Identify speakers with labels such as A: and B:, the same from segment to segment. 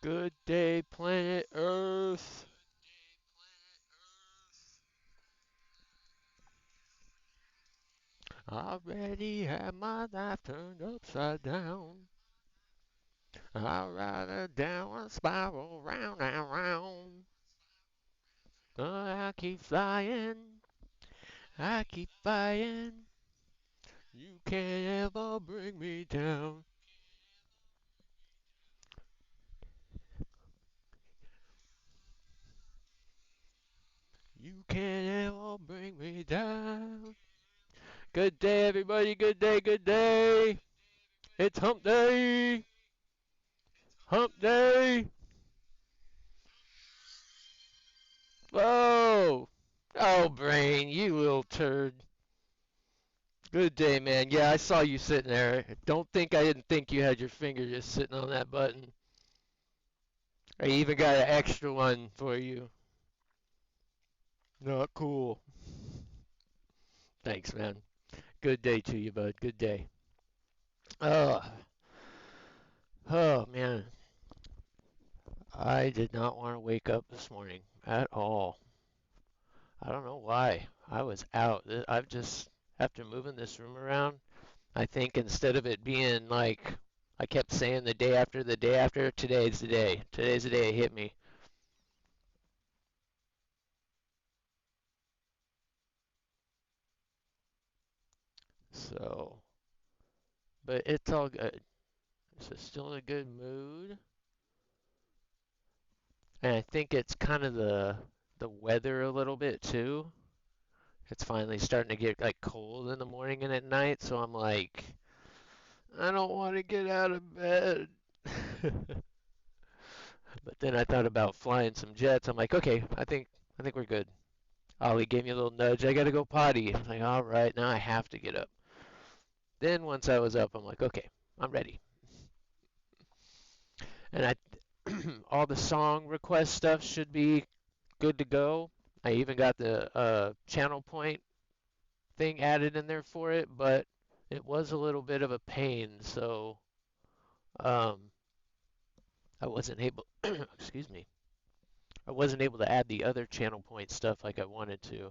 A: Good day, planet Earth. I already have my life turned upside down. I'd rather down a spiral round and round. I keep flying, I keep flying. You can't ever bring me down. You can't ever bring me down. Good day, everybody. Good day, good day. It's hump day. Hump day. Whoa. Oh, brain, you little turd. Good day, man. Yeah, I saw you sitting there. Don't think I didn't think you had your finger just sitting on that button. I even got an extra one for you. Not cool. Thanks, man. Good day to you, bud. Good day. Oh, oh man. I did not want to wake up this morning at all. I don't know why. I was out. I've just, after moving this room around, I think instead of it being like I kept saying the day after, today's the day. Today's the day it hit me. So, but it's all good. So still in a good mood. And I think it's kind of the weather a little bit too. It's finally starting to get like cold in the morning and at night, so I'm like, I don't want to get out of bed. But then I thought about flying some jets. I'm like, okay, I think we're good. Ollie gave me a little nudge. I gotta go potty. I'm like, all right, now I have to get up. Then once I was up, I'm like, okay, I'm ready. And all the song request stuff should be good to go. I even got the channel point thing added in there for it, but it was a little bit of a pain, so um, I wasn't able. Excuse me. I wasn't able to add the other channel point stuff like I wanted to.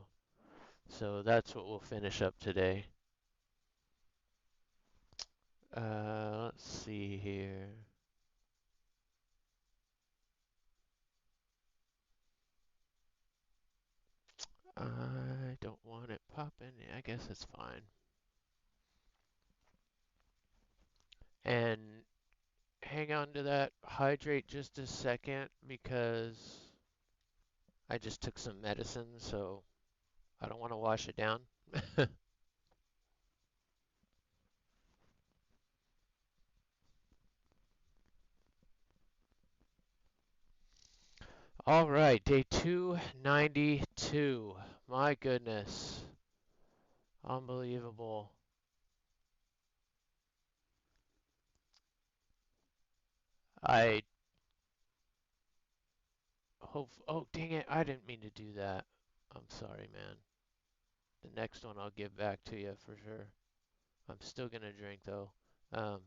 A: So that's what we'll finish up today. Let's see here. I don't want it popping. I guess it's fine. And hang on to that. Hydrate just a second because I just took some medicine, so I don't want to wash it down. All right, day 292. My goodness. Unbelievable. I hope. Oh, dang it. I didn't mean to do that. I'm sorry, man. The next one I'll give back to you for sure. I'm still going to drink, though. Um,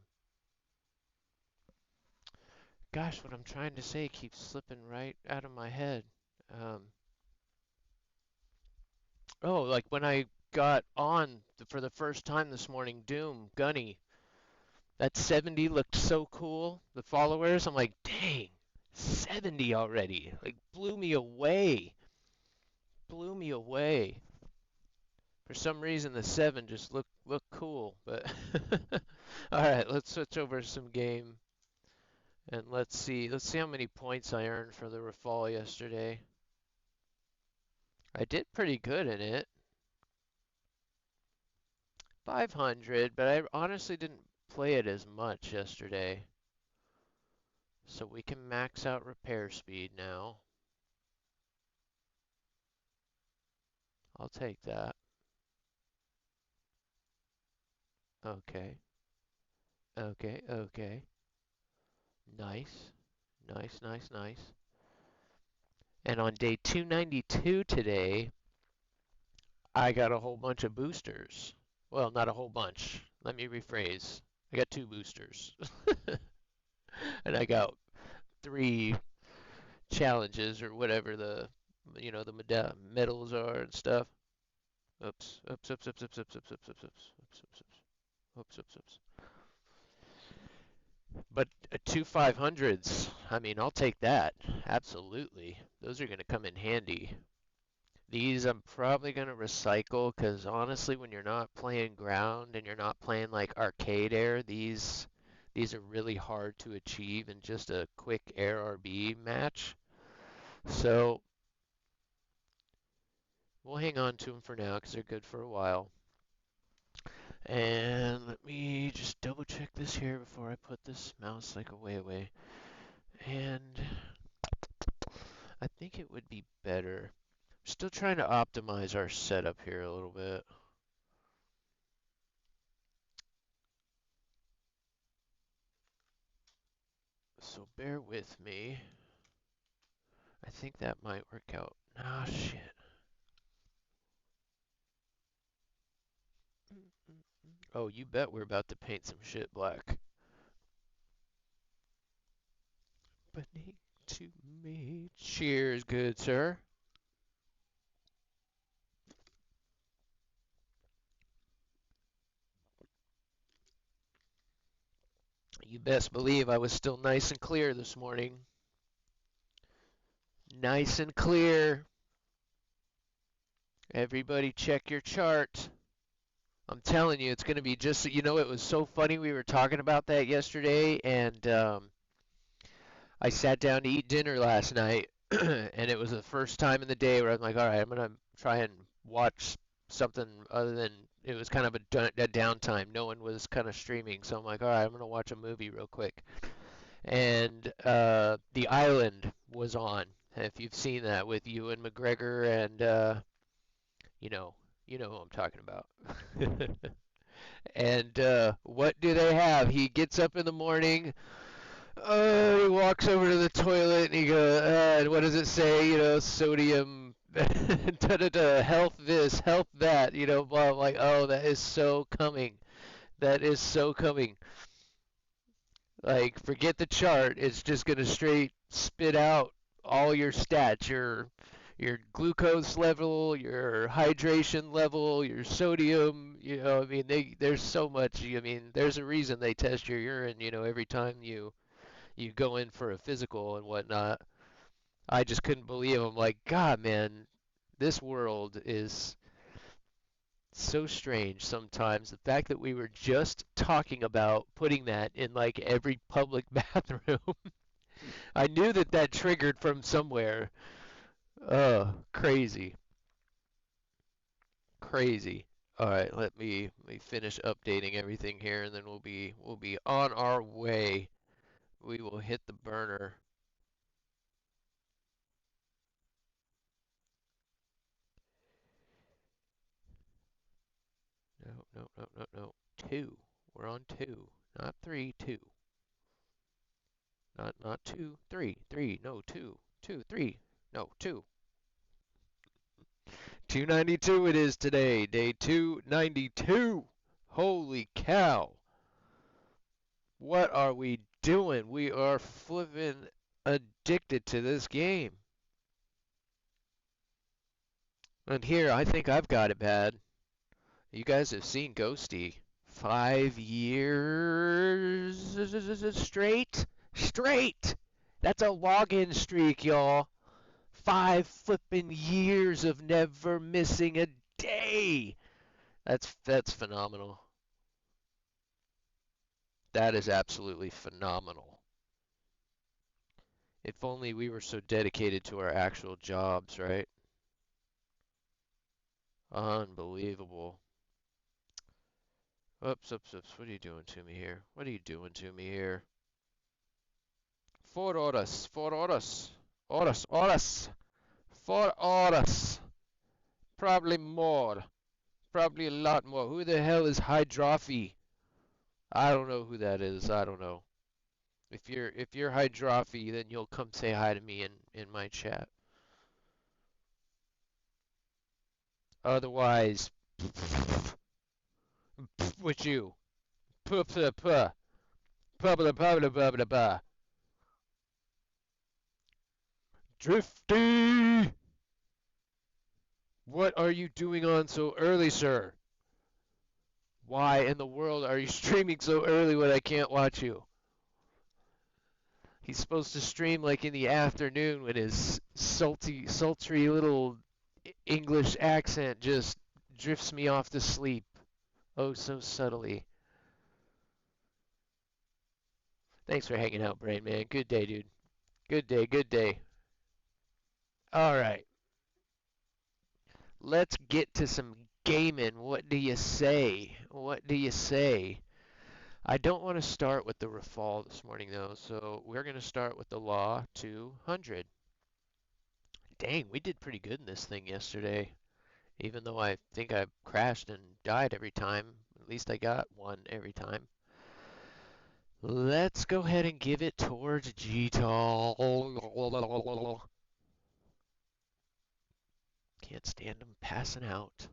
A: Gosh, what I'm trying to say keeps slipping right out of my head. Um, oh, like when I got on for the first time this morning, Doom, Gunny, that 70 looked so cool. The followers, I'm like, dang, 70 already. Like, blew me away. Blew me away. For some reason, the 7 just looked cool. But all right, let's switch over to some game and let's see. Let's see how many points I earned for the Rafale yesterday. I did pretty good in it. 500, but I honestly didn't play it as much yesterday. So we can max out repair speed now. I'll take that. Okay. Okay, okay. Nice. Nice, nice, nice. And on day 292 today, I got a whole bunch of boosters. Well, not a whole bunch. Let me rephrase. I got two boosters. And I got 3 challenges or whatever the medals are and stuff. Oops, oops, oops, oops, oops, oops, oops, oops, oops, oops, oops, oops, oops, oops, oops. But 2 500s, I mean, I'll take that. Absolutely. Those are going to come in handy. These I'm probably going to recycle because honestly, when you're not playing ground and you're not playing like arcade air, these are really hard to achieve in just a quick air RB match. So we'll hang on to them for now because they're good for a while. And let me just double check this here before I put this mouse like away. And I think it would be better. Still trying to optimize our setup here a little bit. So bear with me. I think that might work out. Ah, shit. Oh, you bet we're about to paint some shit black. Beneath to me. Cheers, good sir. You best believe I was still nice and clear this morning. Nice and clear. Everybody check your chart. I'm telling you, it's going to be just, it was so funny. We were talking about that yesterday, and I sat down to eat dinner last night, and it was the first time in the day where I'm like, all right, I'm going to try and watch something other than it was kind of a downtime. No one was kind of streaming, so I'm like, all right, I'm going to watch a movie real quick. And The Island was on. If you've seen that with Ewan McGregor and you know, you know who I'm talking about. And what do they have? He gets up in the morning. He walks over to the toilet and he goes, and what does it say? Sodium, da da da, health this, health that. Blah. I'm like, oh, that is so coming. That is so coming. Like, forget the chart. It's just gonna straight spit out all your stats, your glucose level, your hydration level, your sodium. I mean, there's so much. I mean, there's a reason they test your urine. Every time you go in for a physical and whatnot. I just couldn't believe. I'm like, God, man, this world is so strange sometimes. The fact that we were just talking about putting that in like every public bathroom. I knew that triggered from somewhere. Crazy. Crazy. All right, let me finish updating everything here and then we'll be on our way. We will hit the burner. No, no, no, no, no. 2. We're on 2. Not 3, 2. Not 2, 3. 3, no, 2. 2, 3. No, 2. 292 it is today. Day 292. Holy cow. What are we doing? We are flipping addicted to this game. And here, I think I've got it bad. You guys have seen Ghosty. 5 years straight? Straight! That's a login streak, y'all. 5 flippin' years of never missing a day. That's phenomenal. That is absolutely phenomenal. If only we were so dedicated to our actual jobs, right? Unbelievable. Oops, oops, oops. What are you doing to me here? What are you doing to me here? 4 horas, 4 horas, horas, horas, 4 horas. Probably more. Probably a lot more. Who the hell is Hydrofi? I don't know who that is. I don't know. If you're Hydrofi, then you'll come say hi to me in my chat. Otherwise, with you. Puh puh puh. Puh blah blah blah blah blah blah. Drifty! What are you doing on so early, sir? Why in the world are you streaming so early when I can't watch you? He's supposed to stream like in the afternoon when his sultry little English accent just drifts me off to sleep. Oh, so subtly. Thanks for hanging out, Brain Man. Good day, dude. Good day, good day. All right. Let's get to some gaming. What do you say? What do you say? I don't want to start with the Rafal this morning, though, so we're going to start with the Law 200. Dang, we did pretty good in this thing yesterday. Even though I think I crashed and died every time, at least I got one every time. Let's go ahead and give it towards GTOL. Can't stand them passing out.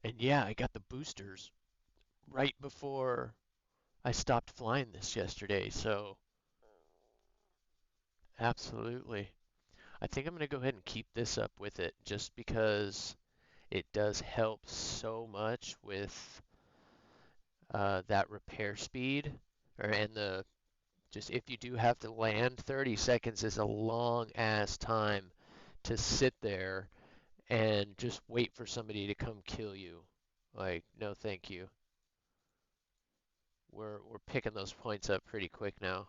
A: And yeah, I got the boosters right before I stopped flying this yesterday, so absolutely. I think I'm going to go ahead and keep this up with it just because it does help so much with that repair speed, and the just if you do have to land, 30 seconds is a long ass time to sit there and just wait for somebody to come kill you. Like, no thank you. We're picking those points up pretty quick now.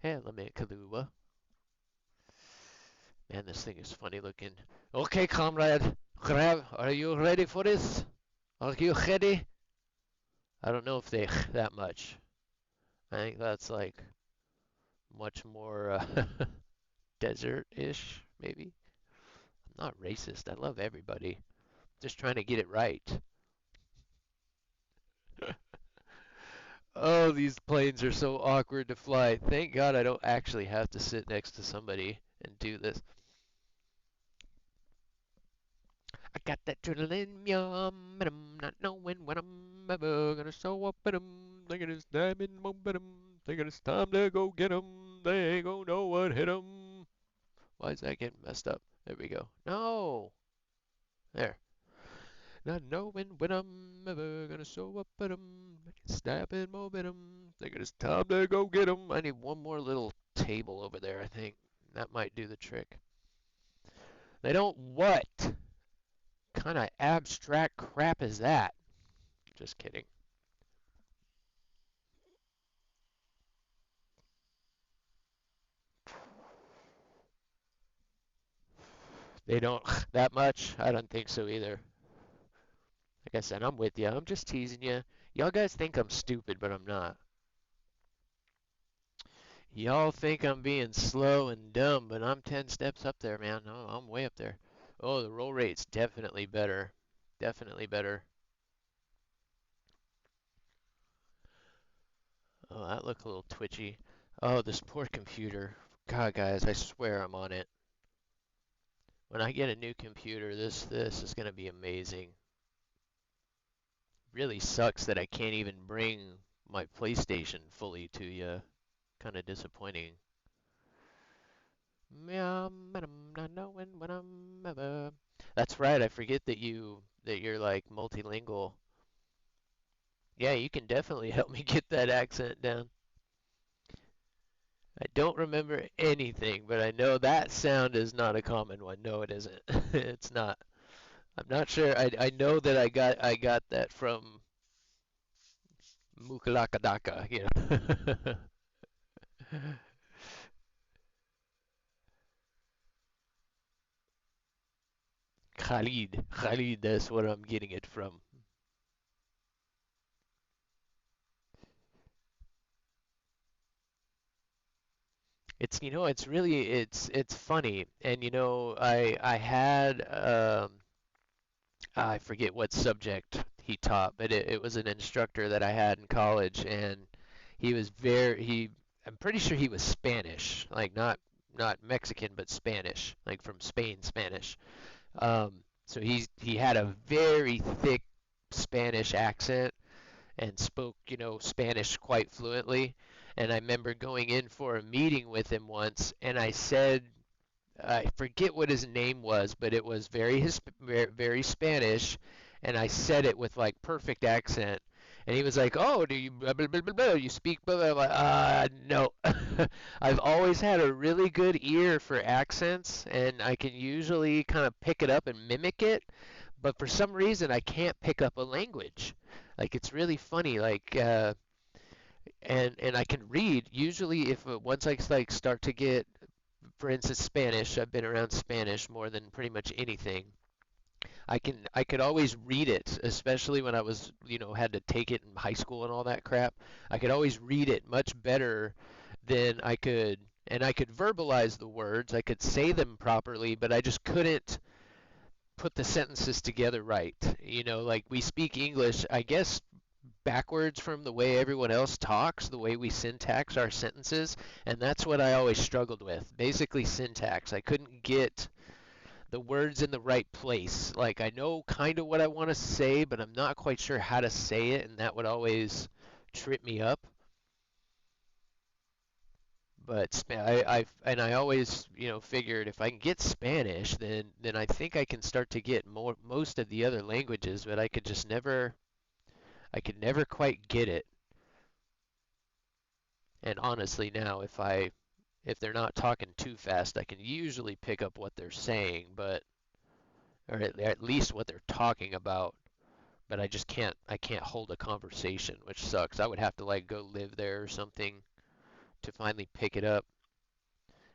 A: Hey, let me Kaluba. Man, this thing is funny looking. Okay, comrade. Grab, are you ready for this? Are you ready? I don't know if they that much. I think that's like much more desert-ish, maybe. I'm not racist. I love everybody. Just trying to get it right. Oh, these planes are so awkward to fly. Thank God I don't actually have to sit next to somebody and do this. I got that adrenaline yum, and I'm not knowing when I'm ever gonna show up at 'em. Thinking it's diamond momentum. Thinking it's time to go get 'em. They ain't gonna know what hit 'em. Why is that getting messed up? There we go. No! There. Not knowing when I'm ever gonna show up at 'em. Snapping momentum. Thinking it's time to go get 'em. I need one more little table over there, I think. That might do the trick. They don't what? Kind of abstract crap is that? Just kidding. They don't that much? I don't think so either. Like I said, I'm with you. I'm just teasing you. Y'all guys think I'm stupid, but I'm not. Y'all think I'm being slow and dumb, but I'm 10 steps up there, man. No, I'm way up there. Oh, the roll rate's definitely better. Definitely better. Oh, that looked a little twitchy. Oh, this poor computer. God, guys, I swear I'm on it. When I get a new computer, this is gonna be amazing. Really sucks that I can't even bring my PlayStation fully to you. Kind of disappointing. Yeah, I'm not knowing when I'm ever. That's right. I forget that you're like multilingual. Yeah, you can definitely help me get that accent down. I don't remember anything, but I know that sound is not a common one. No, it isn't. It's not. I'm not sure. I know that I got that from Mukalakadaka, you know. Khalid, that's where I'm getting it from. It's it's really it's funny, and I had I forget what subject he taught, but it was an instructor that I had in college, and he was I'm pretty sure he was Spanish, like not Mexican, but Spanish, like from Spain, Spanish. So he had a very thick Spanish accent and spoke, Spanish quite fluently. And I remember going in for a meeting with him once, and I said, I forget what his name was, but it was very Spanish, and I said it with like perfect accent. And he was like, "Oh, do you blah, blah, blah, blah, blah, you speak blah, blah, blah." No. I've always had a really good ear for accents, and I can usually kind of pick it up and mimic it, but for some reason I can't pick up a language. Like it's really funny. And I can read. Usually, if once I like start to get, for instance, Spanish, I've been around Spanish more than pretty much anything. I could always read it, especially when I was, had to take it in high school and all that crap. I could always read it much better than I could, and I could verbalize the words. I could say them properly, but I just couldn't put the sentences together right. Like we speak English, I guess backwards from the way everyone else talks, the way we syntax our sentences, and that's what I always struggled with. Basically syntax. I couldn't get the words in the right place. Like I know kind of what I want to say, but I'm not quite sure how to say it, and that would always trip me up. But I always, figured if I can get Spanish, then I think I can start to get most of the other languages, but I could never quite get it. And honestly now, if they're not talking too fast, I can usually pick up what they're saying, but or at least what they're talking about. But I can't hold a conversation, which sucks. I would have to like go live there or something to finally pick it up.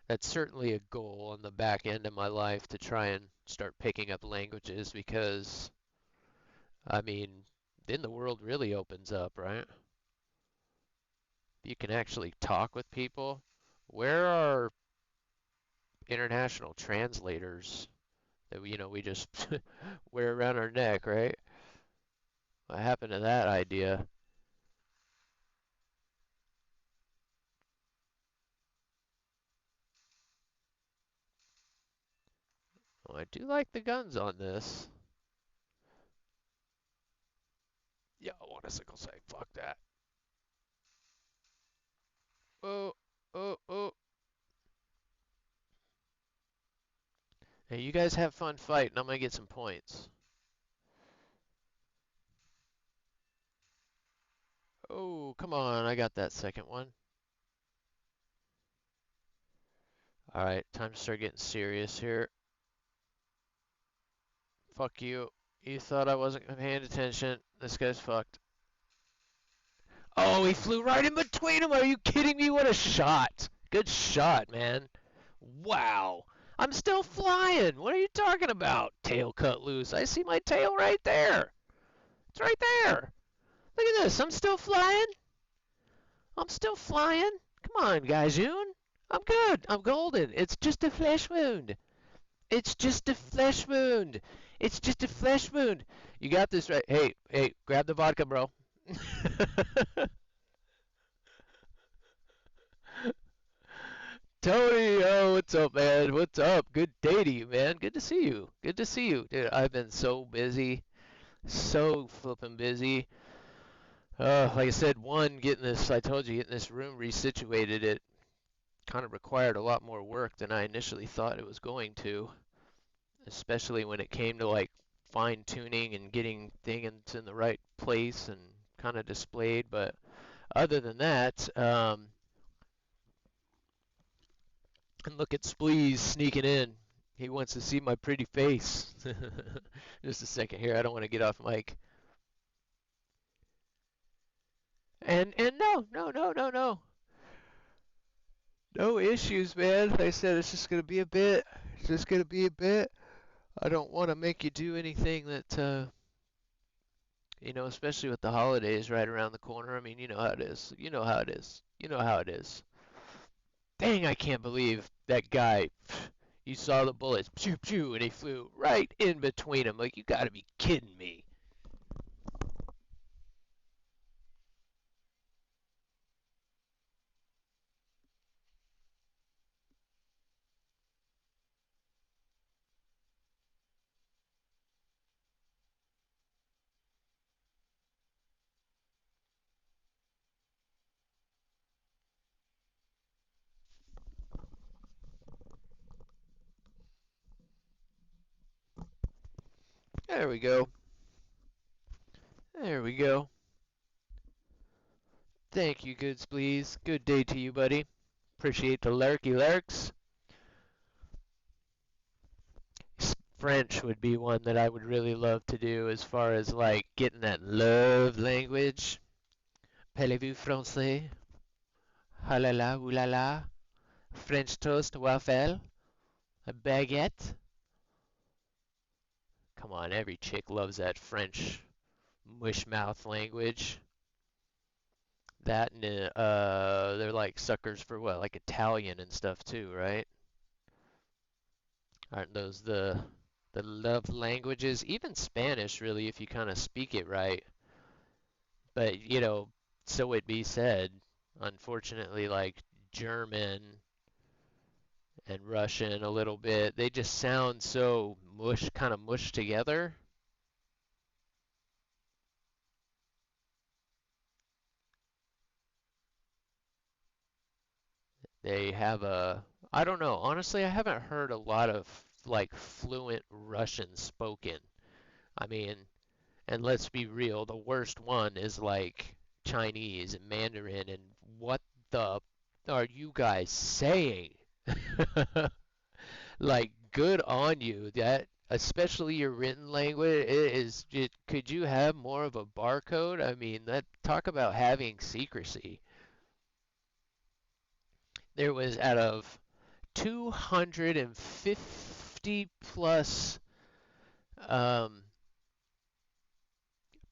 A: That's certainly a goal on the back end of my life to try and start picking up languages because I mean, then the world really opens up, right? You can actually talk with people. Where are international translators that we just wear around our neck, right? What happened to that idea? Well, I do like the guns on this. Yeah, I want a sickle say. Fuck that. Oh, oh, oh. Hey, you guys have fun fighting. I'm gonna get some points. Oh, come on. I got that second one. All right, time to start getting serious here. Fuck you. You thought I wasn't paying attention. This guy's fucked. Oh, he flew right in between them. Are you kidding me? What a shot. Good shot, man. Wow. I'm still flying. What are you talking about? Tail cut loose. I see my tail right there. It's right there. Look at this. I'm still flying. I'm still flying. Come on, Gaijun. I'm good. I'm golden. It's just a flesh wound. It's just a flesh wound. It's just a flesh wound. You got this right. Hey, hey, grab the vodka, bro. Tony, oh, what's up, man? What's up? Good day to you, man. Good to see you. Good to see you. Dude, I've been so busy. So flippin' busy. Like I said, I told you, getting this room resituated, it kind of required a lot more work than I initially thought it was going to, especially when it came to like fine tuning and getting things in the right place and kind of displayed. But other than that, and look at Spleeze sneaking in. He wants to see my pretty face. Just a second here. I don't want to get off mic. And no, no, no, no, no. No issues, man. Like I said, it's just gonna be a bit. It's just gonna be a bit. I don't want to make you do anything that especially with the holidays right around the corner. I mean, you know how it is. You know how it is. You know how it is. Dang, I can't believe that guy. You saw the bullets, pew pew, and he flew right in between them. Like, you gotta be kidding me. There we go. There we go. Thank you, goods please. Good day to you, buddy. Appreciate the lurky lurks. French would be one that I would really love to do as far as like getting that love language. Parlez-vous français? Ha la la, ooh la la. French toast, waffle, a baguette. Come on, every chick loves that French mushmouth language. That and they're like suckers for what, like Italian and stuff too, right? Aren't those the love languages? Even Spanish, really, if you kind of speak it right. But so it be said, unfortunately, like German and Russian a little bit, they just sound so kind of mushed together. They have I don't know, honestly, I haven't heard a lot of like fluent Russian spoken. I mean, and let's be real, the worst one is like Chinese and Mandarin, and what the are you guys saying? Like, good on you. That, especially your written language, could you have more of a barcode? I mean, that talk about having secrecy. There was out of 250 plus um,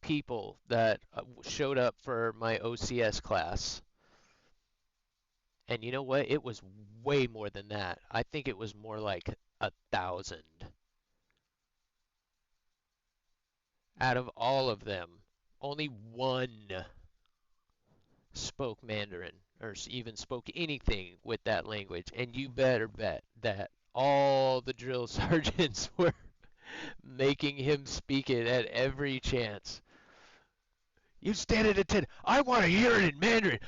A: people that showed up for my OCS class. And you know what? It was way more than that. I think it was more like 1,000. Out of all of them, only one spoke Mandarin or even spoke anything with that language. And you better bet that all the drill sergeants were making him speak it at every chance. You stand at attention. I want to hear it in Mandarin.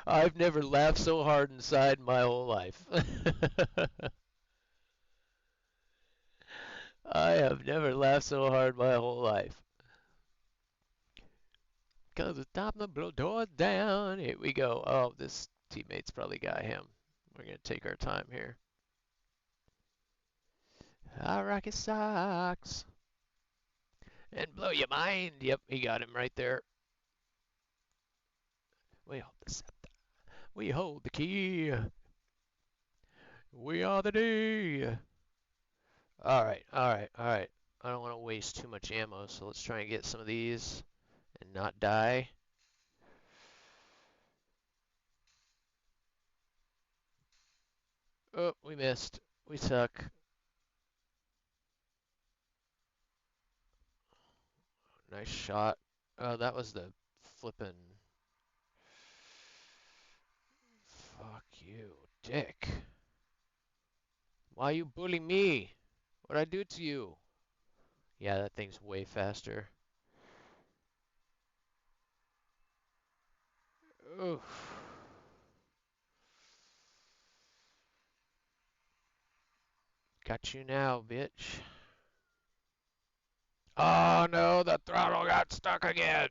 A: I've never laughed so hard inside my whole life. I have never laughed so hard my whole life. Cause it's time to blow doors down. Here we go. Oh, this teammate's probably got him. We're gonna take our time here. I rock his socks and blow your mind. Yep, he got him right there. We hold the scepter. We hold the key. We are the D. All right, all right, all right. I don't want to waste too much ammo, so let's try and get some of these and not die. Oh, we missed. We suck. Nice shot. Oh, that was the flippin'. Fuck you, dick. Why you bully me? What'd I do to you? Yeah, that thing's way faster. Oof. Got you now, bitch. Oh no, the throttle got stuck again.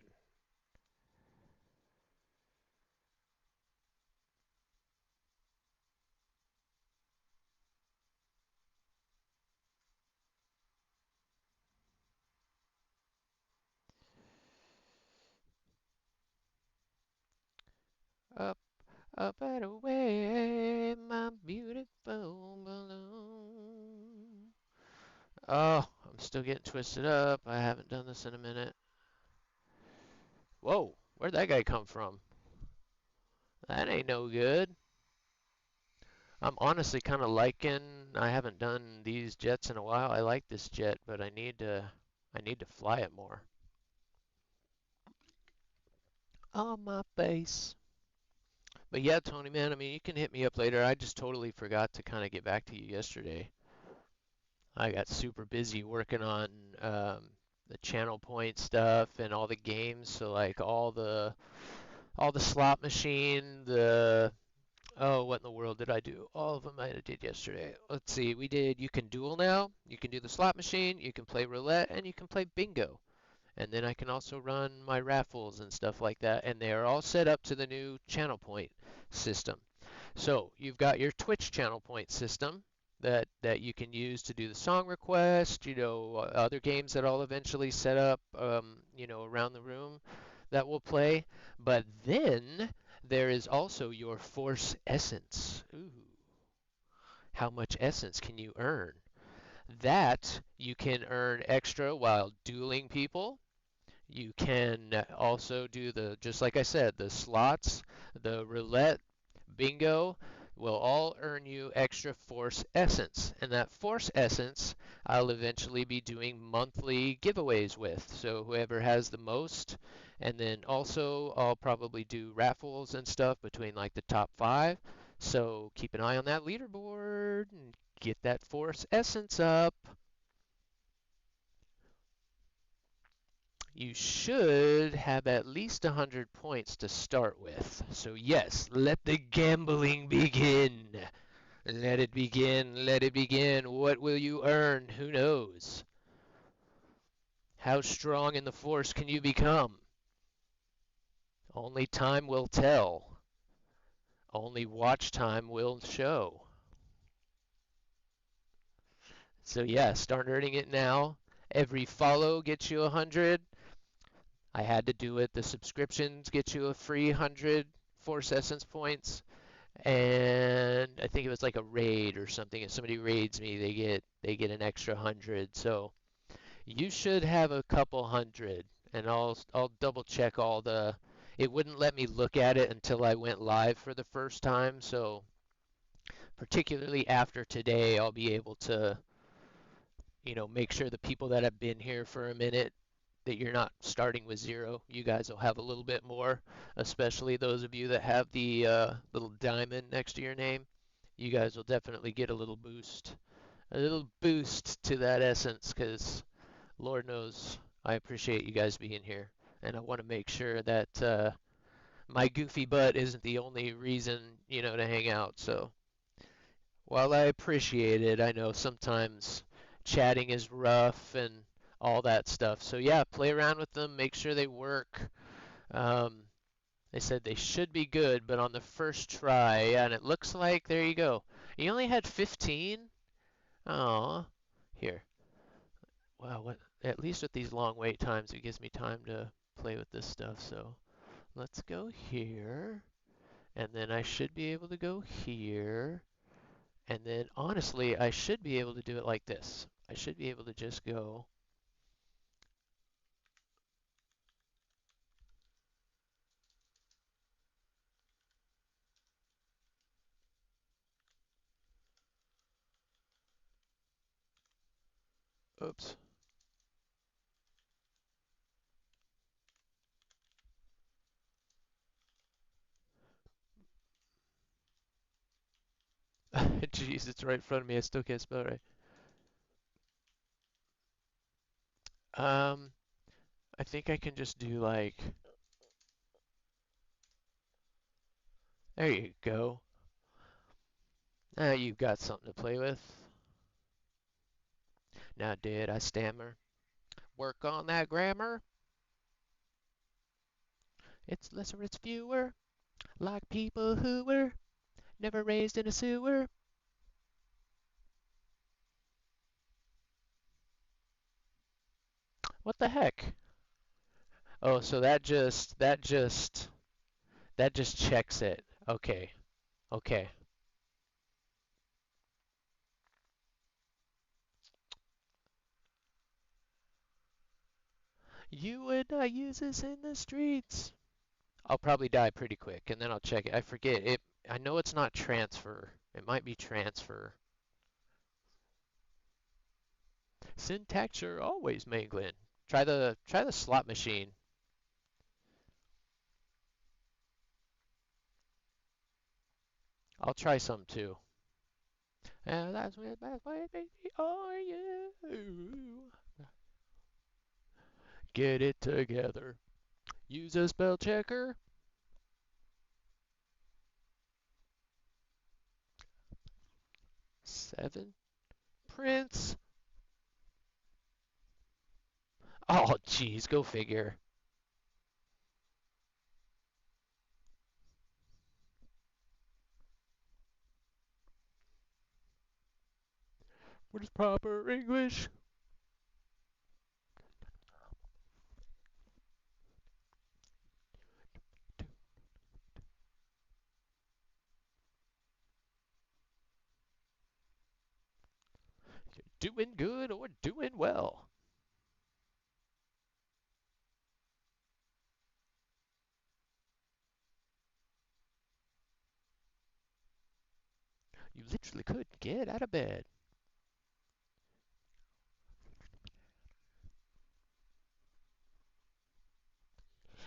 A: Up, up and away, my beautiful balloon. Oh, I'm still getting twisted up. I haven't done this in a minute. Whoa, where'd that guy come from? That ain't no good. I'm honestly kind of liking. I haven't done these jets in a while. I like this jet, but I need to fly it more. On my face. But yeah, Tony, man, I mean, you can hit me up later. I just totally forgot to kind of get back to you yesterday. I got super busy working on the channel point stuff and all the games. So like all the slot machine, the Oh, what in the world did I do? All of them I did yesterday. Let's see. We did. You can duel now. You can do the slot machine. You can play roulette, and you can play bingo. And then I can also run my raffles and stuff like that. And they are all set up to the new channel point system. So you've got your Twitch channel point system that you can use to do the song request, other games that I'll eventually set up, around the room that will play. But then there is also your Force Essence. Ooh, how much essence can you earn? That you can earn extra while dueling people. You can also do just like I said, the slots, the roulette, bingo will all earn you extra force essence. And that force essence I'll eventually be doing monthly giveaways with. So whoever has the most, and then also I'll probably do raffles and stuff between like the top 5. So keep an eye on that leaderboard and get that force essence up. You should have at least 100 points to start with. So yes, let the gambling begin. Let it begin, let it begin. What will you earn? Who knows? How strong in the force can you become? Only time will tell. Only watch time will show. So yeah, start earning it now. Every follow gets you 100. I had to do it. The subscriptions get you a free 100 Force Essence points. And I think it was like a raid or something. If somebody raids me, they get an extra 100. So you should have a couple hundred, and I'll double check all the. It wouldn't let me look at it until I went live for the first time. So particularly after today, I'll be able to make sure the people that have been here for a minute that you're not starting with zero. You guys will have a little bit more, especially those of you that have the little diamond next to your name. You guys will definitely get a little boost to that essence, because Lord knows I appreciate you guys being here, and I want to make sure that my goofy butt isn't the only reason to hang out. So while I appreciate it, I know sometimes chatting is rough and all that stuff. So yeah, play around with them, make sure they work. Um, they said they should be good, but on the first try, yeah, and it looks like there you go. You only had 15? Oh, here. Wow, what? At least with these long wait times, it gives me time to play with this stuff. So let's go here, and then I should be able to go here. And then honestly, I should be able to do it like this. I should be able to just go. Oops. Jeez, it's right in front of me. I still can't spell it right. I think I can just do like, there you go. Now you've got something to play with. Now, did I stammer? Work on that grammar. It's less or it's fewer. Like people who were never raised in a sewer. What the heck? Oh, so that just checks it. Okay. Okay. You would not use this in the streets. I'll probably die pretty quick, and then I'll check it. I forget it. I know it's not transfer. It might be transfer. Syntax are always mangling. Try the slot machine. I'll try some too. And that's where best way are you? Get it together. Use a spell checker. 7. Prince. Oh, jeez, go figure. What is proper English? You're doing good or doing well. You literally could get out of bed.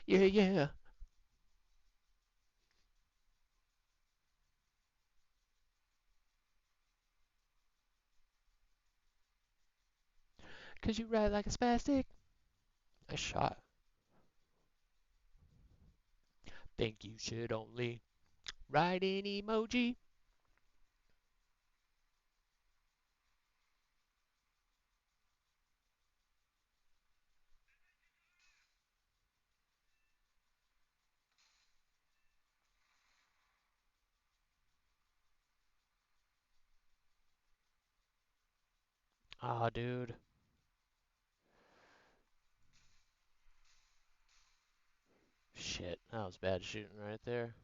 A: Yeah, yeah. 'Cause you ride like a spastic. Nice shot. Think you should only write an emoji. Ah, dude. Shit, that was bad shooting right there.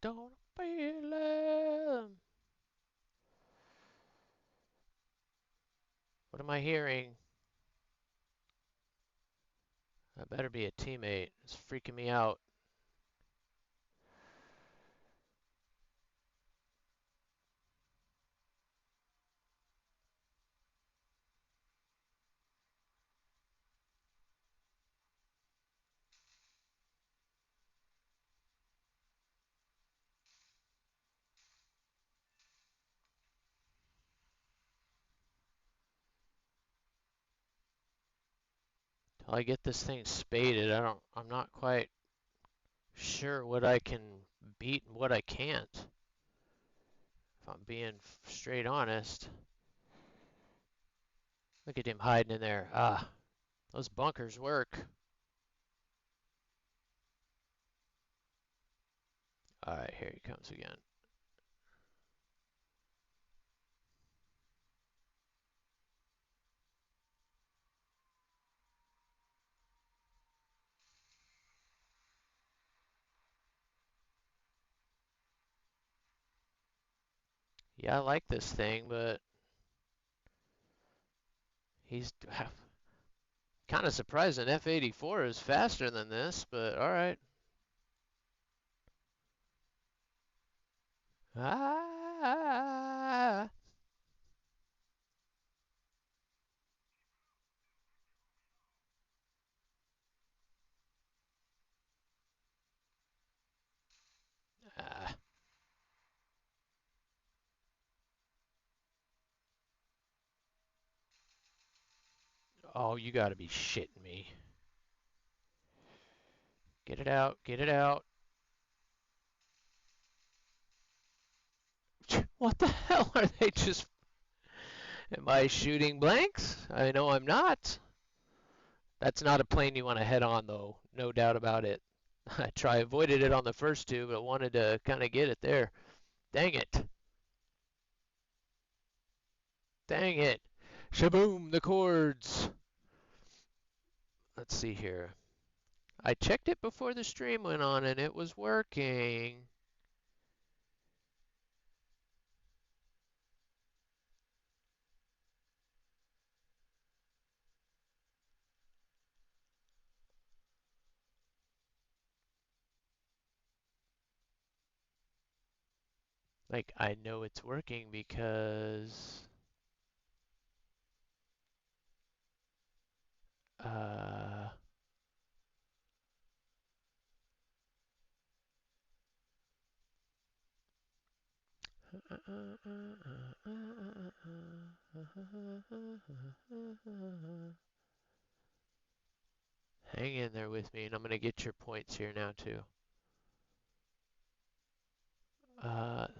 A: Don't feel it. What am I hearing? That better be a teammate. It's freaking me out. Till I get this thing spaded, I'm not quite sure what I can beat and what I can't. If I'm being straight honest. Look at him hiding in there. Ah, those bunkers work. Alright, here he comes again. Yeah, I like this thing, but he's kind of surprised an F-84 is faster than this, but alright. Ah, ah. Oh, you gotta be shitting me. Get it out, get it out. What the hell are they just... Am I shooting blanks? I know I'm not. That's not a plane you want to head on, though. No doubt about it. I avoided it on the first two, but wanted to kind of get it there. Dang it. Dang it. Shaboom, the chords. Let's see here. I checked it before the stream went on and it was working. Like, I know it's working because uh hang in there with me, and I'm gonna get your points here now too.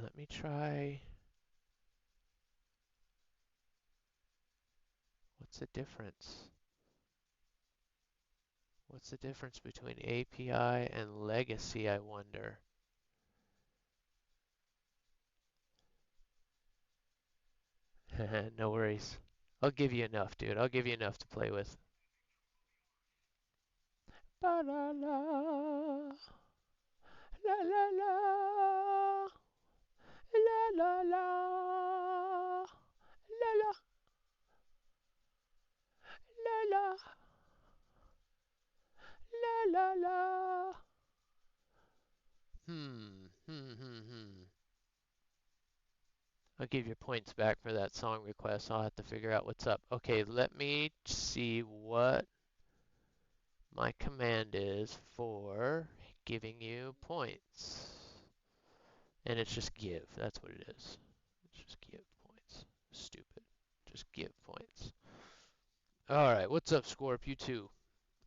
A: Let me try. What's the difference? What's the difference between API and legacy, I wonder? No worries. I'll give you enough, dude. I'll give you enough to play with. Ba la la, la la la, la la la, la la, la la, la la la. Hmm. I'll give your points back for that song request. I'll have to figure out what's up. Okay, let me see what my command is for giving you points. And it's just give. That's what it is. It's just give points. Stupid. Just give points. All right, what's up, Scorp? You too.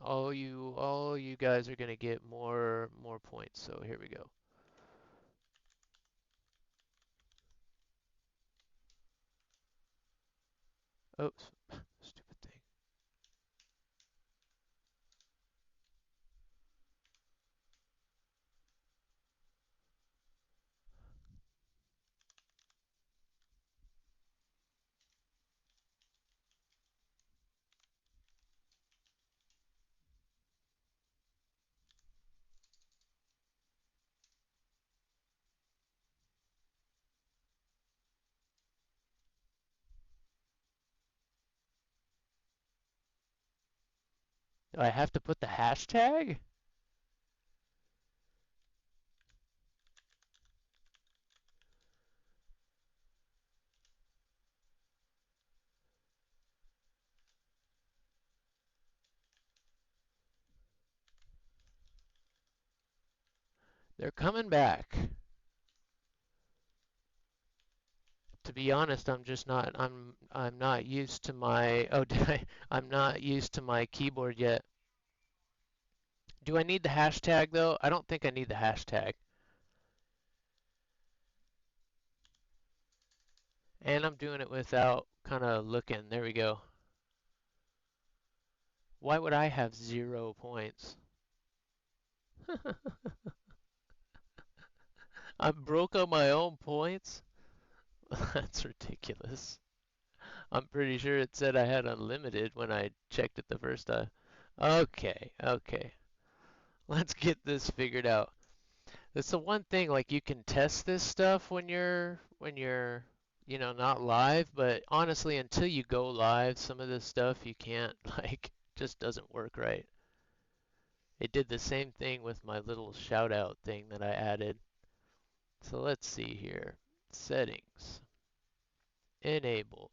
A: All you guys are gonna get more points. So here we go. Oops, stupid thing. Do I have to put the hashtag? They're coming back. To be honest, I'm just not. I'm not used to my. Oh, did I? I'm not used to my keyboard yet. Do I need the hashtag though? I don't think I need the hashtag. And I'm doing it without kind of looking. There we go. Why would I have 0 points? I'm broke on my own points? That's ridiculous. I'm pretty sure it said I had unlimited when I checked it the first time. Okay. Let's get this figured out. That's the one thing, like you can test this stuff when you're not live, but honestly, until you go live, some of this stuff you can't like just doesn't work right. It did the same thing with my little shout out thing that I added. So let's see here. Settings. Enabled.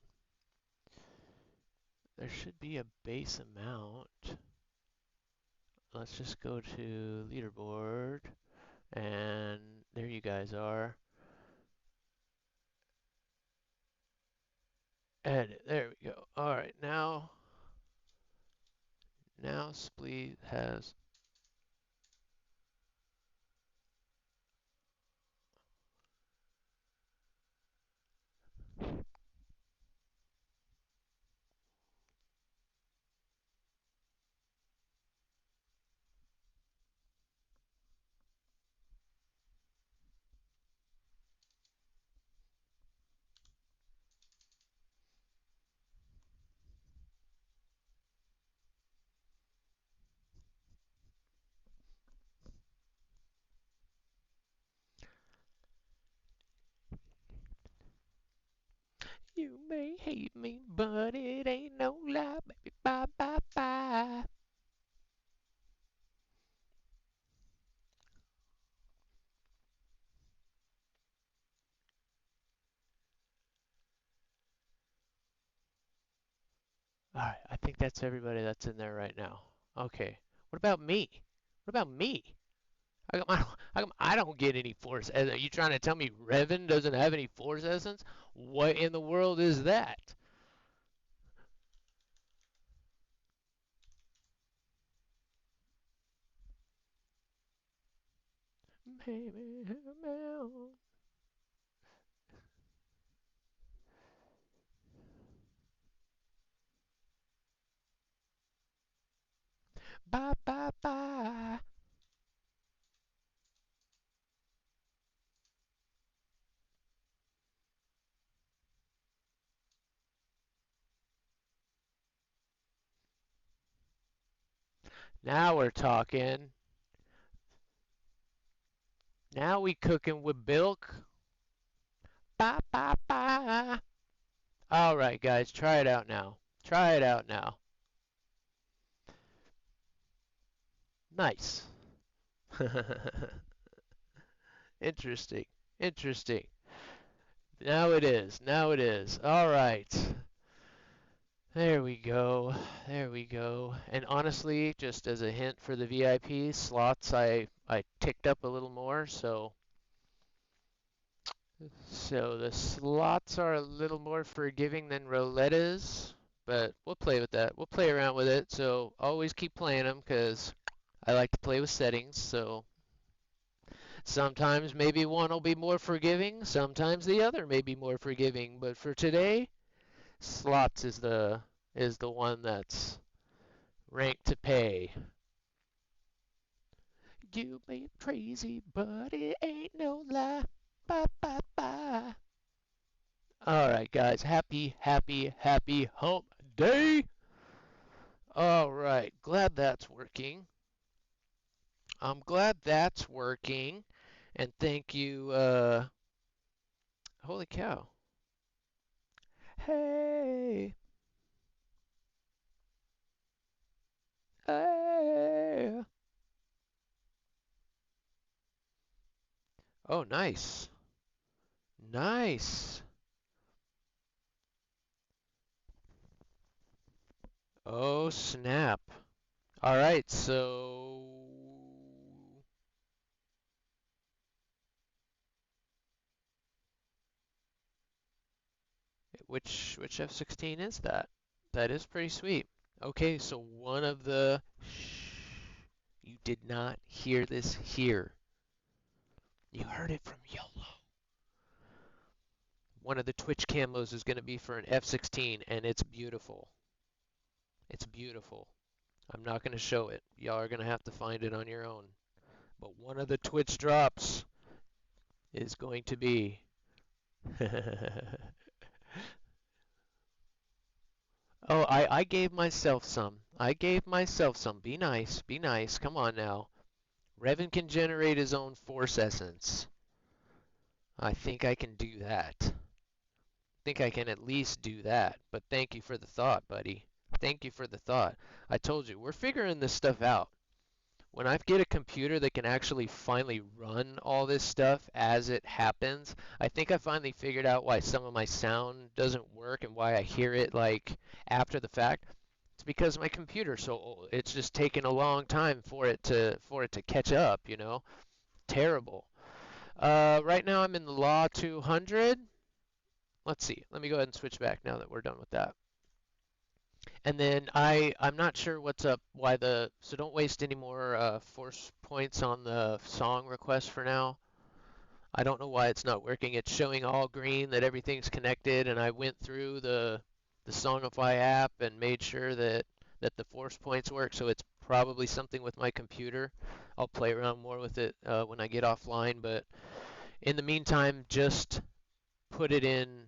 A: There should be a base amount. Let's just go to leaderboard, and there you guys are. Edit. There we go. All right, now Spleet has. You may hate me, but it ain't no lie, baby. Bye, bye, bye. All right, I think that's everybody that's in there right now. Okay. What about me? What about me? I don't get any force. Are you trying to tell me Revan doesn't have any force essence? What in the world is that? Baby, bye bye bye. Now we're talking. Now we cooking with milk. Bye bye bye. All right, guys, try it out now. Try it out now. Nice. Interesting. Interesting. Now it is. Now it is. All right. There we go. There we go. And honestly, just as a hint for the VIP slots, I ticked up a little more, so the slots are a little more forgiving than roulettes, but we'll play with that. We'll play around with it. So always keep playing them because I like to play with settings. So sometimes maybe one will be more forgiving, sometimes the other may be more forgiving, but for today, slots is the one that's ranked to pay. You may be crazy, but it ain't no lie. Bye bye bye. All right, guys. Happy, happy, happy hump day. All right. Glad that's working. I'm glad that's working. And thank you. Holy cow. Hey. Hey. Oh, nice. Nice. Oh, snap. All right. So, which F-16 is that? That is pretty sweet. Okay, so one of the shh, you did not hear this here. You heard it from YOLO. One of the Twitch camos is going to be for an F-16, and it's beautiful. It's beautiful. I'm not going to show it. Y'all are going to have to find it on your own. But one of the Twitch drops is going to be. Oh, I gave myself some. I gave myself some. Be nice. Be nice. Come on now. Revan can generate his own force essence. I think I can do that. Think I can at least do that. But thank you for the thought, buddy. Thank you for the thought. I told you, we're figuring this stuff out. When I get a computer that can actually finally run all this stuff as it happens, I think I finally figured out why some of my sound doesn't work and why I hear it like after the fact. It's because my computer's so old. It's just taken a long time for it to catch up, you know? Terrible. Right now I'm in the Law 200. Let's see. Let me go ahead and switch back now that we're done with that. And then I'm not sure what's up, so don't waste any more force points on the song request for now. I don't know why it's not working. It's showing all green that everything's connected, and I went through the Songify app and made sure that the force points work, so it's probably something with my computer. I'll play around more with it when I get offline, but in the meantime, just put it in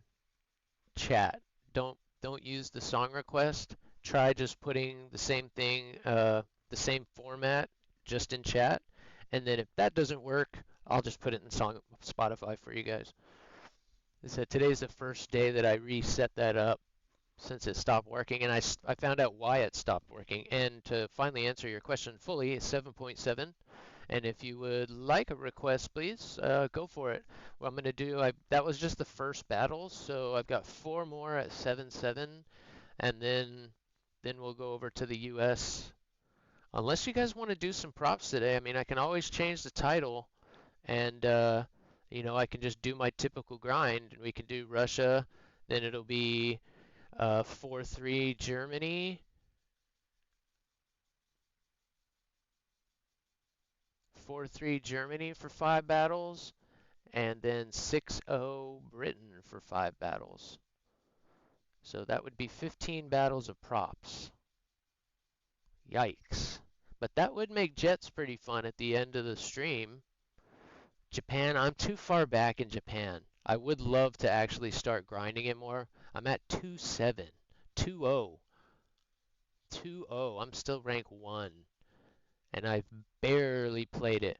A: chat. Don't use the song request. Try just putting the same thing, the same format, just in chat. And then if that doesn't work, I'll just put it in song Spotify for you guys. So today's the first day that I reset that up since it stopped working, and I found out why it stopped working. And to finally answer your question fully, it's 7.7. And if you would like a request, please go for it. What I'm going to do, that was just the first battle, so I've got 4 more at 7.7, and then then we'll go over to the US. Unless you guys want to do some props today, I mean, I can always change the title and I can just do my typical grind and we can do Russia, then it'll be 4-3 Germany, 4-3 Germany for 5 battles, and then 6-0 Britain for 5 battles. So that would be 15 battles of props. Yikes. But that would make Jets pretty fun at the end of the stream. Japan, I'm too far back in Japan. I would love to actually start grinding it more. I'm at 2-7, 2-0, 2-0. I'm still rank 1, and I've barely played it.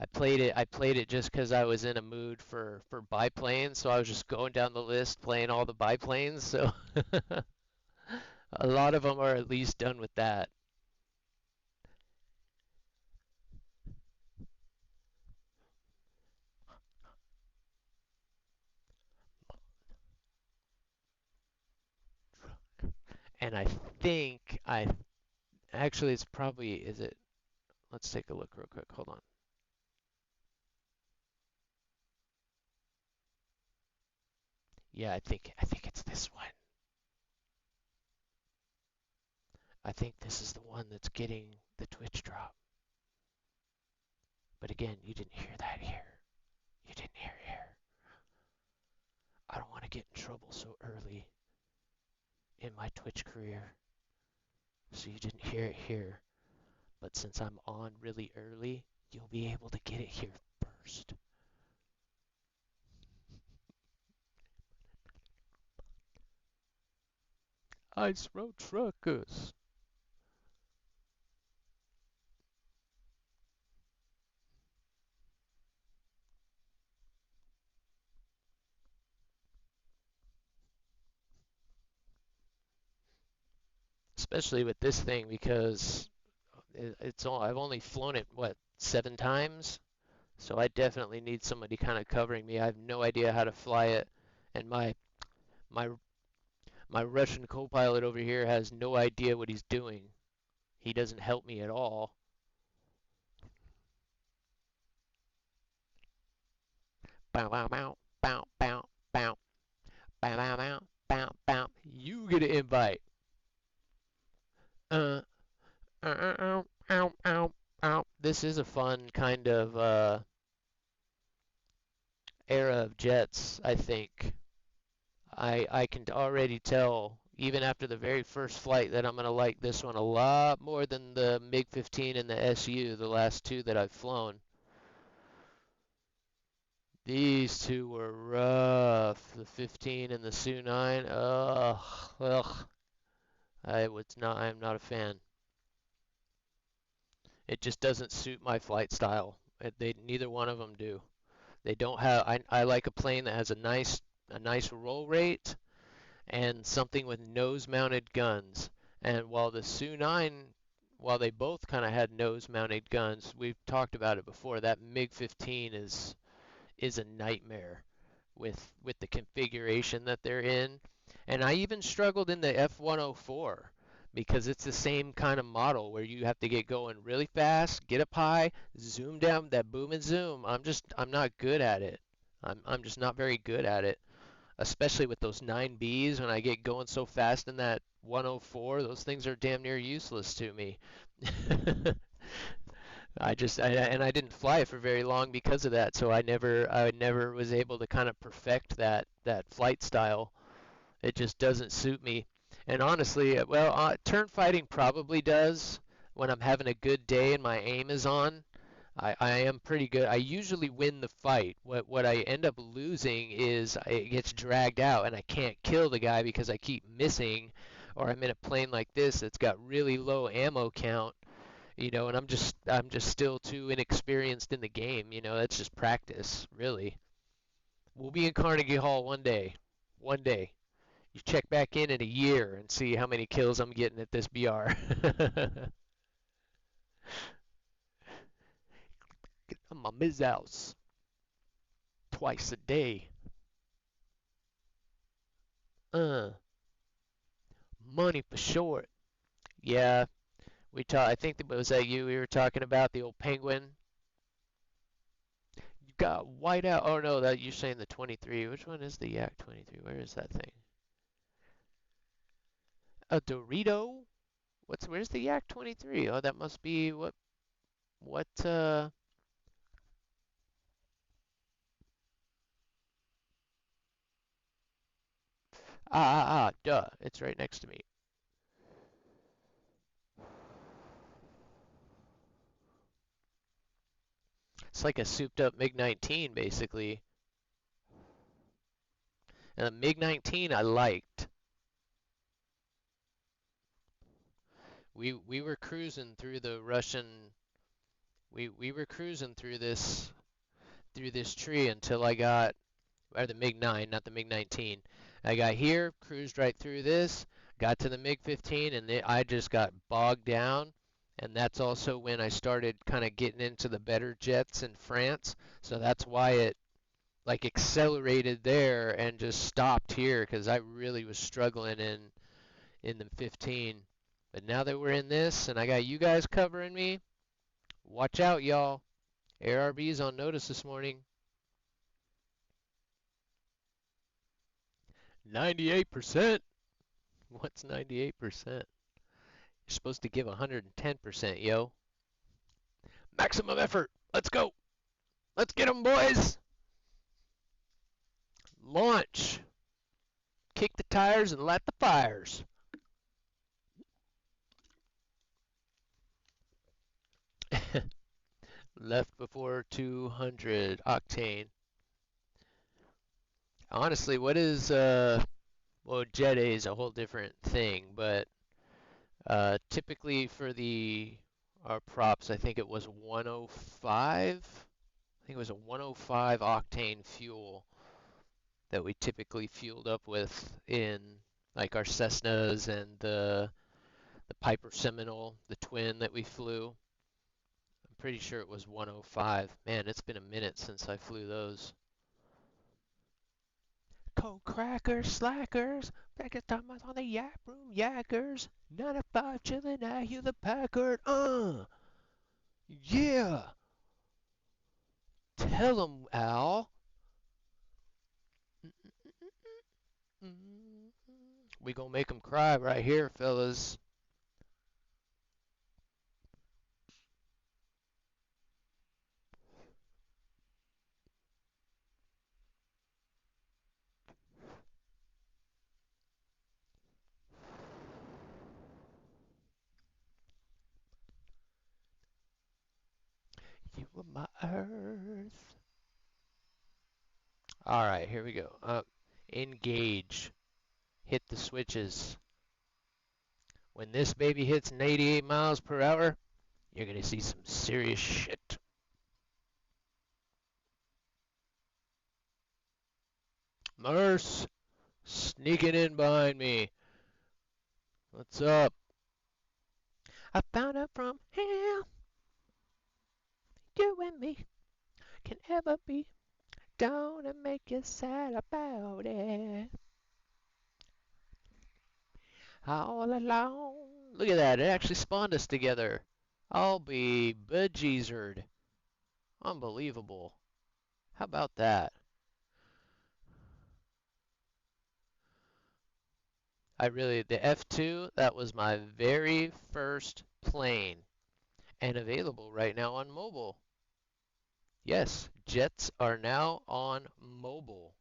A: I played it just because I was in a mood for biplanes, so I was just going down the list playing all the biplanes. So a lot of them are at least done with that. And I think I actually it's probably is it? Let's take a look real quick. Hold on. Yeah, I think it's this one. I think this is the one that's getting the Twitch drop. But again, you didn't hear that here. You didn't hear here. I don't want to get in trouble so early in my Twitch career. So you didn't hear it here. But since I'm on really early, you'll be able to get it here first. Ice Road Truckers. Especially with this thing because I've only flown it what 7 times, so I definitely need somebody kind of covering me. I have no idea how to fly it, and my my Russian co-pilot over here has no idea what he's doing. He doesn't help me at all. Bow bow bow bow bow bow bow bow bow bow bow. You get an invite. Uh ow ow ow ow. This is a fun kind of era of jets, I think. I can already tell, even after the very first flight, that I'm going to like this one a lot more than the MiG-15 and the SU, the last two that I've flown. These two were rough. The 15 and the Su-9. Ugh, ugh. I'm not a fan. It just doesn't suit my flight style. Neither one of them do. They don't have. I like a plane that has a nice roll rate and something with nose-mounted guns. And while the Su-9, while they both kind of had nose-mounted guns, we've talked about it before. That MiG-15 is a nightmare with the configuration that they're in. And I even struggled in the F-104 because it's the same kind of model where you have to get going really fast, get up high, zoom down, that boom and zoom. I'm not good at it. I'm just not very good at it, especially with those 9Bs when I get going so fast in that 104. Those things are damn near useless to me. And I didn't fly it for very long because of that, so I never was able to kind of perfect that flight style. It just doesn't suit me. And honestly, well, turn fighting probably does when I'm having a good day and my aim is on. I am pretty good. I usually win the fight. What I end up losing is it gets dragged out and I can't kill the guy because I keep missing, or I'm in a plane like this that's got really low ammo count, and I'm just still too inexperienced in the game. That's just practice, really. We'll be in Carnegie Hall one day. One day. You check back in a year and see how many kills I'm getting at this BR. I'm a Miz House twice a day. Uh, Money for short. Yeah, I think that was that you we were talking about the old penguin. You got white out. Oh no, that you're saying the 23. Which one is the Yak 23? Where is that thing? A Dorito? Where's the Yak 23? Oh, that must be what duh. It's right next to me. It's like a souped up MiG-19 basically. And the MiG-19 I liked. We were cruising through the Russian we were cruising through this tree until I got or the MiG-9, not the MiG-19. I got here, cruised right through this, got to the MiG-15, and I just got bogged down. And that's also when I started kind of getting into the better jets in France. So that's why it like accelerated there and just stopped here because I really was struggling in the 15. But now that we're in this and I got you guys covering me, watch out, y'all. ARB's on notice this morning. 98%? What's 98%? You're supposed to give 110%, yo. Maximum effort. Let's go. Let's get them, boys. Launch. Kick the tires and light the fires. Left before 200 octane. Honestly, what is well, Jet A is a whole different thing, but typically for the our props, I think it was 105. I think it was a 105 octane fuel that we typically fueled up with in like our Cessnas and the Piper Seminole, the twin that we flew. I'm pretty sure it was 105. Man, it's been a minute since I flew those. Cold crackers, slackers, breakfast time on the yak room, yackers. 95 chillin', I hear the Packard, yeah. Tell 'em, Al. We gonna make 'em cry right here, fellas. You were my earth. All right, here we go. Engage. Hit the switches. When this baby hits 88 miles per hour, you're gonna see some serious shit. Merce, sneaking in behind me. What's up? I found out from him. You and me can ever be. Don't make you sad about it. All alone. Look at that. It actually spawned us together. I'll be bejeezered. Unbelievable. How about that? The F2, that was my very first plane and available right now on mobile. Yes, jets are now on mobile.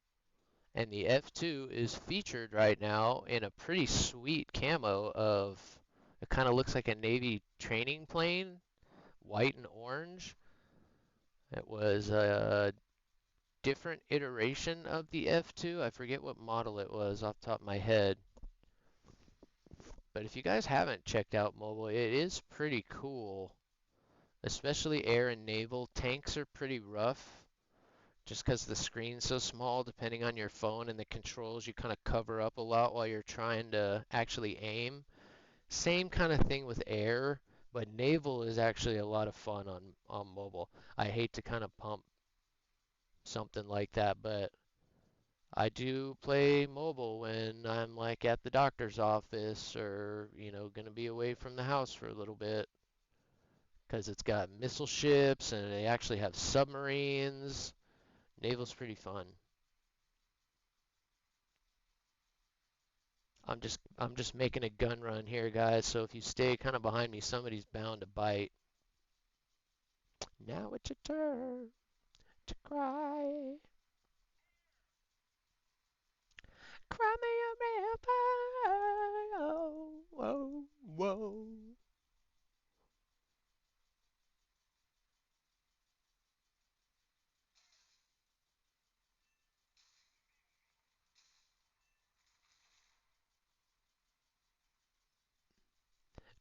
A: And the F2 is featured right now in a pretty sweet camo of, it kind of looks like a Navy training plane, white and orange. It was a different iteration of the F2. I forget what model it was off the top of my head. But if you guys haven't checked out mobile, it is pretty cool. Especially air and naval. Tanks are pretty rough just because the screen's so small depending on your phone and the controls you kind of cover up a lot while you're trying to actually aim. Same kind of thing with air, but naval is actually a lot of fun on mobile. I hate to kind of pump something like that, but I do play mobile when I'm like at the doctor's office or, gonna be away from the house for a little bit. Because it's got missile ships and they actually have submarines. Naval's pretty fun. I'm just making a gun run here, guys. So if you stay kind of behind me, somebody's bound to bite. Now it's your turn to cry. Cry me a river. Oh, whoa, whoa.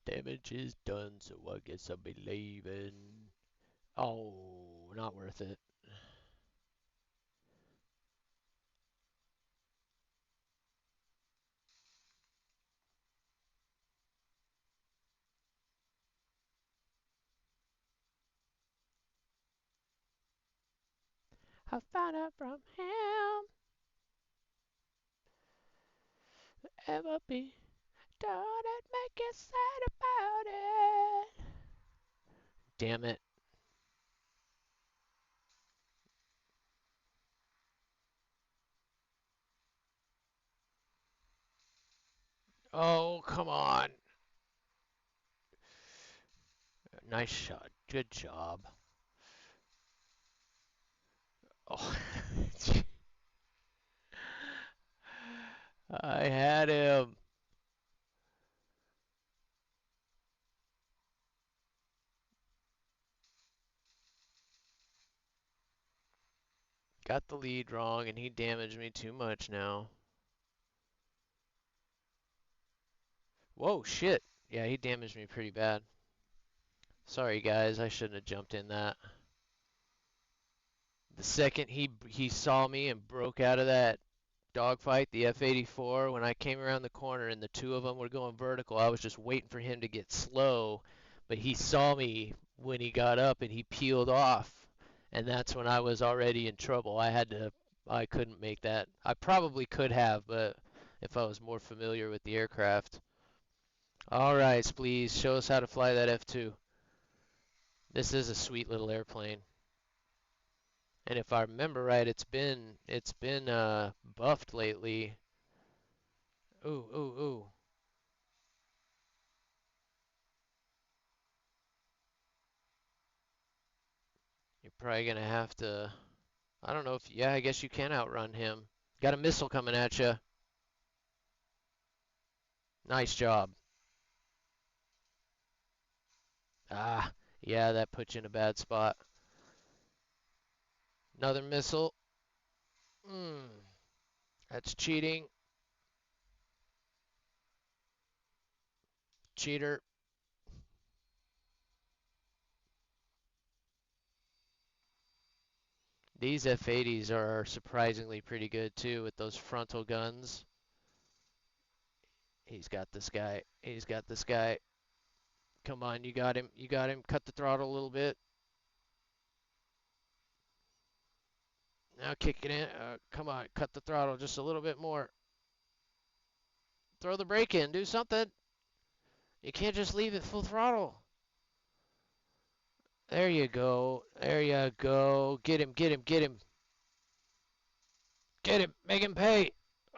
A: Damage is done, so I guess I'll be leaving. Oh, not worth it. I found out from him. Ever be done it, make you sad about it. Damn it. Oh, come on. Nice shot. Good job. Oh, I had him. Got the lead wrong, and he damaged me too much now. Whoa, shit. Yeah, he damaged me pretty bad. Sorry, guys. I shouldn't have jumped in that. The second he saw me and broke out of that dogfight, the F-84, when I came around the corner and the two of them were going vertical, I was just waiting for him to get slow, but he saw me when he got up and he peeled off, and that's when I was already in trouble. I couldn't make that. I probably could have, but if I was more familiar with the aircraft. All right, please show us how to fly that F-2. This is a sweet little airplane. And if I remember right, it's been buffed lately. Ooh, ooh, ooh. You're probably gonna have to. I don't know if. Yeah, I guess you can outrun him. Got a missile coming at you. Nice job. Ah, yeah, that puts you in a bad spot. Another missile. Hmm, that's cheating. Cheater. These F-80s are surprisingly pretty good too with those frontal guns. He's got this guy. He's got this guy. Come on, you got him. You got him. Cut the throttle a little bit. Now kick it in. Come on, cut the throttle just a little bit more. Throw the brake in. Do something. You can't just leave it full throttle. There you go. There you go. Get him, get him, get him. Get him. Make him pay.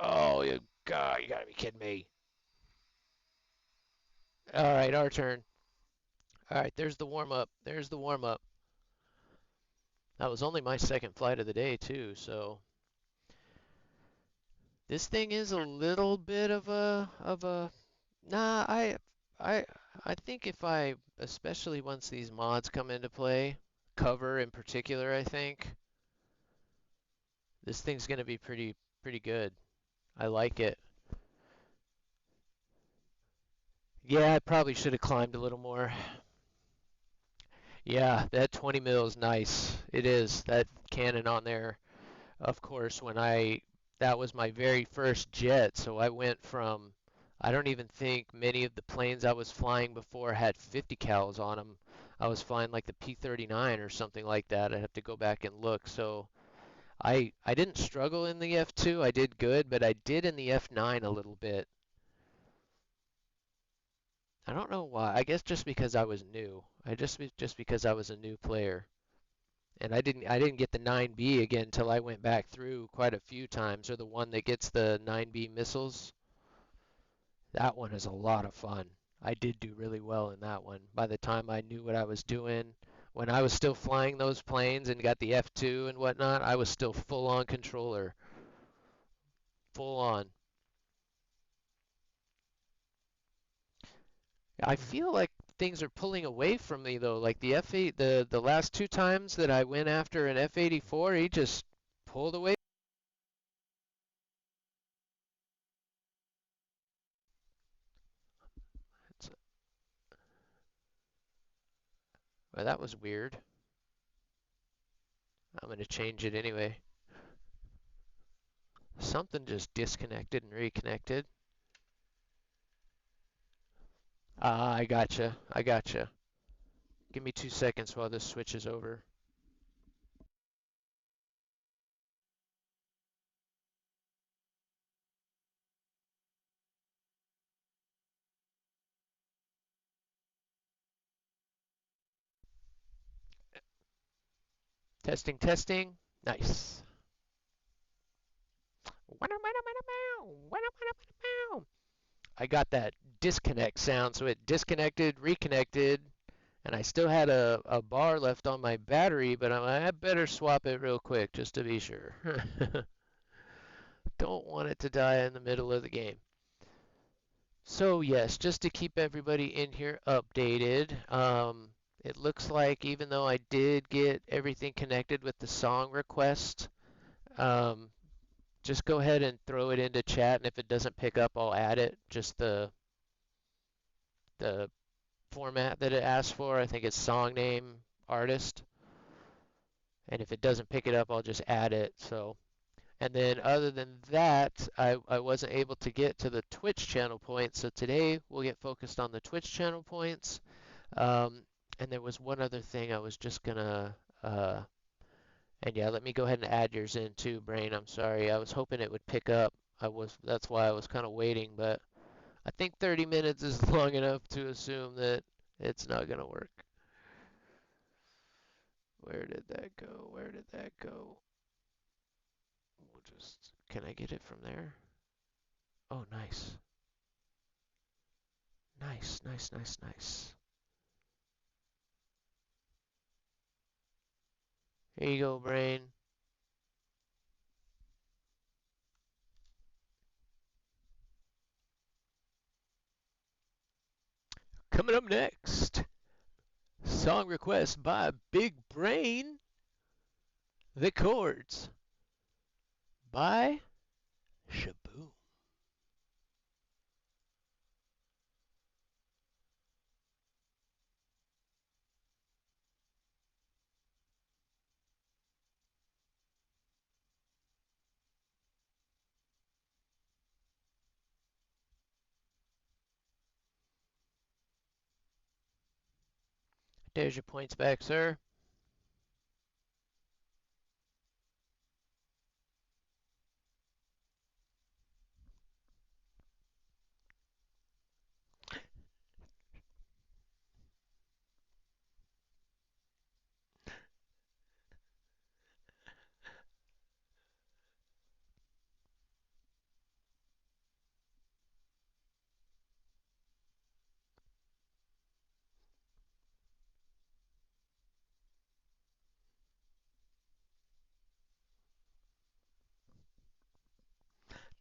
A: Oh, God, you gotta be kidding me. All right, our turn. All right, there's the warm up. There's the warm up. That was only my second flight of the day, too, so this thing is a little bit of a nah, I I think if I especially once these mods come into play, cover in particular, I think this thing's gonna be pretty good. I like it. Yeah, I probably should have climbed a little more. Yeah, that 20 mil is nice. It is. That cannon on there, of course, that was my very first jet, so I went from, I don't even think many of the planes I was flying before had 50 cals on them. I was flying like the P-39 or something like that. I'd have to go back and look. So I didn't struggle in the F2. I did good, but I did in the F9 a little bit. I don't know why. I guess just because I was new. Just because I was a new player. And I didn't get the 9B again until I went back through quite a few times, or the one that gets the 9B missiles. That one is a lot of fun. I did do really well in that one. By the time I knew what I was doing, when I was still flying those planes and got the F2 and whatnot, I was still full on controller. Full on. I feel like things are pulling away from me though. Like the F8, the last two times that I went after an F84, he just pulled away. Well, that was weird. I'm gonna change it anyway. Something just disconnected and reconnected. Ah, I gotcha. I gotcha. Give me 2 seconds while this switches over. Testing, testing. Nice. I got that disconnect sound, so it disconnected, reconnected, and I still had a bar left on my battery, but I better swap it real quick just to be sure. Don't want it to die in the middle of the game. So yes, just to keep everybody in here updated, it looks like even though I did get everything connected with the song request, um, just go ahead and throw it into chat, and if it doesn't pick up, I'll add it. Just the format that it asks for. I think it's song name, artist, and if it doesn't pick it up, I'll just add it. So, and then other than that, I wasn't able to get to the Twitch channel points. So today we'll get focused on the Twitch channel points. And there was one other thing I was just gonna and yeah, let me go ahead and add yours in too, Brain. I'm sorry. I was hoping it would pick up. That's why I was kind of waiting, but I think 30 minutes is long enough to assume that it's not gonna work. Where did that go? Where did that go? Can I get it from there? Oh, nice. Nice, nice, nice, nice. Here you go, Brain. Coming up next, song request by Big Brain, The Chords by Shaboom. There's your points back, sir.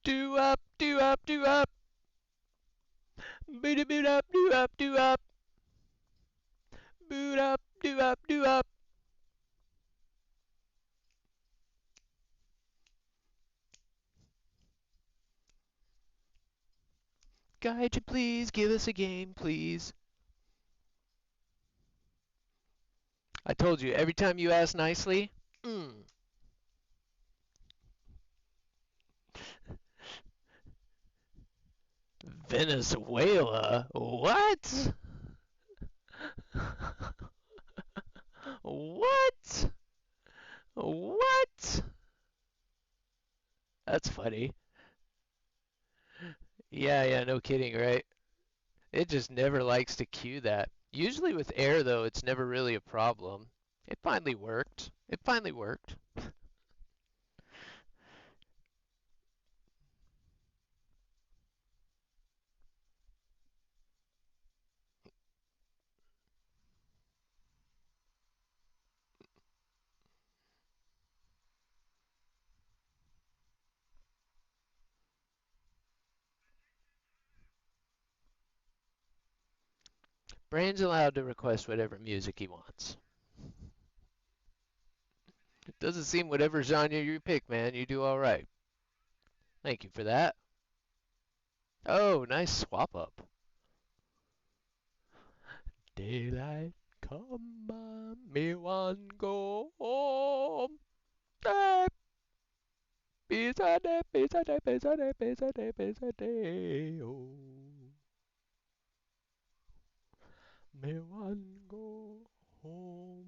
A: Do up, do up, do up. Boot boot up, do up, do up. Boot up, do up, do up. Guide you please, give us a game, please. I told you, every time you ask nicely, Venezuela? What? What? What? That's funny. Yeah, yeah, no kidding, right? It just never likes to cue that. Usually with air, though, it's never really a problem. It finally worked. It finally worked. Brain's allowed to request whatever music he wants. It doesn't seem whatever genre you pick, man, you do all right. Thank you for that. Oh, nice swap up. Daylight come on, me one go home. Day, pizza day, pizza day, pizza day, pizza day, pizza day. Oh, me one go home.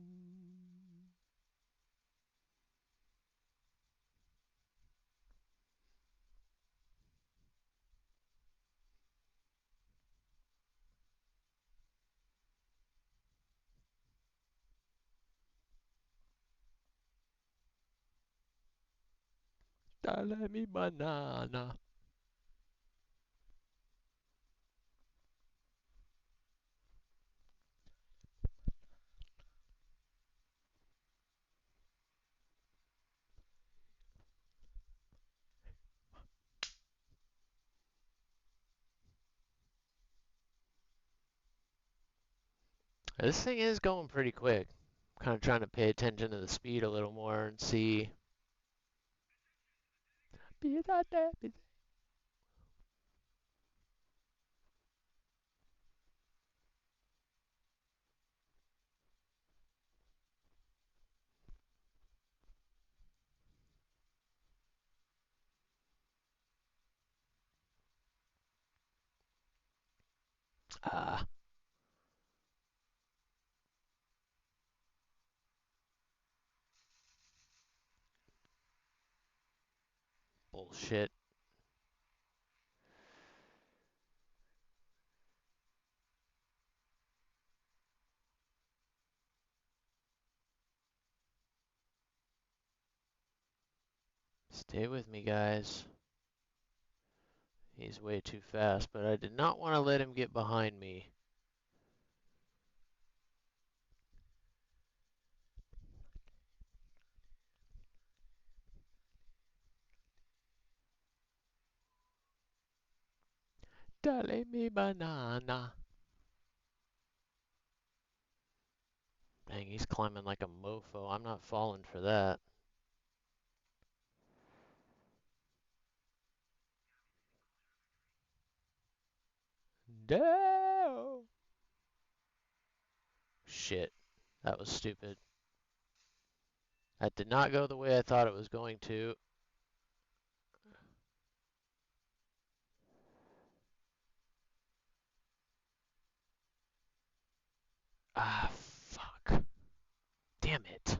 A: Dale mi banana. This thing is going pretty quick. Kind of trying to pay attention to the speed a little more and see. Pizza day, pizza. Ah, bullshit. Stay with me, guys. He's way too fast, but I did not want to let him get behind me. Dale mi banana. Dang, he's climbing like a mofo. I'm not falling for that. No. Shit. That was stupid. That did not go the way I thought it was going to. Ah, fuck. Damn it.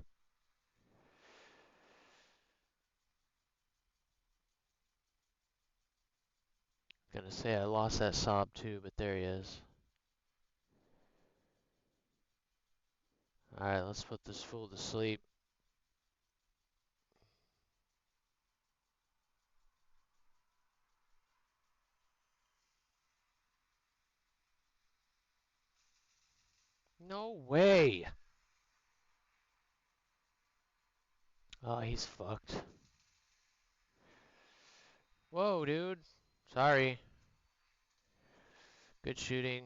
A: Gonna say I lost that sob too, but there he is. Alright, let's put this fool to sleep. No way! Oh, he's fucked. Whoa, dude. Sorry. Good shooting.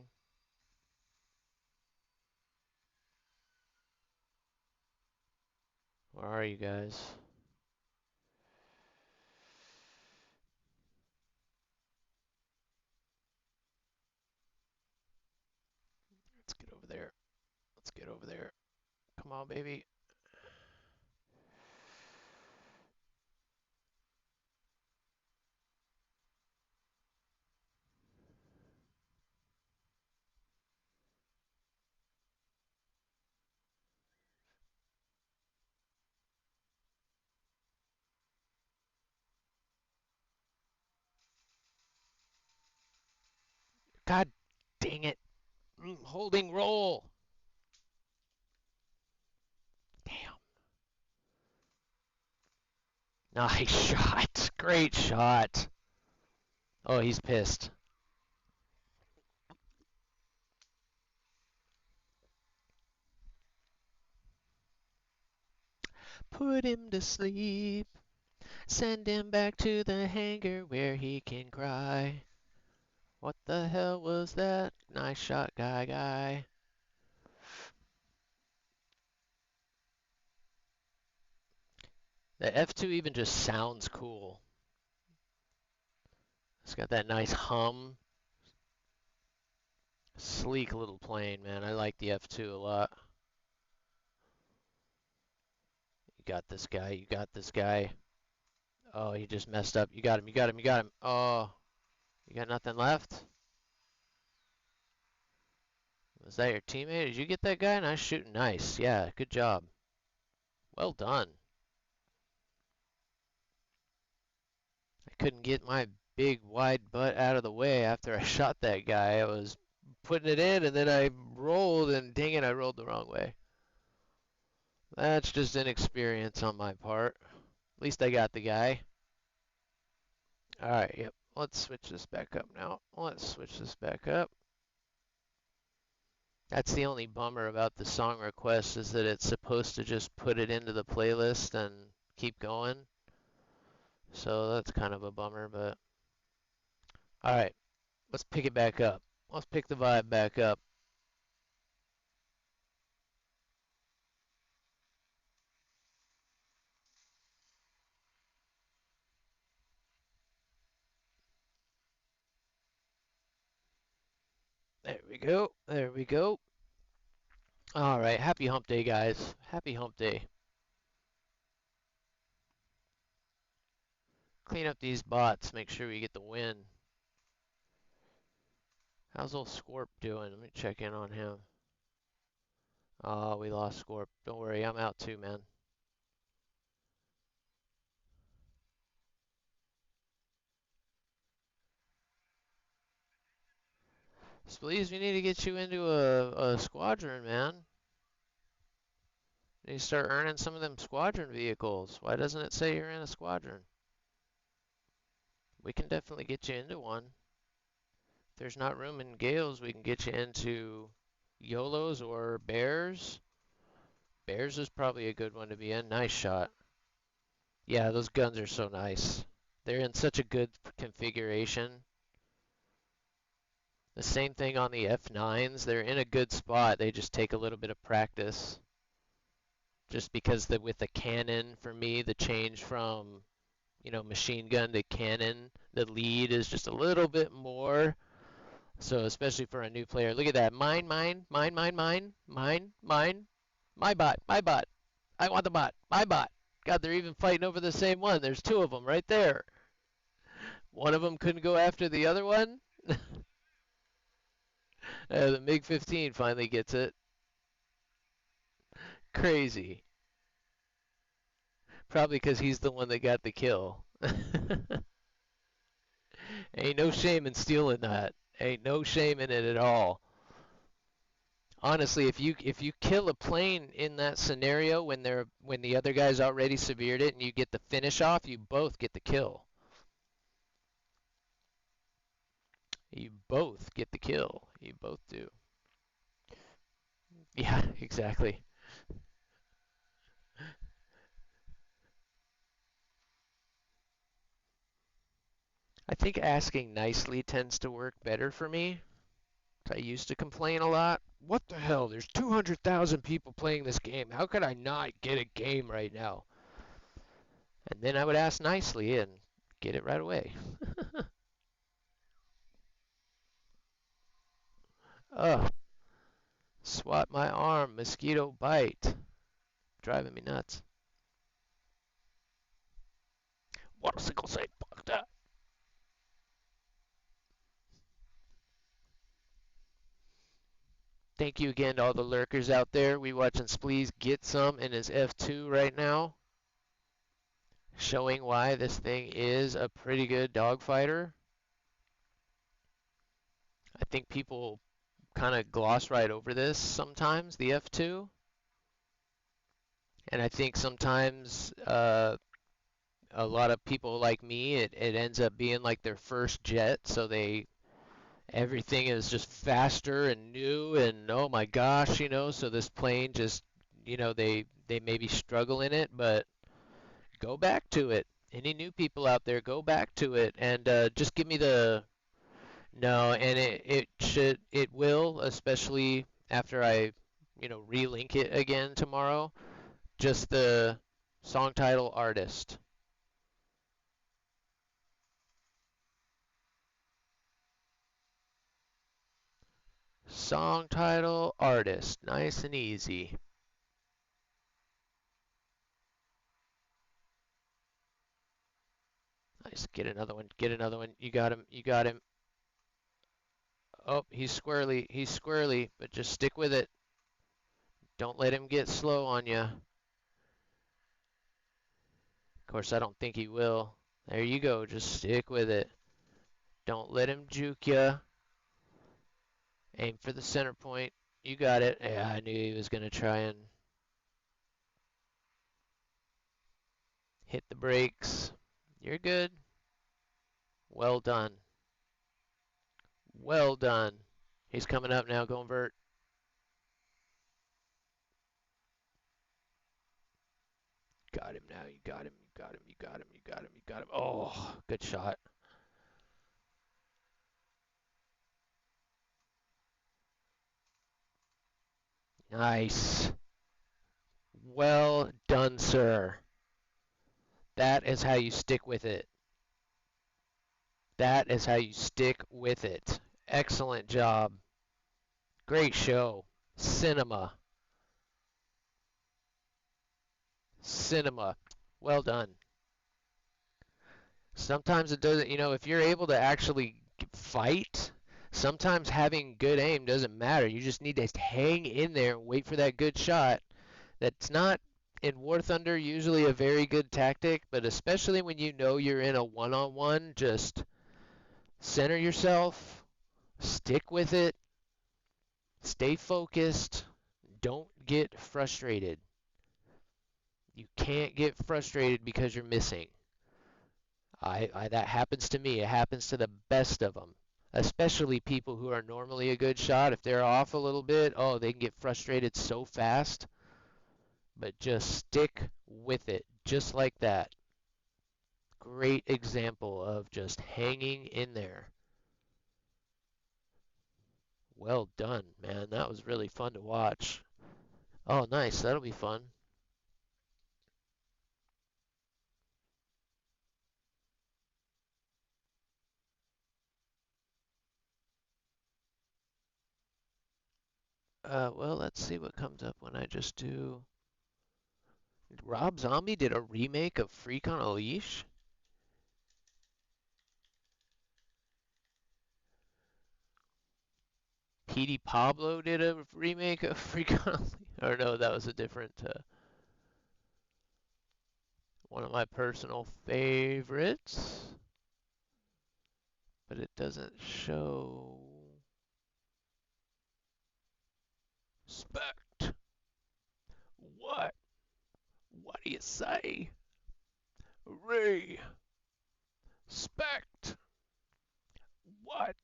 A: Where are you guys? Let's get over there. Let's get over there. Come on, baby. God dang it. Holding roll. Damn. Nice shot. Great shot. Oh, he's pissed. Put him to sleep. Send him back to the hangar where he can cry. What the hell was that? Nice shot, guy. The F2 even just sounds cool. It's got that nice hum. Sleek little plane, man. I like the F2 a lot. You got this guy. You got this guy. Oh, he just messed up. You got him. You got him. You got him. Oh, you got nothing left? Was that your teammate? Did you get that guy? Nice shooting. Nice. Yeah, good job. Well done. I couldn't get my big wide butt out of the way after I shot that guy. I was putting it in and then I rolled and dang it, I rolled the wrong way. That's just inexperience on my part. At least I got the guy. Alright, yep. Let's switch this back up now. Let's switch this back up. That's the only bummer about the song request is that it's supposed to just put it into the playlist and keep going. So that's kind of a bummer, but alright, let's pick it back up. Let's pick the vibe back up. There we go. There we go. Alright, happy hump day, guys. Happy hump day. Clean up these bots, make sure we get the win. How's old Scorp doing? Let me check in on him. Oh, we lost Scorp. Don't worry, I'm out too, man. Please, we need to get you into a squadron, man. You need to start earning some of them squadron vehicles. Why doesn't it say you're in a squadron? We can definitely get you into one. If there's not room in Gales, we can get you into YOLOs or Bears. Bears is probably a good one to be in. Nice shot. Yeah, those guns are so nice. They're in such a good configuration. The same thing on the F9s. They're in a good spot. They just take a little bit of practice. Just because with the cannon, for me, the change from, machine gun to cannon, the lead is just a little bit more. So especially for a new player, look at that. Mine. My bot. I want the bot. My bot. God, they're even fighting over the same one. There's two of them right there. One of them couldn't go after the other one. The MiG-15 finally gets it. Crazy. Probably because he's the one that got the kill. Ain't no shame in stealing that. Ain't no shame in it at all. Honestly, if you kill a plane in that scenario when the other guy's already severed it and you get the finish off, you both get the kill. You both get the kill. You both do. Yeah, exactly. I think asking nicely tends to work better for me. I used to complain a lot. What the hell? There's 200,000 people playing this game. How could I not get a game right now? And then I would ask nicely and get it right away. Ugh. Swat my arm. Mosquito bite. Driving me nuts. What a single say. Fuck that. Thank you again to all the lurkers out there. We watching Spleeze get some in his F2 right now. Showing why this thing is a pretty good dogfighter. I think people kind of gloss right over this sometimes, the F2, and I think sometimes a lot of people like me, it ends up being like their first jet, so everything is just faster and new and oh my gosh, so this plane just, they maybe struggle in it, but go back to it. Any new people out there, go back to it and just give me the no, and it will, especially after I, relink it again tomorrow. Just the song title artist. Song title artist. Nice and easy. Nice. Get another one. Get another one. You got him. You got him. Oh, he's squirrely. He's squirrely, but just stick with it. Don't let him get slow on you. Of course, I don't think he will. There you go. Just stick with it. Don't let him juke you. Aim for the center point. You got it. Yeah, I knew he was going to try and hit the brakes. You're good. Well done. Well done. He's coming up now. Going vert. Got him now. You got him. You got him. You got him. You got him. You got him. Oh, good shot. Nice. Well done, sir. That is how you stick with it. That is how you stick with it. Excellent job. Great show. Cinema. Cinema. Well done. Sometimes it doesn't, if you're able to actually fight, sometimes having good aim doesn't matter. You just need to hang in there and wait for that good shot. That's not in War Thunder usually a very good tactic, but especially when you know you're in a one-on-one, just center yourself, stick with it, stay focused, don't get frustrated. You can't get frustrated because you're missing. That happens to me. It happens to the best of them, especially people who are normally a good shot. If they're off a little bit, oh, they can get frustrated so fast. But just stick with it, just like that. Great example of just hanging in there. Well done, man. That was really fun to watch. Oh, nice. That'll be fun. Well, let's see what comes up when I just do. Rob Zombie did a remake of Freak on a Leash? Petey Pablo did a remake of Freak on a Leash? Or no, that was a different, one of my personal favorites. But it doesn't show. Spect. What? What do you say? Ray. Spect. What?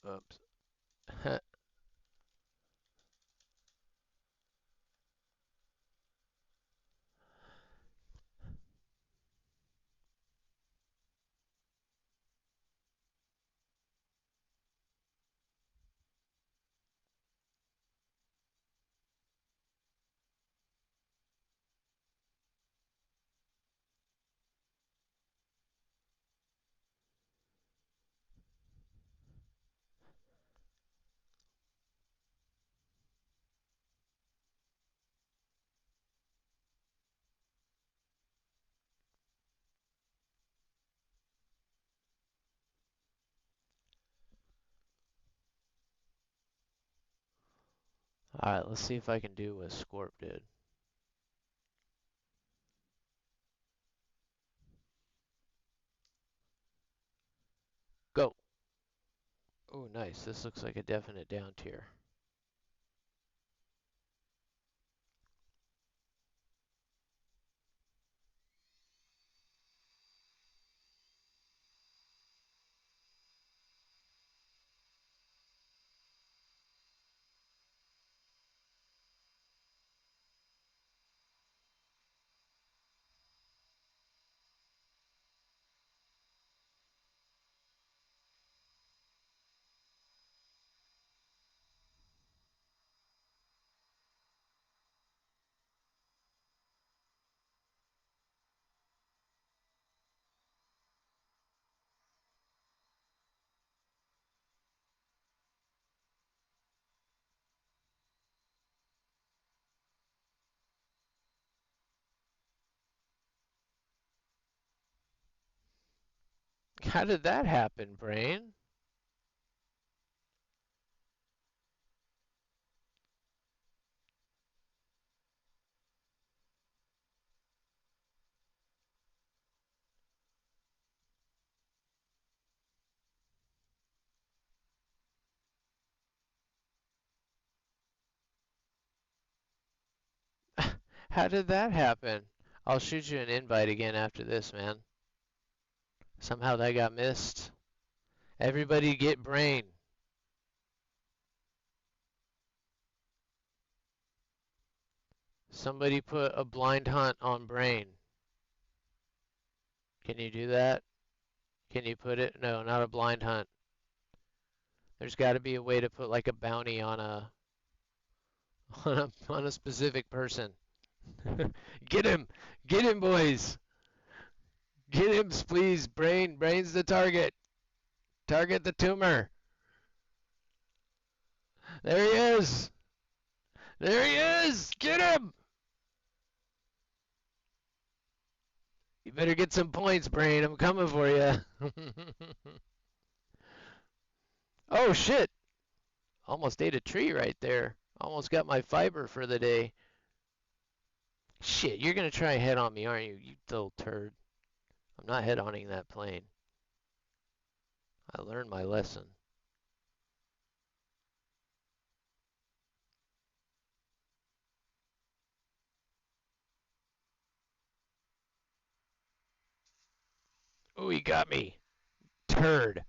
A: Oops. Alright, let's see if I can do what Scorp did. Oh, nice. This looks like a definite down tier. How did that happen, Brain? How did that happen? I'll shoot you an invite again after this, man. Somehow that got missed. Everybody get Brain. Somebody put a blind hunt on Brain. Can you do that? Can you put it? No, not a blind hunt. There's got to be a way to put like a bounty on a on a specific person. Get him! Get him, boys! Get him, please! Brain's the target. Target the tumor. There he is! There he is! Get him! You better get some points, Brain. I'm coming for you. Oh shit! Almost ate a tree right there. Almost got my fiber for the day. Shit, you're gonna try and head on me, aren't you, you little turd? I'm not head hunting that plane. I learned my lesson. Oh, he got me. Turd.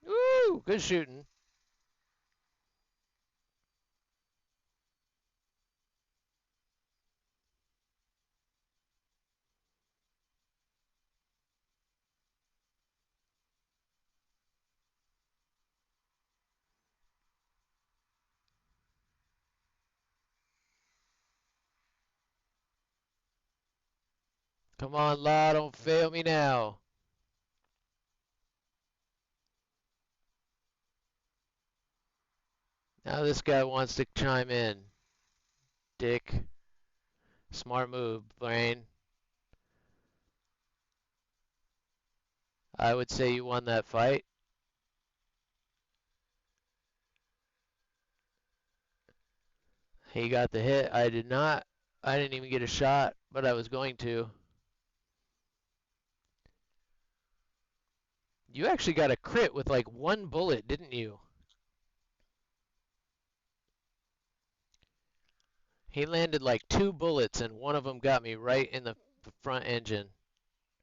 A: Woo! Good shooting. Come on, Law, don't fail me now. Now this guy wants to chime in. Dick. Smart move, Brain. I would say you won that fight. He got the hit. I did not. I didn't even get a shot, but I was going to. You actually got a crit with like one bullet, didn't you? He landed like two bullets, and one of them got me right in the front engine.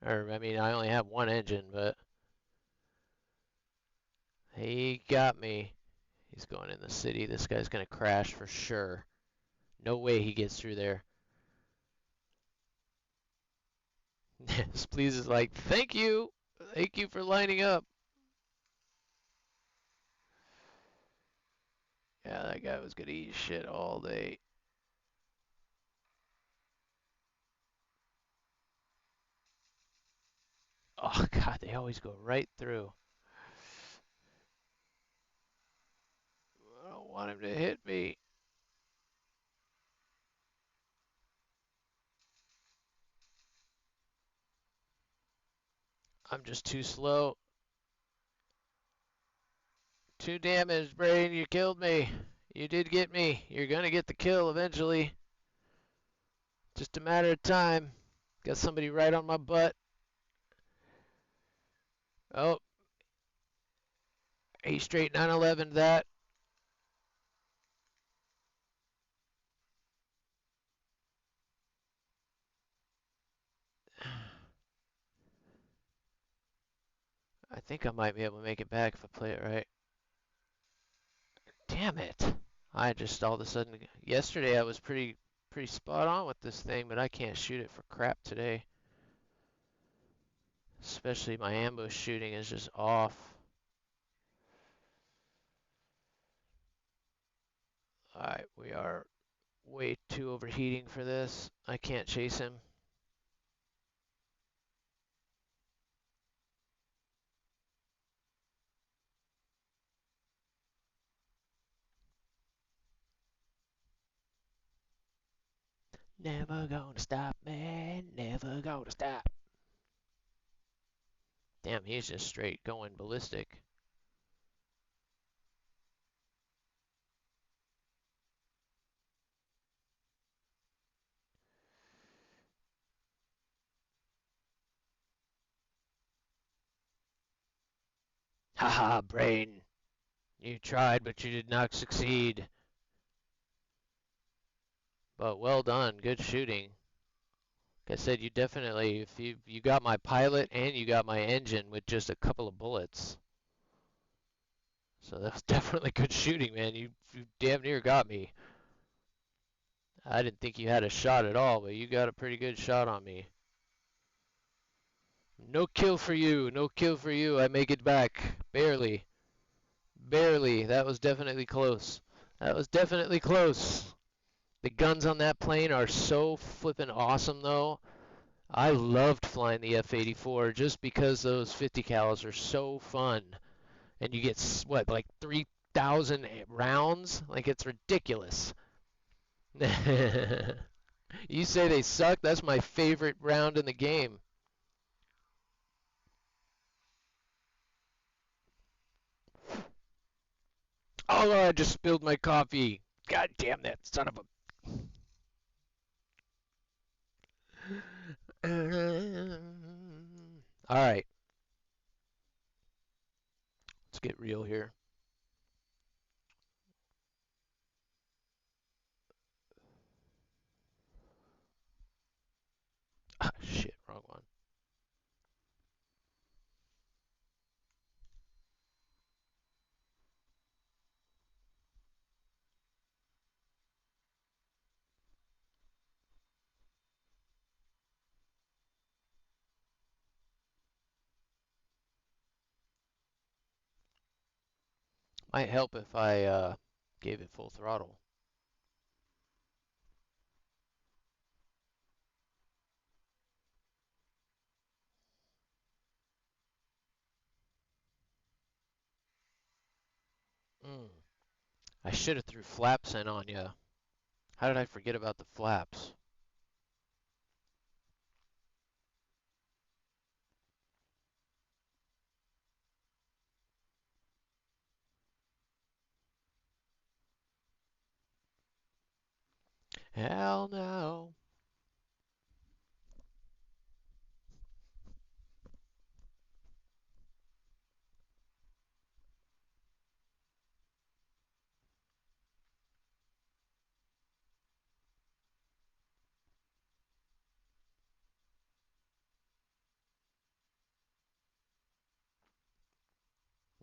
A: Or, I mean, I only have one engine, but he got me. He's going in the city. This guy's going to crash for sure. No way he gets through there. Spleeze is like, thank you. Thank you for lining up. Yeah, that guy was going to eat shit all day. Oh, God, they always go right through. I don't want him to hit me. I'm just too slow. Too damaged, Brain. You killed me. You did get me. You're going to get the kill eventually. Just a matter of time. Got somebody right on my butt. Oh, 8 straight 911 that. I think I might be able to make it back if I play it right. Damn it. I just all of a sudden, yesterday I was pretty spot on with this thing, but I can't shoot it for crap today. Especially my ambush shooting is just off. Alright, we are way too overheating for this. I can't chase him. Never gonna stop, man. Never gonna stop. Damn, he's just straight going ballistic. Haha, brain. You tried, but you did not succeed. But well done. Good shooting. Like I said, you definitely, if you got my pilot and you got my engine with just a couple of bullets. So that's definitely good shooting, man. You damn near got me. I didn't think you had a shot at all, but you got a pretty good shot on me. No kill for you. No kill for you. I make it back. Barely. Barely. That was definitely close. That was definitely close. The guns on that plane are so flippin' awesome, though. I loved flying the F-84 just because those 50 cals are so fun. And you get, what, like 3,000 rounds? Like, it's ridiculous. You say they suck? That's my favorite round in the game. Oh, I just spilled my coffee. God damn that son of a... All right, let's get real here. Ah, shit, wrong one. Might help if I gave it full throttle. Mm. I should have threw flaps in on you. How did I forget about the flaps? Hell no.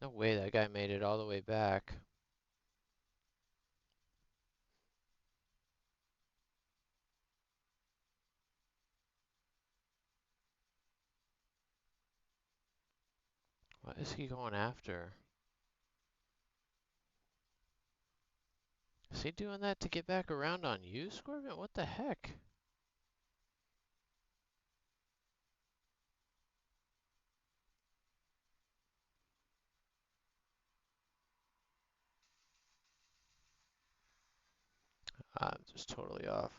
A: No way that guy made it all the way back. What is he going after? Is he doing that to get back around on you, Scorpion? What the heck? I'm just totally off.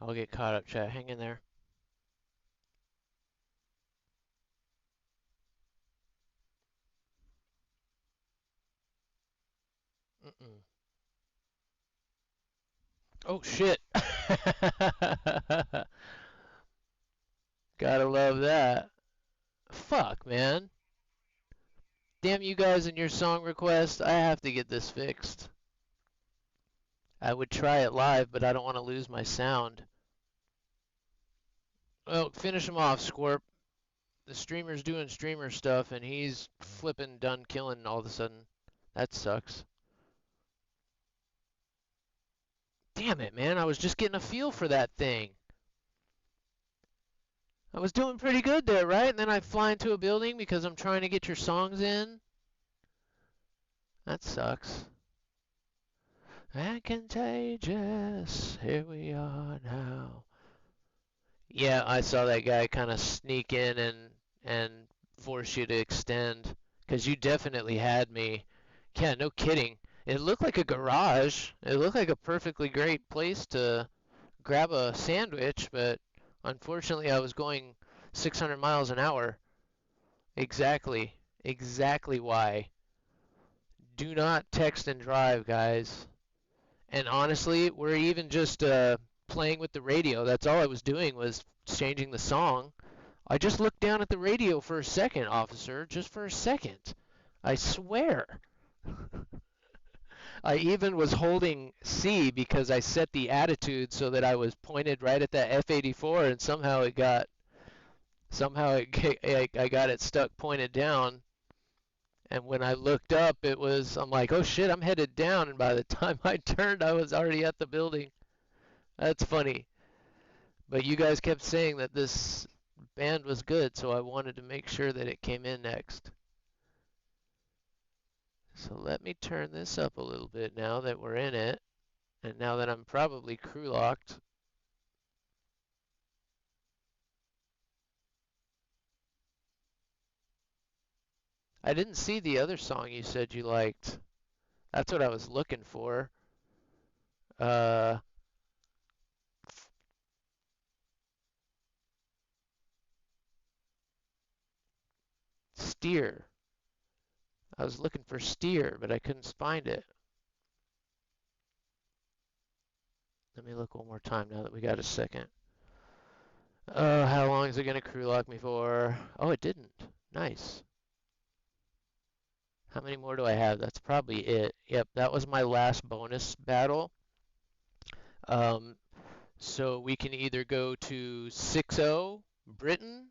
A: I'll get caught up, chat. Hang in there. Mm-mm. Oh shit. Gotta love that. Fuck, man. Damn you guys and your song request. I have to get this fixed. I would try it live, but I don't want to lose my sound. Well, finish him off, Scorp. The streamer's doing streamer stuff, and he's flipping done killing all of a sudden. That sucks. Damn it, man. I was just getting a feel for that thing. I was doing pretty good there, right? And then I fly into a building because I'm trying to get your songs in. That sucks. And contagious. Here we are now. Yeah, I saw that guy kind of sneak in and force you to extend, 'cause you definitely had me. Yeah, no kidding. It looked like a garage. It looked like a perfectly great place to grab a sandwich, but unfortunately I was going 600 miles an hour. Exactly. Exactly why. Do not text and drive, guys. And honestly, we're even just playing with the radio. That's all I was doing was changing the song. I just looked down at the radio for a second, officer, just for a second. I swear. I even was holding C because I set the attitude so that I was pointed right at that F-84, and I got it stuck pointed down. And when I looked up, I'm like, oh shit, I'm headed down. And by the time I turned, I was already at the building. That's funny. But you guys kept saying that this band was good, so I wanted to make sure that it came in next. So let me turn this up a little bit now that we're in it, and now that I'm probably crew locked. I didn't see the other song you said you liked. That's what I was looking for. Uh, Steer. I was looking for Steer, but I couldn't find it. Let me look one more time now that we got a second. Oh, how long is it going to crew lock me for? Oh, it didn't. Nice. How many more do I have? That's probably it. Yep, that was my last bonus battle. Um, so we can either go to 6-0 Britain,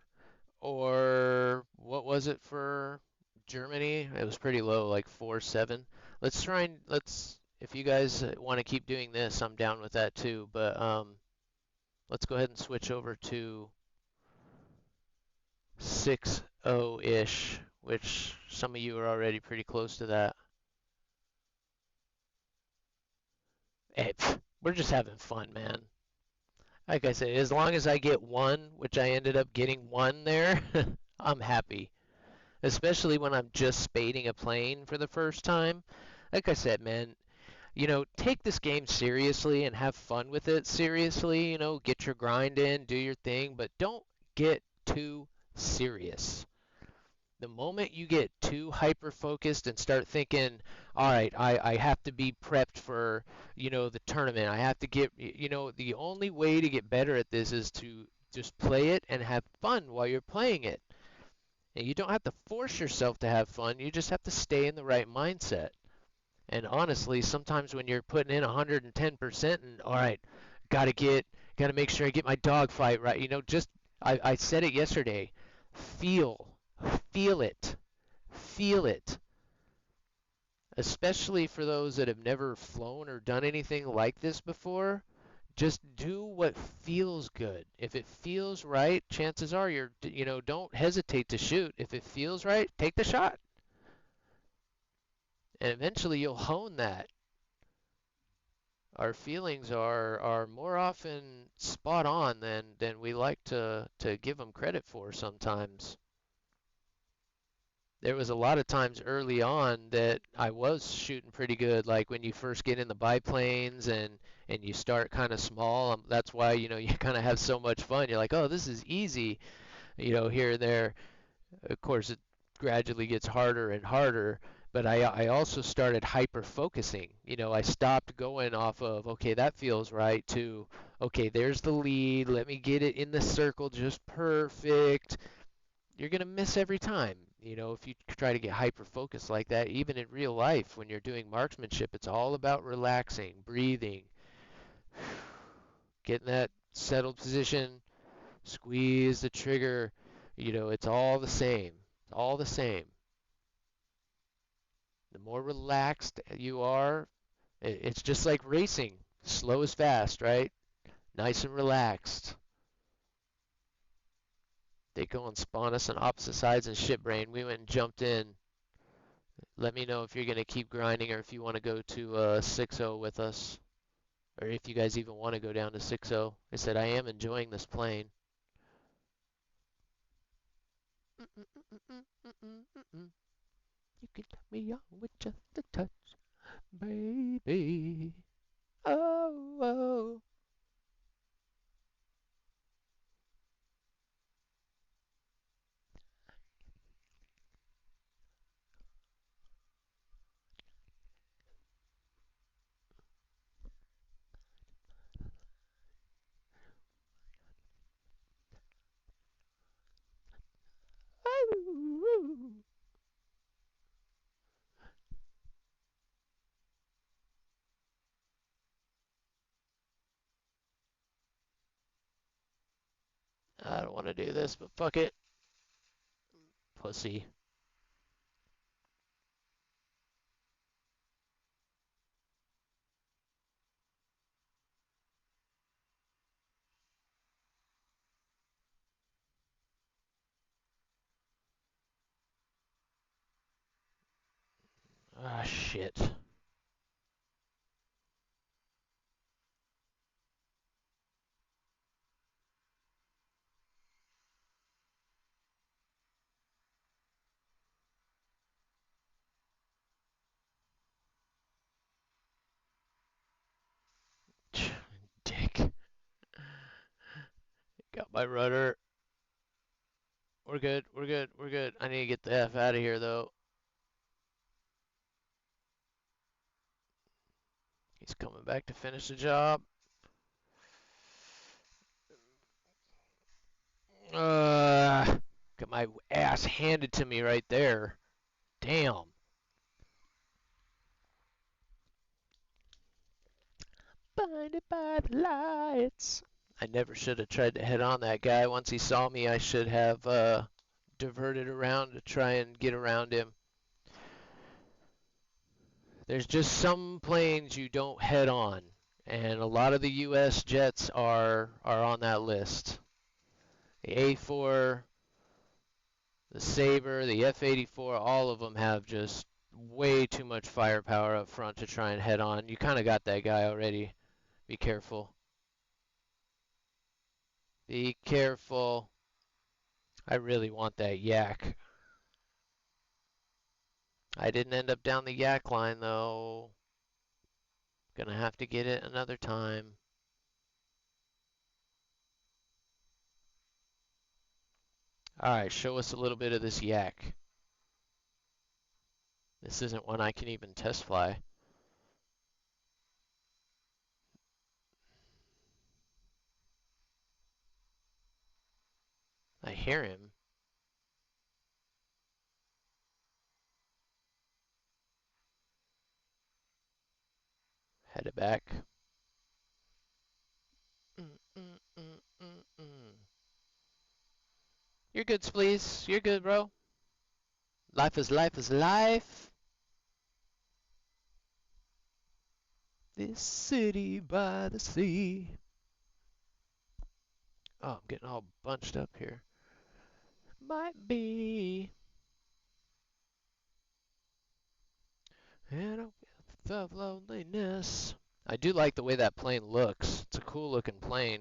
A: or what was it for Germany? It was pretty low, like 4-7. If you guys want to keep doing this, I'm down with that too. But let's go ahead and switch over to 6-0-ish, which some of you are already pretty close to that. Hey, we're just having fun, man. Like I said, as long as I get one, which I ended up getting one there, I'm happy. Especially when I'm just spading a plane for the first time. Like I said, man, take this game seriously and have fun with it seriously. Get your grind in, do your thing, but don't get too serious. The moment you get too hyper focused and start thinking, all right, I have to be prepped for, the tournament. I have to get, the only way to get better at this is to just play it and have fun while you're playing it. And you don't have to force yourself to have fun. You just have to stay in the right mindset. And honestly, sometimes when you're putting in 110% and all right, got to make sure I get my dog fight right. I said it yesterday. Feel Feel it. Feel it. Especially for those that have never flown or done anything like this before. Just do what feels good. If it feels right, chances are don't hesitate to shoot. If it feels right, take the shot. And eventually you'll hone that. Our feelings are more often spot on than we like to give them credit for sometimes. There was a lot of times early on that I was shooting pretty good, like when you first get in the biplanes and and you start kind of small. That's why, you know, you kind of have so much fun. You're like, oh, this is easy, you know, here and there. Of course, it gradually gets harder and harder. But I also started hyper focusing. You know, I stopped going off of, okay, that feels right, to, okay, there's the lead. Let me get it in the circle just perfect. You're going to miss every time. You know, if you try to get hyper focused like that, even in real life, when you're doing marksmanship, it's all about relaxing, breathing, getting that settled position, squeeze the trigger. You know, it's all the same. It's all the same. The more relaxed you are, it's just like racing. Slow is fast, right? Nice and relaxed. They go and spawn us on opposite sides in ship brain. We went and jumped in. Let me know if you're going to keep grinding or if you want to go to 6-0 with us. Or if you guys even want to go down to 6-0. I said I am enjoying this plane. You can turn me on with just a touch, baby. Oh, oh. Oh. I don't want to do this, but fuck it. Pussy. Ah, shit. Dick. Got my rudder. We're good. We're good. We're good. I need to get the F out of here, though. He's coming back to finish the job. Got my ass handed to me right there. Damn. Blinded by the lights. I never should have tried to head on that guy. Once he saw me, I should have diverted around to try and get around him. There's just some planes you don't head on, and a lot of the U.S. jets are on that list. The A4, the Sabre, the F-84, all of them have just way too much firepower up front to try and head on. You kind of got that guy already. Be careful. Be careful. I really want that yak. I didn't end up down the yak line though. Gonna have to get it another time. Alright, show us a little bit of this yak. This isn't one I can even test fly. I hear him. Headed back. Mm, mm, mm, mm, mm. You're good, Spleeze. You're good, bro. Life is life is life. This city by the sea. Oh, I'm getting all bunched up here. Might be. And of loneliness. I do like the way that plane looks. It's a cool looking plane.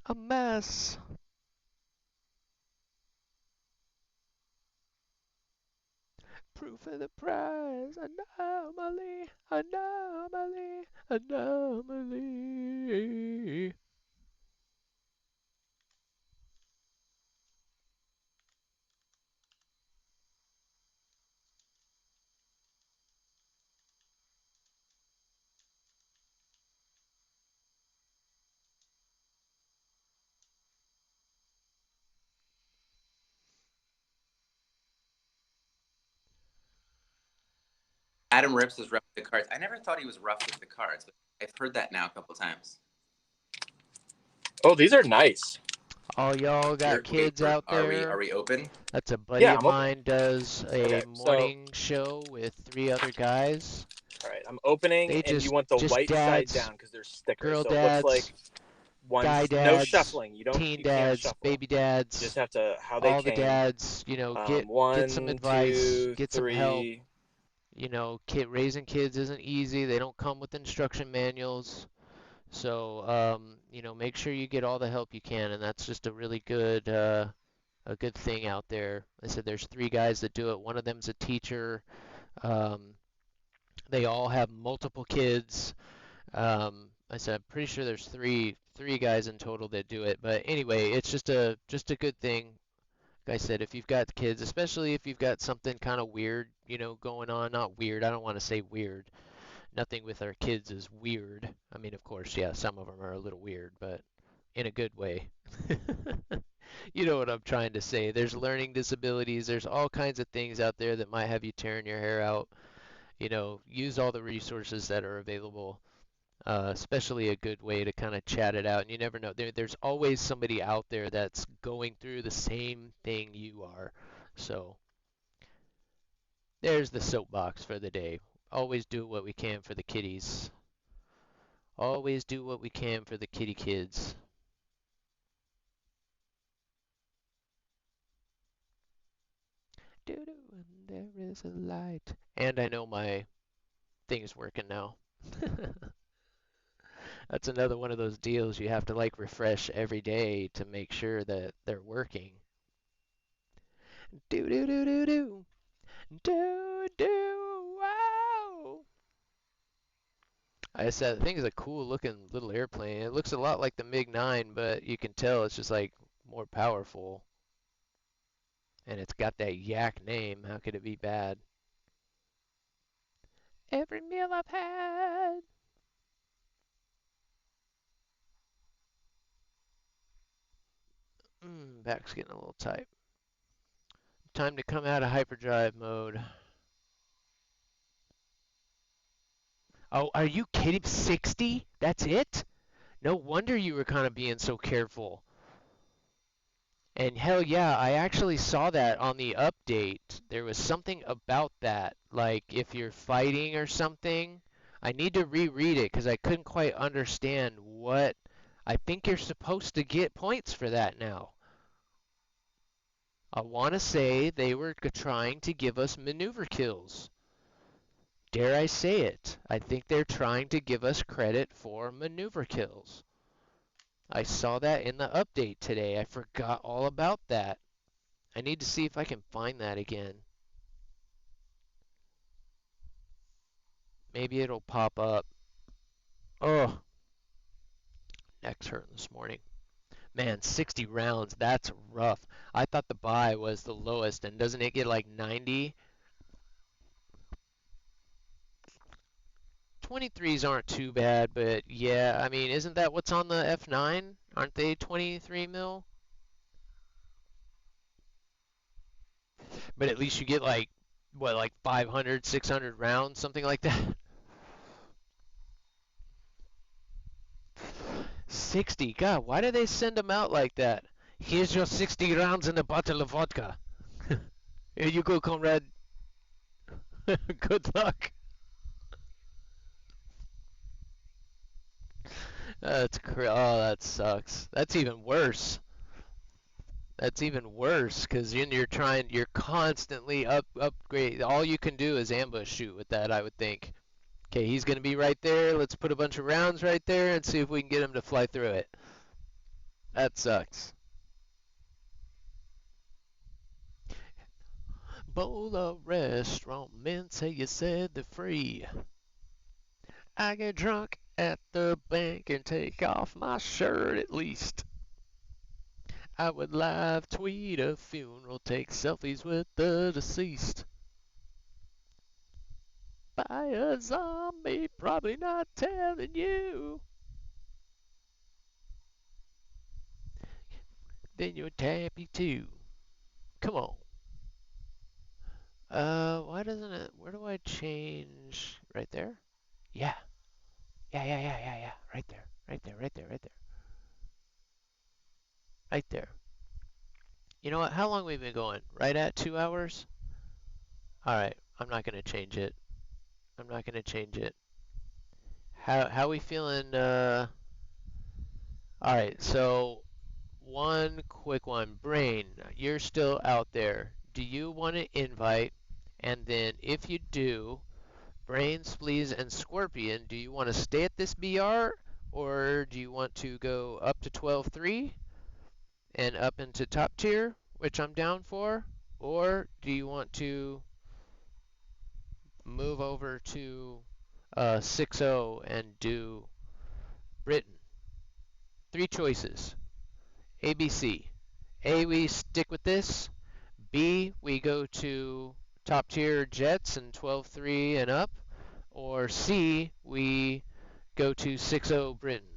A: A mess. Proof of the prize. Anomaly. Anomaly. Anomaly.
B: Adam Rips is rough with the cards. I never thought he was rough with the cards, but I've heard that now a couple times.
C: Oh, these are nice.
A: All y'all got kids out there?
B: Are we open?
A: That's a buddy of
C: I'm open.
A: mine does a
C: Okay,
A: morning show with 3 other guys.
C: All right, I'm opening,
A: They
C: and you want the white
A: dads,
C: side down because there's stickers.
A: girl
C: so
A: dads,
C: it looks like one.
A: guy
C: No
A: dads,
C: shuffling. You
A: teen
C: can't
A: dads,
C: shuffle.
A: baby
C: You
A: dads,
C: just have to how they
A: all
C: came.
A: the dads, get some advice,
C: 1, 2,
A: get
C: 3.
A: some help. Raising kids isn't easy. They don't come with instruction manuals. So, make sure you get all the help you can, and that's just a really good a good thing out there. I said there's 3 guys that do it. One of them's a teacher. They all have multiple kids. I said I'm pretty sure there's three guys in total that do it. But anyway, it's just a good thing. Like I said, if you've got kids, especially if you've got something kind of weird, going on. Not weird. I don't want to say weird. Nothing with our kids is weird. I mean, of course, yeah, some of them are a little weird, but in a good way. You know what I'm trying to say. There's learning disabilities. There's all kinds of things out there that might have you tearing your hair out. Use all the resources that are available, especially a good way to kind of chat it out. And you never know. There's always somebody out there that's going through the same thing you are. So there's the soapbox for the day. Always do what we can for the kiddies. Always do what we can for the kitty kids. Doo-doo, and there is a light. And I know my thing's working now. That's another one of those deals you have to refresh every day to make sure that they're working. Do do do do do. Do do wow. I said, I think it's a cool looking little airplane. It looks a lot like the MiG-9, but you can tell it's just more powerful. And it's got that yak name. How could it be bad? Every meal I've had. Back's getting a little tight. Time to come out of hyperdrive mode. Oh, are you kidding? 60? That's it? No wonder you were kind of being so careful. And hell yeah, I actually saw that on the update. There was something about that. Like if you're fighting or something. I need to reread it because I couldn't quite understand what. I think you're supposed to get points for that now. I want to say they were trying to give us maneuver kills. Dare I say it? I think they're trying to give us credit for maneuver kills. I saw that in the update today. I forgot all about that. I need to see if I can find that again. Maybe it'll pop up. Oh, neck's hurting this morning. Man, 60 rounds, that's rough. I thought the buy was the lowest, and doesn't it get 90? 23s aren't too bad, but yeah, I mean, isn't that what's on the F9? Aren't they 23 mil? But at least you get what, 500, 600 rounds, something like that? 60, God, why do they send them out like that? Here's your 60 rounds in a bottle of vodka. Here you go, comrade. Good luck. Oh, that sucks. That's even worse. That's even worse because you're constantly upgrade. All you can do is ambush shoot with that, I would think. Okay, he's gonna be right there. Let's put a bunch of rounds right there and see if we can get him to fly through it. That sucks. Bola restaurant, men say you said they're free. I get drunk at the bank and take off my shirt at least. I would live tweet a funeral, take selfies with the deceased. By a zombie, probably not telling you. Then you're happy too. Come on. Why doesn't it, where do I change? Right there? Yeah. Yeah. Right there. Right there. Right there. You know what? How long have we been going? Right at 2 hours? Alright, I'm not gonna change it. How we feeling, alright, so one quick one. Brain, you're still out there. Do you want to invite? And then if you do, Brain, Spleeze, and Scorpion, do you want to stay at this BR? Or do you want to go up to 12.3 and up into top tier, which I'm down for? Or do you want to move over to 6.0 and do Britain? Three choices. ABC. A, we stick with this. B, we go to top tier Jets and 12.3 and up. Or C, we go to 6.0 Britain.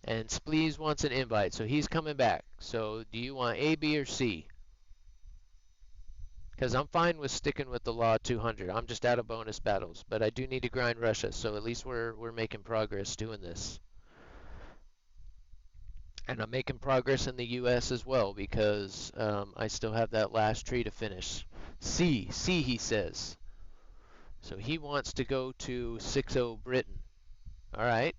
A: And Spleeze wants an invite, so he's coming back. So do you want A, B, or C? Because I'm fine with sticking with the Law 200. I'm just out of bonus battles, but I do need to grind Russia, so at least we're making progress doing this. And I'm making progress in the US as well because I still have that last tree to finish. C, he says. So he wants to go to 6.0 Britain. All right.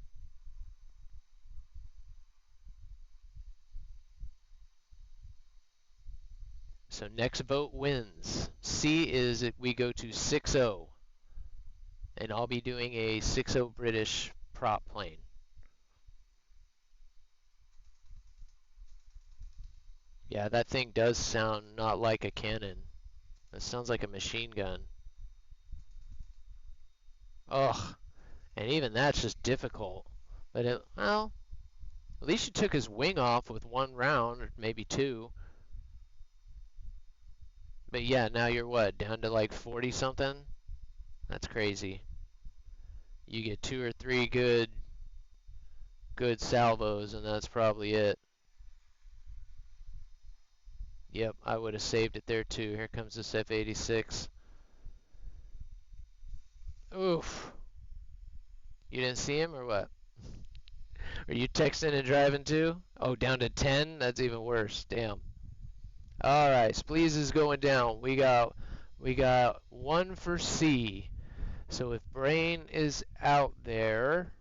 A: So next vote wins. C is that we go to 6.0. And I'll be doing a 6.0 British prop plane. Yeah, that thing does sound not like a cannon. It sounds like a machine gun. Ugh. And even that's just difficult. But well, at least you took his wing off with one round, or maybe two. But yeah, now you're what, down to like 40 something? That's crazy. You get 2 or 3 good salvos and that's probably it. Yep, I would have saved it there too. Here comes this F-86. Oof. You didn't see him or what? Are you texting and driving too? Oh, down to 10? That's even worse. Damn. Alright, Spleeze is going down. We got 1 for C. So if Brain is out there,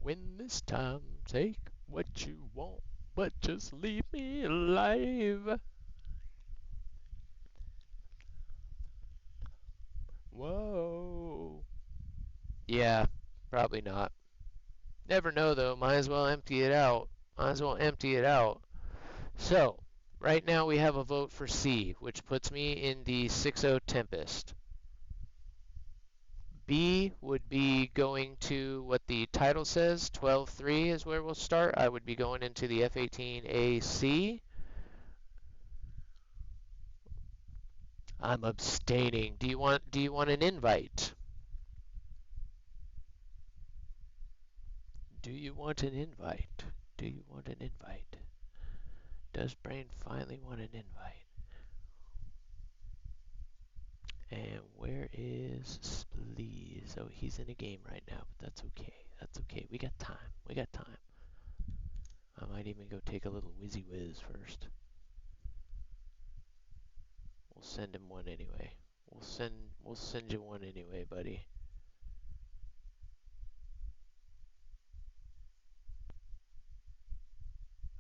A: win this time, take what you want, but just leave me alive. Whoa. Yeah, probably not. Never know though, might as well empty it out. So, right now we have a vote for C, which puts me in the 6.0 Tempest. B would be going to what the title says, 12.3 is where we'll start. I would be going into the F-18AC. I'm abstaining. Do you want an invite? Do you want an invite? Does Brain finally want an invite? And where is Spleeze? Oh, he's in a game right now, but that's okay. We got time. I might even go take a little whizzy whiz first. We'll send him one anyway. We'll send you one anyway, buddy.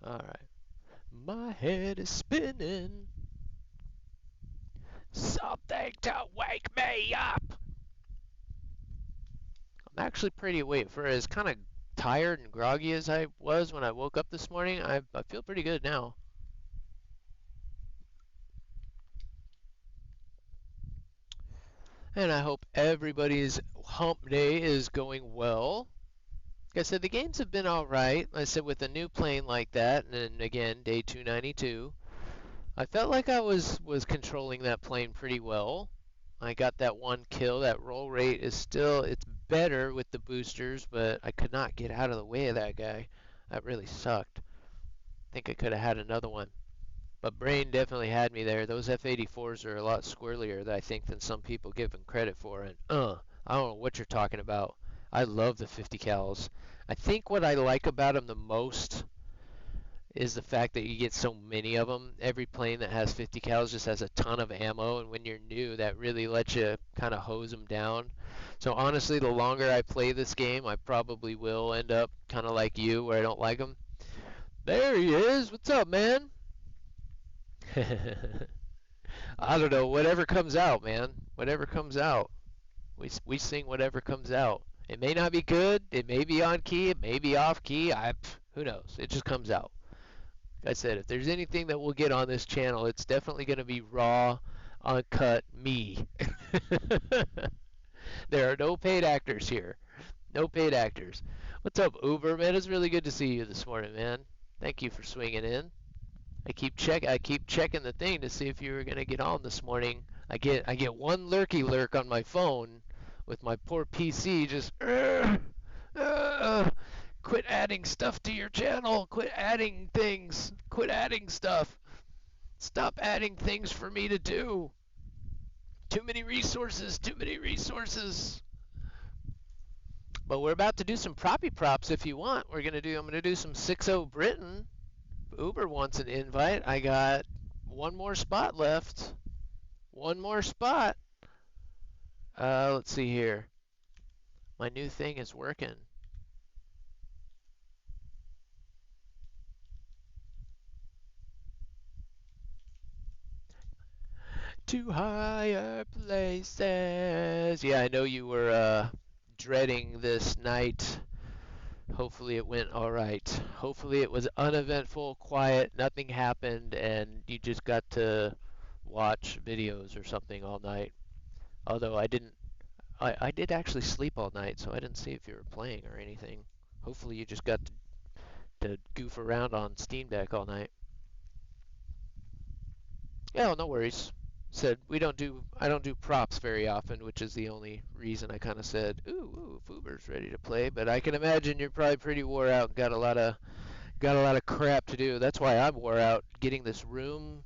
A: Alright. My head is spinning. Something to wake me up. I'm actually pretty awake. For as kind of tired and groggy as I was when I woke up this morning, I feel pretty good now. And I hope everybody's hump day is going well. Like I said, the games have been all right. I said with a new plane like that, and then again, day 292, I felt like I was controlling that plane pretty well. I got that one kill. That roll rate is still, it's better with the boosters, but I could not get out of the way of that guy. That really sucked. I think I could have had another one. But Brain definitely had me there. Those F-84s are a lot squirrelier, I think, than some people give them credit for. And I don't know what you're talking about. I love the 50 cals. I think what I like about them the most is the fact that you get so many of them. Every plane that has 50 cals just has a ton of ammo, and when you're new, that really lets you kind of hose them down. So honestly, the longer I play this game, I probably will end up kind of like you, where I don't like them. There he is. What's up, man? I don't know. Whatever comes out, man. Whatever comes out. We sing whatever comes out. It may not be good. It may be on key. It may be off key. Who knows? It just comes out. Like I said, if there's anything that we'll get on this channel, it's definitely going to be raw, uncut me. There are no paid actors here. No paid actors. What's up, Uber? Man, it's really good to see you this morning, man. Thank you for swinging in. I keep checking the thing to see if you were gonna get on this morning. I get one lurky lurk on my phone with my poor PC just quit adding stuff to your channel. Quit adding things. Quit adding stuff. Stop adding things for me to do. Too many resources. Too many resources. But we're about to do some proppy props if you want. I'm gonna do some 6-0 Britain. Uber wants an invite. I got one more spot left. One more spot. Let's see here. My new thing is working. To higher places. Yeah, I know you were dreading this night. Hopefully it went all right. Hopefully it was uneventful, quiet, nothing happened, and you just got to watch videos or something all night. Although I did actually sleep all night, so I didn't see if you were playing or anything. Hopefully you just got to goof around on Steam Deck all night. Yeah, well, no worries. Said I don't do props very often, which is the only reason I kind of said, ooh, if Uber's ready to play. But I can imagine you're probably pretty wore out and got a lot of crap to do. That's why I'm wore out. Getting this room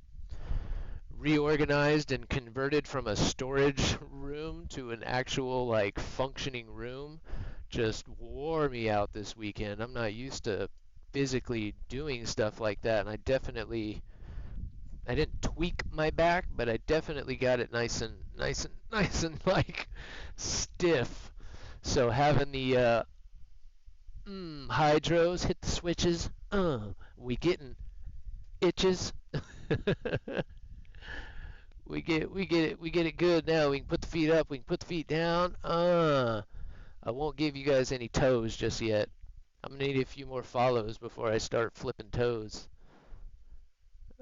A: reorganized and converted from a storage room to an actual like functioning room just wore me out this weekend. I'm not used to physically doing stuff like that, and I didn't tweak my back, but I definitely got it nice and like stiff. So having the hydros hit the switches, we getting itches. we get it good now. We can put the feet up, we can put the feet down. I won't give you guys any toes just yet. I'm gonna need a few more follows before I start flipping toes.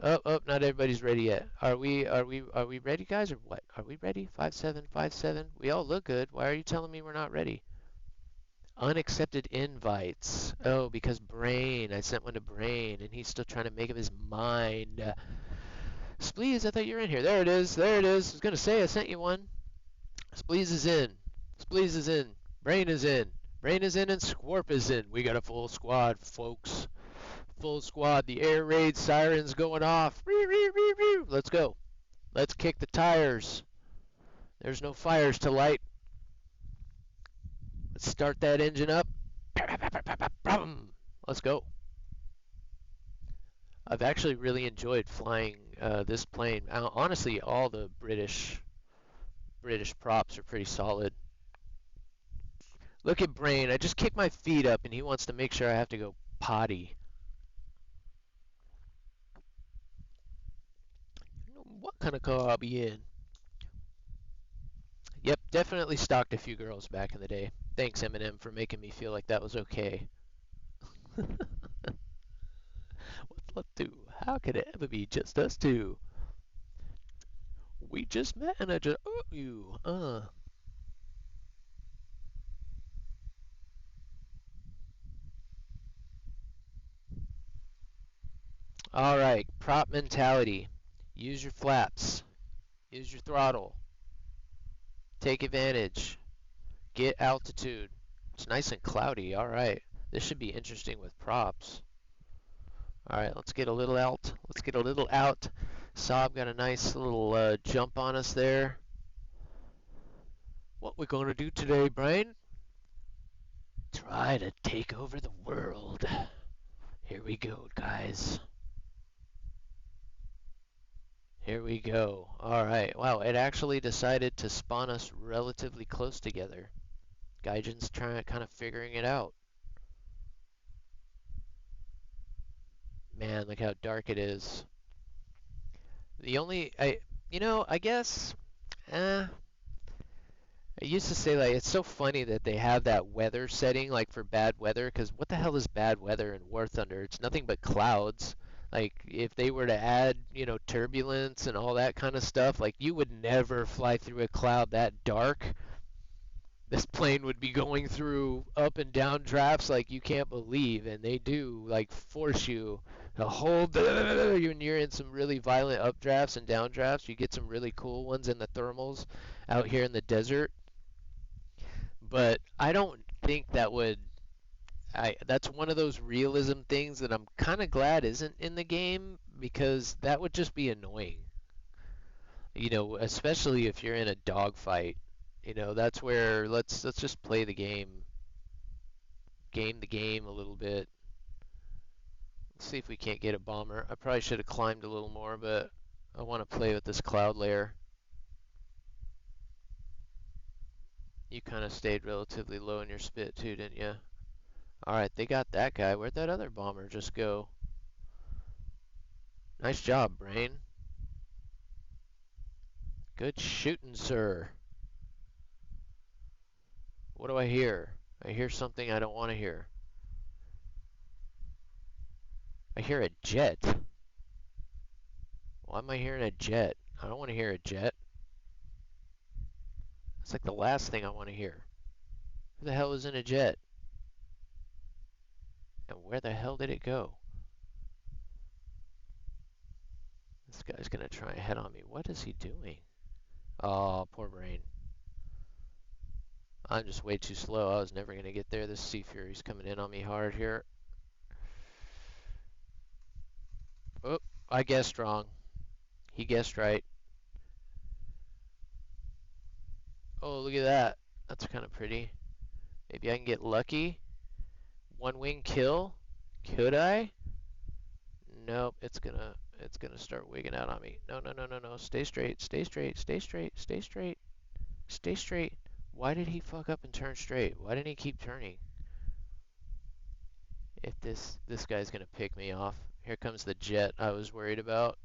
A: Oh, not everybody's ready yet. Are we ready, guys, or what? Are we ready? 5757. We all look good. Why are you telling me we're not ready? Unaccepted invites. Oh, because Brain. I sent one to Brain, and he's still trying to make up his mind. Spleeze, I thought you were in here. There it is. There it is. I was gonna say I sent you one. Spleeze is in. Spleeze is in. Brain is in. Brain is in, and Squarp is in. We got a full squad, folks. Full squad. The air raid sirens going off. Let's go. Let's kick the tires. There's no fires to light. Let's start that engine up. Let's go. I've actually really enjoyed flying this plane. Honestly, all the British props are pretty solid. Look at Brain. I just kicked my feet up, and he wants to make sure I have to go potty. What kind of car I'll be in? Yep, definitely stalked a few girls back in the day. Thanks, Eminem, for making me feel like that was okay. Let's do. How could it ever be just us two? We just met and I just you. All right, prop mentality. Use your flaps. Use your throttle. Take advantage. Get altitude. It's nice and cloudy. All right. This should be interesting with props. All right, let's get a little out. Let's get a little out. Saab got a nice little jump on us there. What we gonna do today, Brian? Try to take over the world. Here we go, guys. Here we go. All right. Wow, it actually decided to spawn us relatively close together. Gaijin's trying kind of figuring it out. Man, look how dark it is. I guess, I used to say like it's so funny that they have that weather setting like for bad weather, because what the hell is bad weather in War Thunder? It's nothing but clouds. Like if they were to add, turbulence and all that kind of stuff, like you would never fly through a cloud that dark. This plane would be going through up and down drafts like you can't believe, and they do like force you to hold when you're in some really violent updrafts and downdrafts. You get some really cool ones in the thermals out here in the desert, but I don't think that would. That's one of those realism things that I'm kind of glad isn't in the game, because that would just be annoying. Especially if you're in a dogfight. That's where let's just play the game the game a little bit. Let's see if we can't get a bomber. I probably should have climbed a little more, but I want to play with this cloud layer. You kind of stayed relatively low in your spit too, didn't you? Alright, they got that guy. Where'd that other bomber just go? Nice job, Brain. Good shooting, sir. What do I hear? I hear something I don't want to hear. I hear a jet. Why am I hearing a jet? I don't want to hear a jet. It's like the last thing I want to hear. Who the hell is in a jet? And where the hell did it go? This guy's going to try and head on me. What is he doing? Oh, poor Brain. I'm just way too slow. I was never going to get there. This Sea Fury's coming in on me hard here. Oh, I guessed wrong. He guessed right. Oh, look at that. That's kind of pretty. Maybe I can get lucky. One wing kill. Could I? Nope, it's gonna start wigging out on me. No, no, no, no, no. Stay straight, stay straight, stay straight, stay straight, stay straight. Why did he fuck up and turn straight? Why didn't he keep turning? If this guy's gonna pick me off. Here comes the jet I was worried about.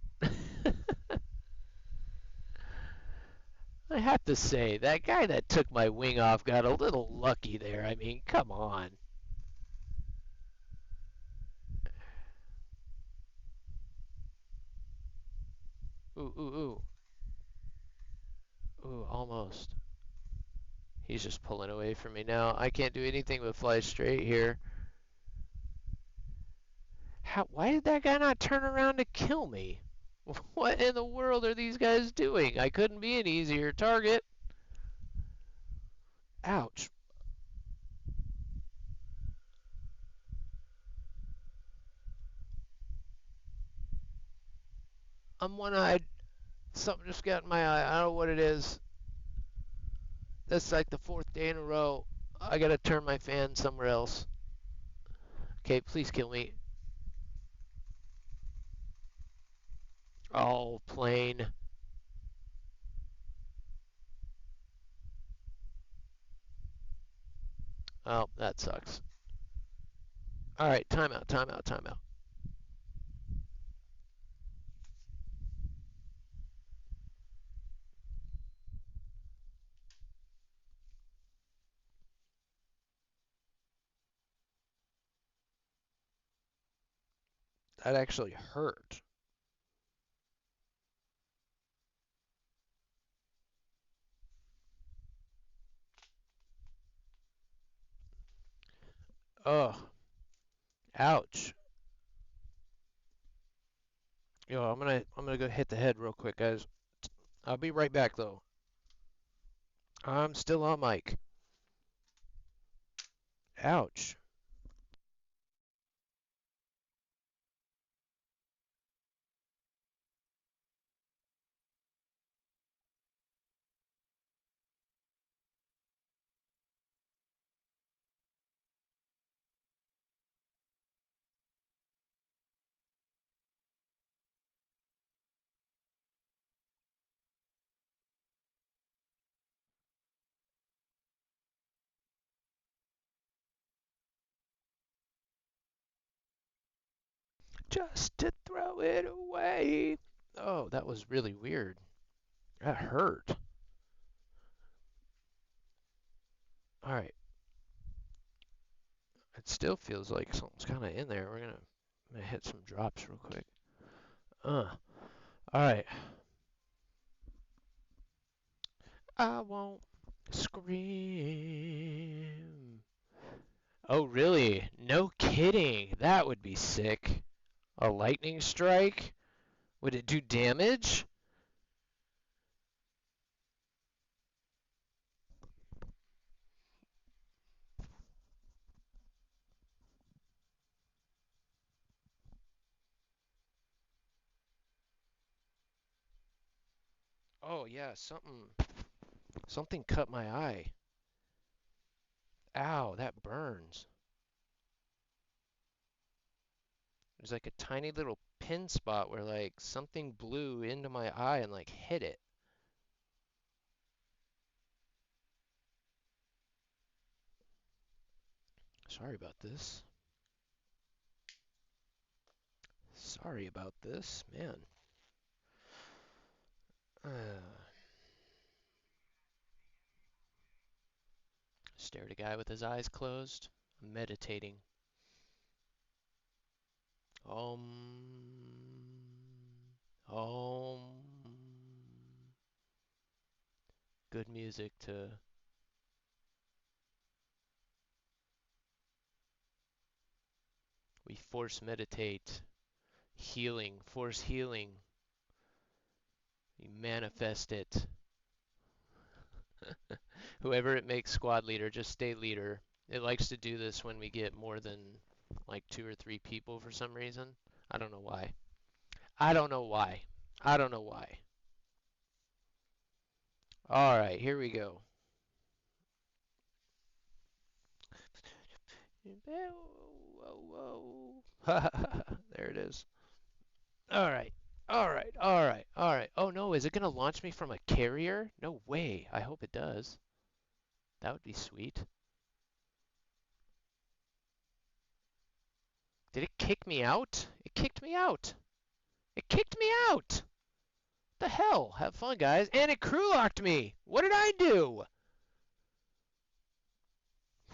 A: I have to say, that guy that took my wing off got a little lucky there. I mean, come on. Ooh, ooh, ooh. Ooh, almost. He's just pulling away from me now. I can't do anything but fly straight here. Why did that guy not turn around to kill me? What in the world are these guys doing? I couldn't be an easier target. Ouch. I'm one-eyed. Something just got in my eye. I don't know what it is. That's like the fourth day in a row. I gotta turn my fan somewhere else. Okay, please kill me. Oh, plane. Oh, that sucks. Alright, timeout, timeout, timeout. That actually hurt. Oh, ouch. Yo, I'm gonna go hit the head real quick, guys. I'll be right back though. I'm still on mic. Ouch. Just to throw it away. Oh, that was really weird. That hurt. All right. It still feels like something's kind of in there. I'm gonna hit some drops real quick. All right. I won't scream. Oh, really? No kidding. That would be sick. A lightning strike? Would it do damage? Oh yeah, something cut my eye. Ow, that burns. There's like a tiny little pin spot where like something blew into my eye and like hit it. Sorry about this. Sorry about this, man. Stare at a guy with his eyes closed. I'm meditating. Om. Good music to we force meditate. Healing, force healing. We manifest it. Whoever it makes squad leader, just stay leader. It likes to do this when we get more than like 2 or 3 people for some reason. I don't know why. I don't know why. I don't know why. All right, here we go. Whoa, whoa. There it is. All right. All right. All right. All right. Oh no, is it going to launch me from a carrier? No way. I hope it does. That would be sweet. Did it kick me out? It kicked me out. It kicked me out. The hell? Have fun, guys. And it crew locked me. What did I do?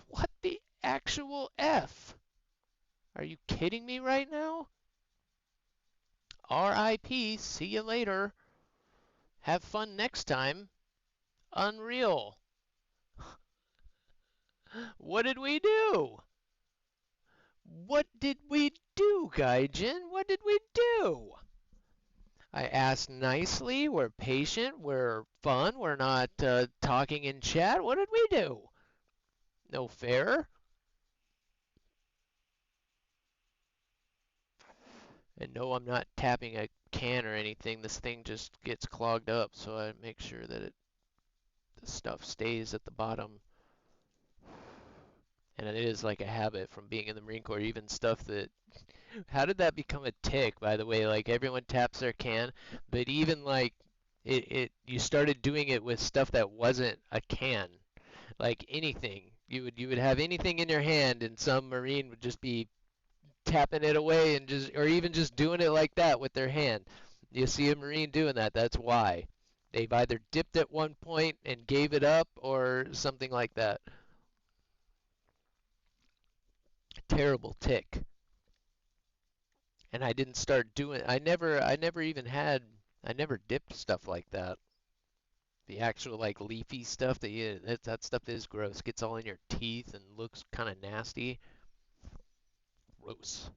A: What the actual F? Are you kidding me right now? RIP. See you later. Have fun next time. Unreal. What did we do? What did we do, Gaijin? What did we do? I asked nicely. We're patient. We're fun. We're not talking in chat. What did we do? No fair? And no, I'm not tapping a can or anything. This thing just gets clogged up, so I make sure that the stuff stays at the bottom. And it is like a habit from being in the Marine Corps, even stuff that how did that become a tick, by the way? Like everyone taps their can, but even like it you started doing it with stuff that wasn't a can. Like anything. You would have anything in your hand and some Marine would just be tapping it away and just or even just doing it like that with their hand. You see a Marine doing that, that's why. They've either dipped at one point and gave it up or something like that. Terrible tick. And I didn't start doing I never even had I never dipped stuff like that. The actual like leafy stuff that stuff is gross. Gets all in your teeth and looks kind of nasty. Gross.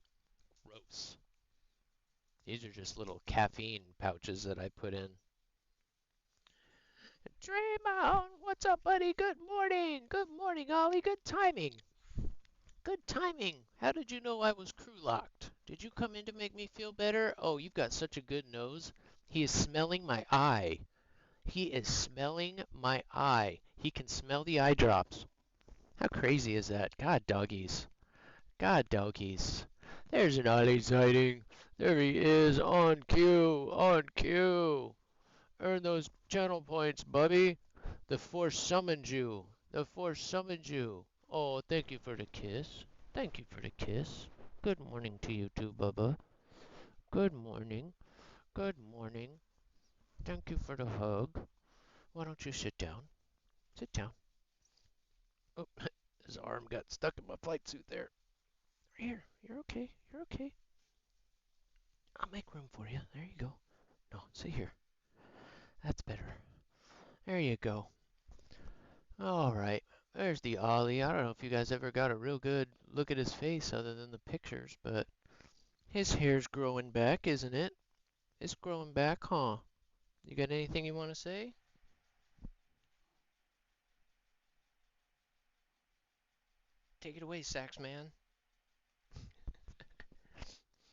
A: Gross. These are just little caffeine pouches that I put in. Draymond, what's up, buddy? Good morning. Good morning, Ollie. Good timing. Good timing. How did you know I was crew locked? Did you come in to make me feel better? Oh, you've got such a good nose. He is smelling my eye. He is smelling my eye. He can smell the eye drops. How crazy is that? God, doggies. God, doggies. There's an Ollie sighting. There he is, on cue, on cue. Earn those channel points, Bubby. The Force summoned you. The Force summoned you. Oh, thank you for the kiss. Thank you for the kiss. Good morning to you too, Bubba. Good morning. Good morning. Thank you for the hug. Why don't you sit down? Sit down. Oh, his arm got stuck in my flight suit there. Here, you're okay. You're okay. I'll make room for you. There you go. No, sit here. That's better. There you go. All right. There's the Ollie. I don't know if you guys ever got a real good look at his face other than the pictures, but his hair's growing back, isn't it? It's growing back, huh? You got anything you want to say? Take it away, Sax man.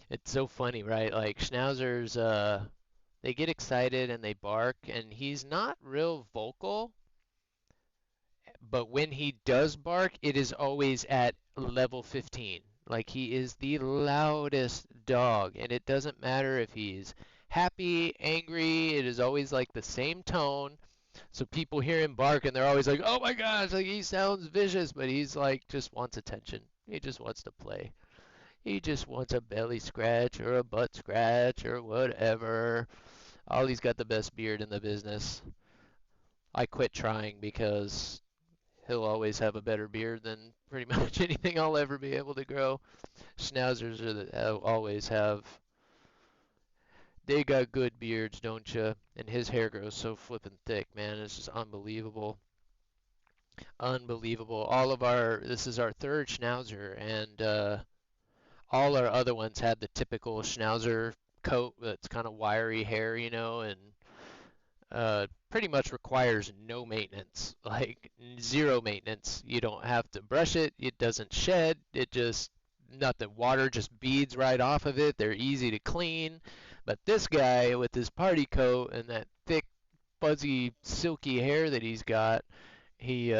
A: It's so funny, right? Like schnauzers, they get excited and they bark, and he's not real vocal, but when he does bark, it is always at level 15. Like he is the loudest dog, and it doesn't matter if he's happy, angry, it is always like the same tone. So people hear him bark and they're always like, "Oh my gosh, like he sounds vicious," but he's like just wants attention. He just wants to play. He just wants a belly scratch or a butt scratch or whatever. Ollie's got the best beard in the business. I quit trying because he'll always have a better beard than pretty much anything I'll ever be able to grow. Schnauzers are always have. They got good beards, don't you? And his hair grows so flippin' thick, man. It's just unbelievable. Unbelievable. This is our third Schnauzer, and all our other ones had the typical Schnauzer coat that's kind of wiry hair, and pretty much requires no maintenance, like zero maintenance. You don't have to brush it. It doesn't shed. It just nothing. Water just beads right off of it. They're easy to clean. But this guy with his party coat and that thick, fuzzy, silky hair that he's got, he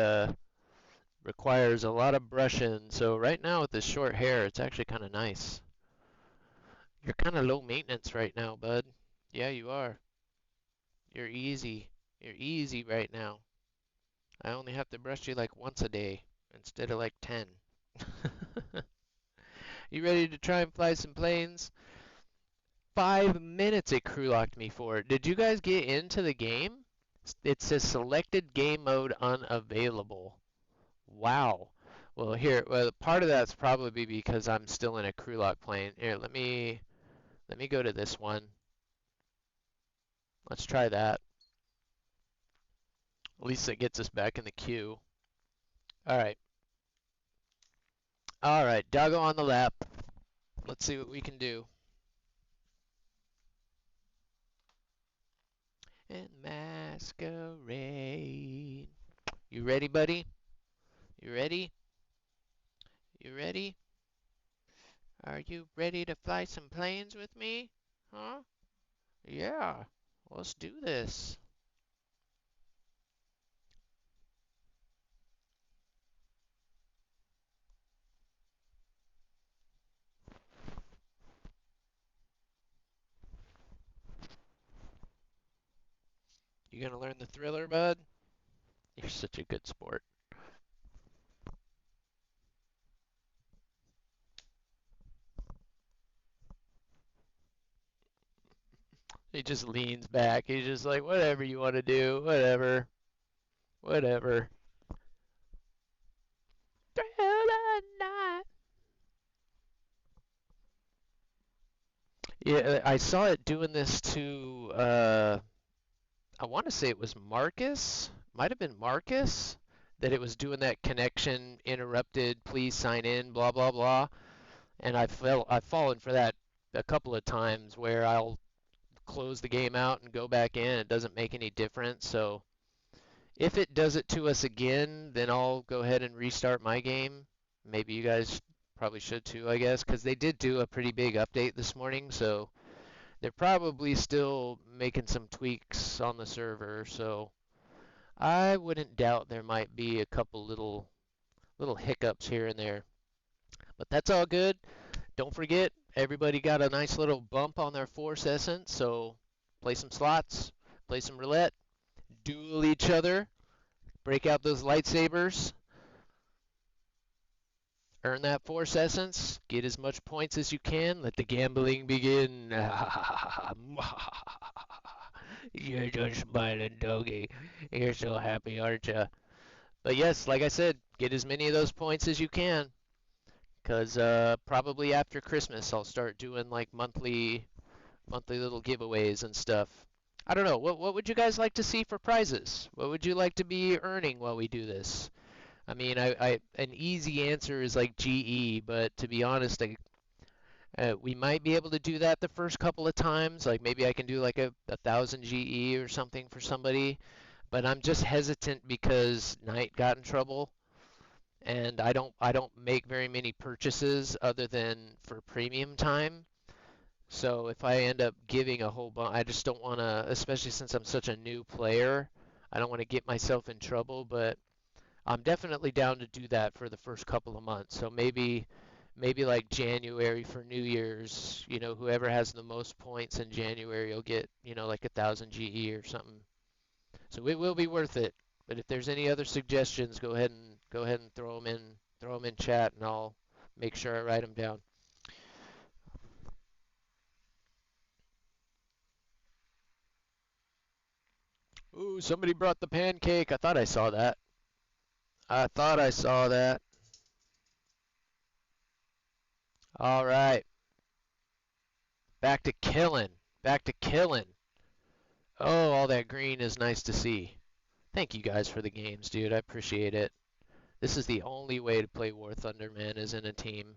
A: requires a lot of brushing. So right now with this short hair, it's actually kind of nice. You're kind of low maintenance right now, bud. Yeah, you are. You're easy. You're easy right now. I only have to brush you like once a day instead of like 10. You ready to try and fly some planes? 5 minutes it crew locked me for. Did you guys get into the game? It says selected game mode unavailable. Wow. Well, part of that's probably because I'm still in a crew lock plane. Here, let me go to this one. Let's try that. At least it gets us back in the queue. All right. All right, doggo on the lap. Let's see what we can do. And masquerade. You ready, buddy? You ready? You ready? Are you ready to fly some planes with me? Huh? Yeah. Let's do this. You gonna learn the thriller, bud? You're such a good sport. He just leans back. He's just like, whatever you want to do, whatever. Whatever. Thriller night. Yeah, I saw it doing this to, I want to say it was Marcus. Might have been Marcus. That it was doing that connection interrupted, please sign in, blah, blah, blah. And I've fallen for that a couple of times where I'll close the game out and go back in. It doesn't make any difference. So if it does it to us again, then I'll go ahead and restart my game. Maybe you guys probably should too, I guess, because they did do a pretty big update this morning. So they're probably still making some tweaks on the server. So I wouldn't doubt there might be a couple little hiccups here and there. But that's all good. Don't forget, everybody got a nice little bump on their force essence, so play some slots, play some roulette, duel each other, break out those lightsabers, earn that force essence, get as much points as you can, let the gambling begin. You're just smiling, doggy. You're so happy, aren't you? But yes, like I said, get as many of those points as you can. Because probably after Christmas, I'll start doing like monthly little giveaways and stuff. I don't know. What would you guys like to see for prizes? What would you like to be earning while we do this? I mean, an easy answer is like GE, but to be honest, we might be able to do that the first couple of times. Like maybe I can do like a thousand GE or something for somebody. But I'm just hesitant because Knight got in trouble and I don't make very many purchases other than for premium time. So if I end up giving a whole bunch, I just don't want to, especially since I'm such a new player, I don't want to get myself in trouble, but I'm definitely down to do that for the first couple of months. So maybe like January for New Year's, whoever has the most points in January will get, like 1,000 GE or something. So it will be worth it. But if there's any other suggestions, go ahead and throw them in chat, and I'll make sure I write them down. Ooh, somebody brought the pancake. I thought I saw that. I thought I saw that. All right, back to killing. Back to killing. Oh, all that green is nice to see. Thank you guys for the games, dude. I appreciate it. This is the only way to play War Thunder, man, is in a team.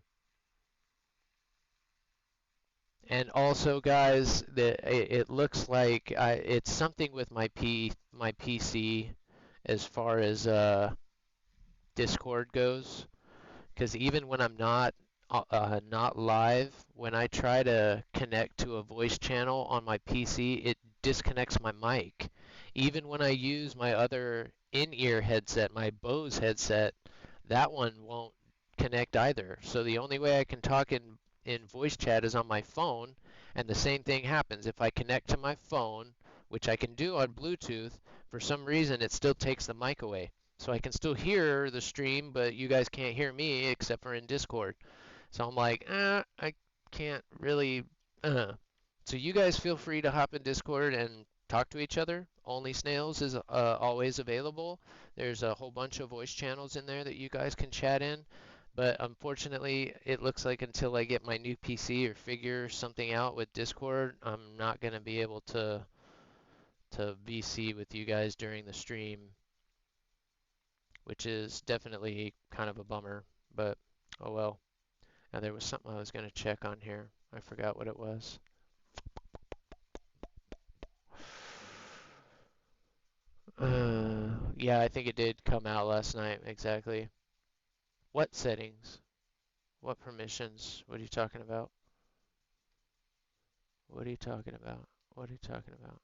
A: And also, guys, it looks like it's something with my PC as far as Discord goes. Because even when I'm not live, when I try to connect to a voice channel on my PC, it disconnects my mic. Even when I use my other in-ear headset, my Bose headset, that one won't connect either. So the only way I can talk in voice chat is on my phone, and the same thing happens. If I connect to my phone, which I can do on Bluetooth, for some reason it still takes the mic away. So I can still hear the stream, but you guys can't hear me except for in Discord. So I'm like, I can't really. So you guys feel free to hop in Discord and talk to each other. Only Snails is always available. There's a whole bunch of voice channels in there that you guys can chat in. But unfortunately, it looks like until I get my new PC or figure something out with Discord, I'm not going to be able to VC with you guys during the stream, which is definitely kind of a bummer, but oh well. Now there was something I was going to check on here. I forgot what it was. Yeah, I think it did come out last night, exactly. What settings? What permissions? What are you talking about? What are you talking about? What are you talking about?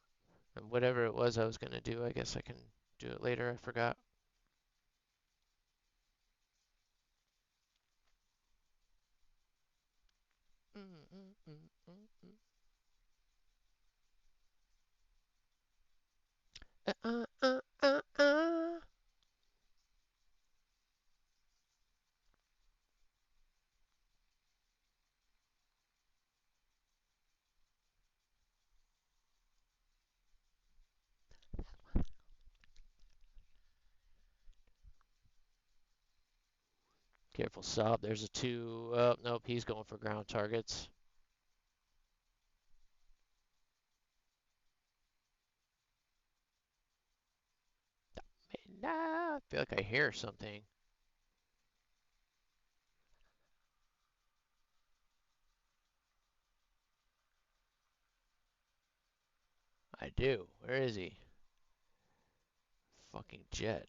A: And whatever it was I was going to do, I guess I can do it later. I forgot. Mm, mm, mm, mm, mm. Uh, uh, uh, uh, uh. Careful, Saab. There's a two. Oh, nope, he's going for ground targets. Nah, I feel like I hear something. do? Where is he? Fucking jet.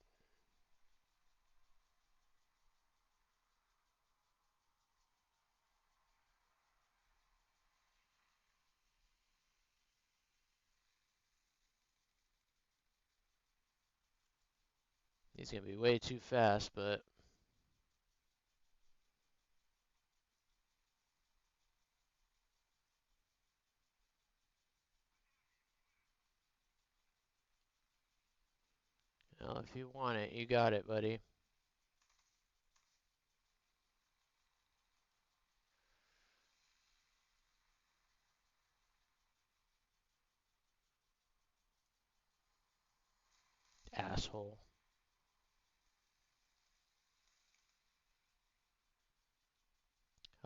A: He's gonna be way too fast, but well, if you want it, you got it, buddy. Asshole.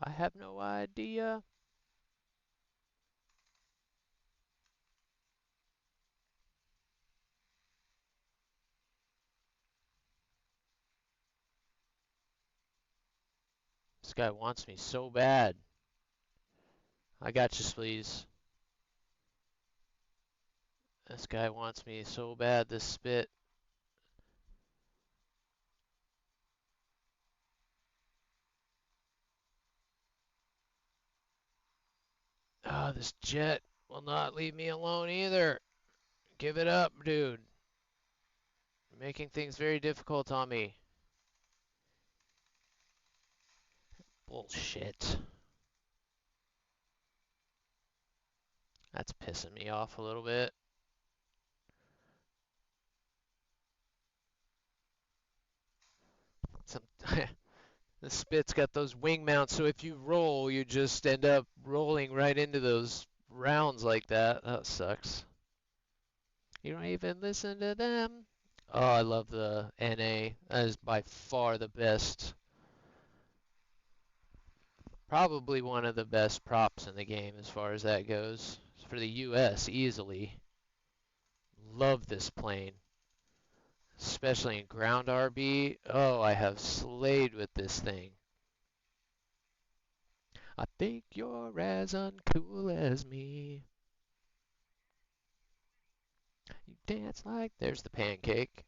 A: I have no idea. This guy wants me so bad. I got you, please. This guy wants me so bad, this spit. Ah, this jet will not leave me alone either. Give it up, dude. You're making things very difficult on me. Bullshit. That's pissing me off a little bit. Some the spit's got those wing mounts, so if you roll, you just end up rolling right into those rounds like that. That sucks. You don't even listen to them. Oh, I love the NA. That is by far the best. Probably one of the best props in the game as far as that goes. For the US, easily. Love this plane. Especially in ground RB. Oh, I have slayed with this thing. I think you're as uncool as me. You dance like there's the pancake.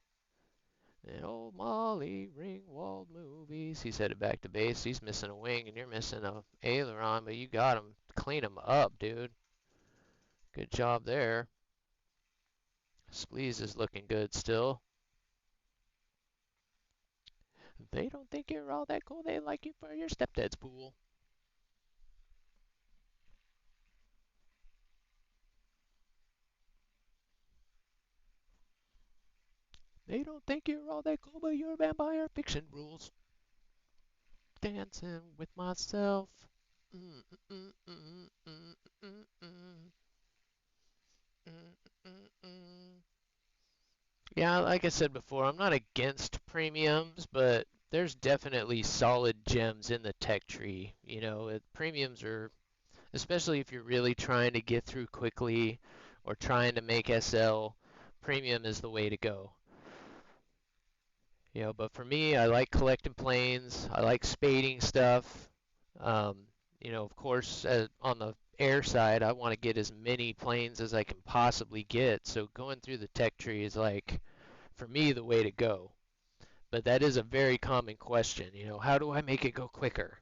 A: And old Molly Ringwald movies. He's headed back to base. He's missing a wing and you're missing a aileron, but you got him. Clean him up, dude. Good job there. Spleeze is looking good still. They don't think you're all that cool. They like you for your stepdad's pool. They don't think you're all that cool, but your vampire fiction rules. Dancing with myself. Mm, mm, mm, mm, mm, mm, mm. Yeah, like I said before, I'm not against premiums, but there's definitely solid gems in the tech tree. Premiums are, especially if you're really trying to get through quickly or trying to make SL, premium is the way to go. But for me, I like collecting planes. I like spading stuff. Um, of course, on the air side, I want to get as many planes as I can possibly get. So going through the tech tree is like, for me, the way to go. But that is a very common question. How do I make it go quicker?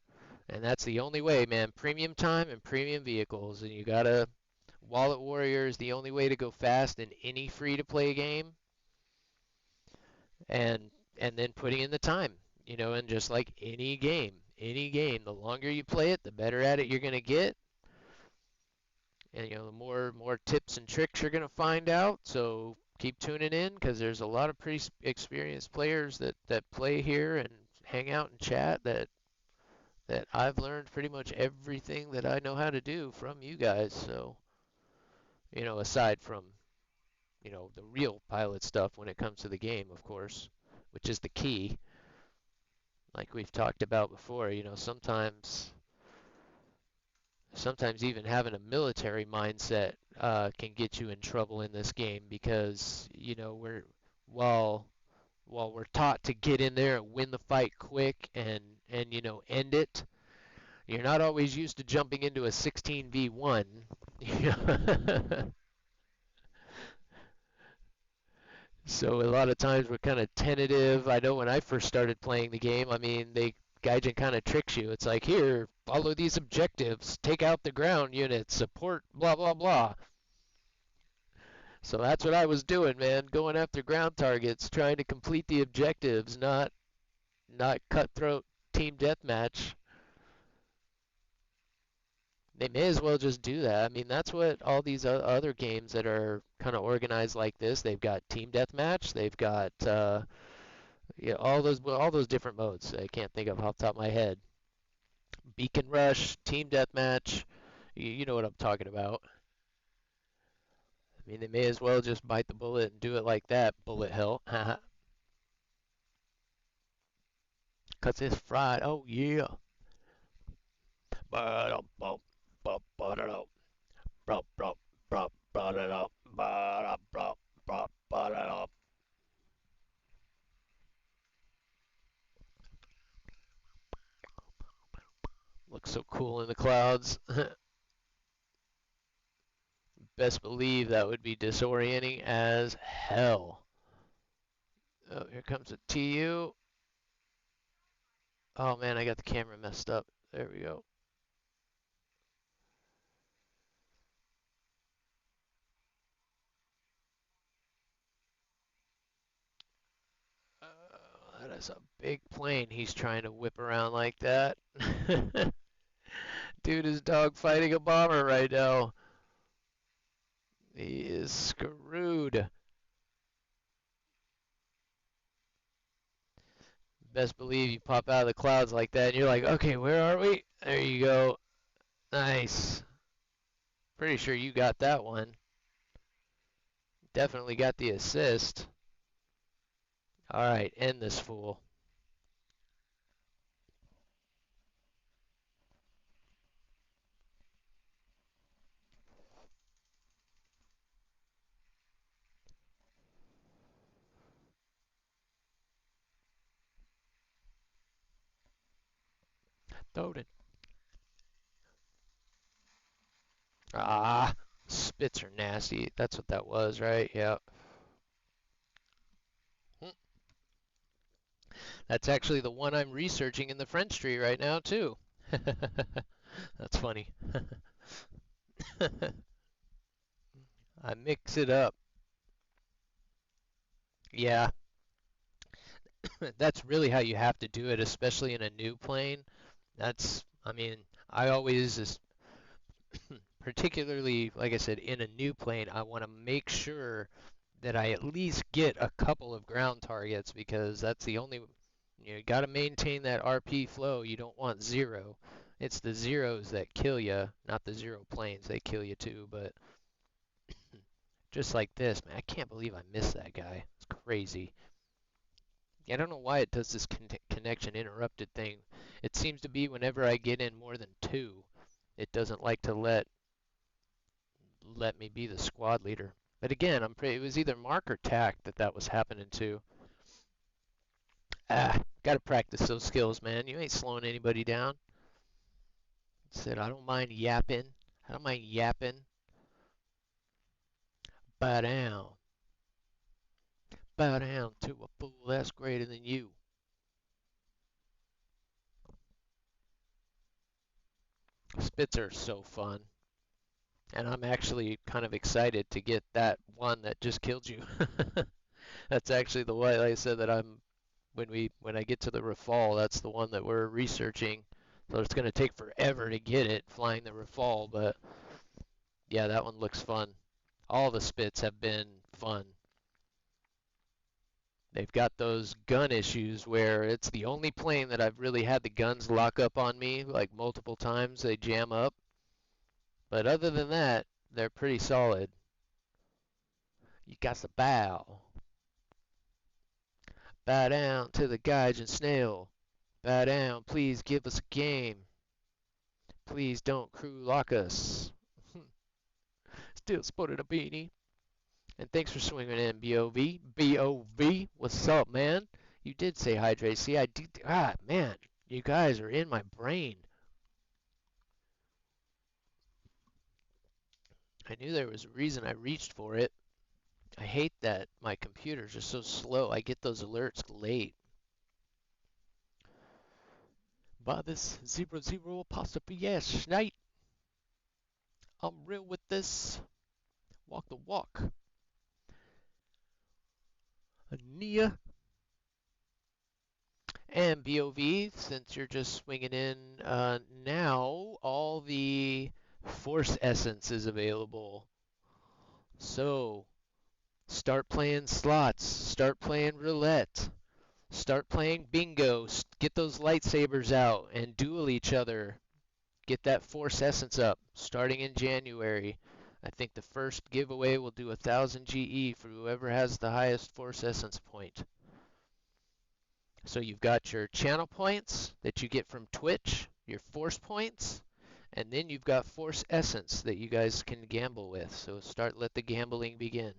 A: And that's the only way, man. Premium time and premium vehicles. And you gotta, Wallet Warrior is the only way to go fast in any free-to-play game. And then putting in the time, and just like any game, the longer you play it, the better at it you're gonna get. And the more tips and tricks you're gonna find out. So keep tuning in because there's a lot of pretty experienced players that play here and hang out and chat that I've learned pretty much everything that I know how to do from you guys. So, aside from, the real pilot stuff when it comes to the game, of course, which is the key. Like we've talked about before, sometimes even having a military mindset can get you in trouble in this game because, while we're taught to get in there and win the fight quick and end it, you're not always used to jumping into a 16v1. So a lot of times we're kind of tentative. I know when I first started playing the game, I mean, Gaijin kind of tricks you. It's like, here, follow these objectives, take out the ground units, support, blah, blah, blah. So that's what I was doing, man, going after ground targets, trying to complete the objectives, not cutthroat team deathmatch. They may as well just do that. I mean, that's what all these other games that are kind of organized like this. They've got team deathmatch. They've got yeah, all those different modes. I can't think of off the top of my head. Beacon rush, team deathmatch. You know what I'm talking about. I mean, they may as well just bite the bullet and do it like that. Bullet hell. Cause it's fried. Oh yeah. Looks so cool in the clouds. Best believe that would be disorienting as hell. Oh, here comes a TU. Oh man, I got the camera messed up. There we go. That is a big plane he's trying to whip around like that. Dude is dog fighting a bomber right now. He is screwed. Best believe you pop out of the clouds like that and you're like, okay, where are we? There you go. Nice. Pretty sure you got that one. Definitely got the assist. Alright, end this fool. Loaded. Ah, spits are nasty. That's what that was, right? Yeah. That's actually the one I'm researching in the French tree right now, too. That's funny. I mix it up. Yeah, that's really how you have to do it, especially in a new plane. I mean, I always, particularly, like I said, in a new plane, I want to make sure that I at least get a couple of ground targets because that's the only, you got to maintain that RP flow. You don't want zero. It's the zeros that kill you, not the zero planes. They kill you too, but just like this, man, I can't believe I missed that guy. It's crazy. I don't know why it does this connection interrupted thing. It seems to be whenever I get in more than two, it doesn't like to let me be the squad leader. But again, it was either Mark or Tack that was happening to. Gotta practice those skills, man. You ain't slowing anybody down. Said I don't mind yapping. I don't mind yapping. Bow down. Bow down to a fool that's greater than you. Spits are so fun. And I'm actually kind of excited to get that one that just killed you. That's actually the one, like I said, that when I get to the Rafale, that's the one that we're researching. So it's going to take forever to get it, flying the Rafale, but yeah, that one looks fun. All the spits have been fun. They've got those gun issues where it's the only plane that I've really had the guns lock up on me like multiple times. They jam up. But other than that, they're pretty solid. You got to bow. Bow down to the Gaijin snail. Bow down, please give us a game. Please don't crew lock us. Still sporting a beanie. And thanks for swinging in, BOV. BOV, what's up, man? You did say hydrate. See, I did. Man, you guys are in my brain. I knew there was a reason I reached for it. I hate that my computer's just so slow. I get those alerts late. By this 00 apostrophe yes night, I'm real with this. Walk the walk. Ania and BOV, since you're just swinging in now, all the Force Essence is available. So start playing slots, start playing roulette, start playing bingo, get those lightsabers out and duel each other. Get that Force Essence up starting in January. I think the first giveaway will do 1,000 GE for whoever has the highest Force Essence point. So you've got your channel points that you get from Twitch, your Force points, and then you've got Force Essence that you guys can gamble with. So let the gambling begin.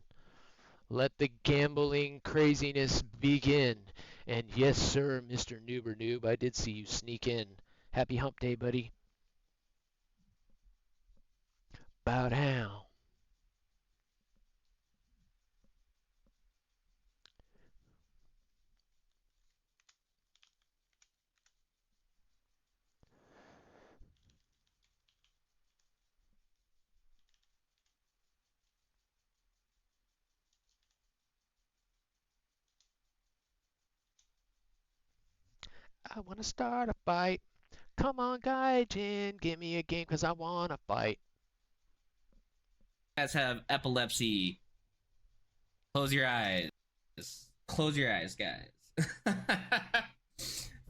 A: Let the gambling craziness begin. And yes, sir, Mr. Noober Noob, I did see you sneak in. Happy hump day, buddy. Bow down. I want to start a fight. Come on, Gaijin, give me a game because I want to fight.
D: Guys have epilepsy. Close your eyes. Close your eyes, guys.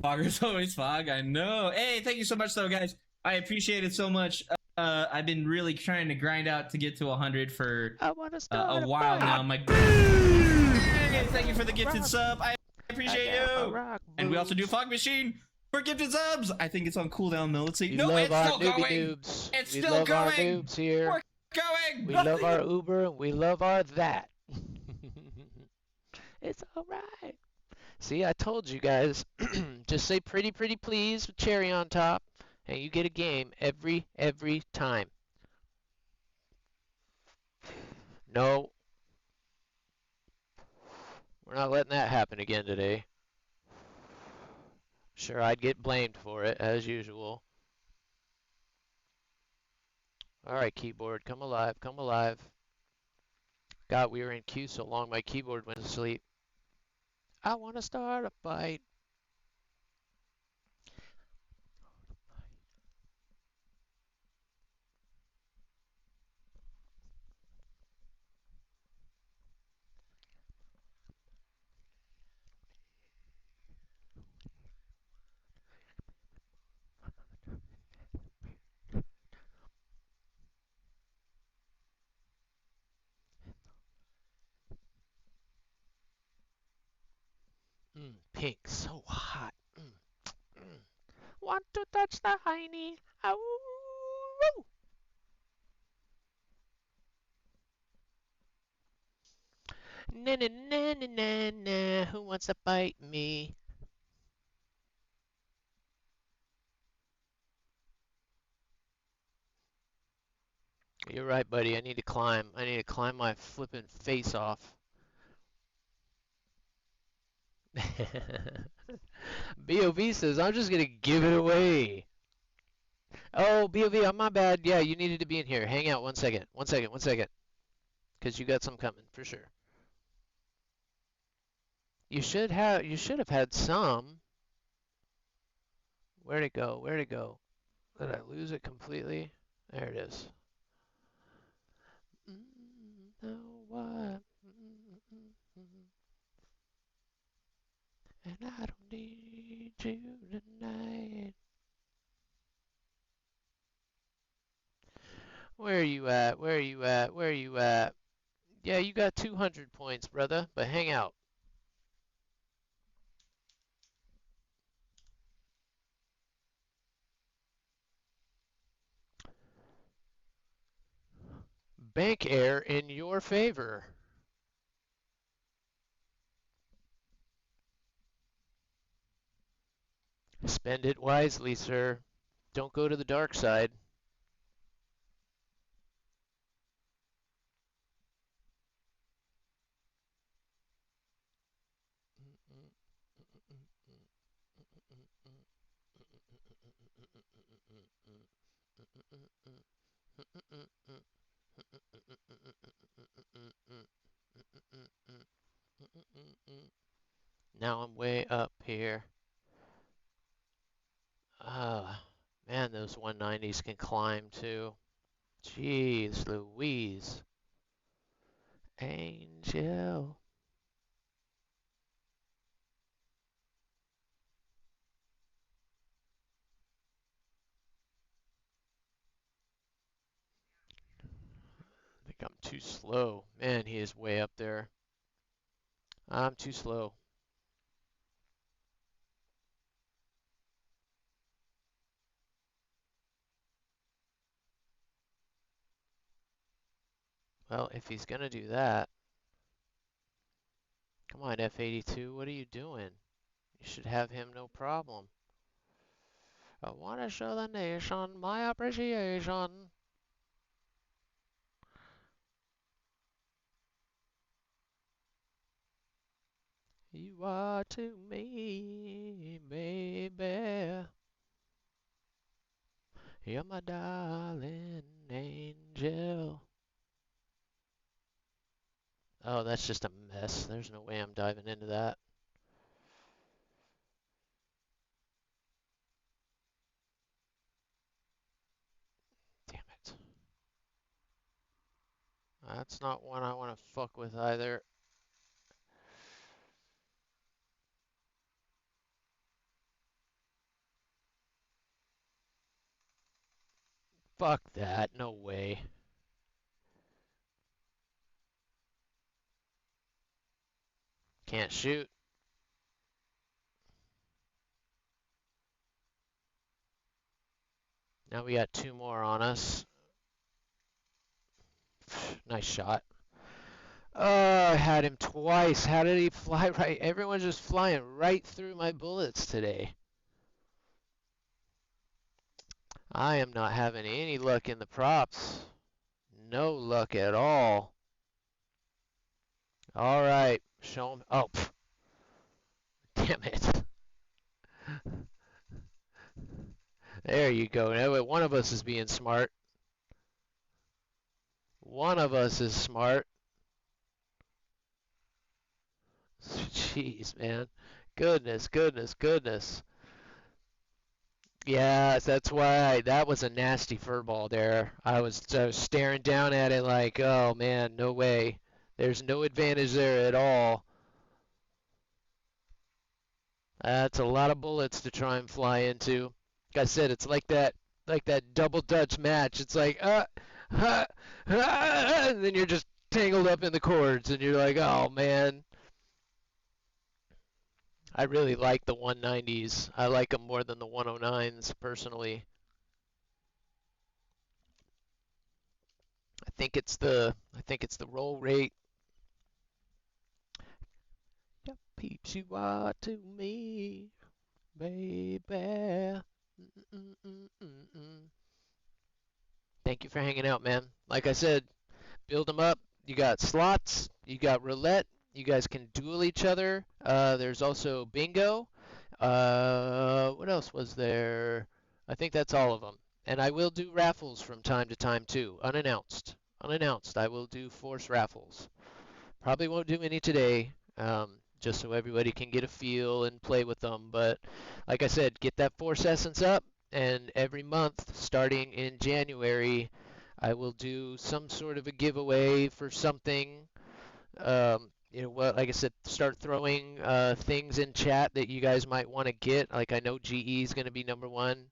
D: Fogger's always fog, I know. Hey, thank you so much, though, guys. I appreciate it so much. I've been really trying to grind out to get to 100 for
A: I want to start
D: a while now. My hey, thank you for the gifted sub. I appreciate you. And we also do Fog Machine for gifted subs. I think it's on cooldown though. Let's see.
A: We
D: No,
A: love
D: it's
A: our
D: still
A: newbie
D: going.
A: noobs.
D: It's
A: We
D: still
A: love our
D: going.
A: noobs here.
D: We're going.
A: We love our Uber and we love our that. It's alright. See, I told you guys. Just say pretty please with cherry on top and you get a game every time. No. We're not letting that happen again today. Sure, I'd get blamed for it as usual. Alright, keyboard, come alive, come alive. God, we were in queue so long my keyboard went to sleep. I want to start a fight. Pink, so hot. Want to touch the hiney? Ow! Na na na na na na. Who wants to fight me? You're right, buddy. I need to climb. I need to climb my flippin' face off. BOV says, I'm just gonna give it away. Oh, BOV, my bad. Yeah, you needed to be in here. Hang out 1 second. 1 second, 1 second. Because you got some coming, for sure. You should have had some. Where'd it go? Where'd it go? Did I lose it completely? There it is. Now what? And I don't need you tonight. Where are you at? Where are you at? Where are you at? Yeah, you got 200 points, brother, but hang out. Bank air in your favor. Spend it wisely, sir. Don't go to the dark side. now I'm way up here. Man, those 190s can climb too. Jeez Louise. Angel. I think I'm too slow. Man, he is way up there. I'm too slow. Well, if he's gonna do that, come on, F82, what are you doing? You should have him no problem. I want to show the nation my appreciation. You are to me, baby. You're my darling angel. Oh, that's just a mess. There's no way I'm diving into that. Damn it. That's not one I want to fuck with either. Fuck that. No way. Can't shoot. Now we got two more on us. Nice shot. Oh, I had him twice. How did he fly right? Everyone's just flying right through my bullets today. I am not having any luck in the props. No luck at all. All right. Show him. Oh, pff. Damn it. There you go. Now, one of us is being smart. One of us is smart. Jeez, man. Goodness, goodness, goodness. Yeah, that's why that was a nasty fur ball there. I was staring down at it like, oh man, no way. There's no advantage there at all. That's a lot of bullets to try and fly into. Like I said, it's like that double Dutch match. It's like, and then you're just tangled up in the cords, and you're like, oh man. I really like the 190s. I like them more than the 109s personally. I think it's the roll rate. Yeah, peeps, you are to me, baby. Thank you for hanging out, man. Like I said, build them up. You got slots, you got roulette. You guys can duel each other. There's also bingo. What else was there? I think that's all of them. And I will do raffles from time to time too, unannounced. Unannounced. I will do force raffles. Probably won't do any today, just so everybody can get a feel and play with them. But like I said, get that force essence up, and every month, starting in January, I will do some sort of a giveaway for something. You know what? Like I said, start throwing things in chat that you guys might want to get. Like I know GE is going to be number one,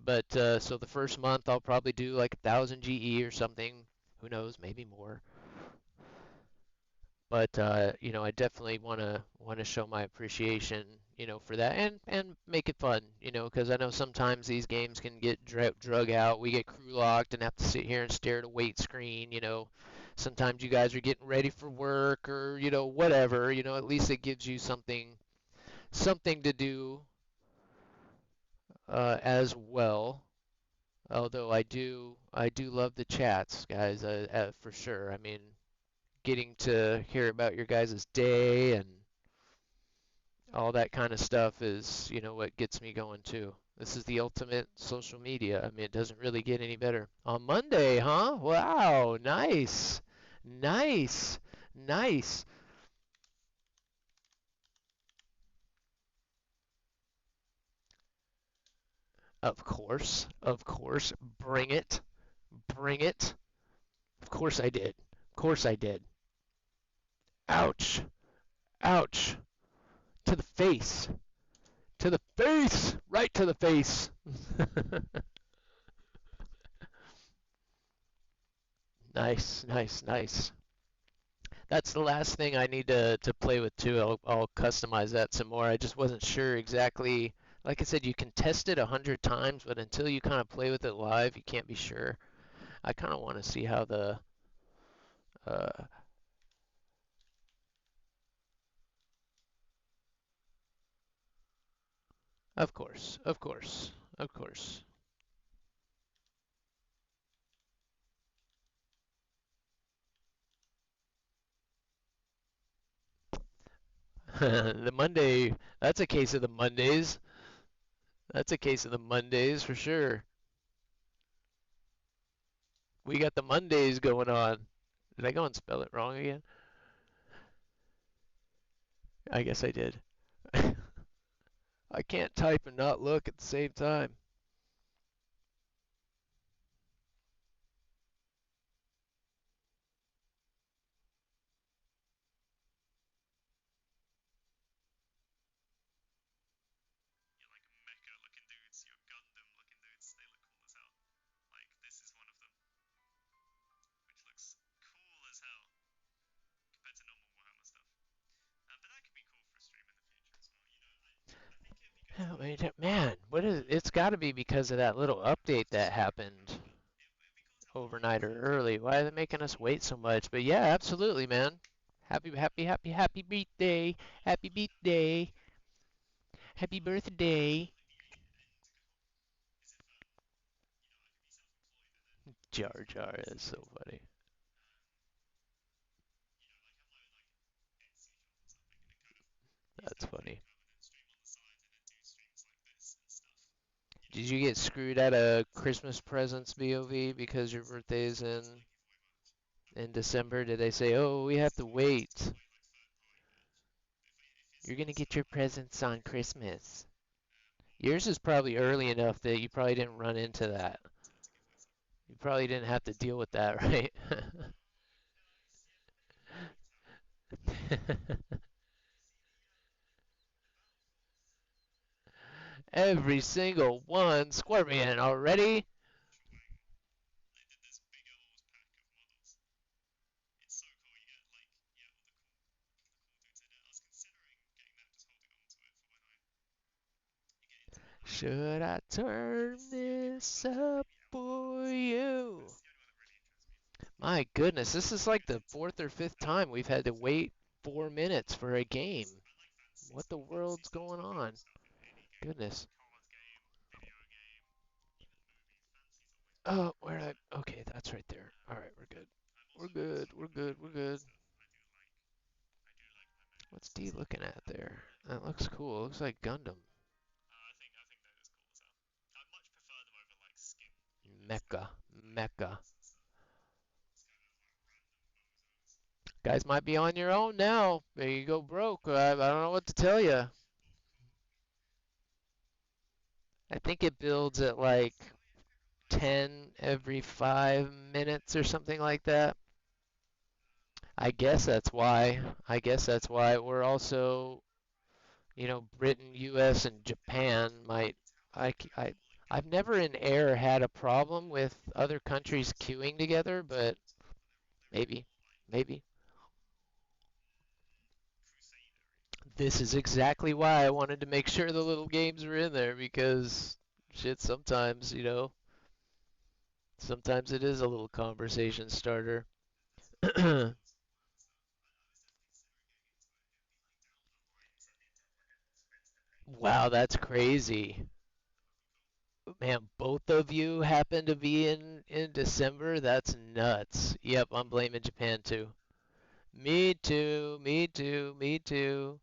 A: but so the first month I'll probably do like 1,000 GE or something. Who knows? Maybe more. But you know, I definitely want to show my appreciation, you know, for that and make it fun, you know, because I know sometimes these games can get drug out. We get crew locked and have to sit here and stare at a weight screen, you know. Sometimes you guys are getting ready for work or, you know, whatever, you know, at least it gives you something to do as well. Although I do love the chats, guys, for sure. I mean, getting to hear about your guys' day and all that kind of stuff is, you know, what gets me going too. This is the ultimate social media. I mean, it doesn't really get any better. On Monday, huh? Wow, nice. Nice. Nice. Of course. Of course. Bring it. Bring it. Of course I did. Of course I did. Ouch. Ouch. To the face. To the face. Right to the face. Nice, nice, nice. That's the last thing I need to play with too. I'll customize that some more. I just wasn't sure exactly. Like I said, you can test it 100 times, but until you kind of play with it live, you can't be sure. I kind of want to see how the uh, of course, of course, of course. The Monday, that's a case of the Mondays. That's a case of the Mondays for sure. We got the Mondays going on. Did I go and spell it wrong again? I guess I did. I can't type and not look at the same time.
D: You're like mecha looking dudes, you're Gundam looking dudes. They look cool as hell. Like this is one of them, which looks cool as hell compared to normal Warhammer stuff. But that could be cool for a stream in the future as well. You know, I think it'd be good
A: Oh,
D: to
A: man, what is it's got to be because of that little update that happened
D: it'd be cool to have more
A: overnight or
D: info.
A: early. Why are they making us wait so much? But yeah, absolutely, man. Happy, happy, happy, happy birthday. Happy birthday. Happy birthday. Jar Jar is so funny. That's funny. Did you get screwed out of Christmas presents, BOV, because your birthday's in December? Did they say, "Oh, we have to wait. You're gonna get your presents on Christmas"? Yours is probably early enough that you probably didn't run into that. You probably didn't have to deal with that, right? Every single one. Scorpion already? Should I turn this up for you? My goodness, this is like the fourth or fifth time we've had to wait 4 minutes for a game. What the world's going on? Goodness. Oh, where did I? Okay, that's right there. All right, we're good. We're good. We're good. We're good. What's D looking at there? That looks cool. Looks like Gundam. Mecha. Mecha. Guys might be on your own now. There you go broke. I don't know what to tell you. I think it builds at like 10 every 5 minutes or something like that. I guess that's why. I guess that's why. We're also, Britain, US, and Japan might. I, I, I've never in air had a problem with other countries queuing together, but maybe, maybe. This is exactly why I wanted to make sure the little games were in there because shit, sometimes it is a little conversation starter. Wow, that's crazy. Man, both of you happen to be in December? That's nuts. Yep, I'm blaming Japan too. Me too, me too, me too.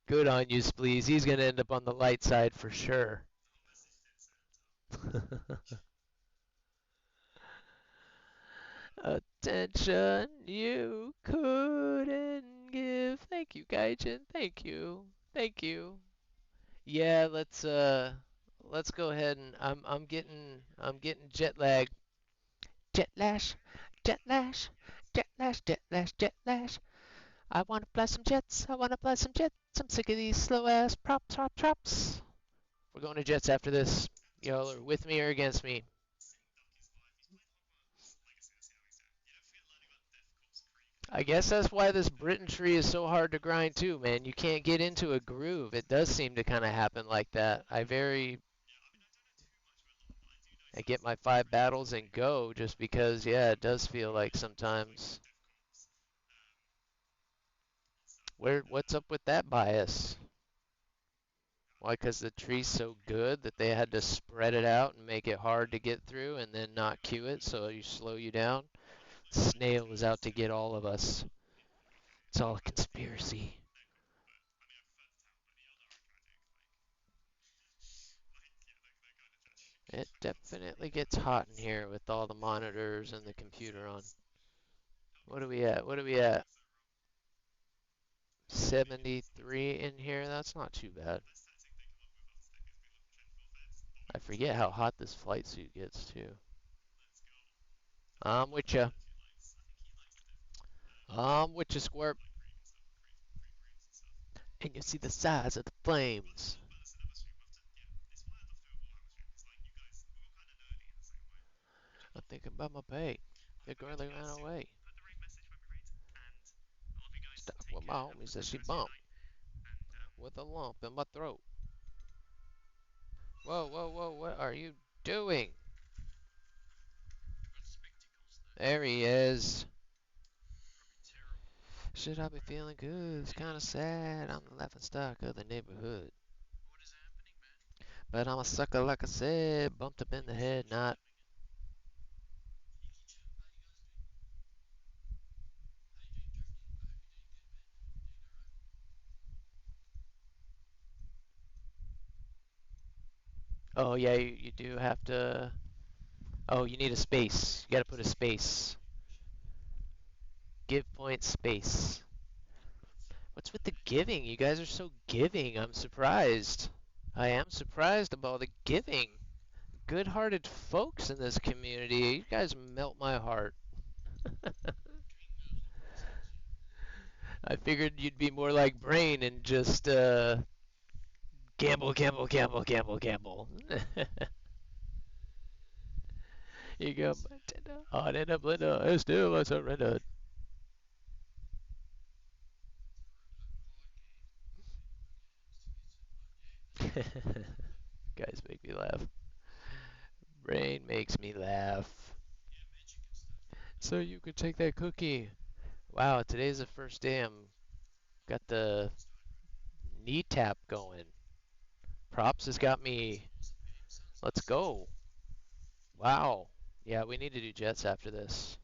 A: Good on you, Spleeze. He's gonna end up on the light side for sure. Attention you couldn't give. Thank you, Gaijin. Thank you. Thank you. Yeah, let's let's go ahead and I'm getting jet lag. Jet lash, jet lash, jet lash, jet lash, jet lash. I wanna fly some jets. I wanna fly some jets. I'm sick of these slow ass props. We're going to jets after this. Y'all are with me or against me? I guess that's why this Britain tree is so hard to grind too, man. You can't get into a groove. It does seem to kind of happen like that. I get my 5 battles and go just because, yeah, it does feel like sometimes. What's up with that bias? Why? Because the tree's so good that they had to spread it out and make it hard to get through and then not queue it so you slow you down. Snail is out to get all of us. It's all a conspiracy. It definitely gets hot in here with all the monitors and the computer on. What are we at? What are we at? 73 in here? That's not too bad. I forget how hot this flight suit gets too. I'm with ya. I'm with ya, Squirt. And you see the size of the flames. I'm thinking about my pay. The girl they ran away. Stuck with my homies that she bumped. With a lump in my throat. Whoa, whoa, whoa, what are you doing? There he is. Should I be feeling good? It's kinda sad. I'm the laughing stock of the neighborhood. But I'm a sucker, like I said. Bumped up in the head, not. Oh, yeah, you do have to. Oh, you need a space. You gotta put a space. Give point space. What's with the giving? You guys are so giving. I'm surprised. I am surprised about the giving. Good-hearted folks in this community. You guys melt my heart. I figured you'd be more like Brain and just gamble, gamble, gamble, gamble, gamble. You go, hot in a blender, I still I surrendered. Guys make me laugh. Brain makes me laugh. So you could take that cookie. Wow, today's the first day I'm got the knee tap going. Props has got me. Let's go. Wow. Yeah, we need to do jets after this.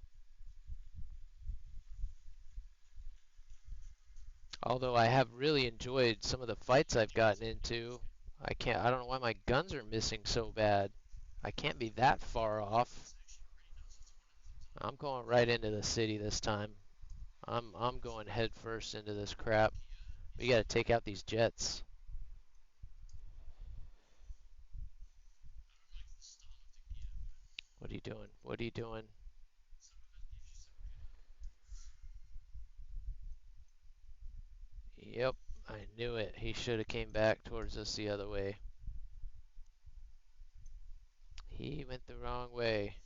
A: Although I have really enjoyed some of the fights I've gotten into. I don't know why my guns are missing so bad. I can't be that far off. I'm going right into the city this time. I'm going head first into this crap. We gotta take out these jets. What are you doing? What are you doing? Yep, I knew it. He should have came back towards us the other way. He went the wrong way.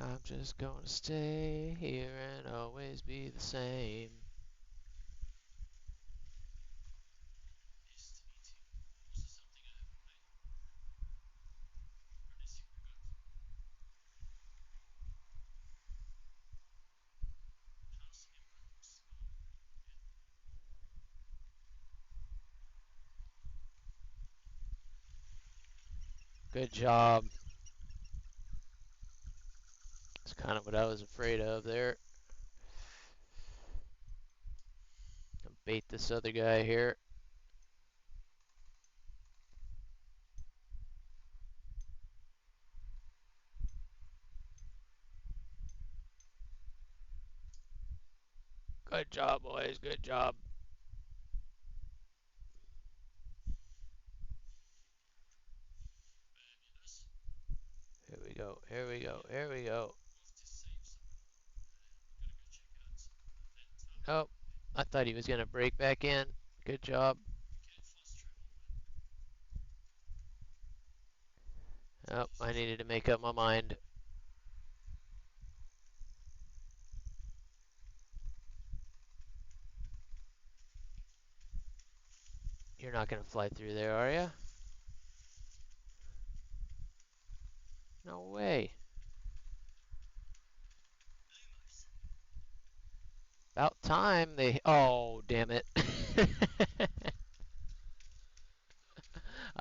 A: I'm just gonna stay here and always be the same. Good job. That's kind of what I was afraid of there. Bait this other guy here. Good job, boys. Good job. Here we go. Here we go. Oh, I thought he was going to break back in. Good job. Oh, I needed to make up my mind. You're not going to fly through there, are you? No way. About time they... Oh, damn it.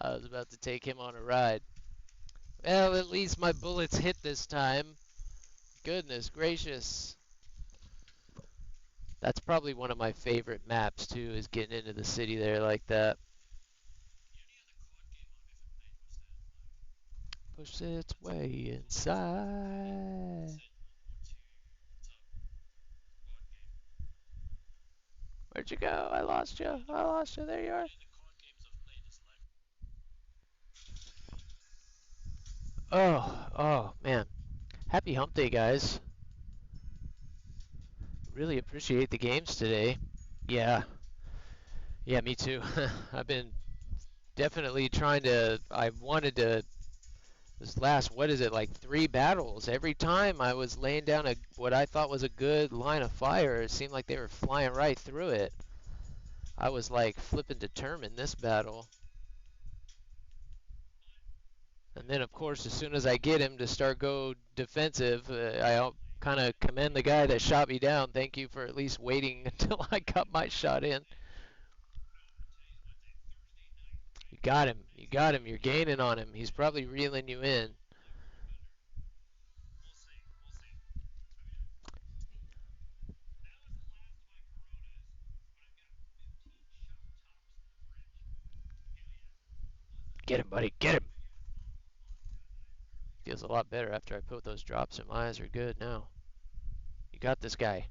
A: I was about to take him on a ride. Well, at least my bullets hit this time. Goodness gracious. That's probably one of my favorite maps, too, is getting into the city there like that. Push its way inside. Where'd you go? I lost you. I lost you. There you are. Oh, man. Happy hump day, guys. Really appreciate the games today. Yeah. Yeah, me too. I've been definitely trying to... I wanted to... This last, what is it, like 3 battles. Every time I was laying down what I thought was a good line of fire, it seemed like they were flying right through it. I was like flipping determined this battle. And then, of course, as soon as I get him to start go defensive, I kind of commend the guy that shot me down. Thank you for at least waiting until I got my shot in. You got him. You got him. You're gaining on him. He's probably reeling you in. Get him, buddy. Get him. Feels a lot better after I put those drops in. My eyes are good now. You got this guy.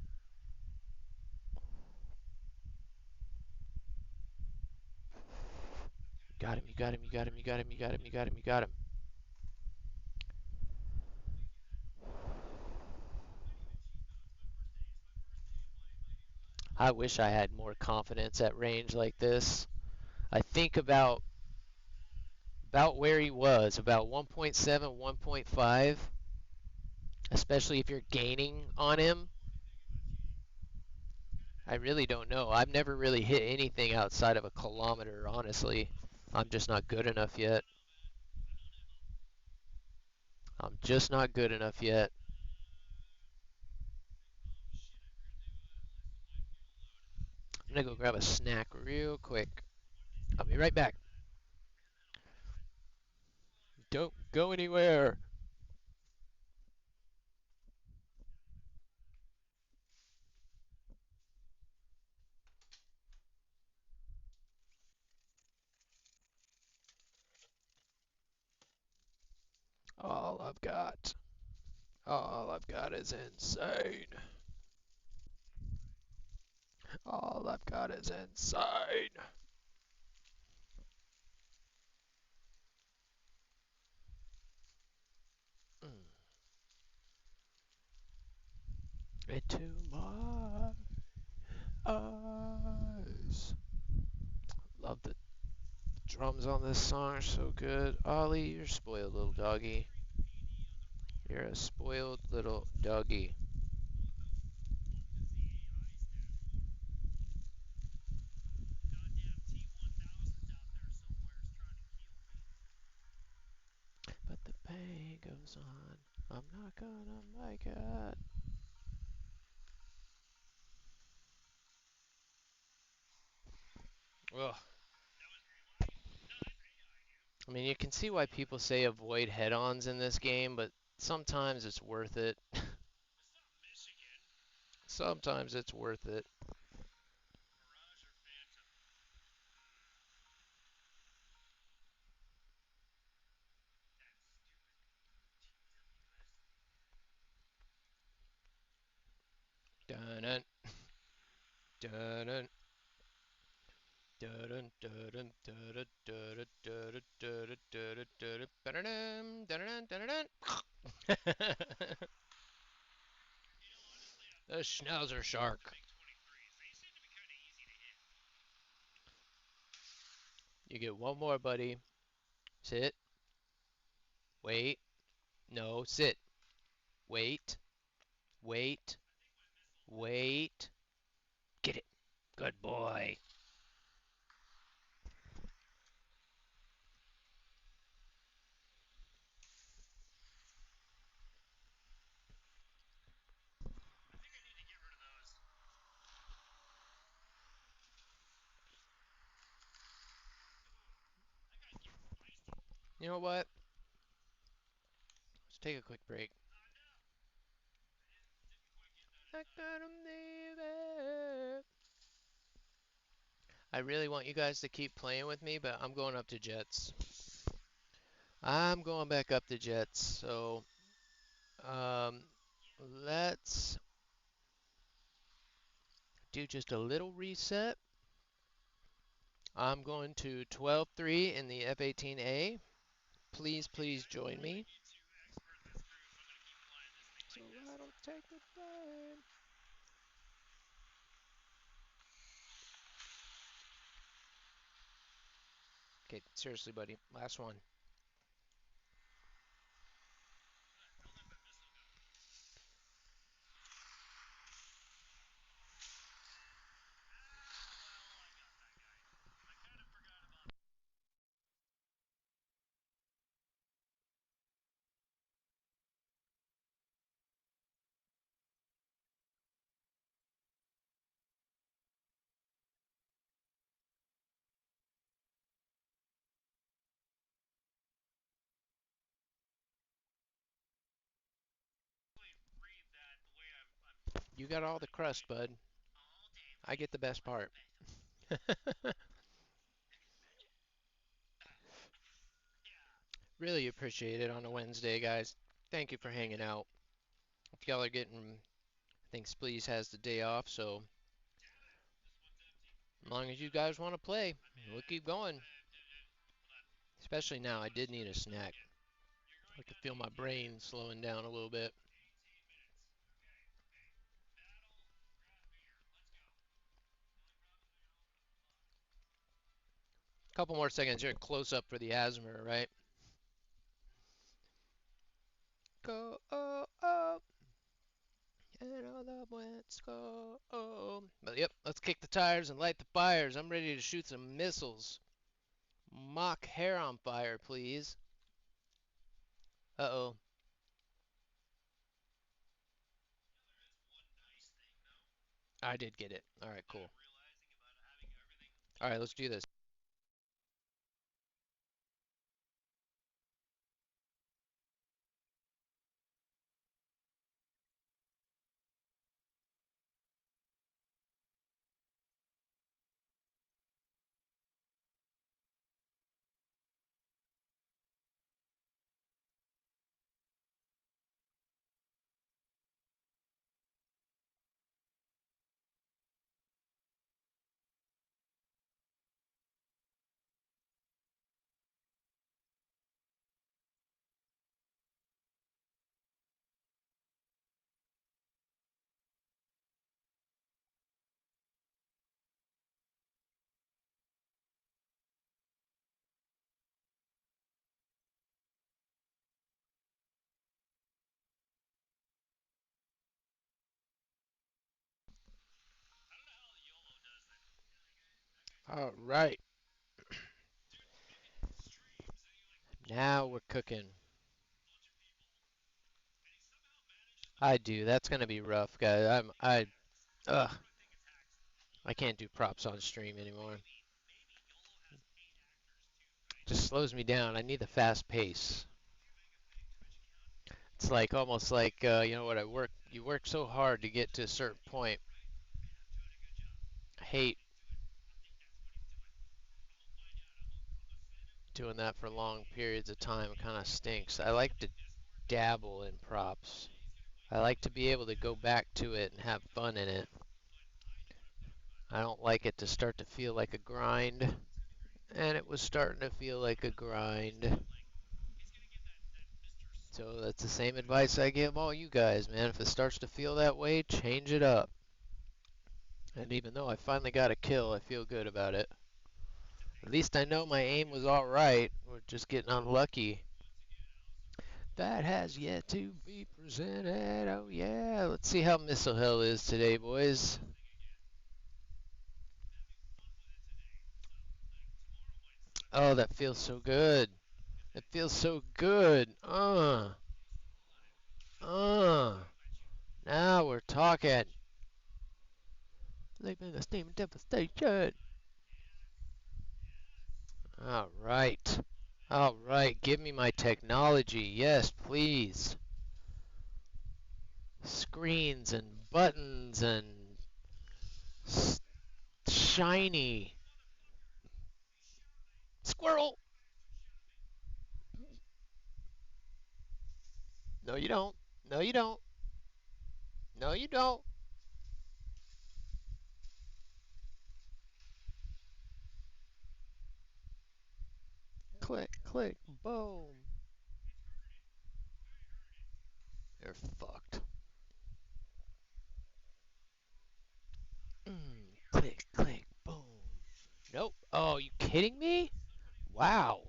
A: You got him. You got him. You got him. You got him. You got him. You got him. You got him. I wish I had more confidence at range like this. I think about where he was, about 1.7, 1.5, especially if you're gaining on him. I really don't know. I've never really hit anything outside of a kilometer, honestly. I'm just not good enough yet. I'm just not good enough yet. I'm gonna go grab a snack real quick. I'll be right back. Don't go anywhere. All I've got. All I've got is insane. All I've got is insane. Mm. Into my eyes. Love the drums on this song are so good. Ollie, you're a spoiled little doggy. You're a spoiled little doggy. But the pain goes on. I'm not gonna make it. Ugh. I mean, you can see why people say avoid head-ons in this game, but sometimes it's worth it. Sometimes it's worth it. Dun dun dun dun dun dun dun dun dun dun dun dun dun dun dun dun dun dun dun. The Schnauzer shark. You get one more, buddy. Sit. Wait. No, sit. Wait. Wait. Wait. Get it. Good boy. You know what? Let's take a quick break. I gotta leave it. I really want you guys to keep playing with me, but I'm going up to Jets. I'm going back up to Jets. So, um, let's do just a little reset. I'm going to 12-3 in the F-18A. Please, please join me. So I don't take the blame. Okay, seriously, buddy. Last one. You got all the crust, bud. I get the best part. Really appreciate it on a Wednesday, guys. Thank you for hanging out. If y'all are getting, I think Spleeze has the day off, so as long as you guys want to play, we'll keep going. Especially now, I did need a snack. I could feel my brain slowing down a little bit. Couple more seconds here, close up for the Asmer, right? Go, oh, oh, and all the winds go, oh. But yep, let's kick the tires and light the fires. I'm ready to shoot some missiles. Mock hair on fire, please. Uh-oh. I did get it. All right, cool. All right, let's do this. All right. Now we're cooking. I do. That's gonna be rough, guys. Ugh. I can't do props on stream anymore. Just slows me down. I need the fast pace. It's like almost like you know what I work. You work so hard to get to a certain point. I hate doing that for long periods of time. It kind of stinks. I like to dabble in props. I like to be able to go back to it and have fun in it. I don't like it to start to feel like a grind. And it was starting to feel like a grind. So that's the same advice I give all you guys, man. If it starts to feel that way, change it up. And even though I finally got a kill, I feel good about it. At least I know my aim was alright. We're just getting unlucky. That has yet to be presented. Oh yeah. Let's see how Missile Hell is today, boys. Oh, that feels so good. It feels so good. Now we're talking. Leaving the steam devastation. All right. All right. Give me my technology. Yes, please. Screens and buttons and shiny. Squirrel. No, you don't. No, you don't. No, you don't. Click, click, boom. You're fucked. Click, click, boom. Nope. Oh, you kidding me? Wow.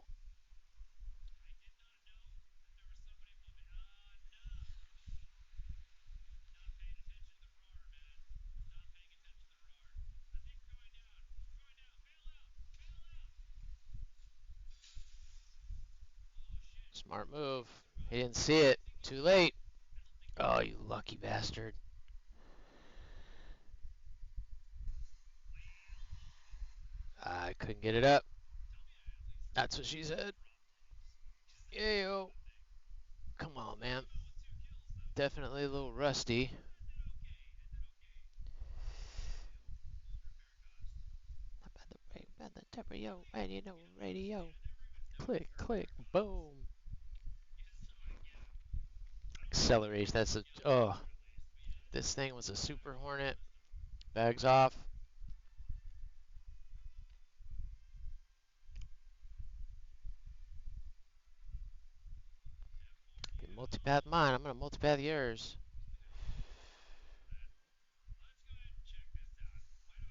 A: Smart move. He didn't see it. Too late. Oh, you lucky bastard. I couldn't get it up. That's what she said. Yayo. Come on, man. Definitely a little rusty. About the stereo, radio. Click, click, boom. Acceleration. That's a. Oh, this thing was a Super Hornet. Bags off. You multipath mine. I'm gonna multipath yours.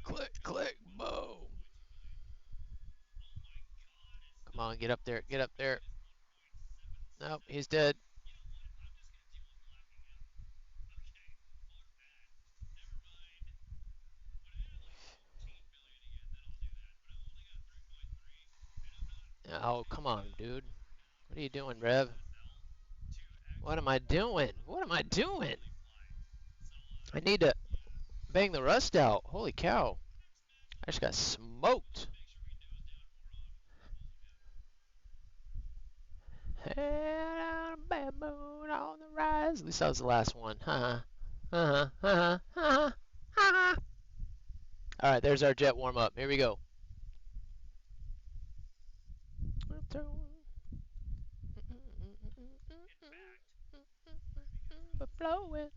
A: Click, click, boom. Come on, get up there. Get up there. Nope, he's dead. Oh, come on, dude. What are you doing, Rev? What am I doing? What am I doing? I need to bang the rust out. Holy cow. I just got smoked. Hey, bad moon on the rise. At least that was the last one. Alright, there's our jet warm up. Here we go. But flowing.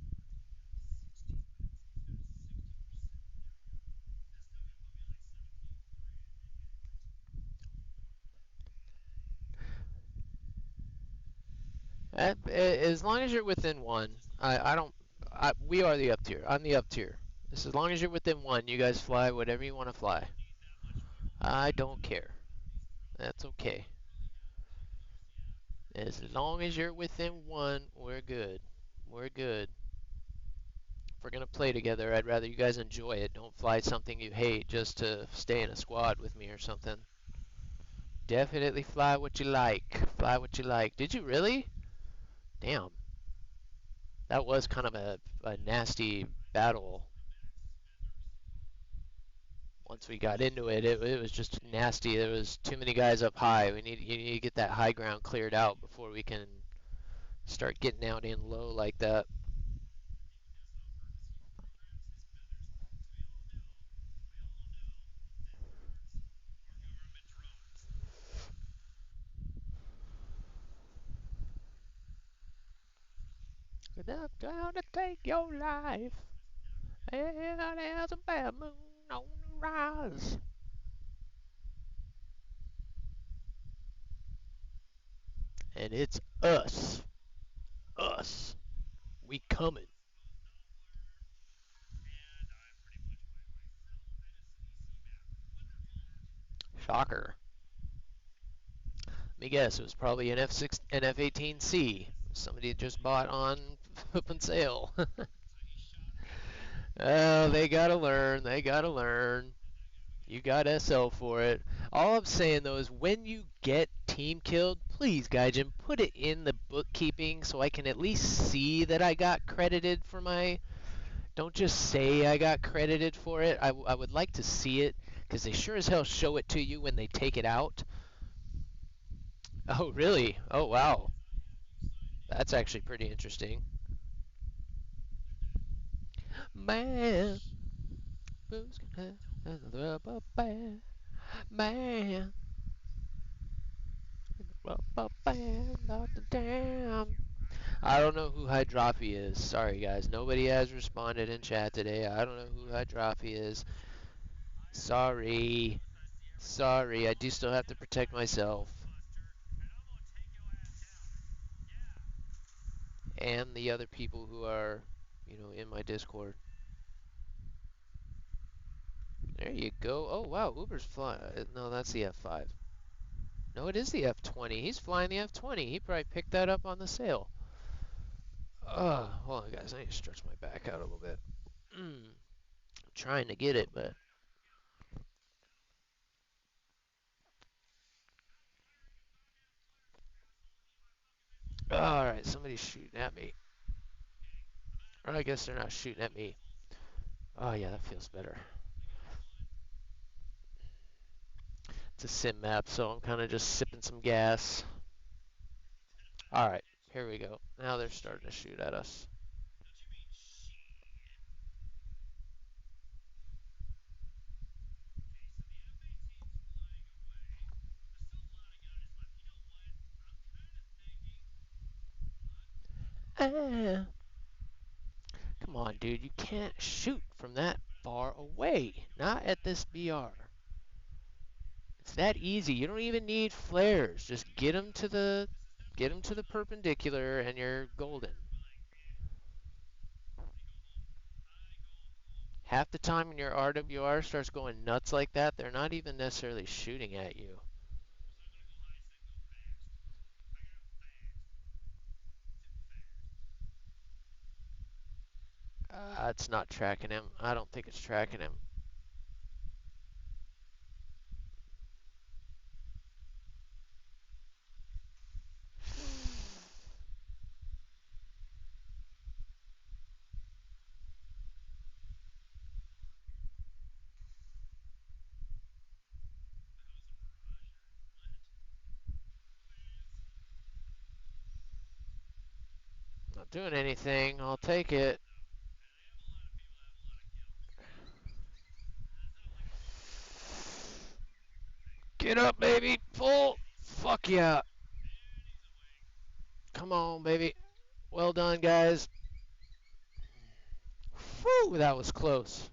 A: As long as you're within one, I don't. We are the up tier. I'm the up tier. Just as long as you're within one, you guys fly whatever you want to fly. I don't care. That's okay. As long as you're within one, we're good. We're good. If we're gonna play together, I'd rather you guys enjoy it. Don't fly something you hate just to stay in a squad with me or something. Definitely fly what you like. Fly what you like. Did you really? Damn. That was kind of a nasty battle. Once we got into it, it was just nasty. There was too many guys up high. You need to get that high ground cleared out before we can start getting out in low like that. Enough time to take your life. And there's a bad moon on the rise. And it's us. We coming. Shocker. Let me guess, it was probably an F6, an F-18C. Somebody just bought on open sale. Oh, they gotta learn. They gotta learn. You got SL for it. All I'm saying though is when you get team killed, please, Gaijin, put it in the bookkeeping so I can at least see that I got credited for my. Don't just say I got credited for it. I would like to see it because they sure as hell show it to you when they take it out. Oh, really? Oh, wow. That's actually pretty interesting. Man, who's gonna rubber band? Man, rubber band off the dam. I don't know who Hydropi is. Sorry, guys. Nobody has responded in chat today. I don't know who Hydropi is. Sorry. Sorry. I do still have to protect myself. And the other people who are, in my Discord. There you go. Oh, wow. Uber's flying. No, that's the F5. No, it is the F20. He's flying the F20. He probably picked that up on the sale. Hold on, guys. I need to stretch my back out a little bit. I'm trying to get it, but... Alright, somebody's shooting at me. Or I guess they're not shooting at me. Oh, yeah, that feels better. It's a sim map, so I'm kind of just sipping some gas. Alright, here we go. Now they're starting to shoot at us. Ah. Come on, dude. You can't shoot from that far away. Not at this BR. It's that easy. You don't even need flares. Just get them to the perpendicular and you're golden. Half the time when your RWR starts going nuts like that, they're not even necessarily shooting at you. It's not tracking him. I don't think it's tracking him. Not doing anything. I'll take it. Get up, baby. Full. Fuck yeah. Come on, baby. Well done, guys. Whew, that was close.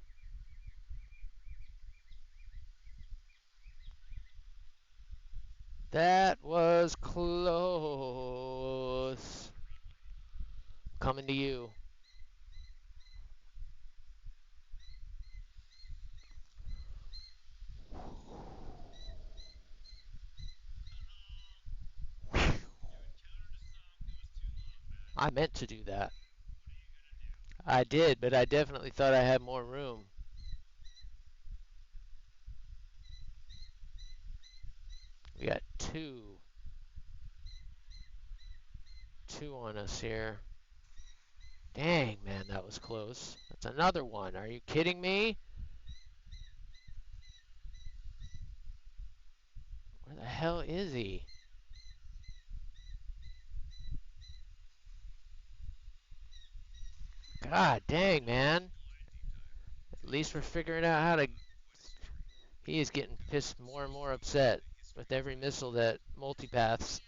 A: That was close. Coming to you. I meant to do that. I did, but I definitely thought I had more room. We got two. Two on us here. Dang, man, that was close. That's another one. Are you kidding me? Where the hell is he? God dang, man. At least we're figuring out how to... He is getting pissed more and more upset with every missile that multipaths.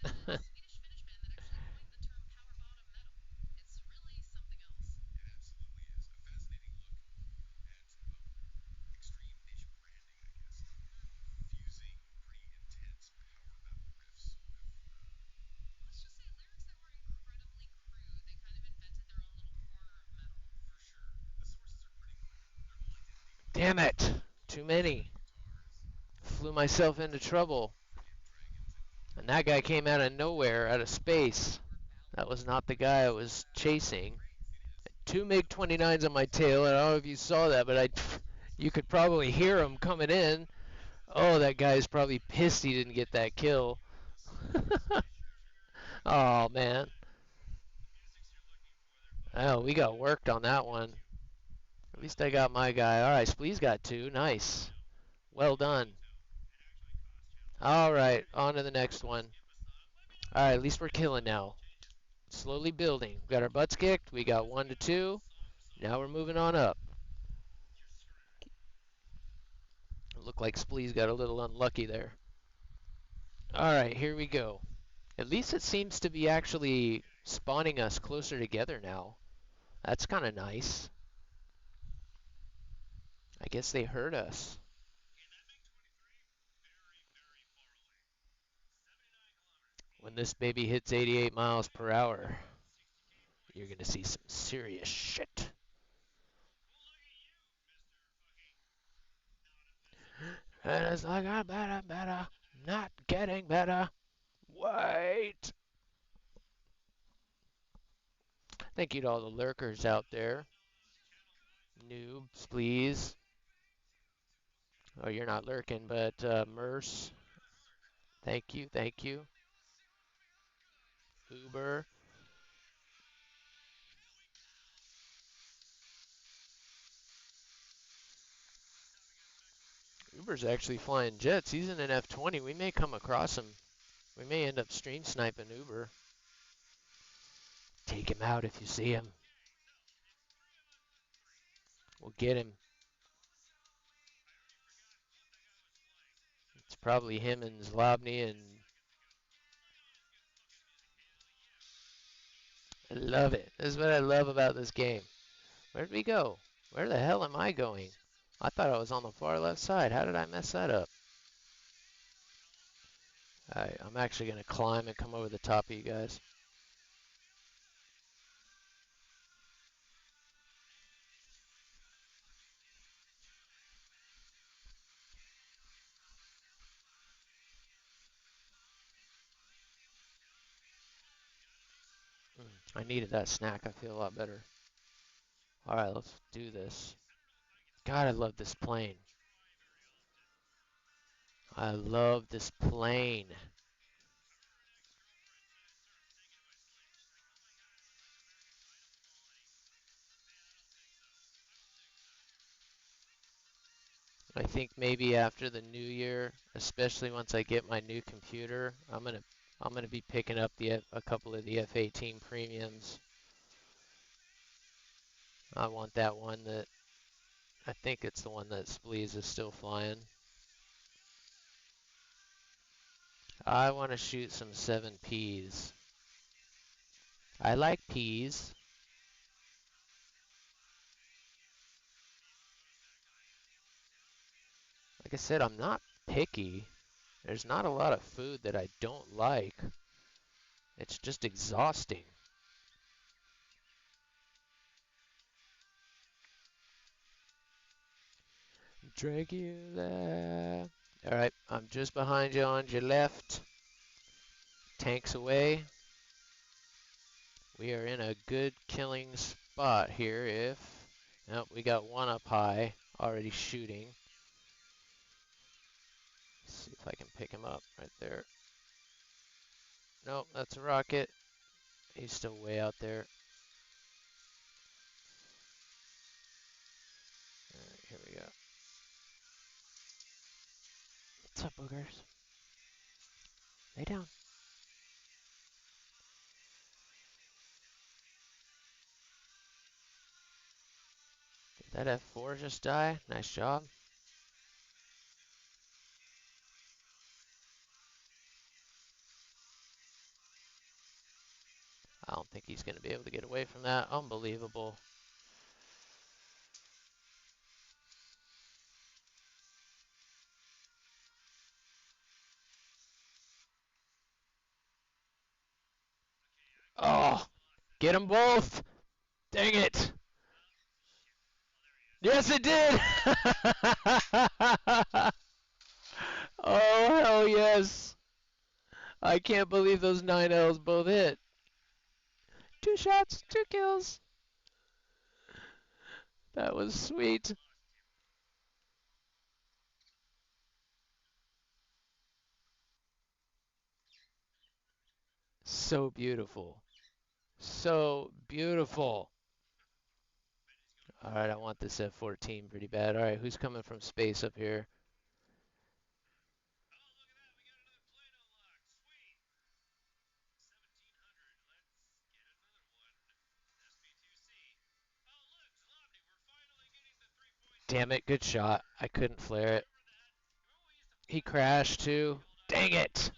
A: Damn it! Too many. Flew myself into trouble. And that guy came out of nowhere, out of space. That was not the guy I was chasing. Two MiG-29s on my tail, and I don't know if you saw that, but you could probably hear them coming in. Oh, that guy's probably pissed he didn't get that kill. Oh, man. Oh, we got worked on that one. At least I got my guy. All right, Splee's got two. Nice. Well done. All right, on to the next one. All right, at least we're killing now. Slowly building. We got our butts kicked. We got 1 to 2. Now we're moving on up. It looked like Splee's got a little unlucky there. All right, here we go. At least it seems to be actually spawning us closer together now. That's kind of nice. I guess they heard us. When this baby hits 88 miles per hour, you're going to see some serious shit. And it's like, I'm better, not getting better. Wait. Thank you to all the lurkers out there. Noobs, please. Oh, you're not lurking, but Merce. Thank you, thank you. Uber. Uber's actually flying jets. He's in an F-20. We may come across him. We may end up stream sniping Uber. Take him out if you see him. We'll get him. It's probably him and Zlobny, and I love it. This is what I love about this game. Where'd we go? Where the hell am I going? I thought I was on the far left side. How did I mess that up? Alright, I'm actually going to climb and come over the top of you guys. I needed that snack. I feel a lot better. Alright, let's do this. God, I love this plane. I love this plane. I think maybe after the new year, especially once I get my new computer, I'm gonna be picking up a couple of the F-18 premiums. I want that one that I think it's the one that Spleeze is still flying. I want to shoot some 7Ps. I like peas. Like I said, I'm not picky. There's not a lot of food that I don't like. It's just exhausting. Dracula. Alright, I'm just behind you on your left. Tanks away. We are in a good killing spot here if... Nope, we got one up high already shooting. Let's see if I can pick him up right there. Nope, that's a rocket. He's still way out there. Alright, here we go. What's up, boogers? Lay down. Did that F4 just die? Nice job. I don't think he's going to be able to get away from that. Unbelievable. Oh, get them both. Dang it. Yes, it did. Oh, hell yes. I can't believe those 9Ls both hit. 2 shots, 2 kills. That was sweet. So beautiful. So beautiful. All right, I want this F-14 pretty bad. All right, who's coming from space up here? Damn it, good shot. I couldn't flare it. He crashed too. Dang it!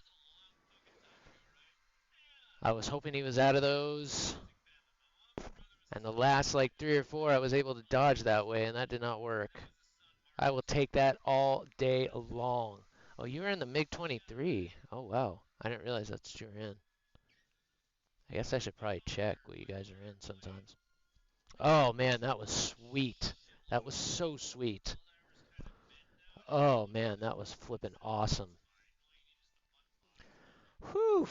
A: I was hoping he was out of those. And the last like 3 or 4, I was able to dodge that way, and that did not work. I will take that all day long. Oh, you were in the MiG-23. Oh, wow. I didn't realize that's what you were in. I guess I should probably check what you guys are in sometimes. Oh, man, that was sweet. That was so sweet. Oh, man, that was flipping awesome. Whew.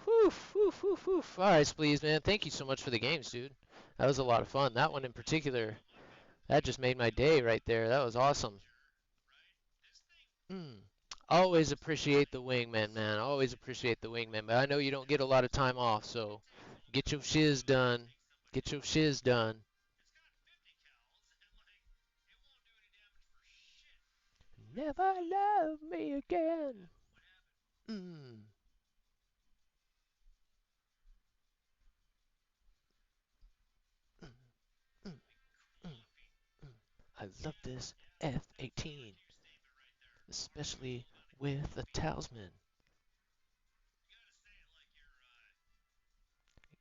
A: Whew, whew, whew, whew. All right, Spleeze, man. Thank you so much for the games, dude. That was a lot of fun. That one in particular, that just made my day right there. That was awesome. Mm. Always appreciate the wingman, man. Always appreciate the wingman. But I know you don't get a lot of time off, so get your shiz done. Get your shiz done. Never love me again. Mm. Mm, mm, mm, mm. I love this F-18, especially with the talisman.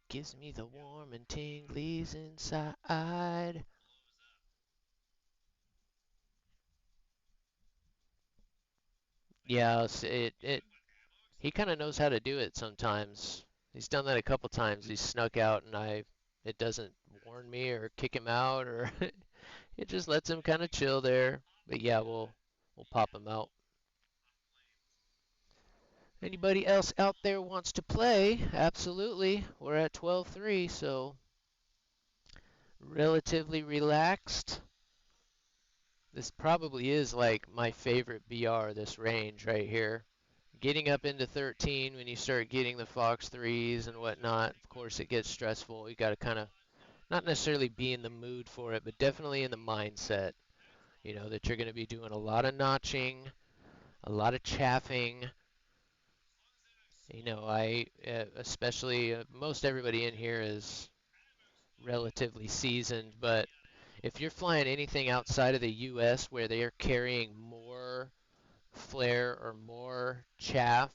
A: Gives me the warm and tinglies inside. Yeah, he kind of knows how to do it sometimes. He's done that a couple times. He snuck out and it doesn't warn me or kick him out or it just lets him kind of chill there. But yeah, we'll pop him out. Anybody else out there wants to play? Absolutely. We're at 12-3, so relatively relaxed. This probably is like my favorite BR, this range right here. Getting up into 13 when you start getting the Fox 3s and whatnot, of course it gets stressful. You got to kind of not necessarily be in the mood for it, but definitely in the mindset, that you're going to be doing a lot of notching, a lot of chaffing. Especially most everybody in here is relatively seasoned, but if you're flying anything outside of the US where they are carrying more flare or more chaff,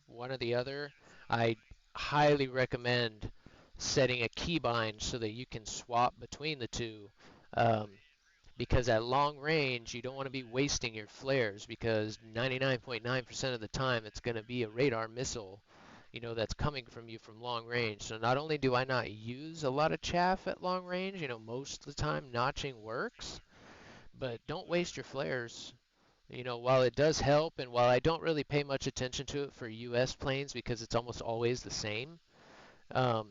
A: one or the other, I highly recommend setting a keybind so that you can swap between the two. Um, because at long range, you don't want to be wasting your flares because 99.9% of the time it's going to be a radar missile, that's coming from you from long range. So not only do I not use a lot of chaff at long range, most of the time notching works, but don't waste your flares. While it does help, and while I don't really pay much attention to it for US planes because it's almost always the same, um,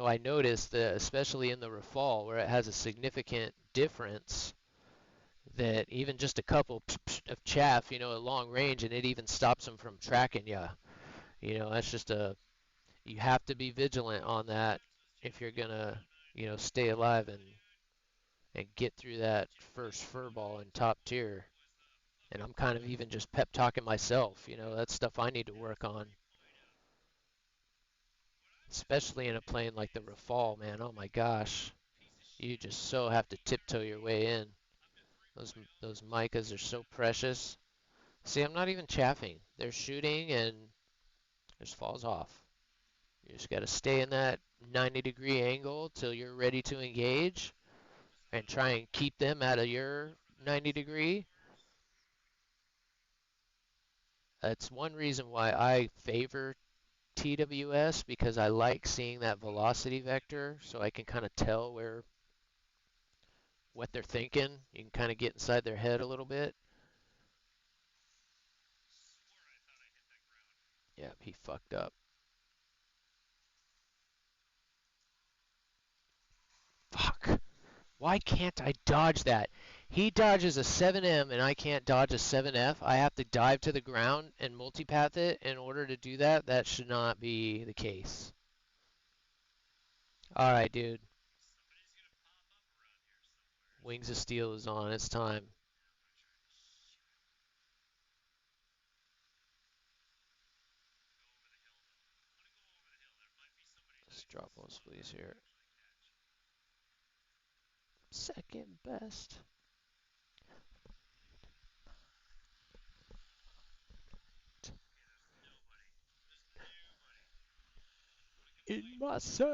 A: I noticed that especially in the Rafale where it has a significant difference, that even just a couple of chaff, at long range, and it even stops them from tracking you. That's just you have to be vigilant on that if you're gonna, stay alive and get through that first fur ball in top tier. And I'm kind of even just pep talking myself, that's stuff I need to work on, especially in a plane like the Rafale, man. Oh my gosh, you just so have to tiptoe your way in. Those micas are so precious. See, I'm not even chaffing. They're shooting and just falls off. You just got to stay in that 90-degree angle till you're ready to engage and try and keep them out of your 90 degree. That's one reason why I favor TWS, because I like seeing that velocity vector so I can kind of tell where what they're thinking. You can kind of get inside their head a little bit. Yeah, he fucked up. Fuck. Why can't I dodge that? He dodges a 7M and I can't dodge a 7F. I have to dive to the ground and multipath it in order to do that. That should not be the case. Alright, dude. Wings of Steel is on. It's time. Let's drop those please here. Second best. In my soul.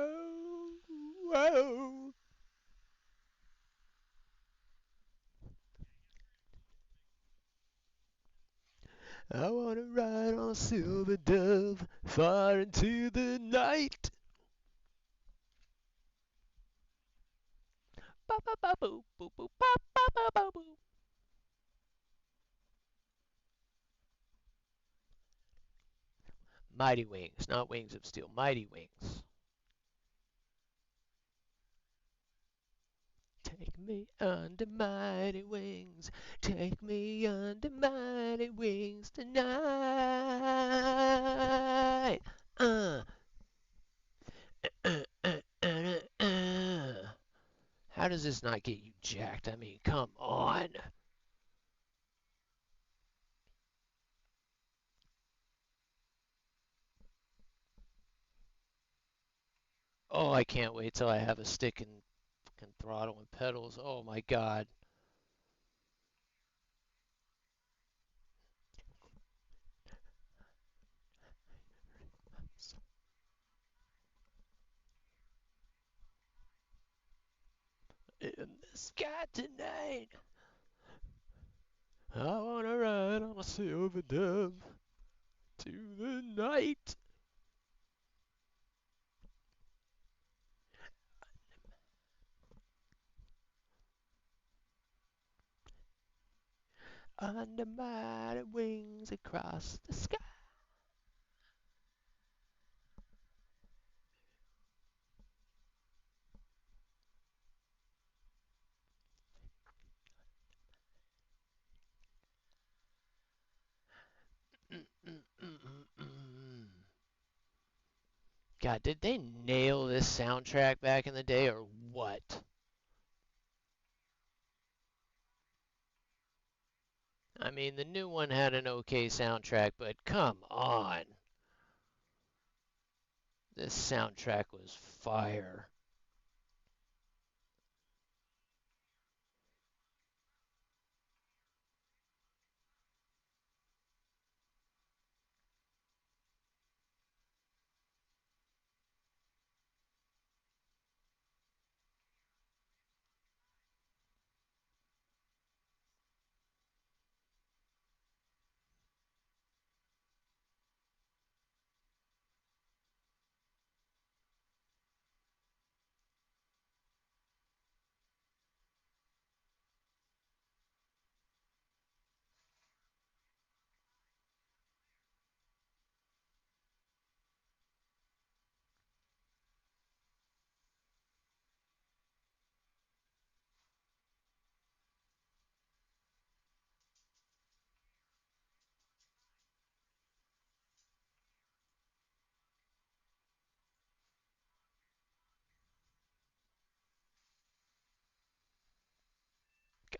A: Whoa. I wanna ride on a silver dove far into the night. Ba ba ba boo boo boo ba ba ba ba boo. Mighty Wings, not Wings of Steel. Mighty Wings. Take me under mighty wings. Take me under mighty wings tonight. Uh. How does this not get you jacked? I mean, come on. Oh, I can't wait till I have a stick and fucking throttle and pedals. Oh my god. In the sky tonight, I wanna ride on a silver dove to the night. Under mighty wings across the sky. God, did they nail this soundtrack back in the day or what? I mean, the new one had an okay soundtrack, but come on. This soundtrack was fire.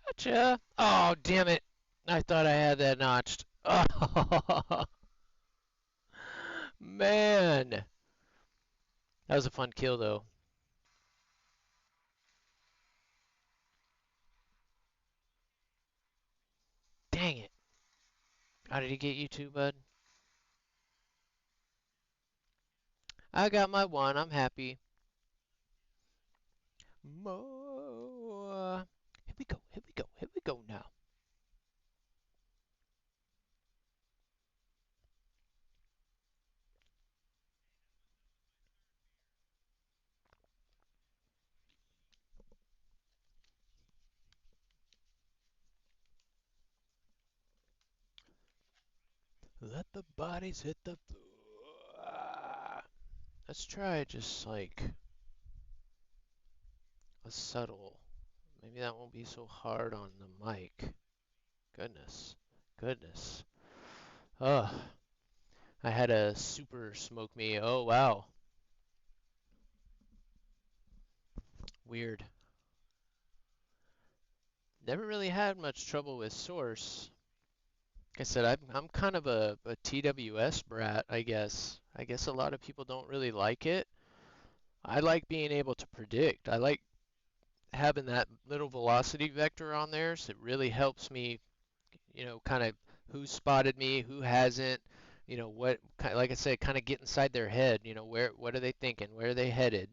A: Gotcha. Oh, damn it. I thought I had that notched. Oh, man. That was a fun kill, though. Dang it. How did he get you two, bud? I got my one. I'm happy. More. Here we go. Here we go. Here we go now. the bodies hit the floor. Let's try just like a subtle. Maybe that won't be so hard on the mic. Goodness. Goodness. Ugh. I had a super smoke me. Oh, wow. Weird. Never really had much trouble with Source. Like I said, I'm kind of a TWS brat, I guess. I guess a lot of people don't really like it. I like being able to predict. I like having that little velocity vector on there, so it really helps me, kind of who spotted me, who hasn't, what, like I said, kind of get inside their head, what are they thinking, where are they headed?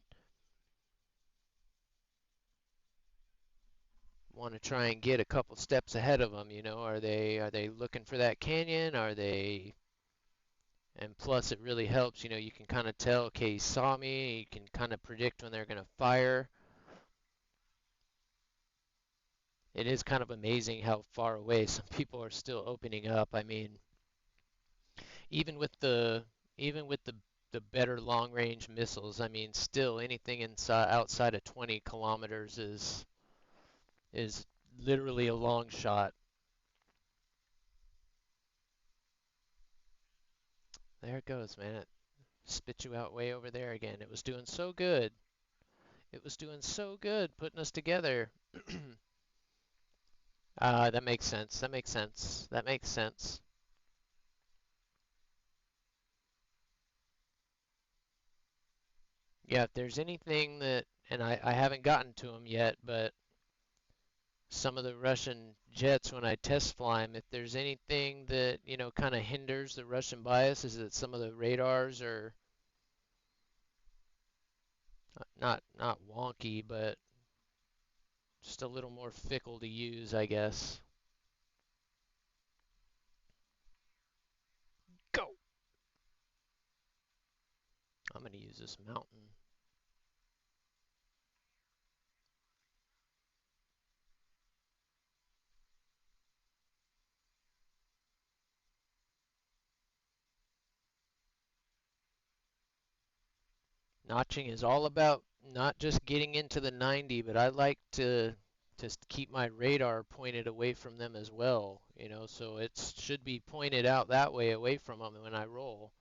A: Want to try and get a couple steps ahead of them, are they looking for that canyon? Are they And plus it really helps, you can kind of tell, okay, he saw me, you can kind of predict when they're going to fire. It is kind of amazing how far away some people are still opening up. I mean, even with the even with the better long range missiles, I mean, still anything inside outside of 20 kilometers is literally a long shot. There it goes, man. It spit you out way over there again. It was doing so good. It was doing so good putting us together. That makes sense. That makes sense. That makes sense. Yeah, if there's anything that, and I haven't gotten to them yet, but some of the Russian jets, when I test fly them, if there's anything that, kind of hinders the Russian bias, is that some of the radars are not wonky, but just a little more fickle to use, I guess. Go! I'm gonna use this mountain. Notching is all about not just getting into the 90, but I like to just keep my radar pointed away from them as well, so it should be pointed out that way away from them when I roll.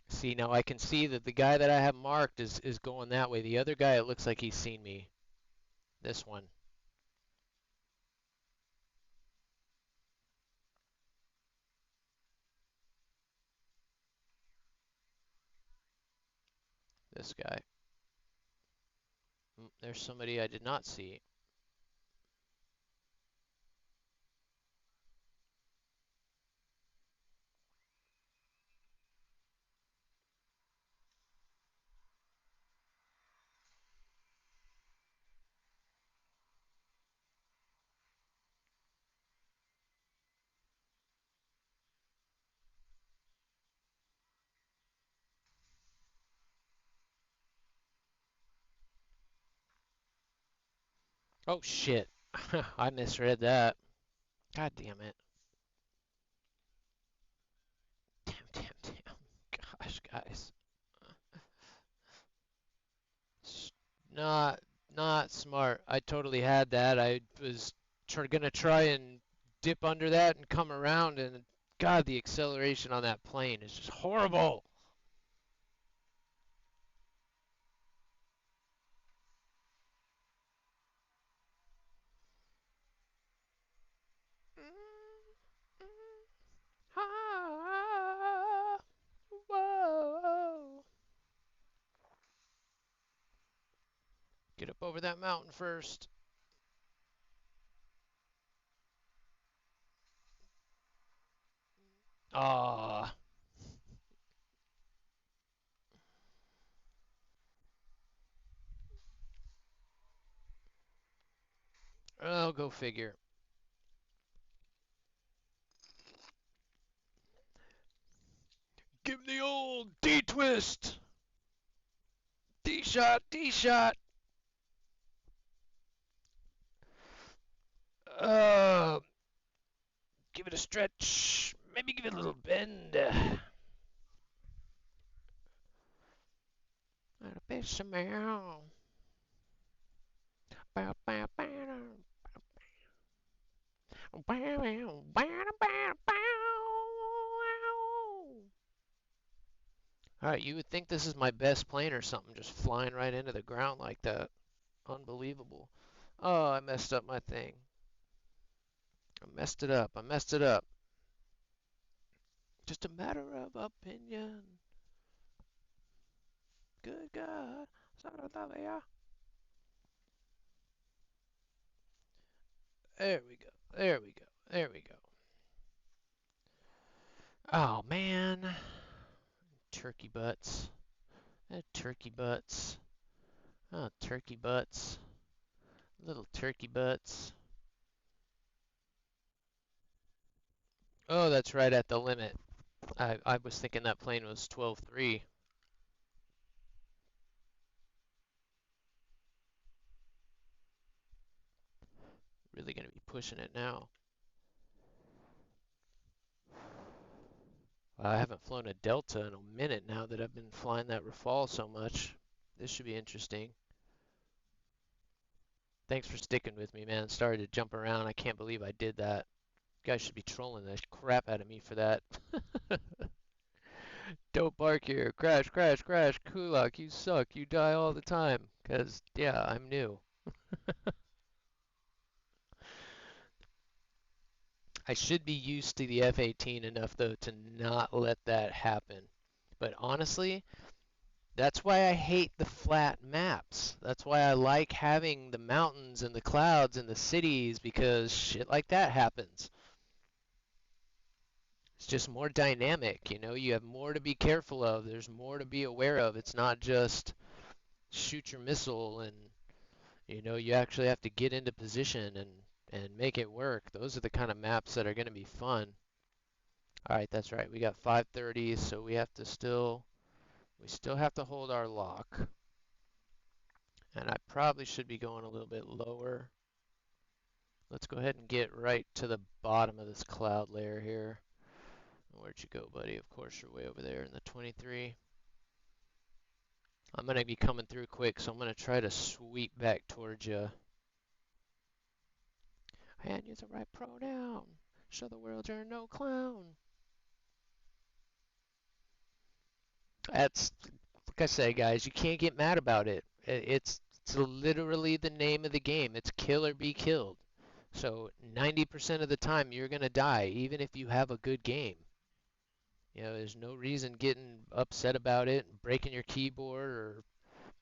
A: See, now I can see that the guy that I have marked is going that way. The other guy, it looks like he's seen me. This one. This guy. There's somebody I did not see. Oh shit. I misread that. God damn it. Damn, damn, damn. Gosh, guys. S- Not not smart. I totally had that. I was gonna try and dip under that and come around, and God, the acceleration on that plane is just horrible. Ah, whoa. Get up over that mountain first. Ah, oh, go figure. Give him the old D twist. D shot, D shot. Give it a stretch. Maybe give it a little bend. Alright, you would think this is my best plane or something, just flying right into the ground like that. Unbelievable. Oh, I messed up my thing. I messed it up. I messed it up. Just a matter of opinion. Good God. There we go. There we go. There we go. Oh, man. Turkey butts. Turkey butts. Oh, turkey butts. Little turkey butts. Oh, that's right at the limit. I was thinking that plane was 12.3. Really going to be pushing it now. I haven't flown a Delta in a minute now that I've been flying that Rafale so much. This should be interesting. Thanks for sticking with me, man. Started to jump around. I can't believe I did that. You guys should be trolling the crap out of me for that. Don't bark here. Crash, crash, crash. Kulak, you suck. You die all the time. 'Cause, yeah, I'm new. I should be used to the F-18 enough, though, to not let that happen. But honestly, that's why I hate the flat maps. That's why I like having the mountains and the clouds and the cities, because shit like that happens. It's just more dynamic, you know? You have more to be careful of. There's more to be aware of. It's not just shoot your missile and, you know, you actually have to get into position and make it work. Those are the kind of maps that are going to be fun. All right, that's right. We got 530, so we still have to hold our lock. And I probably should be going a little bit lower. Let's go ahead and get right to the bottom of this cloud layer here. Where'd you go, buddy? Of course, you're way over there in the 23. I'm going to be coming through quick, so I'm going to try to sweep back towards you. And use the right pronoun. Show the world you're no clown. That's, like I say, guys, you can't get mad about it. It's literally the name of the game. It's kill or be killed. So 90% of the time you're going to die, even if you have a good game. You know, there's no reason getting upset about it and breaking your keyboard or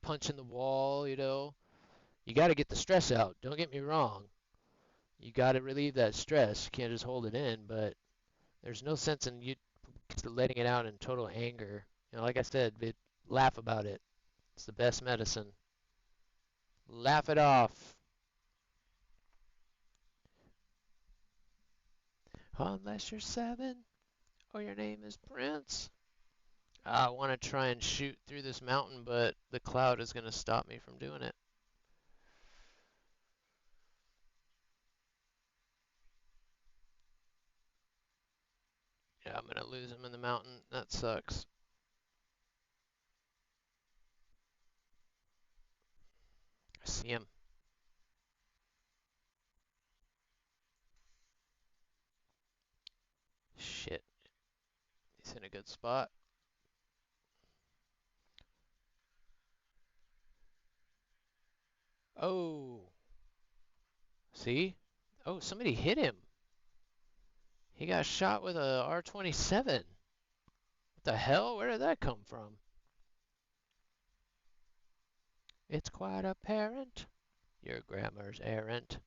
A: punching the wall, you know. You got to get the stress out. Don't get me wrong. You got to relieve that stress. You can't just hold it in, but there's no sense in you letting it out in total anger. You know, like I said, laugh about it. It's the best medicine. Laugh it off. Unless you're 7 or your name is Prince. I want to try and shoot through this mountain, but the cloud is going to stop me from doing it. Yeah, I'm going to lose him in the mountain. That sucks. I see him. Shit. He's in a good spot. Oh. See? Oh, somebody hit him. He got shot with a R-27. What the hell? Where did that come from? It's quite apparent. Your grammar's errant.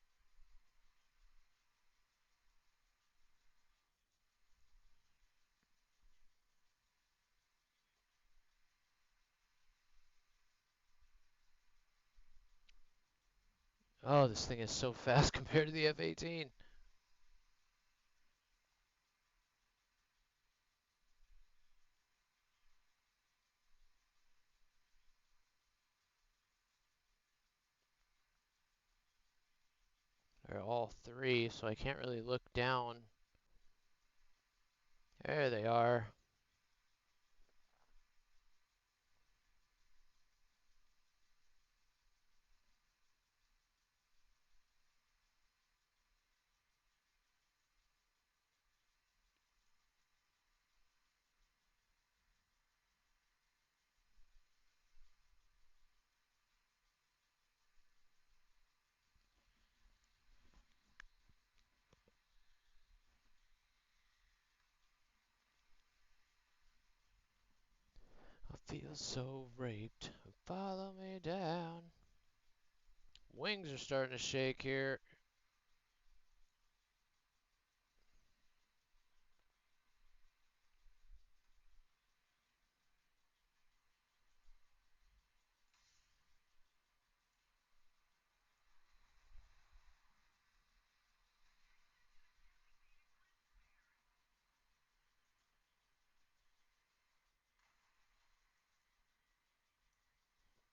A: Oh, this thing is so fast compared to the F-18. They're all three, so I can't really look down. There they are. I feel so raped. Follow me down. Wings are starting to shake here.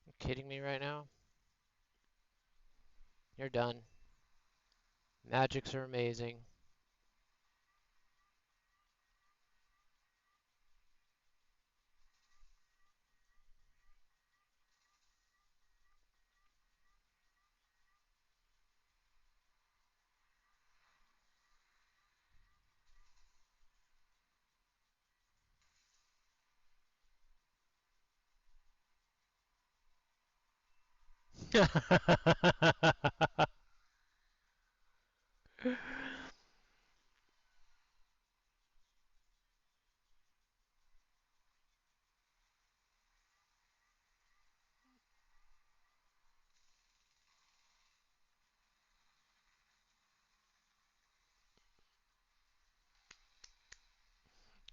A: You kidding me right now? You're done. Magics are amazing.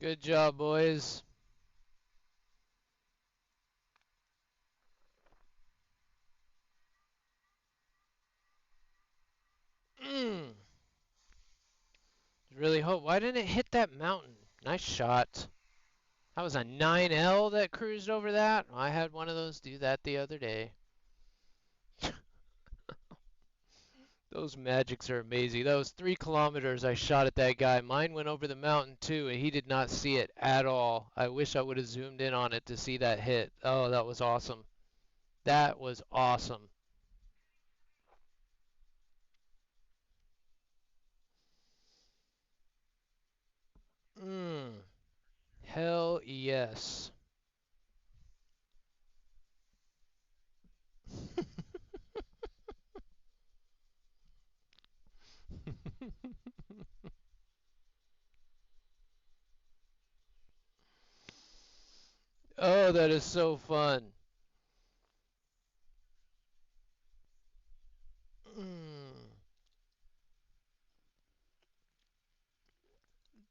A: Good job, boys. Mm. Really hope. Why didn't it hit that mountain? Nice shot. That was a 9L that cruised over that. I had one of those do that the other day. Those magics are amazing. That was 3 kilometers I shot at that guy. Mine went over the mountain too, and he did not see it at all. I wish I would have zoomed in on it to see that hit. Oh, that was awesome. That was awesome. Mm. Hell yes. Oh, that is so fun. Mm.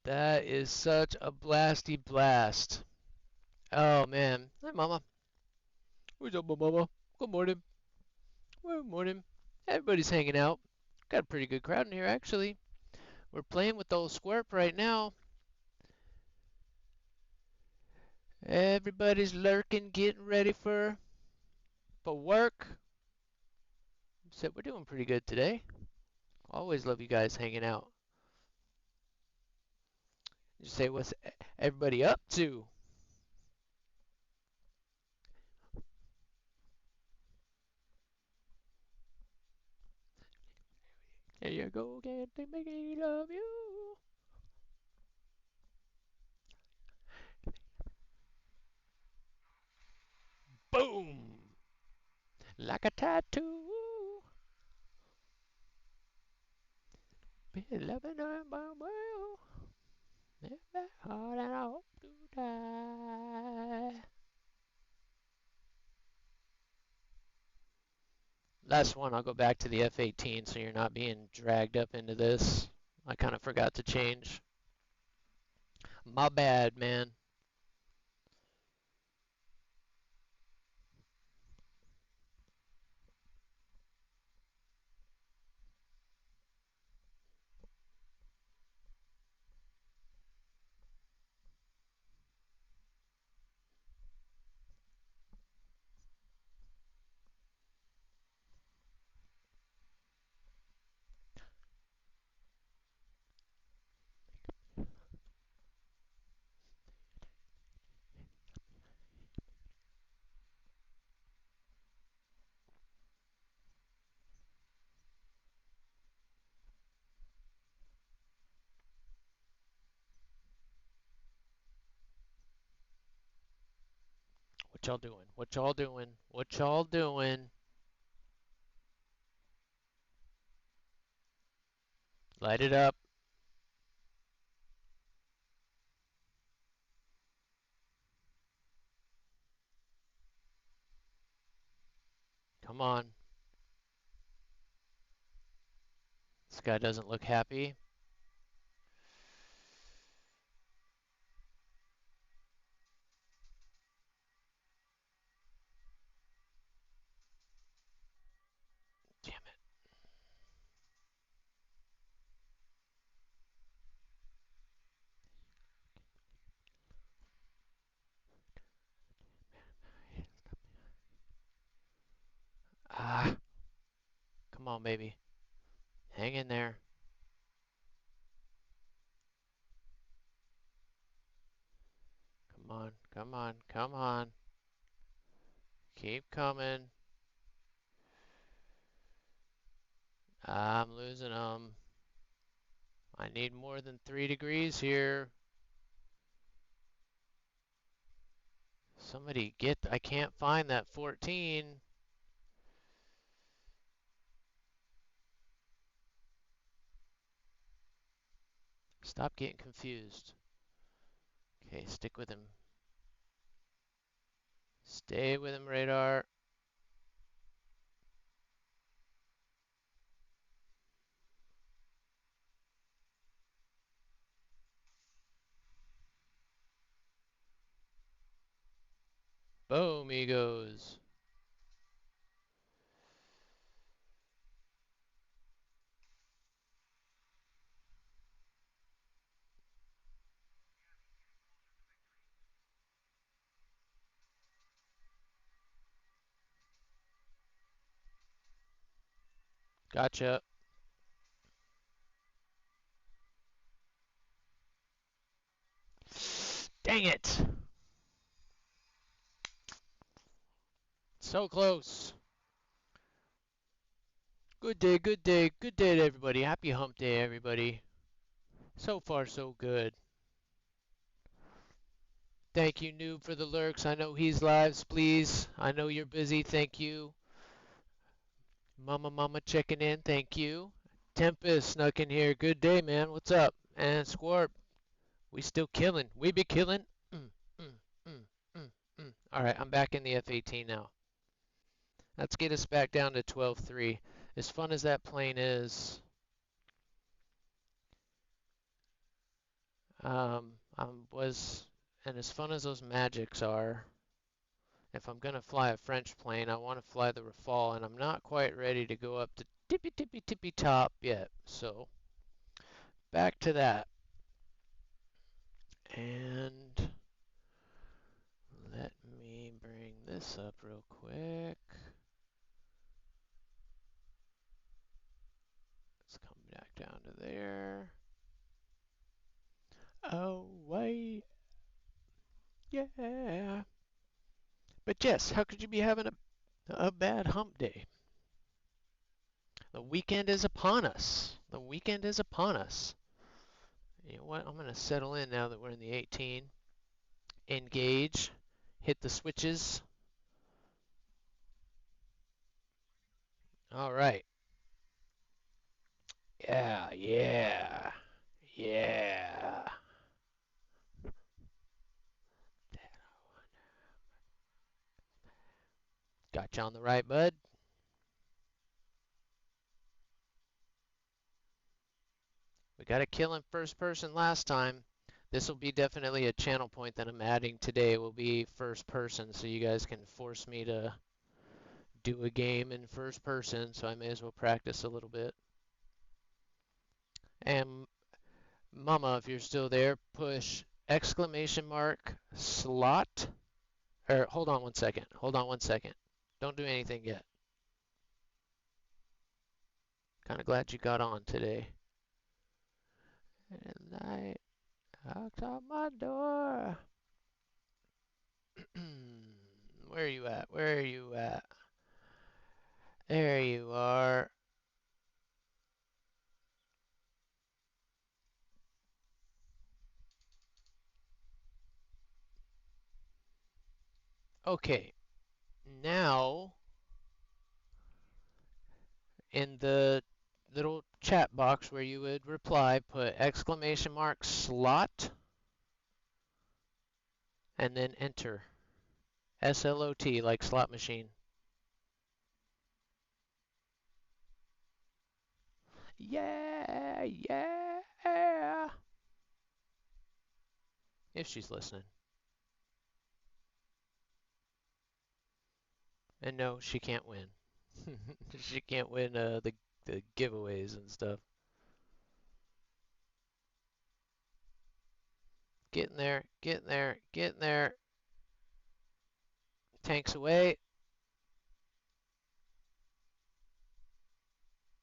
A: That is such a blasty blast. Oh man. Hi, Mama. What's up, Mama? Good morning. Good morning. Everybody's hanging out. Got a pretty good crowd in here, actually. We're playing with those squirp right now. Everybody's lurking, getting ready for work. So we're doing pretty good today. Always love you guys hanging out. Just say what's everybody up to. There you go, can't make me love you. Boom! Like a tattoo. Been loving her my well. Never hard and I hope to die. Last one, I'll go back to the F-18 so you're not being dragged up into this. I kind of forgot to change. My bad, man. What y'all doing? What y'all doing? What y'all doing? Light it up. Come on. This guy doesn't look happy. Damn it. Ah, come on, baby. Hang in there. Come on, come on, come on. Keep coming. I'm losing them. I need more than 3 degrees here. Somebody get, I can't find that 14. Stop getting confused. Okay, stick with him. Stay with him, radar. Boom, he goes. Gotcha. Dang it. So close. Good day, good day, good day to everybody. Happy hump day, everybody. So far, so good. Thank you, Noob, for the lurks. I know he's lives, please. I know you're busy. Thank you. Mama checking in. Thank you. Tempest snuck in here. Good day, man. What's up? And Squarp, we still killing. We be killing. Mm, mm, mm, mm, mm. All right, I'm back in the F-18 now. Let's get us back down to 12-3. As fun as that plane is, and as fun as those magics are, if I'm gonna fly a French plane, I want to fly the Rafale, and I'm not quite ready to go up to tippy top yet. So back to that, and let me bring this up real quick. Let's come back down to there. Oh wait, yeah. But yes, how could you be having a bad hump day? The weekend is upon us. The weekend is upon us. You know what? I'm going to settle in now that we're in the 18. Engage. Hit the switches. All right. Yeah, yeah, yeah. Got you on the right, bud. We got a kill in first person last time. This will be definitely a channel point that I'm adding today. Will be first person, so you guys can force me to do a game in first person. So I may as well practice a little bit. And Mama, if you're still there, push exclamation mark slot. Or hold on one second. Hold on one second. Don't do anything yet. Kind of glad you got on today. And I knocked on my door. Where are you at? Where are you at? There you are. Okay, now in the little chat box where you would reply, put exclamation mark slot and then enter. SLOT, like slot machine. Yeah, yeah. If she's listening. And no, she can't win. She can't win the giveaways and stuff. Getting there, getting there, getting there. Tanks away.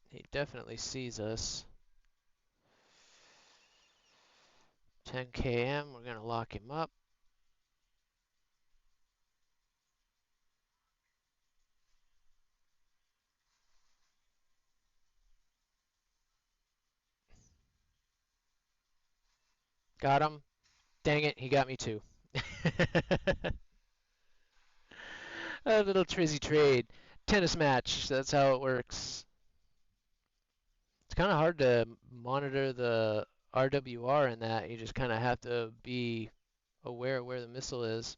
A: He definitely sees us. 10 km, we're going to lock him up. Got him. Dang it, he got me too. A little trizzy trade. Tennis match, that's how it works. It's kind of hard to monitor the RWR in that. You just kind of have to be aware of where the missile is.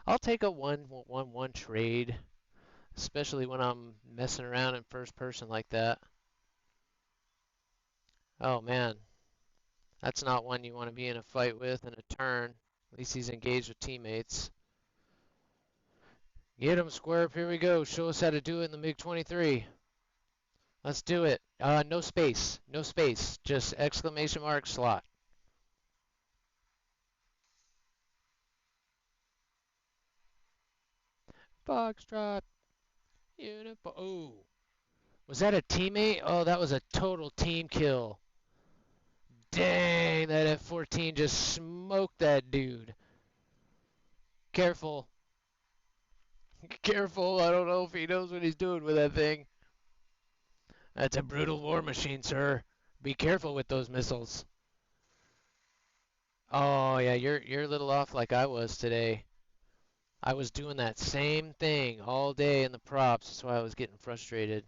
A: I'll take a 1-1-1 trade, especially when I'm messing around in first person like that. Oh man, that's not one you want to be in a fight with in a turn. At least he's engaged with teammates. Get him, Squirp. Here we go. Show us how to do it in the MiG-23. Let's do it. No space. No space. Just exclamation mark slot. Foxtrot. Uniform. Oh. Was that a teammate? Oh, that was a total team kill. Dang, that F-14 just smoked that dude. Careful. Careful. I don't know if he knows what he's doing with that thing. That's a brutal war machine, sir. Be careful with those missiles. Oh, yeah, you're a little off like I was today. I was doing that same thing all day in the props. That's why I was getting frustrated.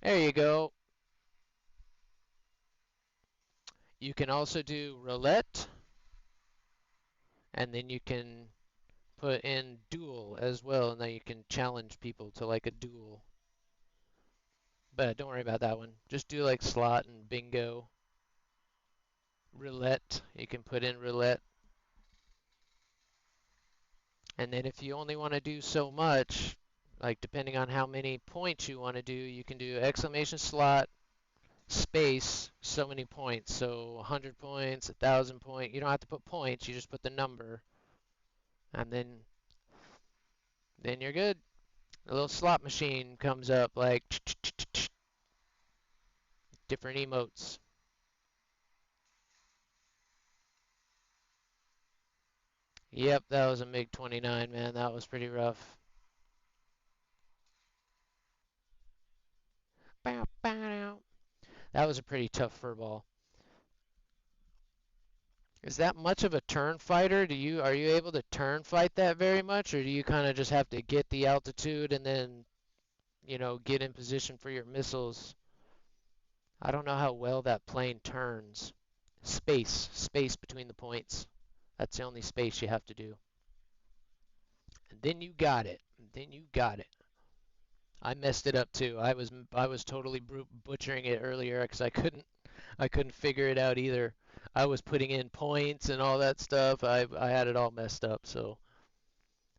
A: There you go. You can also do roulette, and then you can put in duel as well, and then you can challenge people to like a duel. But don't worry about that one. Just do like slot and bingo. Roulette, you can put in roulette. And then if you only want to do so much, like depending on how many points you want to do, you can do exclamation slot, space, so many points. So 100 points, 1,000 points. You don't have to put points, you just put the number. And then you're good. A little slot machine comes up like different emotes. Yep, that was a MiG-29, man. That was pretty rough. Bow, bow. That was a pretty tough furball. Is that much of a turn fighter? Are you able to turn fight that very much, or do you kind of just have to get the altitude and then, get in position for your missiles? I don't know how well that plane turns. Space between the points. That's the only space you have to do. And then you got it. And then you got it. I messed it up too. I was totally butchering it earlier because I couldn't figure it out either. I was putting in points and all that stuff. I had it all messed up. So,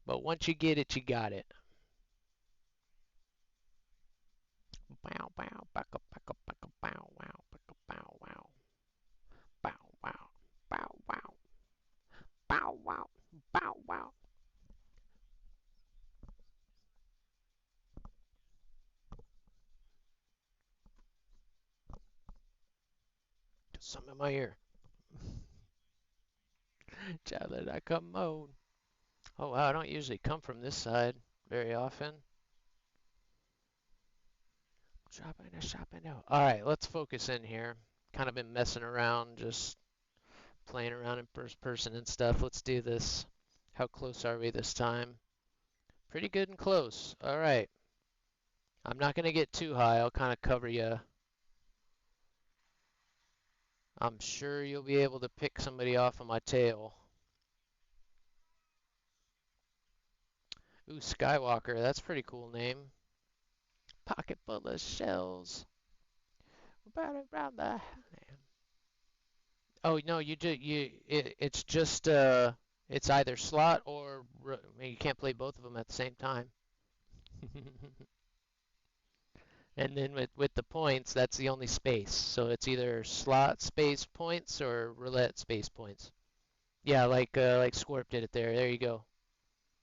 A: but once you get it, you got it. Bow bow backa backa backa bow wow backa bow wow bow wow bow wow bow wow bow wow. Something in my ear. Chatler.com mode. Oh wow, I don't usually come from this side very often. Shopping out. Alright, let's focus in here. Kind of been messing around, just playing around in first person and stuff. Let's do this. How close are we this time? Pretty good and close. All right. I'm not going to get too high. I'll kind of cover you. I'm sure you'll be able to pick somebody off of my tail. Ooh, Skywalker. That's a pretty cool name. Pocket full of shells. About around the. Oh no, it's just it's either slot or I mean, you can't play both of them at the same time. And then with the points, that's the only space. So it's either slot space points or roulette space points. Yeah, like Scorp did it there. There you go.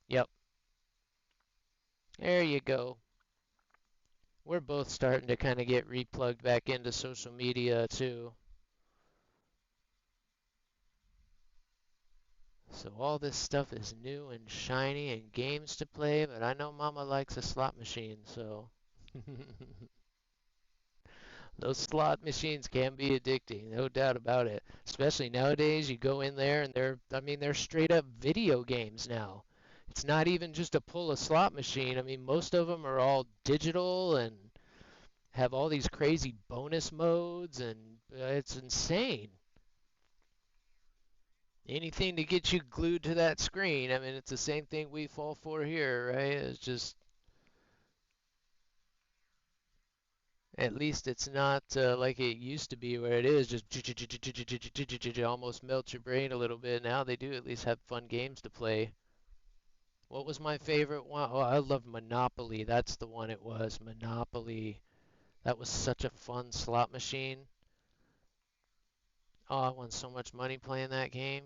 A: Yep. There you go. We're both starting to kind of get replugged back into social media too. So all this stuff is new and shiny and games to play, but I know Mama likes a slot machine, so those slot machines can be addicting, no doubt about it. Especially nowadays, you go in there and they're straight up video games now. It's not even just a pull a slot machine. I mean, most of them are all digital and have all these crazy bonus modes, and it's insane. Anything to get you glued to that screen. I mean, it's the same thing we fall for here, right? It's just, at least it's not like it used to be where it is just almost melts your brain a little bit. Now they do at least have fun games to play. What was my favorite one? Oh, I love Monopoly. That's the one it was. Monopoly. That was such a fun slot machine. Oh, I won so much money playing that game.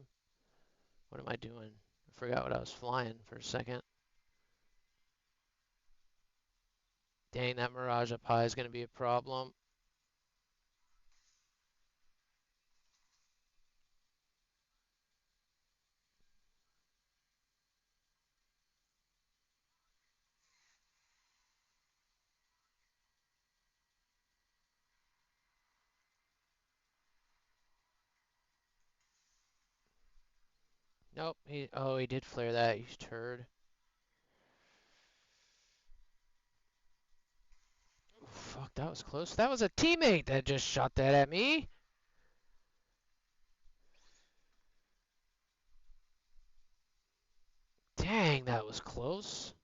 A: What am I doing? I forgot what I was flying for a second. Dang, that Mirage up high is going to be a problem. Nope. He did flare that. You turd. Ooh, fuck, that was close. That was a teammate that just shot that at me. Dang, that was close.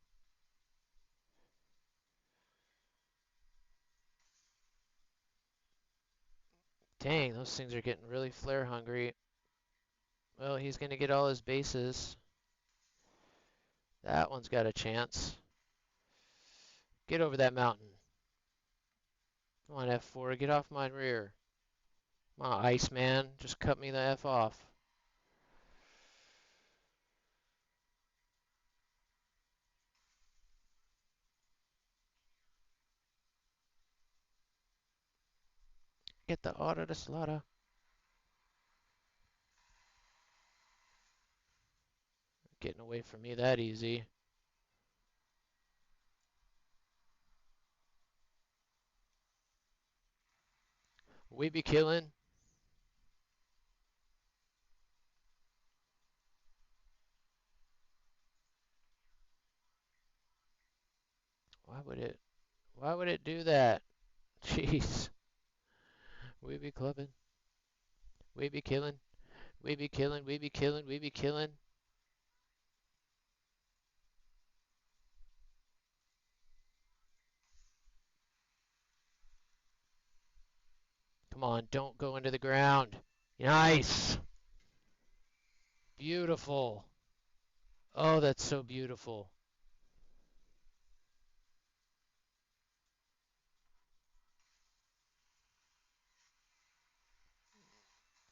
A: Dang, those things are getting really flare hungry. Well, he's gonna get all his bases. That one's got a chance. Get over that mountain. Come on, F4, get off my rear. Come on, Iceman, just cut me the F off. Get the auto to slaughter. Getting away from me that easy. We be killing. Why would it do that? Jeez. We be clubbing. We be killing. We be killing. We be killing. We be killing. Come on, don't go into the ground. Nice. Beautiful. Oh, that's so beautiful.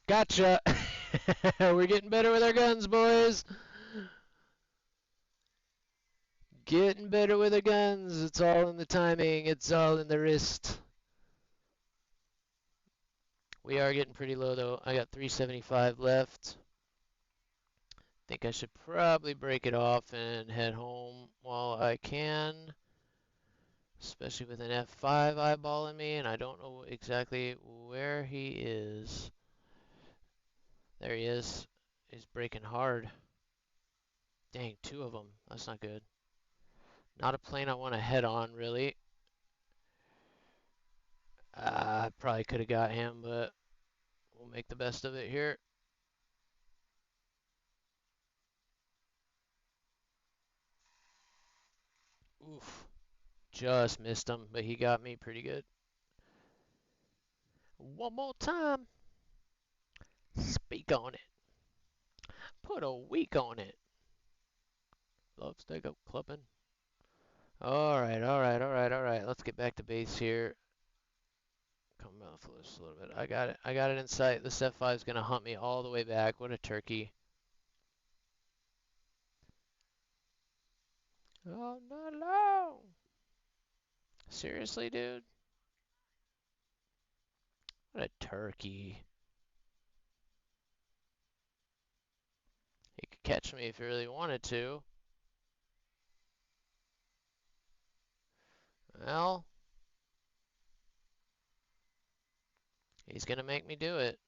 A: Gotcha. We're getting better with our guns, boys. Getting better with our guns. It's all in the timing. It's all in the wrist. We are getting pretty low, though. I got 375 left. Think I should probably break it off and head home while I can. Especially with an F5 eyeballing me, and I don't know exactly where he is. There he is. He's breaking hard. Dang, two of them. That's not good. Not a plane I want to head on, really. I probably could have got him, but we'll make the best of it here. Oof. Just missed him, but he got me pretty good. One more time. Speak on it. Put a week on it. Love steak up clubbing. Alright, alright, alright, alright. Let's get back to base here. Come off this a little bit. I got it. I got it in sight. This F5 is going to hunt me all the way back. What a turkey. Oh, not long. Seriously, dude? What a turkey. He could catch me if he really wanted to. Well, he's going to make me do it.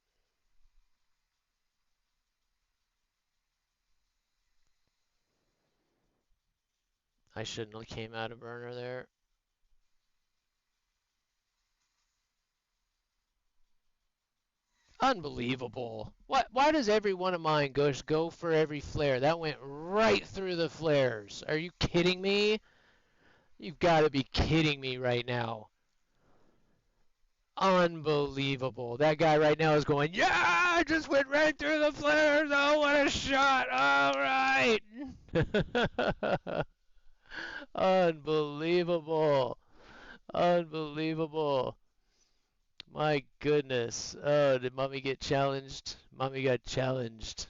A: I shouldn't have came out of burner there. Unbelievable. Why does every one of mine go for every flare? That went right through the flares. Are you kidding me? You've got to be kidding me right now. Unbelievable. That guy right now is going, yeah, I just went right through the flares. Oh, what a shot. All right. Unbelievable. Unbelievable. My goodness. Oh, did Mommy get challenged? Mommy got challenged.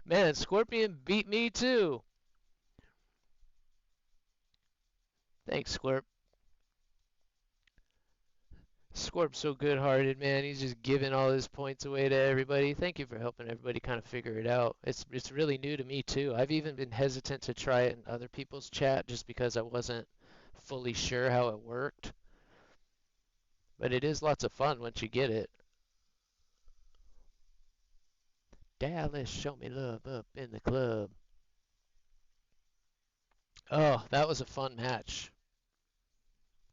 A: Man, Scorpion beat me too. Thanks, Scorp. Scorp's so good-hearted, man. He's just giving all his points away to everybody. Thank you for helping everybody kind of figure it out. It's really new to me too. I've even been hesitant to try it in other people's chat just because I wasn't fully sure how it worked. But it is lots of fun once you get it. Dallas, show me love up in the club. Oh, that was a fun match.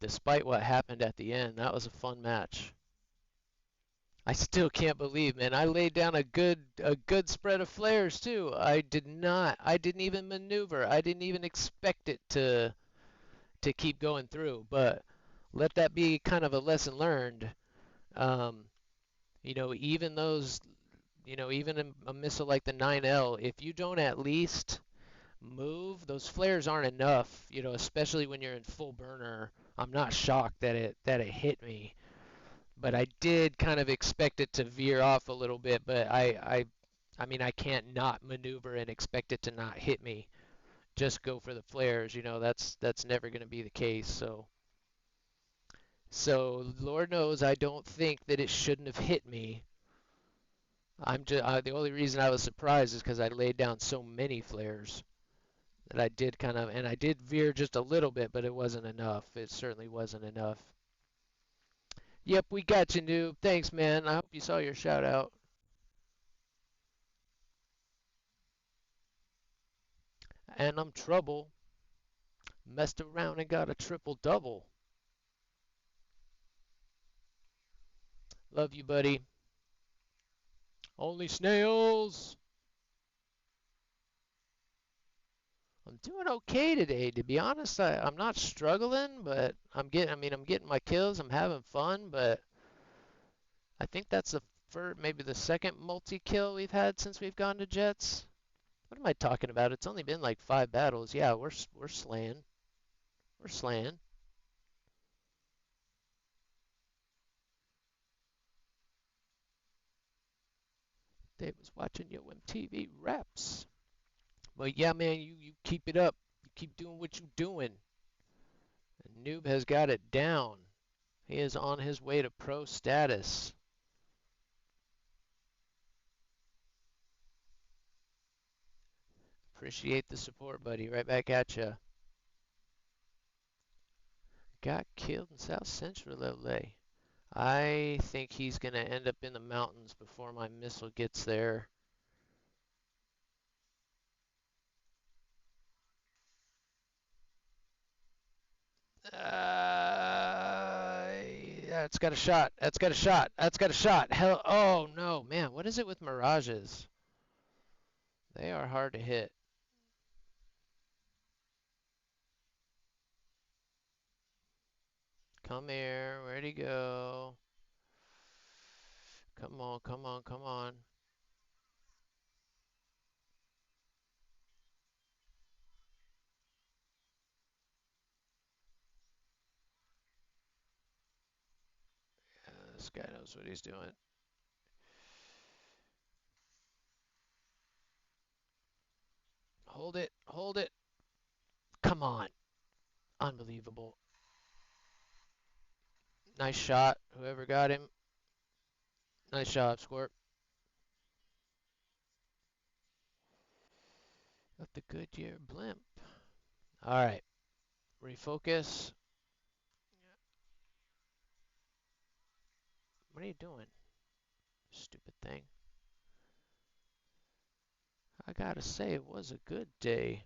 A: Despite what happened at the end, that was a fun match. I still can't believe, man. I laid down a good spread of flares too. I didn't even maneuver. I didn't even expect it to keep going through. But let that be kind of a lesson learned. Um, even those, even a missile like the 9L, if you don't at least move, those flares aren't enough, especially when you're in full burner. I'm not shocked that it hit me, but I did kind of expect it to veer off a little bit, but I mean I can't not maneuver and expect it to not hit me. Just go for the flares, that's never going to be the case. So Lord knows I don't think that it shouldn't have hit me. The only reason I was surprised is because I laid down so many flares that I did and I did veer just a little bit, but it wasn't enough. It certainly wasn't enough. Yep, we got you, noob. Thanks, man. I hope you saw your shout out. And I'm trouble. Messed around and got a triple double. Love you, buddy. Only snails. I'm doing okay today, to be honest. I'm not struggling, but I'm getting my kills. I'm having fun, but I think that's maybe the second multi-kill we've had since we've gone to Jets. What am I talking about? It's only been like 5 battles. Yeah, we're slaying. We're slaying. Dave was watching Yo MTV Raps. But yeah, man, you keep it up. You keep doing what you're doing. And Noob has got it down. He is on his way to pro status. Appreciate the support, buddy. Right back at ya. Got killed in South Central LA. I think he's going to end up in the mountains before my missile gets there. That's got a shot. That's got a shot. That's got a shot. Hell, oh no, man. What is it with mirages? They are hard to hit. Come here. Where'd he go? Come on, come on, come on. This guy knows what he's doing. Hold it. Hold it. Come on. Unbelievable. Nice shot. Whoever got him. Nice job, Squirt. Got the Goodyear blimp. All right. Refocus. What are you doing? Stupid thing. I gotta say, it was a good day.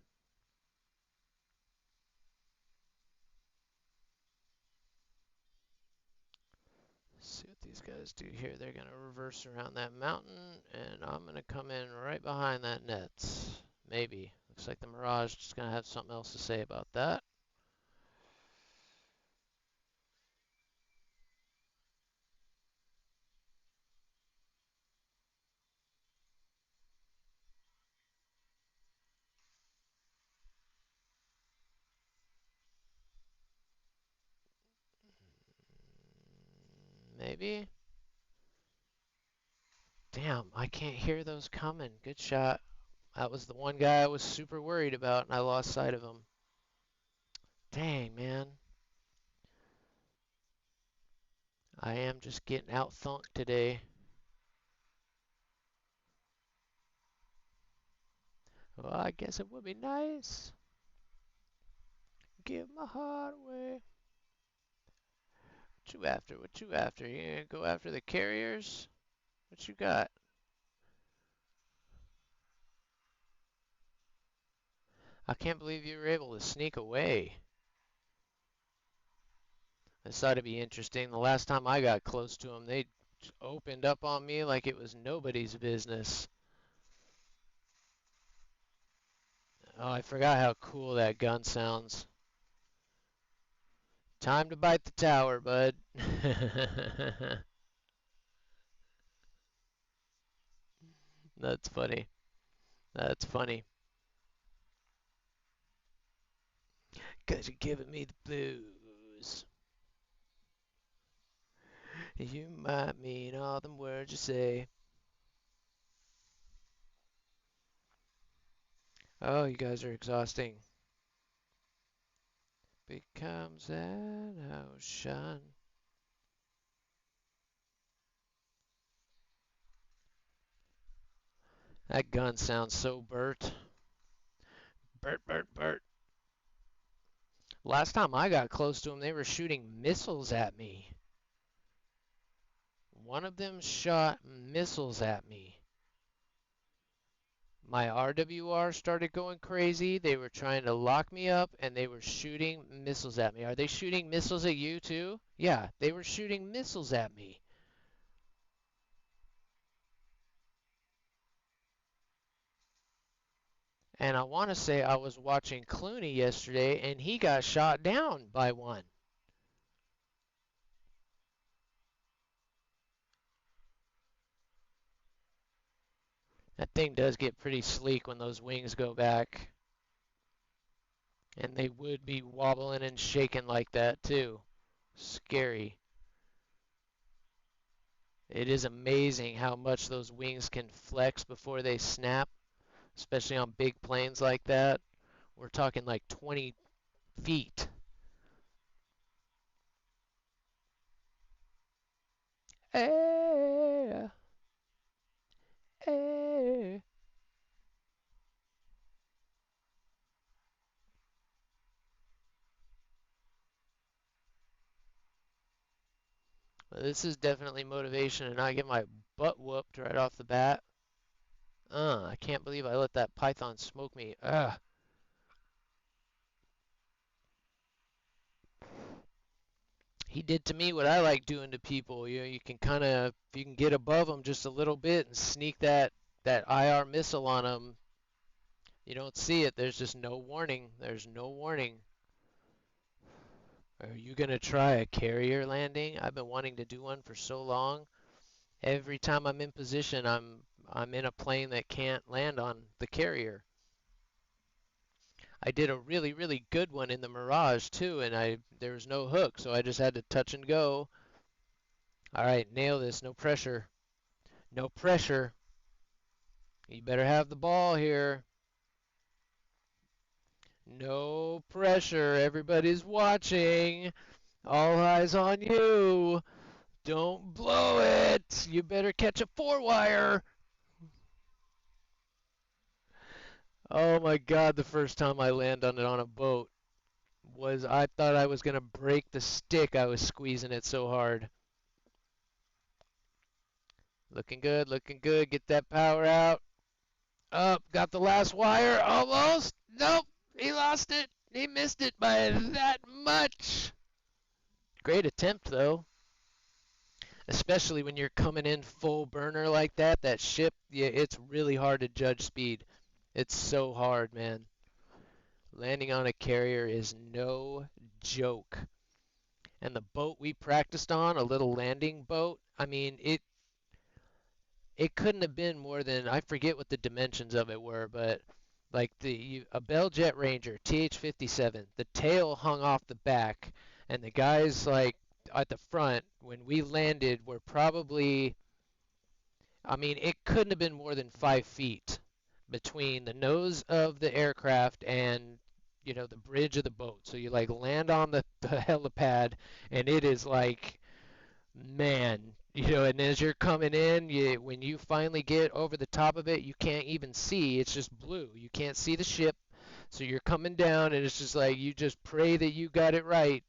A: Let's see what these guys do here. They're gonna reverse around that mountain, and I'm gonna come in right behind that nets. Maybe. Looks like the Mirage is gonna have something else to say about that. Maybe. Damn, I can't hear those coming. Good shot. That was the one guy I was super worried about, and I lost sight of him. Dang, man. I am just getting out-thunked today. Well, I guess it would be nice. Give my heart away. What you after? What you after? You gonna go after the carriers? What you got? I can't believe you were able to sneak away. This ought to be interesting. The last time I got close to them, they opened up on me like it was nobody's business. Oh, I forgot how cool that gun sounds. Time to bite the tower, bud. That's funny. That's funny. 'Cause you're giving me the blues. You might mean all them words you say. Oh, you guys are exhausting. Becomes an ocean. That gun sounds so Bert. Bert, Bert, Bert. Last time I got close to them, they were shooting missiles at me. One of them shot missiles at me. My RWR started going crazy. They were trying to lock me up, and they were shooting missiles at me. Are they shooting missiles at you too? Yeah, they were shooting missiles at me. And I want to say I was watching Clooney yesterday, and he got shot down by one. That thing does get pretty sleek when those wings go back. And they would be wobbling and shaking like that too. Scary. It is amazing how much those wings can flex before they snap, especially on big planes like that. We're talking like 20 feet. Hey, hey. Well, this is definitely motivation to not get my butt whooped right off the bat. I can't believe I let that python smoke me. Ugh. He did to me what I like doing to people. You know, you can kind of, if you can get above them just a little bit and sneak that IR missile on them, you don't see it. There's just no warning. There's no warning. Are you gonna try a carrier landing? I've been wanting to do one for so long. Every time I'm in position, I'm in a plane that can't land on the carrier. I did a really, really good one in the Mirage too, and there was no hook, so I just had to touch and go. All right, nail this. No pressure. No pressure. You better have the ball here. No pressure. Everybody's watching. All eyes on you. Don't blow it. You better catch a four wire. Oh my God, the first time I land on it on a boat was I thought I was going to break the stick. I was squeezing it so hard. Looking good, looking good. Get that power out. Up, got the last wire. Almost. Nope, he lost it. He missed it by that much. Great attempt, though. Especially when you're coming in full burner like that. That ship, yeah, it's really hard to judge speed. It's so hard, man. Landing on a carrier is no joke. And the boat we practiced on, a little landing boat, I mean, it couldn't have been more than, I forget what the dimensions of it were, but like a Bell Jet Ranger TH-57, the tail hung off the back, and the guys like at the front when we landed were probably, I mean, it couldn't have been more than 5 feet between the nose of the aircraft and the bridge of the boat. So you like land on the helipad, and it is like, man, and as you're coming in, when you finally get over the top of it, you can't even see. It's just blue. You can't see the ship. So you're coming down, and it's just like you just pray that you got it right.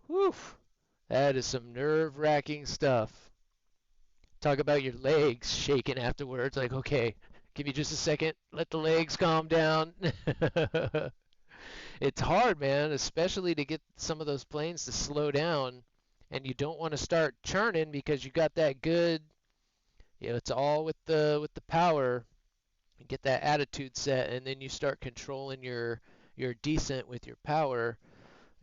A: Whew. That is some nerve-wracking stuff. Talk about your legs shaking afterwards. Like, okay, give me just a second. Let the legs calm down. It's hard, man, especially to get some of those planes to slow down, and you don't want to start churning because you got that good, it's all with the power. You get that attitude set, and then you start controlling your descent with your power,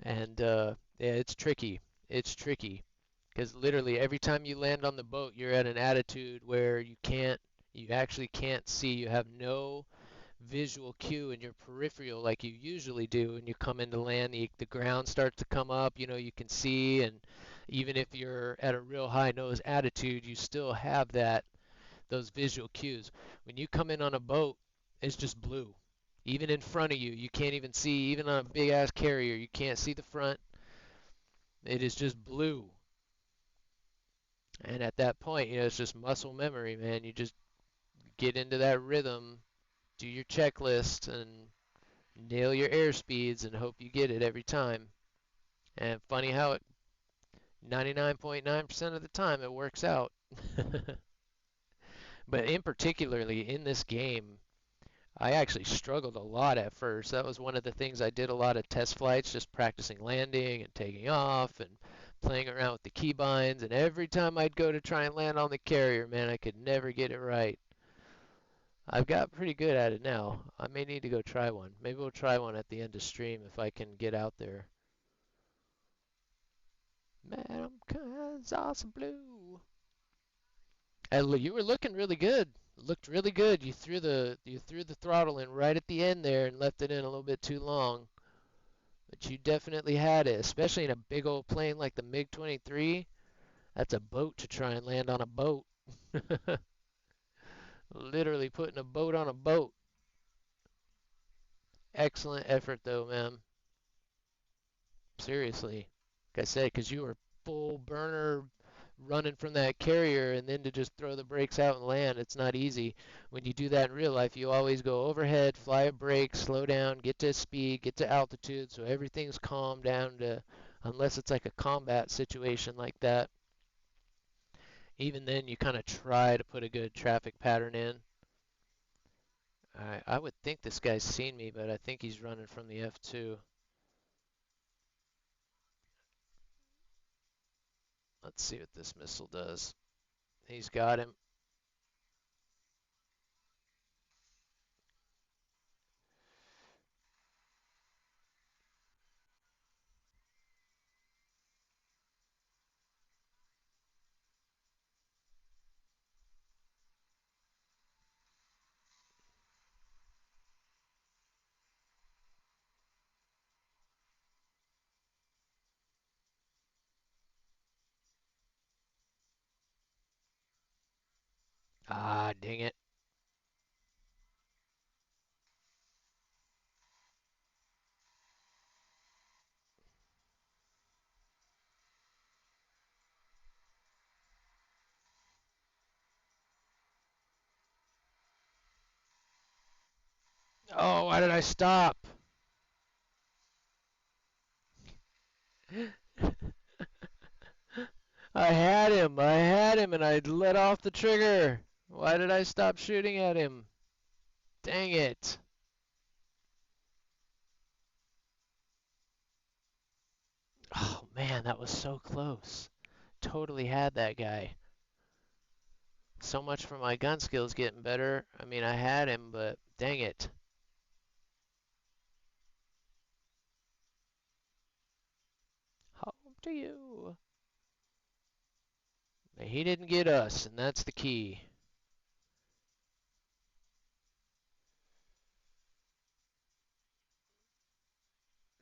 A: and yeah, it's tricky. It's tricky because literally every time you land on the boat, you're at an attitude where you actually can't see. You have no visual cue in your peripheral like you usually do when you come into land. The ground starts to come up, you can see, and even if you're at a real high nose attitude, you still have those visual cues. When you come in on a boat, it's just blue. Even in front of you, you can't even see. Even on a big ass carrier, you can't see the front. It is just blue. And at that point, it's just muscle memory, man. You just get into that rhythm, do your checklist, and nail your air speeds and hope you get it every time. And funny how 99.9% of the time it works out. But in particularly in this game, I actually struggled a lot at first. That was one of the things I did a lot of test flights, just practicing landing and taking off and playing around with the keybinds. And every time I'd go to try and land on the carrier, man, I could never get it right. I've got pretty good at it now. I may need to go try one. Maybe we'll try one at the end of stream if I can get out there. Madam Kansas Blue. And you were looking really good. Looked really good. You threw the throttle in right at the end there and left it in a little bit too long. But you definitely had it, especially in a big old plane like the MiG-23. That's a boat to try and land on a boat. Literally putting a boat on a boat. Excellent effort though, man. Seriously. Like I said, because you were full burner running from that carrier, and then to just throw the brakes out and land, it's not easy. When you do that in real life, you always go overhead, fly a brake, slow down, get to speed, get to altitude, so everything's calmed down to, unless it's like a combat situation like that. Even then, you kind of try to put a good traffic pattern in. Alright, I would think this guy's seen me, but I think he's running from the F2. Let's see what this missile does. He's got him. Ah, dang it. Oh, why did I stop? I had him, and I let off the trigger. Why did I stop shooting at him? Dang it. Oh man, that was so close. Totally had that guy. So much for my gun skills getting better. I mean, I had him, but dang it. Home to you. He didn't get us, and that's the key.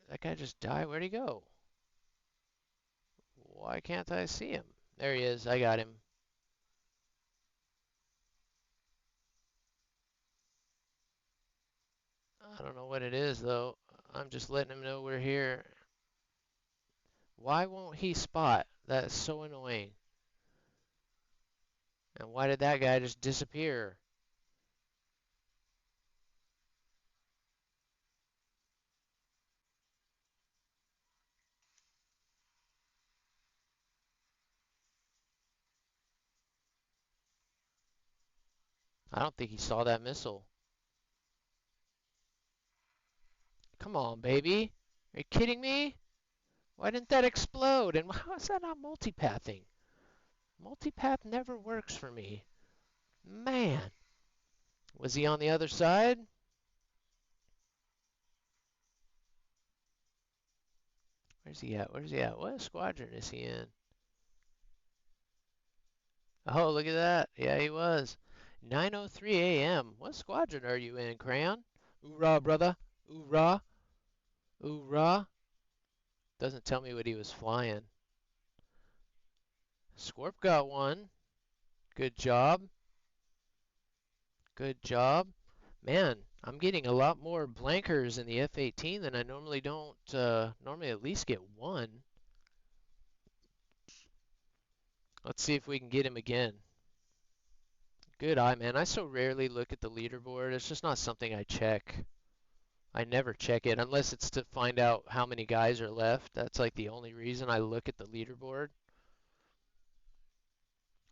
A: That guy just died. Where'd he go? Why can't I see him? There he is. I got him. I don't know what it is, though. I'm just letting him know we're here. Why won't he spot? That is so annoying. And why did that guy just disappear? I don't think he saw that missile. Come on, baby. Are you kidding me? Why didn't that explode? And how is that not multipathing? Multipath never works for me. Man. Was he on the other side? Where's he at? Where's he at? What squadron is he in? Oh, look at that. Yeah, he was. 9:03 a.m. What squadron are you in, Crayon? Oorah, brother. Oorah. Oorah. Doesn't tell me what he was flying. Scorp got one. Good job. Good job. Man, I'm getting a lot more blankers in the F-18 than I normally don't. Normally at least get one. Let's see if we can get him again. Good eye, man. I so rarely look at the leaderboard. It's just not something I check. I never check it unless it's to find out how many guys are left. That's like the only reason I look at the leaderboard.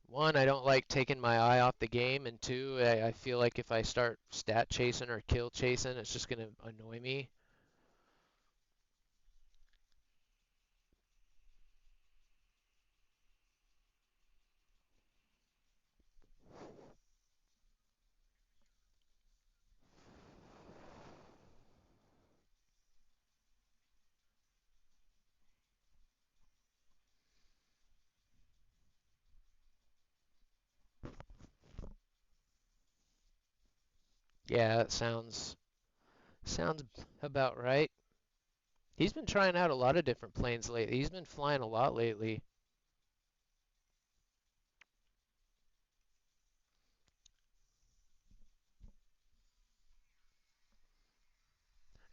A: One, I don't like taking my eye off the game, and two, I feel like if I start stat chasing or kill chasing, it's just going to annoy me. Yeah, that sounds about right. He's been trying out a lot of different planes lately. He's been flying a lot lately.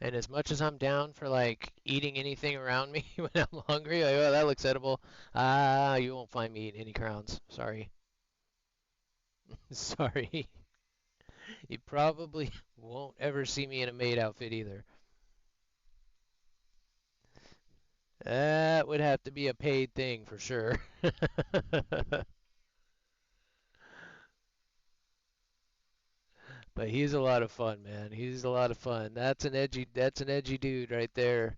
A: And as much as I'm down for like eating anything around me when I'm hungry, like, oh, that looks edible. Ah, you won't find me eating any crowns. Sorry. Sorry. You probably won't ever see me in a maid outfit either. That would have to be a paid thing for sure. But he's a lot of fun, man. He's a lot of fun. That's an edgy dude right there.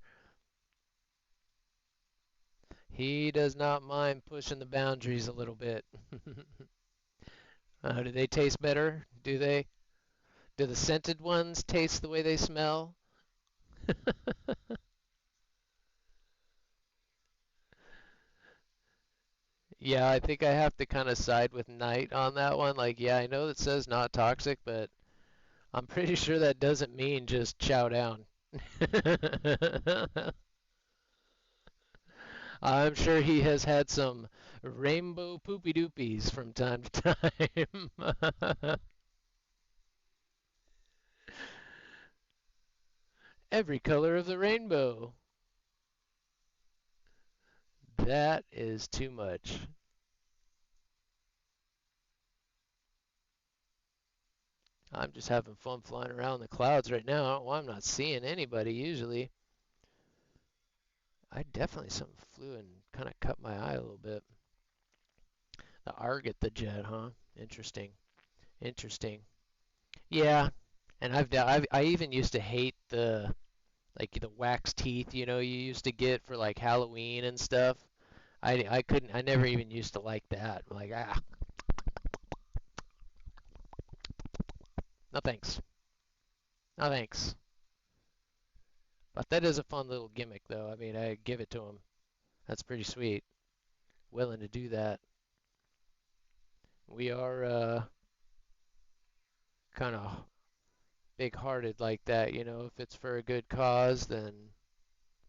A: He does not mind pushing the boundaries a little bit. Do they taste better? Do they? Do the scented ones taste the way they smell? Yeah, I think I have to kind of side with Knight on that one. Like, yeah, I know it says not toxic, but I'm pretty sure that doesn't mean just chow down. I'm sure he has had some rainbow poopy doopies from time to time. Every color of the rainbow. That is too much. I'm just having fun flying around the clouds right now. Well, I'm not seeing anybody usually. I definitely something flew and kind of cut my eye a little bit. The ARG at the jet, huh? Interesting. Interesting. Yeah, and I even used to hate the like the wax teeth, you used to get for like Halloween and stuff. I couldn't I never even used to like that. Like no thanks. No thanks. But that is a fun little gimmick though. I mean, I give it to him. That's pretty sweet. Willing to do that. We are kind of big-hearted like that, if it's for a good cause, then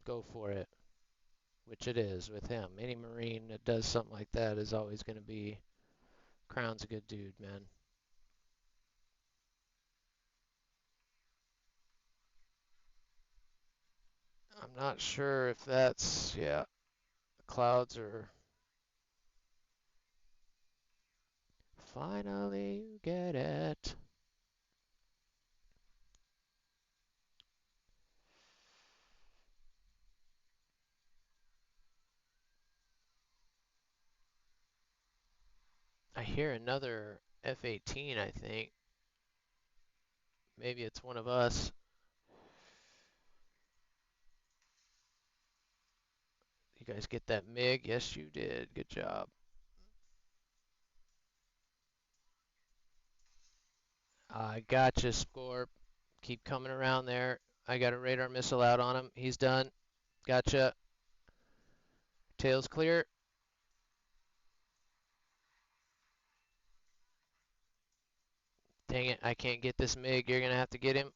A: go for it, which it is with him. Any Marine that does something like that is always going to be Crown's a good dude, man. I'm not sure if that's, yeah, the clouds are finally you get it. I hear another F-18, I think. Maybe it's one of us. You guys get that MiG? Yes, you did. Good job. I gotcha, Scorp. Keep coming around there. I got a radar missile out on him. He's done. Gotcha. Tail's clear. Dang it, I can't get this MiG. You're gonna have to get him.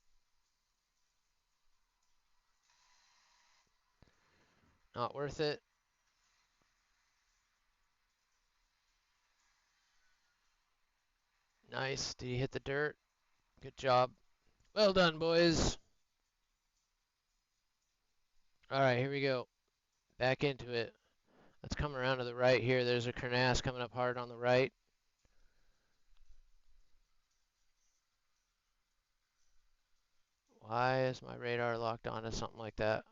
A: Not worth it. Nice. Did he hit the dirt? Good job. Well done, boys. Alright, here we go. Back into it. Let's come around to the right here. There's a Kernass coming up hard on the right. Why is my radar locked onto something like that?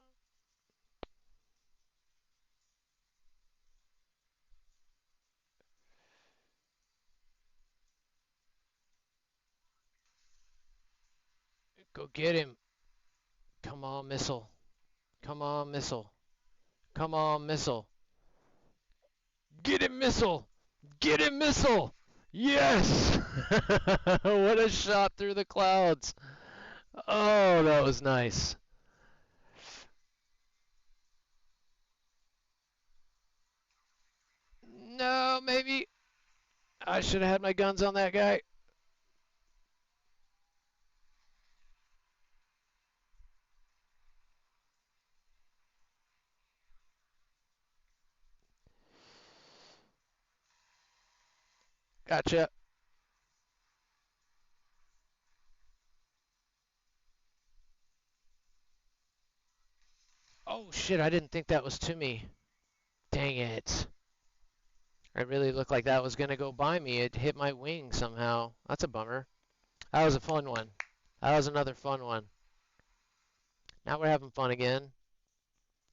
A: Go get him. Come on, missile. Come on, missile. Come on, missile. Get him, missile! Get him, missile! Yes! What a shot through the clouds. Oh, that was nice. No, maybe I should have had my guns on that guy. Gotcha. Oh shit, I didn't think that was to me. Dang it. I really looked like that was going to go by me. It hit my wing somehow. That's a bummer. That was a fun one. That was another fun one. Now we're having fun again.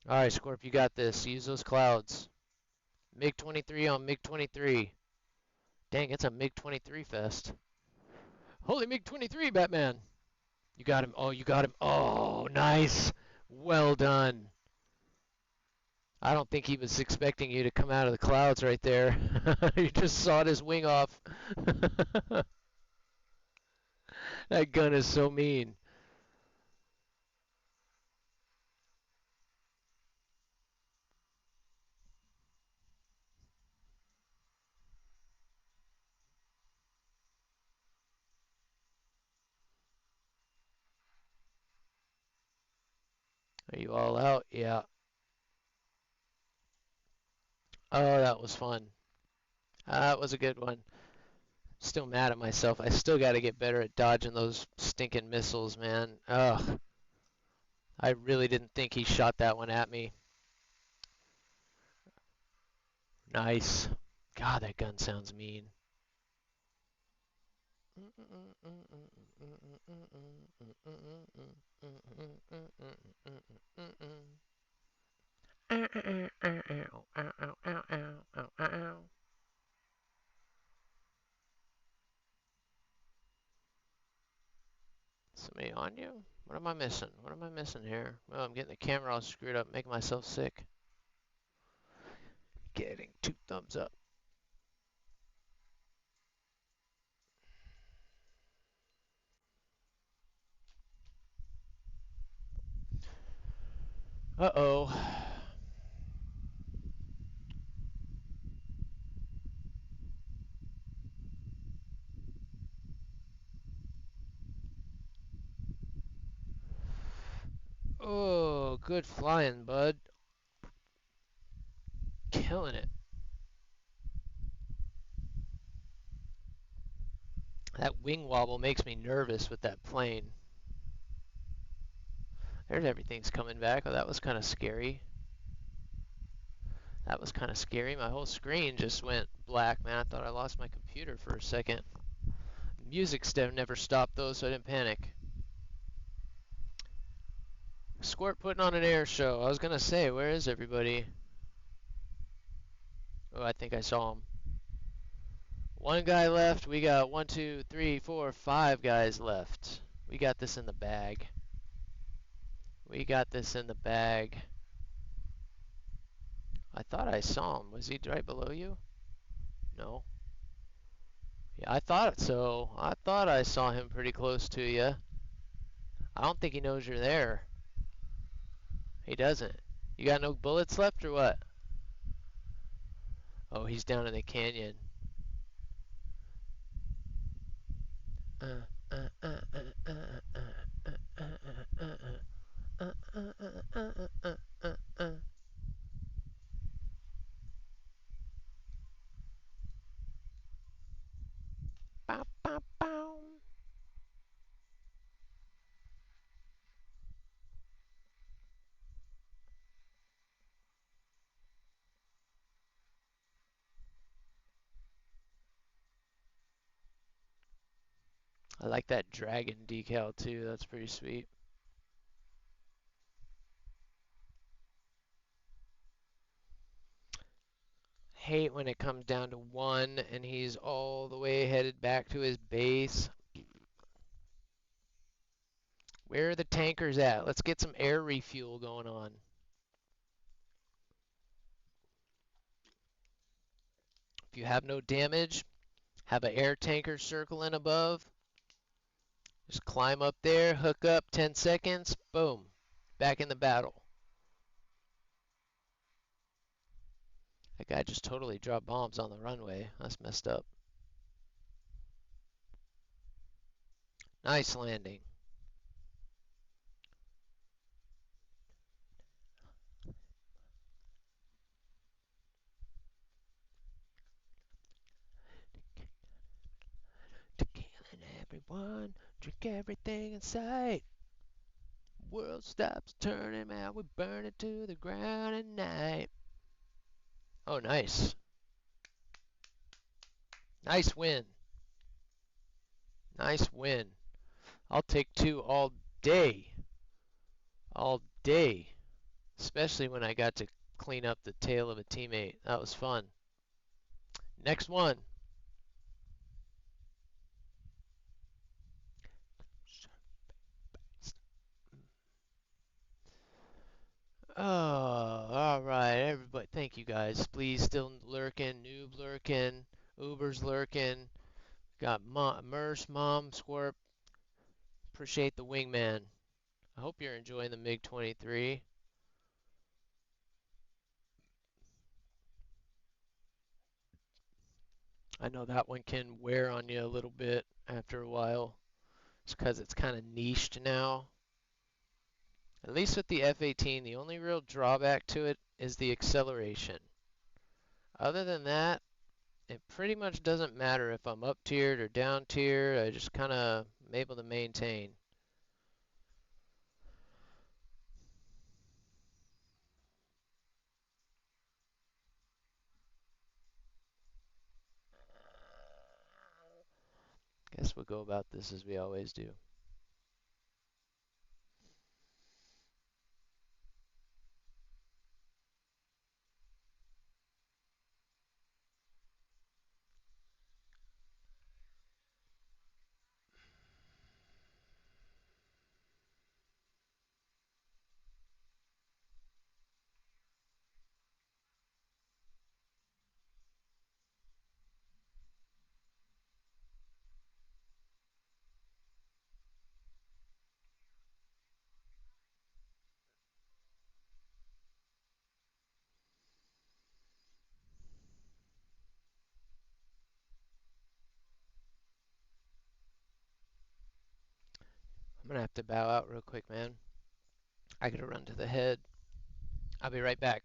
A: Alright, Scorp, you got this. Use those clouds. MiG-23 on MiG-23. Dang, it's a MiG-23 fest. Holy MiG-23, Batman! You got him. Oh, you got him. Oh, nice. Well done. I don't think he was expecting you to come out of the clouds right there. You just sawed his wing off. That gun is so mean. Are you all out? Yeah. Oh, that was fun. That was a good one. Still mad at myself. I still got to get better at dodging those stinking missiles, man. Ugh. I really didn't think he shot that one at me. Nice. God, that gun sounds mean. Somebody on you? What am I missing? What am I missing here? Oh, I'm getting the camera all screwed up, making myself sick. Getting 2 thumbs up. Uh-oh. Oh, good flying, bud. Killing it. That wing wobble makes me nervous with that plane. There's everything's coming back. Oh, that was kind of scary. That was kind of scary. My whole screen just went black, man. I thought I lost my computer for a second. Music never stopped though, so I didn't panic. Squirt putting on an air show. I was gonna say, where is everybody? Oh, I think I saw him. One guy left. We got 1, 2, 3, 4, 5 guys left. We got this in the bag. We got this in the bag. I thought I saw him. Was he right below you? No. Yeah, I thought so. I thought I saw him pretty close to you. I don't think he knows you're there. He doesn't. You got no bullets left or what? Oh, he's down in the canyon. Bow, bow, bow. I like that dragon decal too. That's pretty sweet. Hate when it comes down to 1 and he's all the way headed back to his base. Where are the tankers at? Let's get some air refuel going on. If you have no damage, have an air tanker circling above. Just climb up there, hook up, 10 seconds, boom, back in the battle. That guy just totally dropped bombs on the runway. That's messed up. Nice landing. To killing everyone, drink everything in sight. World stops turning, man, we burn it to the ground at night. Oh, nice. Nice win. Nice win. I'll take 2 all day. All day. Especially when I got to clean up the tail of a teammate. That was fun. Next one. Oh, all right. you guys. Please, still lurking, noob lurking, Uber's lurking. Got Merce, Mom, Squirp. Appreciate the wingman. I hope you're enjoying the MiG-23. I know that one can wear on you a little bit after a while. It's because it's kind of niched now. At least with the F-18, the only real drawback to it is the acceleration. Other than that, it pretty much doesn't matter if I'm up tiered or down tiered. I just kind of am able to maintain. Guess we'll go about this as we always do. I'm gonna have to bow out real quick, man. I gotta run to the head. I'll be right back.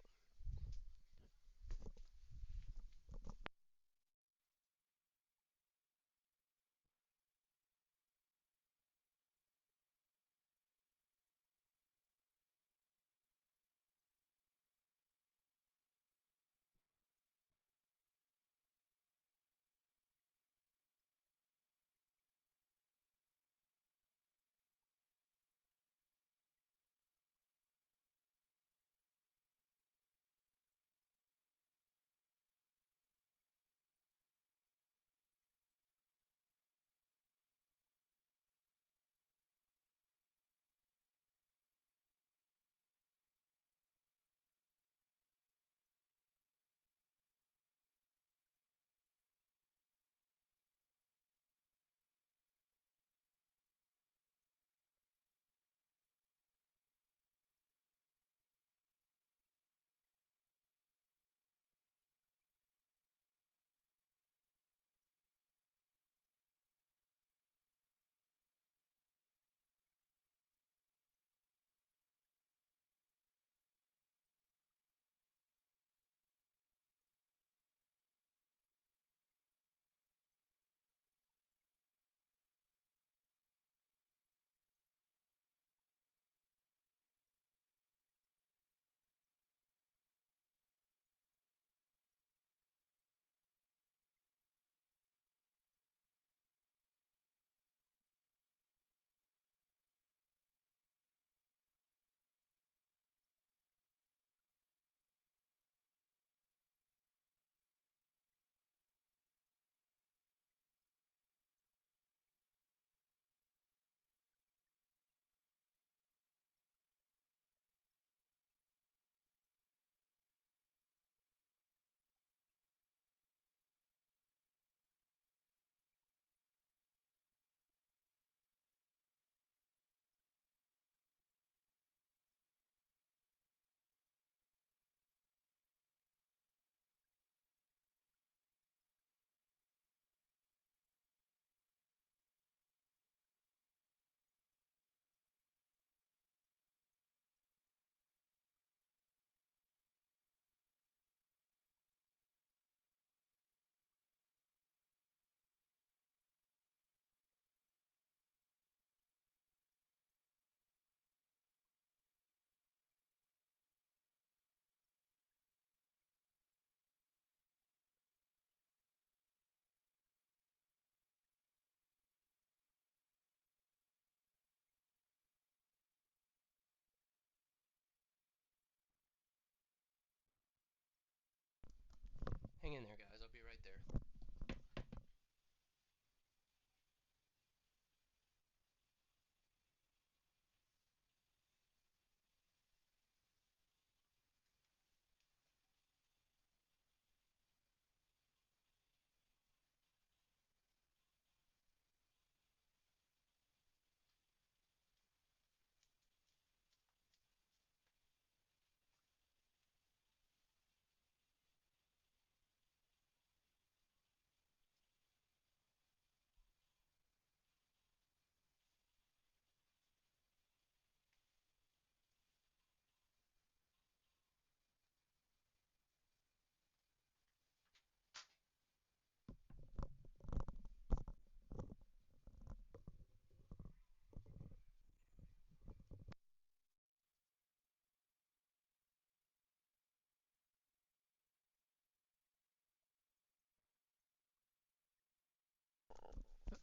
A: Hang in there, guys. I'll be right there.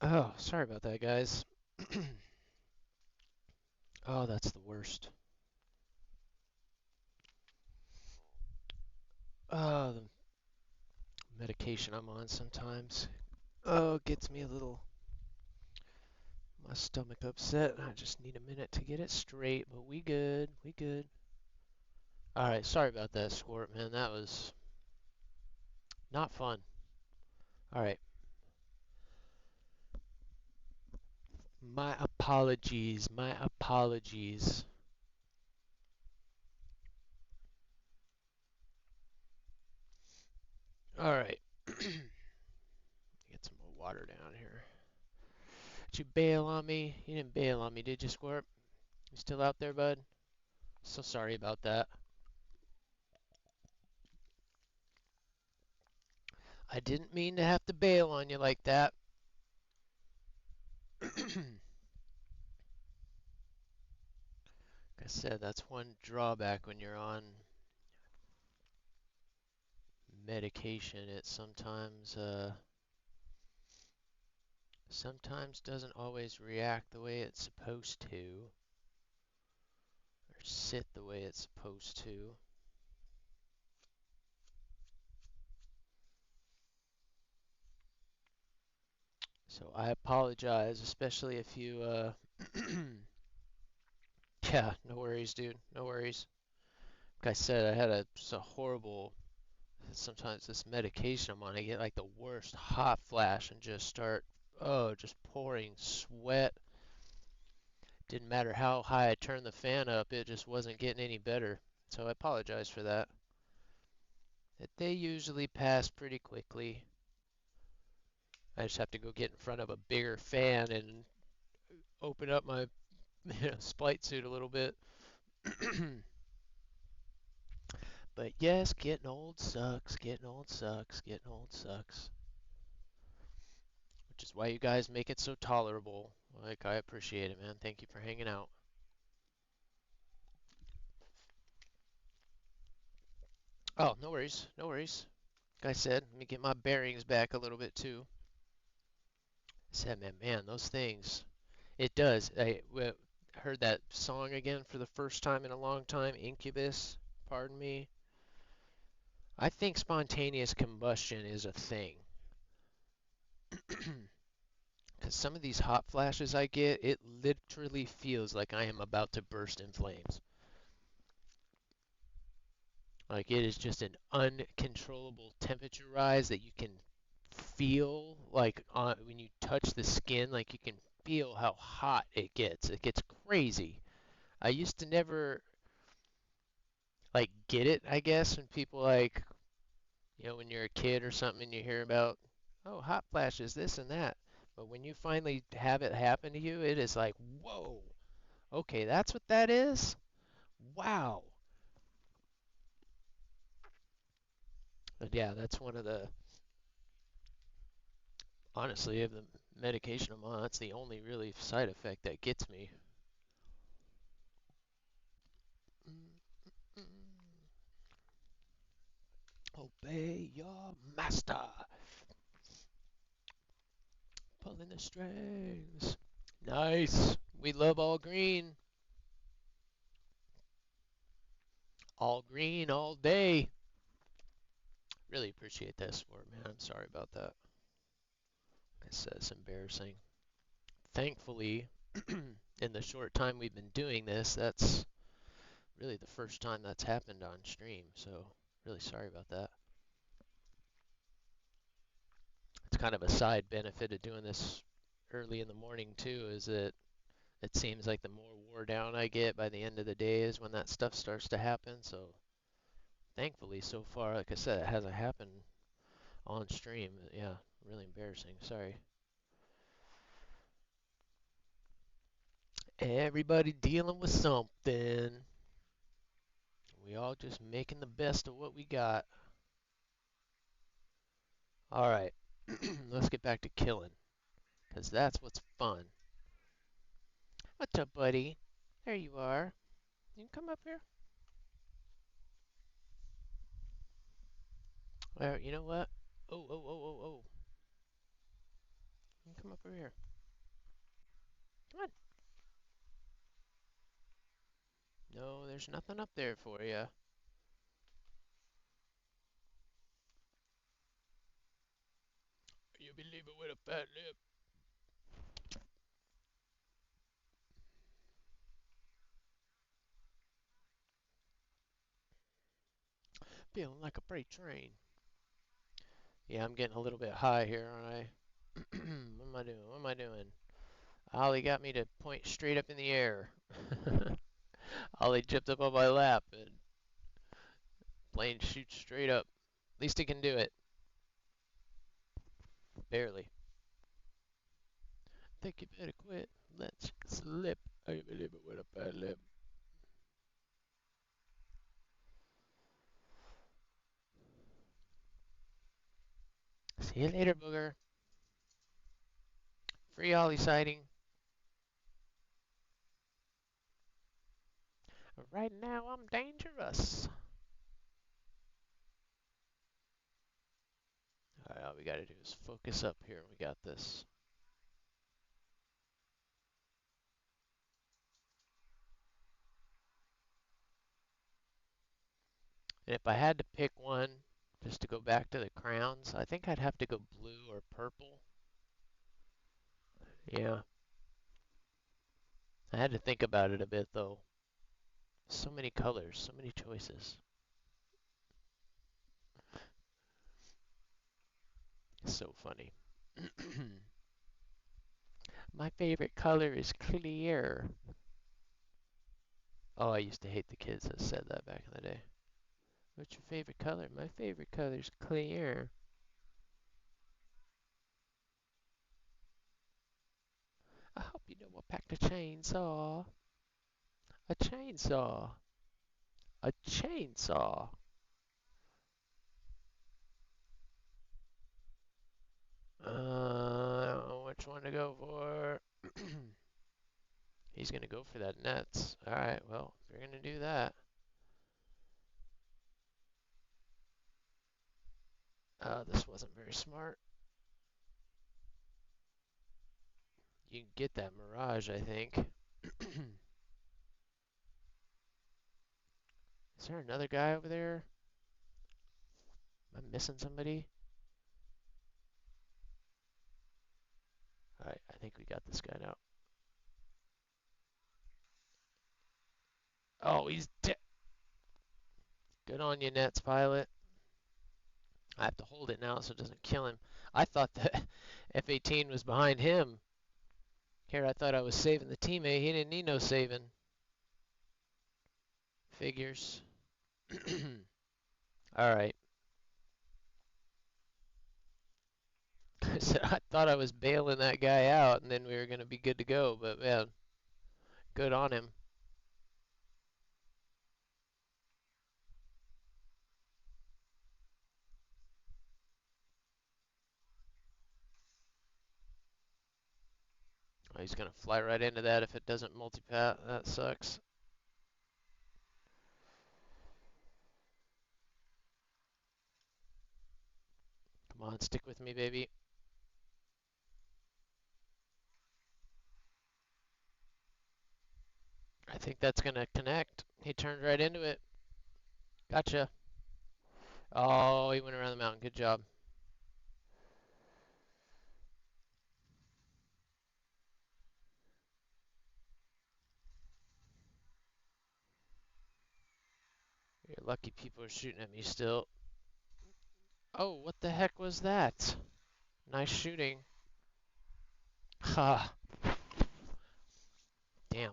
A: Oh, sorry about that, guys. Oh, that's the worst. Oh, the medication I'm on sometimes. Oh, gets me a little, my stomach upset. I just need a minute to get it straight, but we good. We good. All right, sorry about that, Squirt, man. That was not fun. All right. My apologies. My apologies. All right. Get some more water down here. Did you bail on me? You didn't bail on me, did you, Squirt? You still out there, bud? So sorry about that. I didn't mean to have to bail on you like that. Like I said, that's one drawback when you're on medication. It sometimes doesn't always react the way it's supposed to, or sit the way it's supposed to. So I apologize, especially if you, yeah, no worries, dude, no worries. Like I said, I had just a horrible, sometimes this medication I'm on, I get like the worst hot flash and just start, oh, just pouring sweat. Didn't matter how high I turned the fan up, it just wasn't getting any better. So I apologize for that. They usually pass pretty quickly. I just have to go get in front of a bigger fan and open up my splite suit a little bit. But yes, getting old sucks, getting old sucks, getting old sucks. Which is why you guys make it so tolerable. Like, I appreciate it, man. Thank you for hanging out. Oh, no worries, no worries. Like I said, let me get my bearings back a little bit too. I said, man, those things. It does. I heard that song again for the first time in a long time, Incubus, pardon me. I think spontaneous combustion is a thing. Because some of these hot flashes I get, it literally feels like I am about to burst in flames. Like it is just an uncontrollable temperature rise that you can feel like when you touch the skin, like you can feel how hot it gets. It gets crazy. I used to never like get it, I guess, when people like, when you're a kid or something and you hear about, oh, hot flashes, this and that. But when you finally have it happen to you, it is like, whoa, okay, that's what that is? Wow. But yeah, that's one of the, honestly, of the medication I'm on, that's the only really side effect that gets me. Obey your master. Pulling the strings. Nice. We love all green. All green all day. Really appreciate that support, man. I'm sorry about that. Like I said, it's embarrassing. Thankfully, in the short time we've been doing this, that's really the first time that's happened on stream. So, really sorry about that. It's kind of a side benefit of doing this early in the morning, too, is that it seems like the more wore down I get by the end of the day is when that stuff starts to happen. So, thankfully, so far, like I said, it hasn't happened on stream. Yeah, really embarrassing. Sorry. Everybody dealing with something. We all just making the best of what we got. All right, let's get back to killing, because that's what's fun. What's up, buddy? There you are. You can come up here. Well, you know what? Oh. Come up over here. Come on. No, there's nothing up there for you. You believe it with a fat lip. Feeling like a freight train. Yeah, I'm getting a little bit high here, aren't I? What am I doing? What am I doing? Ollie got me to point straight up in the air. Ollie jumped up on my lap and plane shoots straight up. At least he can do it. Barely. Think you better quit. Let's slip. I believe it with a fat lip. See you later, booger. Free Ollie sighting. Right now, I'm dangerous. Alright, all we gotta do is focus up here. We got this. And if I had to pick one, just to go back to the crowns, I think I'd have to go blue or purple. Yeah. I had to think about it a bit, though. So many colors, so many choices. So funny. My favorite color is clear. Oh, I used to hate the kids that said that back in the day. What's your favorite color? My favorite color is clear. I hope you know I packed a chainsaw. A chainsaw. A chainsaw. I don't know which one to go for. He's gonna go for that nets. Alright, well, if you're gonna do that. This wasn't very smart. You can get that mirage, I think. Is there another guy over there? Am I missing somebody? Alright, I think we got this guy now. Oh, he's dead. Good on you, Nets pilot. I have to hold it now so it doesn't kill him. I thought that F-18 was behind him. Here, I thought I was saving the teammate. He didn't need no saving. Figures. Alright. I said I thought I was bailing that guy out and then we were going to be good to go, but man, good on him. Oh, he's going to fly right into that if it doesn't multipat. That sucks. Come on, stick with me, baby. I think that's going to connect. He turned right into it. Gotcha. Oh, he went around the mountain. Good job. You're lucky people are shooting at me still. Oh, what the heck was that? Nice shooting. Ha. Damn.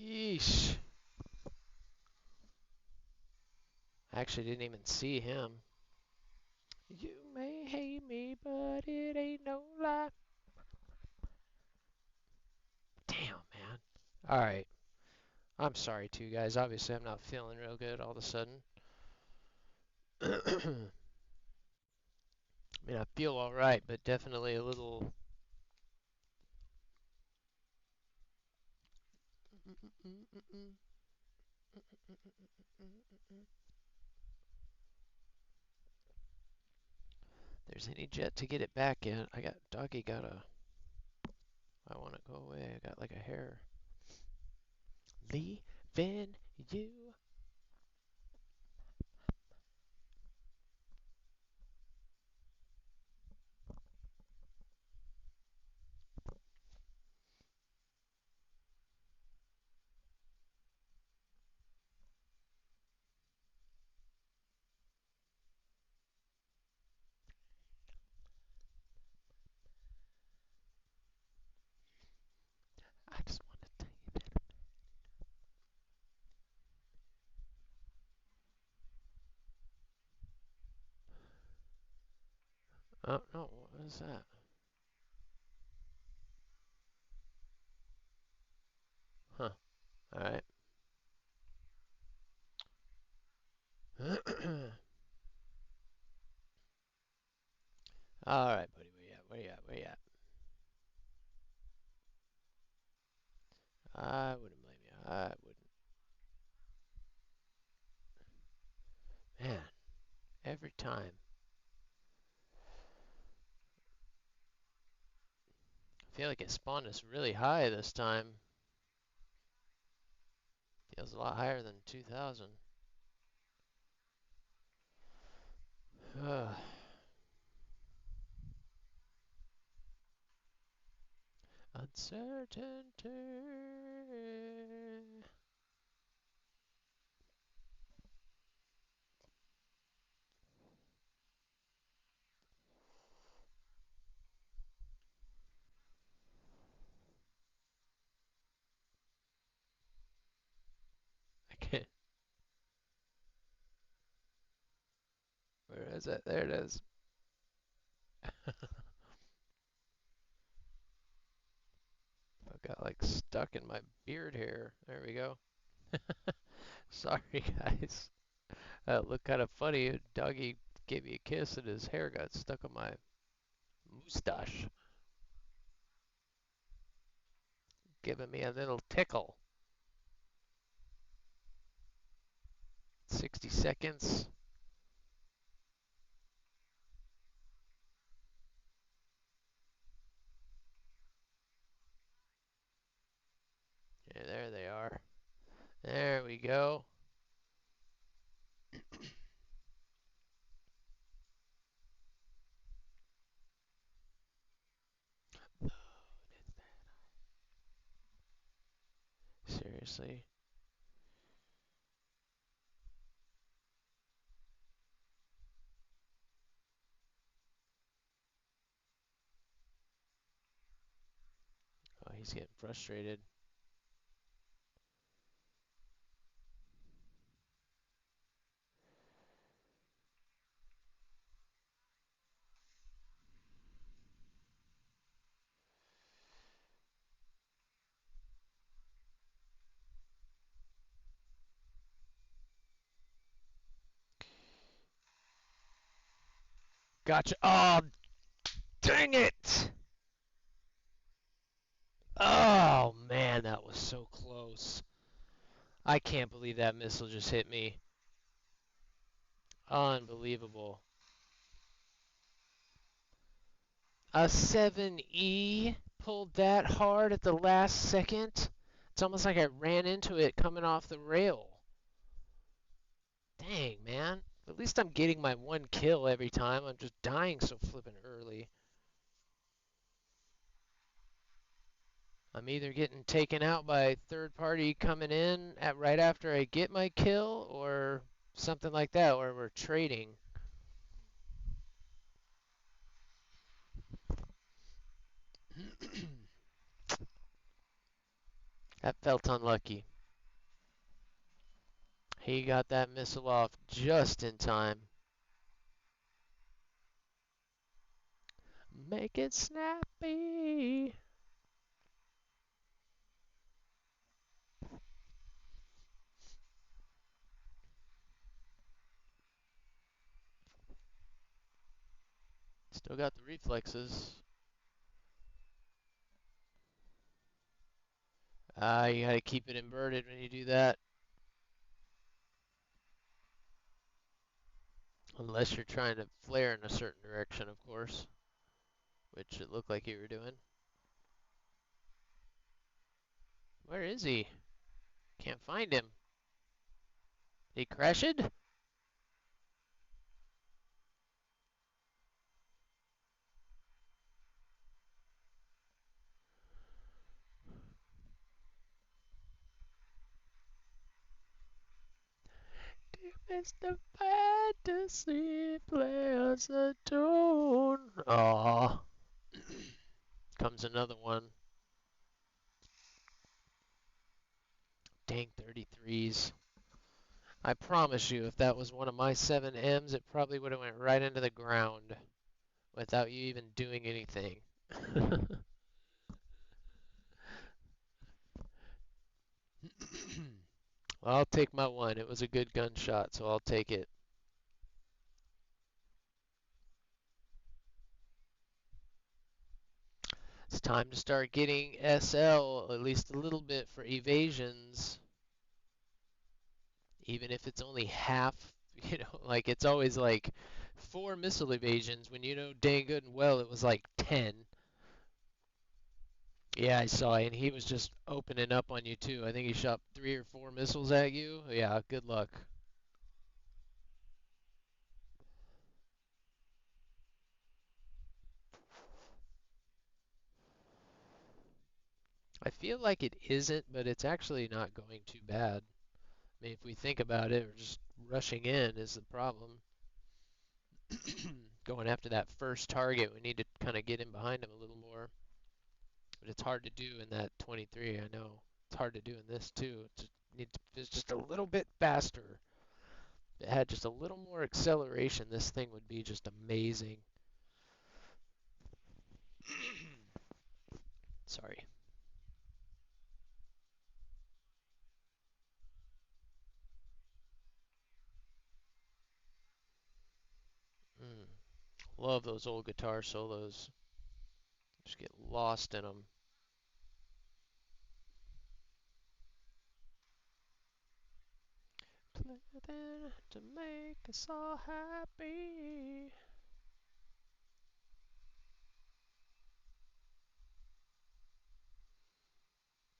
A: Yeesh. I actually didn't even see him. You may hate me, but it ain't no lie. Damn, man. Alright. I'm sorry too, guys. Obviously, I'm not feeling real good all of a sudden. I mean, I feel alright, but definitely a little... there's any jet to get it back in. Doggy got a. I want to go away. I got like a hair. Leaving you. I just want to tell you that. Oh no, what is that? Huh. All right. All right, buddy. Where you at? Where you at? Where you at? I wouldn't blame you. I wouldn't. Man, every time. I feel like it spawned us really high this time. Feels a lot higher than 2000. Uncertainty. I can't. Where is it? There it is. I got like stuck in my beard hair. There we go. Sorry, guys. Looked kind of funny. Doggy gave me a kiss and his hair got stuck on my mustache, giving me a little tickle. 60 seconds. Yeah, there they are. There we go. Seriously. Oh, he's getting frustrated. Gotcha. Oh, dang it! Oh, man, that was so close. I can't believe that missile just hit me. Unbelievable. A 7E pulled that hard at the last second. It's almost like I ran into it coming off the rail. Dang, man. At least I'm getting my one kill every time. I'm just dying so flippin' early. I'm either getting taken out by third party coming in at right after I get my kill or something like that, or we're trading. That felt unlucky. He got that missile off just in time. Make it snappy. Still got the reflexes. You gotta keep it inverted when you do that. Unless you're trying to flare in a certain direction, of course, which it looked like you were doing. Where is he? Can't find him. He crashed? Mr. Fantasy, play us a tune. Aw. Comes another one. Dang 33s. I promise you, if that was one of my 7Ms, it probably would have went right into the ground without you even doing anything. Well, I'll take my one. It was a good gunshot, so I'll take it. It's time to start getting SL, at least a little bit, for evasions. Even if it's only half, like it's always like 4 missile evasions when you know dang good and well it was like 10. Yeah, I saw it, and he was just opening up on you too. I think he shot 3 or 4 missiles at you. Yeah, good luck. I feel like it isn't, but it's actually not going too bad. I mean, if we think about it, we're just rushing in is the problem. Going after that first target, we need to kind of get in behind him a little more. But it's hard to do in that 23, I know. It's hard to do in this too. It's just a little bit faster. If it had just a little more acceleration, this thing would be just amazing. Sorry. Mm. Love those old guitar solos. Just get lost in them. Play then to make us all happy.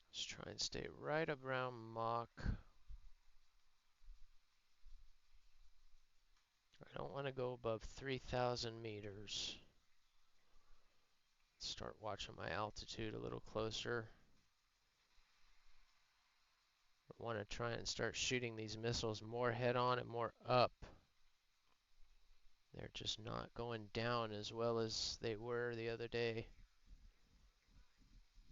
A: Let's try and stay right around Mach. I don't want to go above 3,000 meters. Start watching my altitude a little closer. I want to try and start shooting these missiles more head on and more up. They're just not going down as well as they were the other day.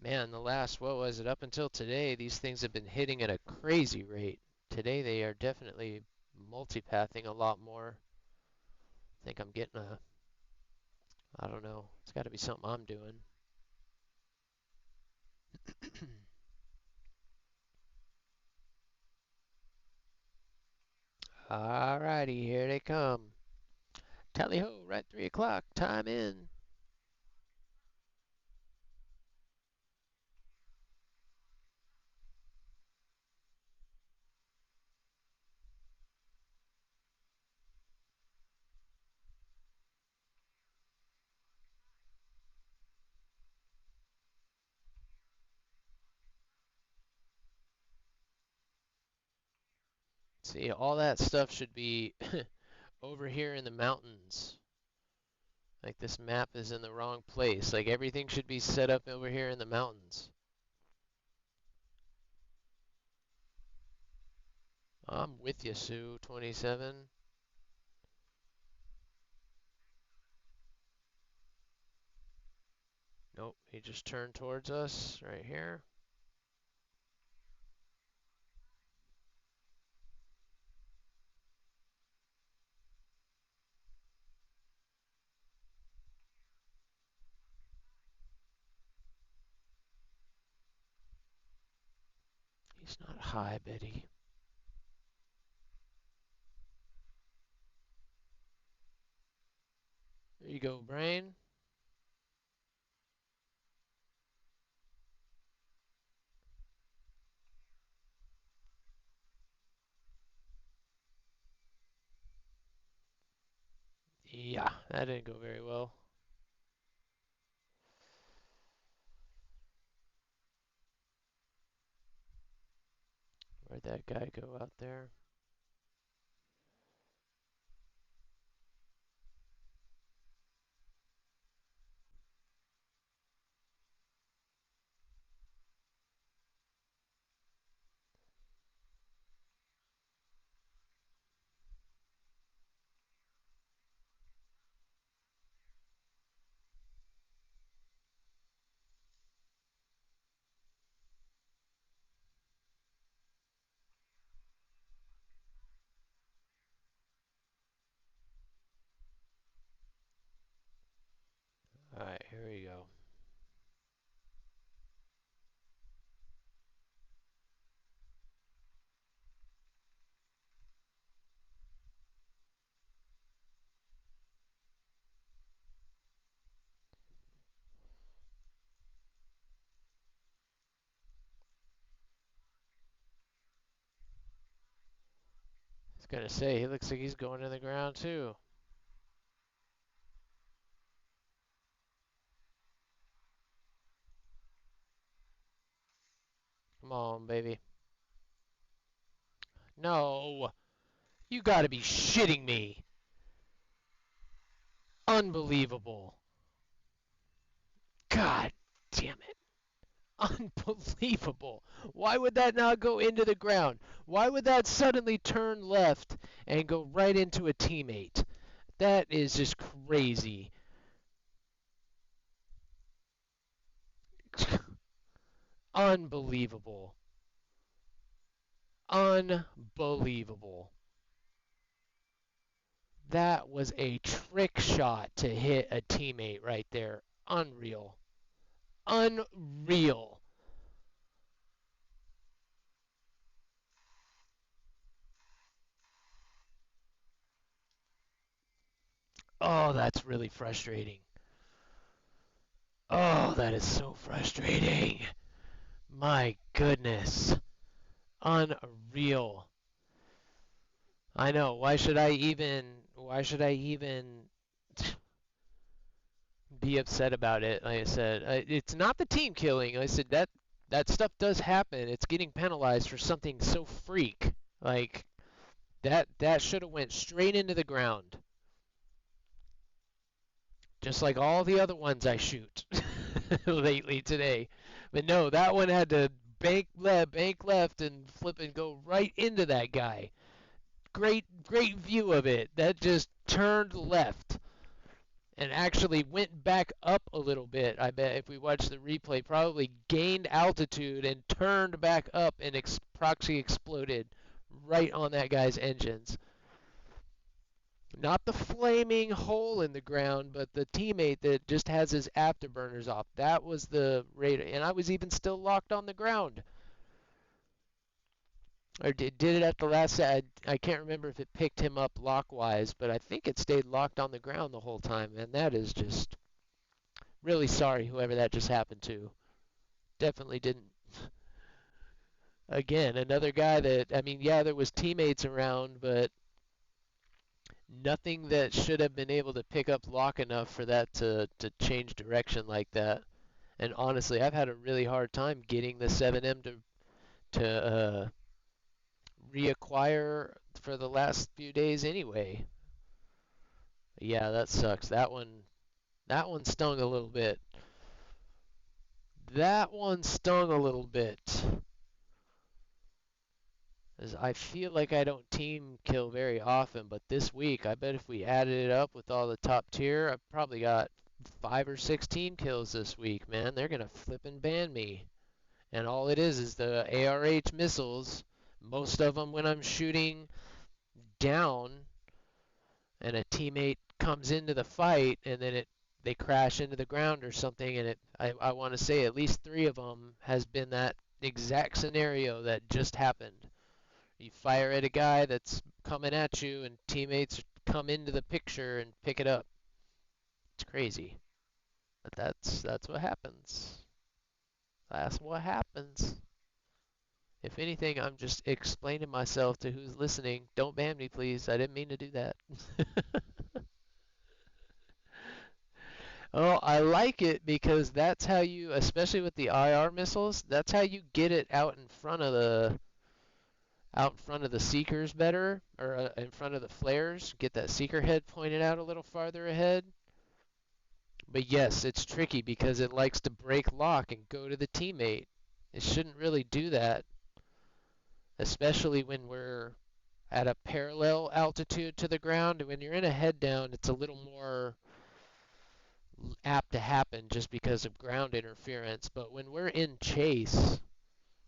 A: Man, the last, what was it, up until today, these things have been hitting at a crazy rate. Today they are definitely multipathing a lot more. I think I'm getting I don't know, it's got to be something I'm doing. Alrighty, here they come. Tally ho, right 3 o'clock, time in. See, all that stuff should be over here in the mountains. Like this map is in the wrong place. Like everything should be set up over here in the mountains. I'm with you, Sue, 27. Nope, he just turned towards us right here. He's not high, Betty. There you go, brain. Yeah, that didn't go very well. Where'd that guy go out there? Alright, here we go. I was gonna say, he looks like he's going to the ground too. Come on, baby. No! You gotta be shitting me! Unbelievable. God damn it. Unbelievable. Why would that not go into the ground? Why would that suddenly turn left and go right into a teammate? That is just crazy. Unbelievable. Unbelievable. That was a trick shot to hit a teammate right there. Unreal. Unreal. Oh, that's really frustrating. Oh, that is so frustrating. My goodness. Unreal. I know. Why should I even be upset about it? Like I said, it's not the team killing. Like I said, that stuff does happen. It's getting penalized for something so freak. Like that should have went straight into the ground. Just like all the other ones I shoot lately today. But no, that one had to bank left, and flip and go right into that guy. Great view of it. That just turned left and actually went back up a little bit. I bet if we watch the replay, probably gained altitude and turned back up and proxy exploded right on that guy's engines. Not the flaming hole in the ground, but the teammate that just has his afterburners off. That was the radar, and I was even still locked on the ground. Or did it at the last set. I can't remember if it picked him up lockwise, but I think it stayed locked on the ground the whole time, and that is just really sorry whoever that just happened to. Definitely didn't. Again, another guy that, I mean, yeah, there was teammates around, but nothing that should have been able to pick up lock enough for that to change direction like that. And honestly, I've had a really hard time getting the 7M to reacquire for the last few days anyway. Yeah, that sucks. That one stung a little bit. That one stung a little bit. As I feel like I don't team kill very often, but this week, I bet if we added it up with all the top tier, I've probably got 5 or 6 team kills this week, man. They're gonna flip and ban me. And all it is the ARH missiles. Most of them when I'm shooting down and a teammate comes into the fight, and then they crash into the ground or something, and I want to say at least 3 of them has been that exact scenario that just happened. You fire at a guy that's coming at you, and teammates come into the picture and pick it up. It's crazy, but that's what happens. That's what happens. If anything, I'm just explaining myself to who's listening. Don't ban me, please. I didn't mean to do that. Oh, I like it because that's how you, especially with the IR missiles, that's how you get it out in front of the seekers better, or in front of the flares. Get that seeker head pointed out a little farther ahead. But yes, it's tricky because it likes to break lock and go to the teammate. It shouldn't really do that, especially when we're at a parallel altitude to the ground. When you're in a head down, it's a little more apt to happen just because of ground interference. But when we're in chase,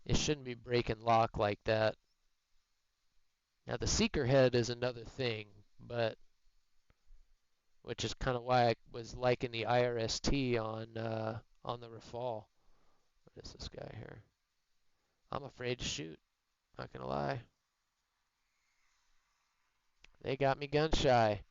A: it shouldn't be breaking lock like that. Now the seeker head is another thing, but which is kind of why I was liking the IRST on the Rafale. What is this guy here? I'm afraid to shoot. Not gonna lie. They got me gun shy.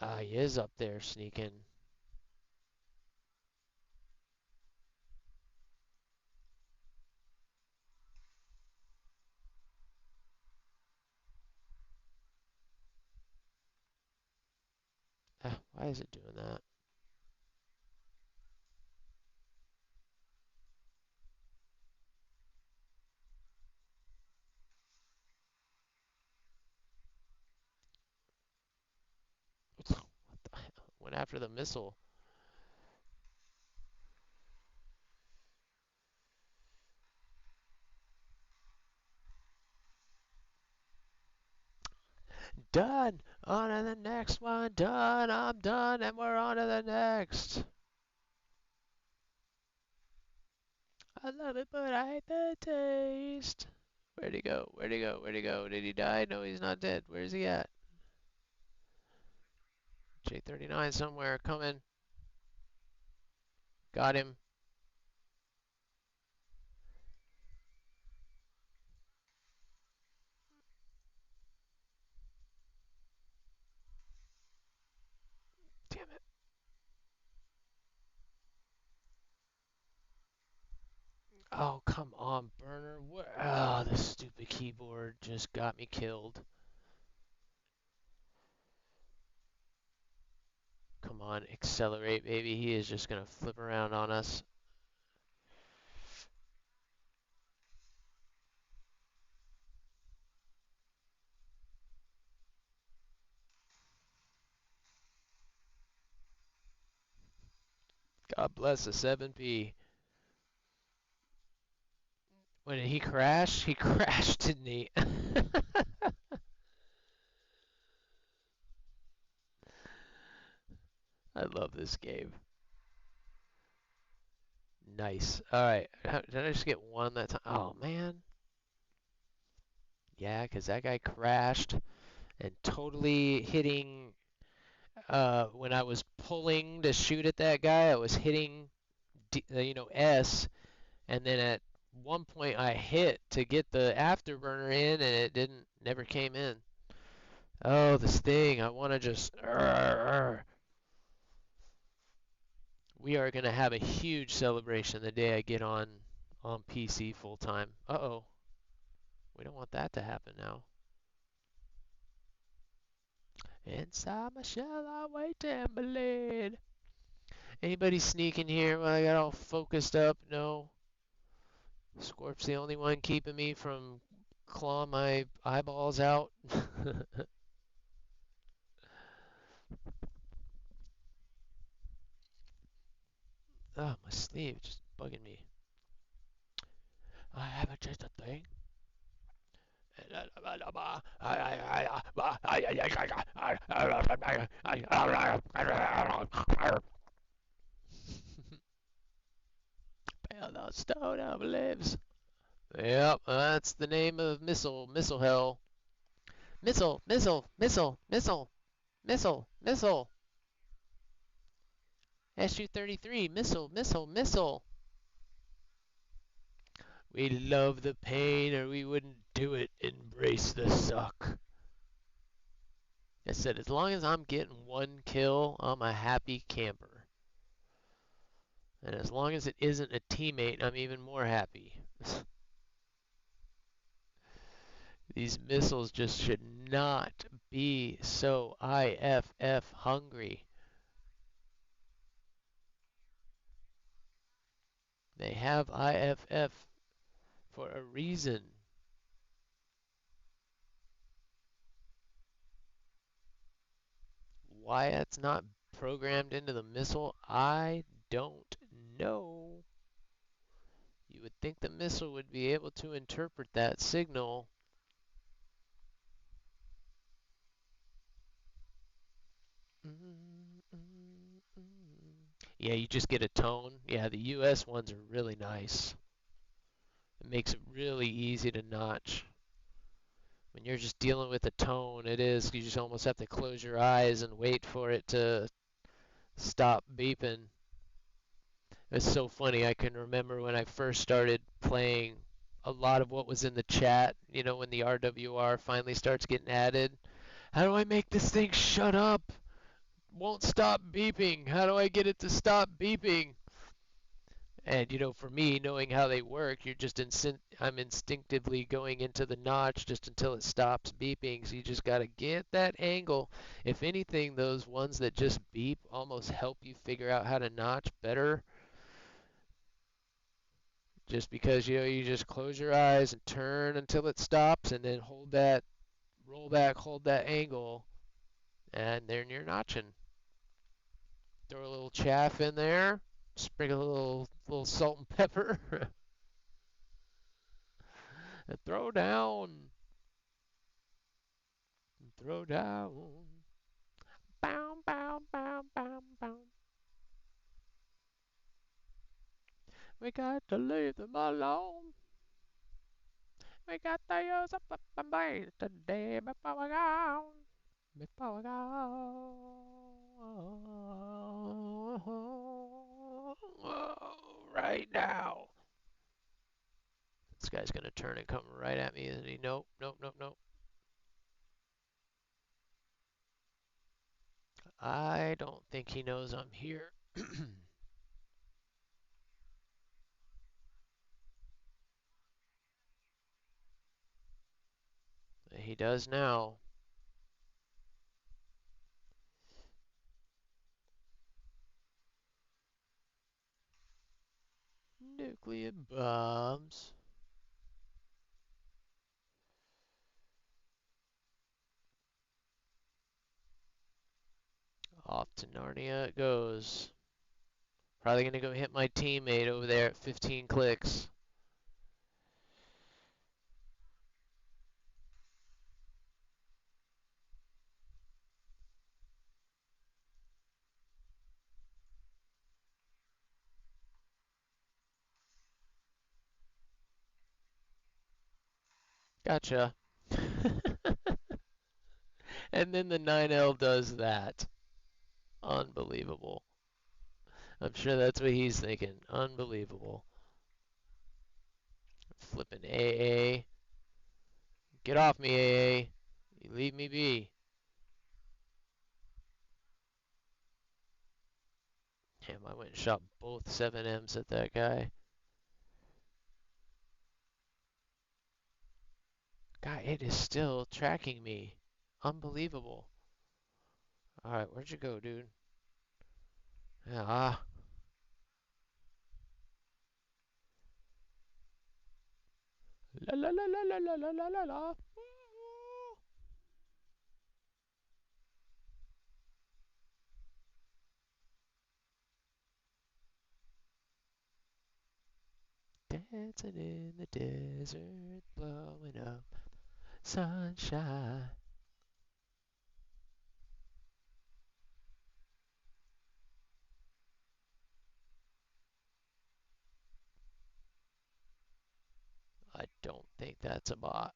A: Ah, he is up there sneaking. Ah, why is it doing that? What the hell? Went after the missile. Done. On to the next one. Done. I'm done, and we're on to the next. I love it, but I hate the taste. Where'd he go? Where'd he go? Where'd he go? Did he die? No, he's not dead. Where's he at? J39 somewhere. Coming. Got him. Damn it. Oh, come on, burner. Where? Oh, this stupid keyboard just got me killed. Come on, accelerate, baby. He is just gonna flip around on us. God bless the 7P. When did he crash? He crashed, didn't he? I love this game. Nice. Alright. Did I just get one that time? Oh, man. Yeah, because that guy crashed and totally hitting. When I was pulling to shoot at that guy, I was hitting, S, and then at one point I hit to get the afterburner in, and it never came in. Oh, this thing! I want to just. We are gonna have a huge celebration the day I get on PC full time. Uh-oh, we don't want that to happen now. Inside my shell, I wait and bleed. Anybody sneaking here while I got all focused up? No. Scorp's the only one keeping me from clawing my eyeballs out. Oh, my sleeve just bugging me. I haven't changed a thing. Stone of lives. Yep, that's the name of missile hell. Missile, missile, missile, missile, missile, missile. SU-33, missile, missile, missile. We love the pain or we wouldn't do it. Embrace the suck. I said, as long as I'm getting one kill, I'm a happy camper. And as long as it isn't a teammate, I'm even more happy. These missiles just should not be so IFF hungry. They have IFF for a reason. Why it's not programmed into the missile, I don't know. You would think the missile would be able to interpret that signal. Yeah, you just get a tone. Yeah, the US ones are really nice. It makes it really easy to notch. When you're just dealing with a tone, it is, you just almost have to close your eyes and wait for it to stop beeping. It's so funny. I can remember when I first started playing, a lot of what was in the chat, when the RWR finally starts getting added. How do I make this thing shut up? Won't stop beeping. How do I get it to stop beeping? And for me, knowing how they work, I'm instinctively going into the notch just until it stops beeping. So you just got to get that angle. If anything, those ones that just beep almost help you figure out how to notch better. Just because you just close your eyes and turn until it stops, and then roll back, hold that angle, and then you're notching. Throw a little chaff in there, sprinkle a little salt and pepper, and throw down. Throw down. Bow, bow, bow, bow, bow. We got to leave them alone. We got to use up the base today before we go. Before we go. Right now. This guy's going to turn and come right at me, isn't he? Nope, nope, nope, nope. I don't think he knows I'm here. He does now. Nuclear bombs. Off to Narnia it goes. Probably going to go hit my teammate over there at 15 clicks. Gotcha. And then the 9L does that. Unbelievable. I'm sure that's what he's thinking. Unbelievable. Flipping AA. Get off me, AA. You leave me be. Damn, I went and shot both 7Ms at that guy. God, it is still tracking me. Unbelievable. Alright, where'd you go, dude? Ah. La la la la la la la la la. Dancing in the desert, blowing up sunshine. I don't think that's a bot.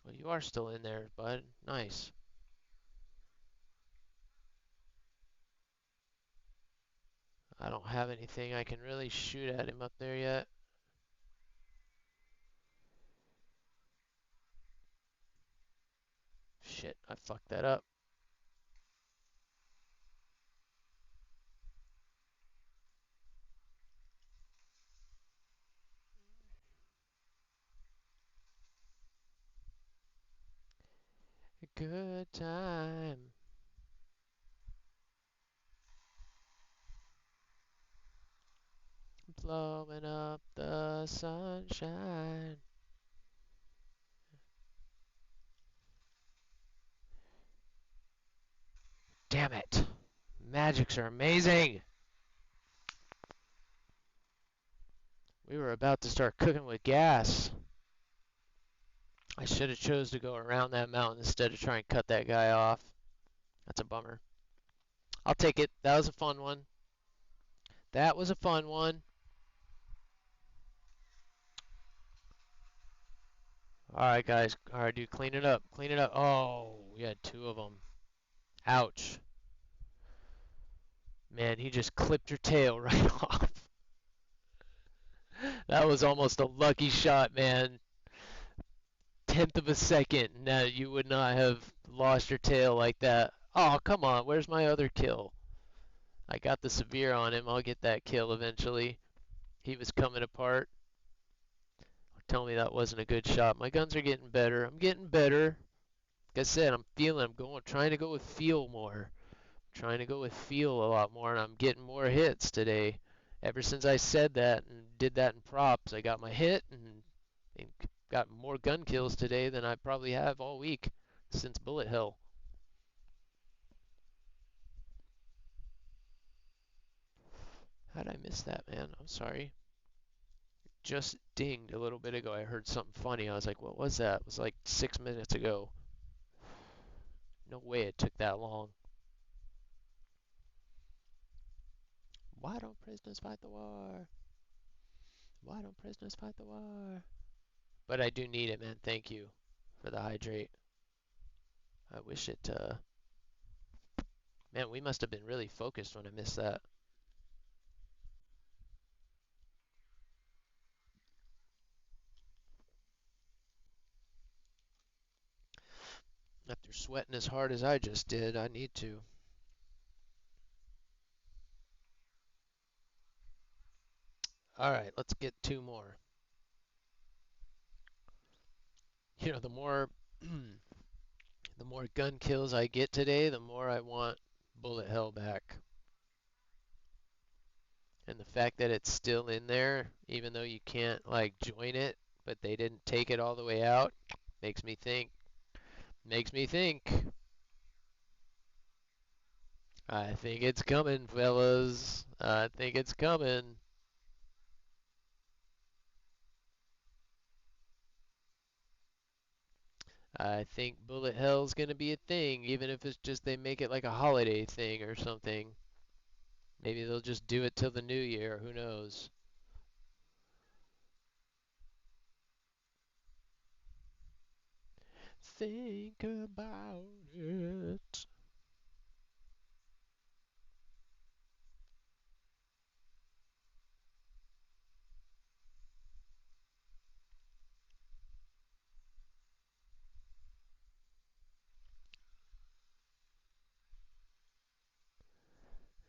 A: Well, you are still in there, bud. Nice. I don't have anything I can really shoot at him up there yet. Shit, I fucked that up. A good time. Blowing up the sunshine. Damn it. Magics are amazing. We were about to start cooking with gas. I should have chose to go around that mountain instead of trying to cut that guy off. That's a bummer. I'll take it. That was a fun one. That was a fun one. Alright, guys. Alright, dude, clean it up. Clean it up. Oh, we had two of them. Ouch. Man, he just clipped your tail right off. That was almost a lucky shot, man. Tenth of a second. Now you would not have lost your tail like that. Oh, come on. Where's my other kill? I got the severe on him. I'll get that kill eventually. He was coming apart. Tell me that wasn't a good shot. My guns are getting better. I'm getting better. Like I said, I'm trying to go with feel more. Trying to go with feel a lot more, and I'm getting more hits today. Ever since I said that and did that in props, I got my hit and got more gun kills today than I probably have all week since Bullet Hell. How'd I miss that, man? I'm sorry. Just dinged a little bit ago. I heard something funny. I was like, what was that? It was like 6 minutes ago. No way it took that long. Why don't prisoners fight the war? Why don't prisoners fight the war? But I do need it, man. Thank you for the hydrate. I wish it, man, we must have been really focused when I missed that. After sweating as hard as I just did, I need to. Alright, let's get two more. You know, the more the more gun kills I get today, the more I want Bullet Hell back. And the fact that it's still in there, even though you can't like join it, but they didn't take it all the way out, makes me think. Makes me think. I think it's coming, fellas. I think it's coming. I think Bullet Hell's gonna be a thing, even if it's just they make it like a holiday thing or something. Maybe they'll just do it till the new year, who knows? Think about it.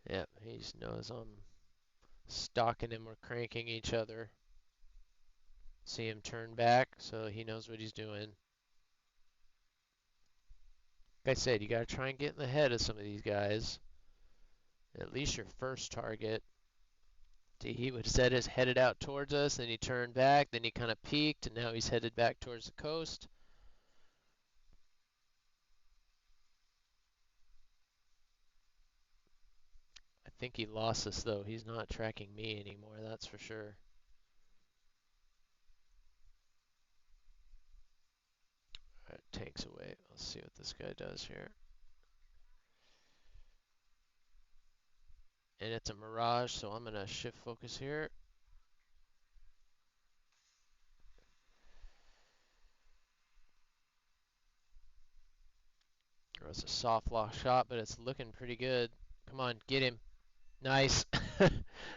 A: Yep, he just knows I'm stalking him or cranking each other. See him turn back, so he knows what he's doing. Like I said, you gotta try and get in the head of some of these guys. At least your first target. He would said is headed out towards us, then he turned back, then he kind of peeked, and now he's headed back towards the coast. I think he lost us though. He's not tracking me anymore, that's for sure. Alright, tanks away. Let's see what this guy does here. And it's a mirage, so I'm gonna shift focus here. It was a soft lock shot, but it's looking pretty good. Come on, get him. Nice.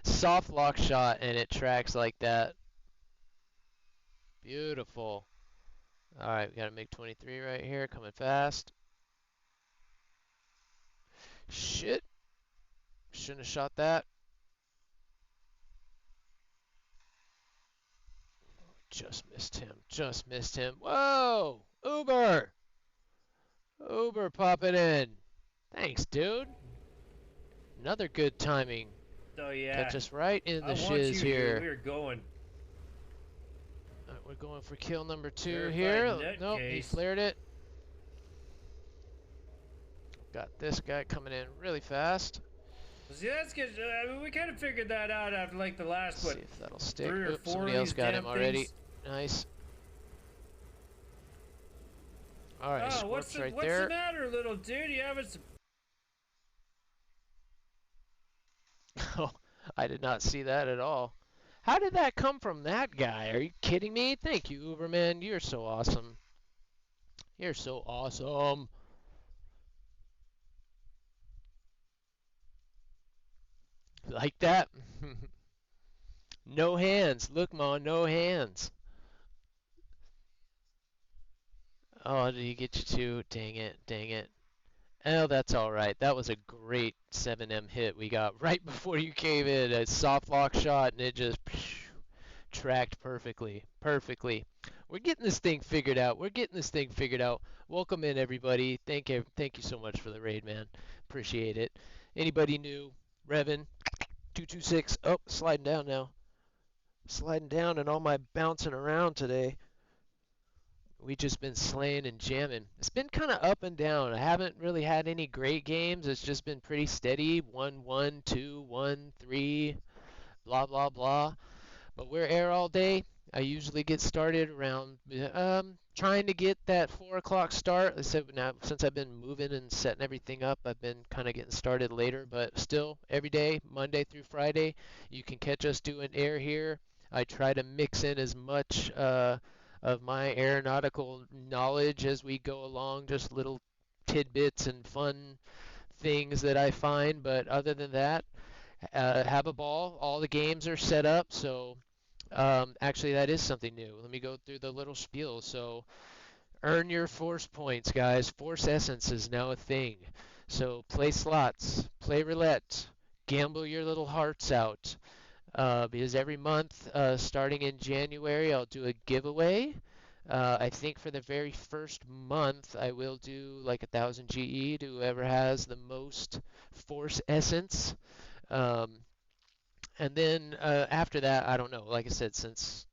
A: Soft lock shot and it tracks like that. Beautiful. All right, we got to make 23 right here, coming fast. Shit. Shouldn't have shot that. Just missed him. Just missed him. Whoa! Uber! Uber popping in. Thanks, dude. Another good timing.
E: Oh yeah.
A: Catch us right in the
E: I want
A: shiz
E: you
A: here.
E: We're going.
A: We're going for kill number 2
E: Verified
A: here. Nope, he
E: nutcase.
A: flared it. Got this guy coming in really fast.
E: See, that's good. I mean, we kind of figured that out after like the last
A: Let's see if that'll stick.
E: 3 or
A: Oops,
E: 4
A: somebody
E: of
A: else
E: these
A: got him
E: damn
A: already.
E: things.
A: Nice. All right,
E: Oh, what's
A: Scorp's right
E: what's
A: there.
E: the matter, little dude? You having some...
A: Oh, I did not see that at all. How did that come from that guy? Are you kidding me? Thank you, Uberman. You're so awesome. You're so awesome. Like that? No hands. Look, Ma, no hands. Oh, did he get you too? Dang it, dang it. Oh, that's all right. That was a great 7M hit we got right before you came in. A soft lock shot, and it just tracked perfectly. Perfectly. We're getting this thing figured out. We're getting this thing figured out. Welcome in, everybody. Thank you so much for the raid, man. Appreciate it. Anybody new? Revan, 226. Oh, sliding down now. Sliding down and all my bouncing around today. We just been slaying and jamming. It's been kind of up and down. I haven't really had any great games. It's just been pretty steady. 1-1, 2-1, 3, blah blah blah. But we're air all day. I usually get started around trying to get that 4 o'clock start. I said now since I've been moving and setting everything up, I've been kind of getting started later. But still, every day, Monday through Friday, you can catch us doing air here. I try to mix in as much of my aeronautical knowledge as we go along, just little tidbits and fun things that I find. But other than that, have a ball. All the games are set up, so actually that is something new. Let me go through the little spiel. So earn your force points, guys. Force essence is now a thing. So play slots, play roulette, gamble your little hearts out. Because every month, starting in January, I'll do a giveaway. I think for the very first month, I will do like 1,000 GE to whoever has the most force essence. And then after that, I don't know. Like I said, since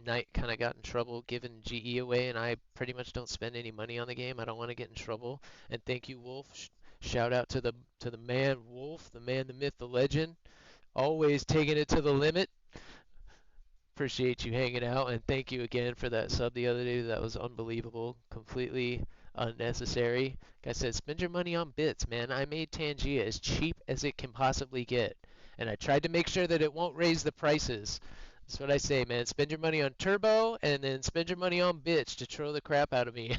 A: Knight kind of got in trouble giving GE away, and I pretty much don't spend any money on the game. I don't want to get in trouble. And thank you, Wolf. Shout out to the man, Wolf, the man, the myth, the legend. Always taking it to the limit. Appreciate you hanging out, and thank you again for that sub the other day. That was unbelievable. Completely unnecessary. Like I said, spend your money on bits, man. I made Tangia as cheap as it can possibly get, and I tried to make sure that it won't raise the prices. That's what I say, man. Spend your money on turbo, and then spend your money on bits to troll the crap out of me.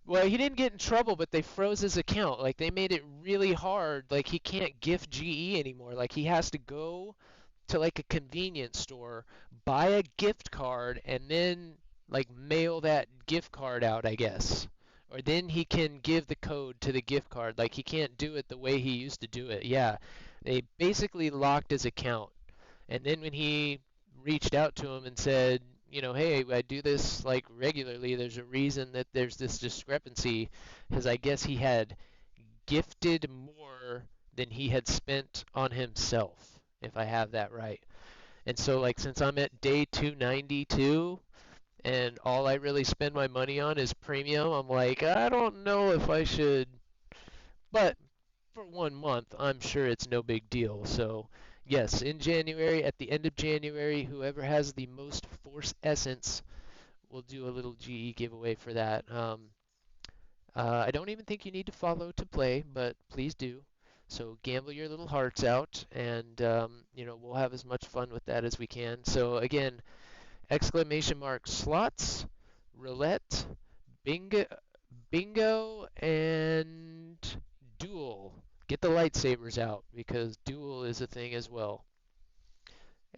A: Well, he didn't get in trouble, but they froze his account. Like, they made it really hard. Like, he can't gift GE anymore. Like, he has to go to, like, a convenience store, buy a gift card, and then, like, mail that gift card out, I guess. Or then he can give the code to the gift card. Like, he can't do it the way he used to do it. Yeah, they basically locked his account. And then when he reached out to him and said, you know, hey, I do this like regularly. There's a reason that there's this discrepancy, because I guess he had gifted more than he had spent on himself, if I have that right. And so, like, since I'm at day 292 and all I really spend my money on is premium, I'm like, I don't know if I should. But for 1 month, I'm sure it's no big deal. So yes, in January, at the end of January, whoever has the most force essence will do a little GE giveaway for that. I don't even think you need to follow to play, but please do. So gamble your little hearts out, and you know, we'll have as much fun with that as we can. So again, exclamation mark slots, roulette, bingo, and duel. get the lightsabers out because duel is a thing as well.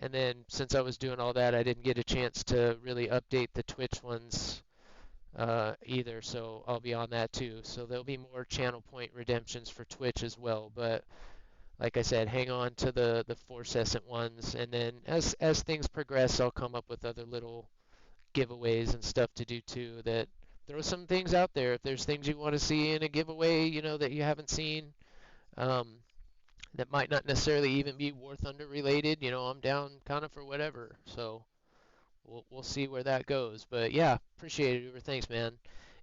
A: And then since I was doing all that, I didn't get a chance to really update the Twitch ones either, so I'll be on that too. So there'll be more channel point redemptions for Twitch as well. But like I said, hang on to the Force Essence ones, and then as things progress, I'll come up with other little giveaways and stuff to do too. That throw some things out there. If there's things you want to see in a giveaway, that you haven't seen, um, that might not necessarily even be War Thunder related, I'm down kind of for whatever. So we'll see where that goes. But yeah, appreciate it, Uber. Thanks, man.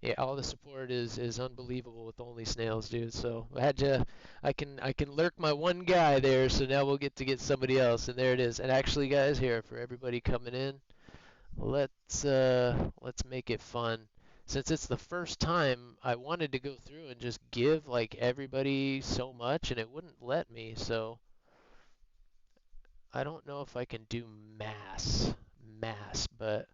A: Yeah, all the support is unbelievable with Only Snails, dude. So I can lurk my one guy there. So now we'll get somebody else, and there it is. And actually, guys, here for everybody coming in, let's make it fun. Since it's the first time, I wanted to go through and just give like everybody so much, and it wouldn't let me. So I don't know if I can do mass, but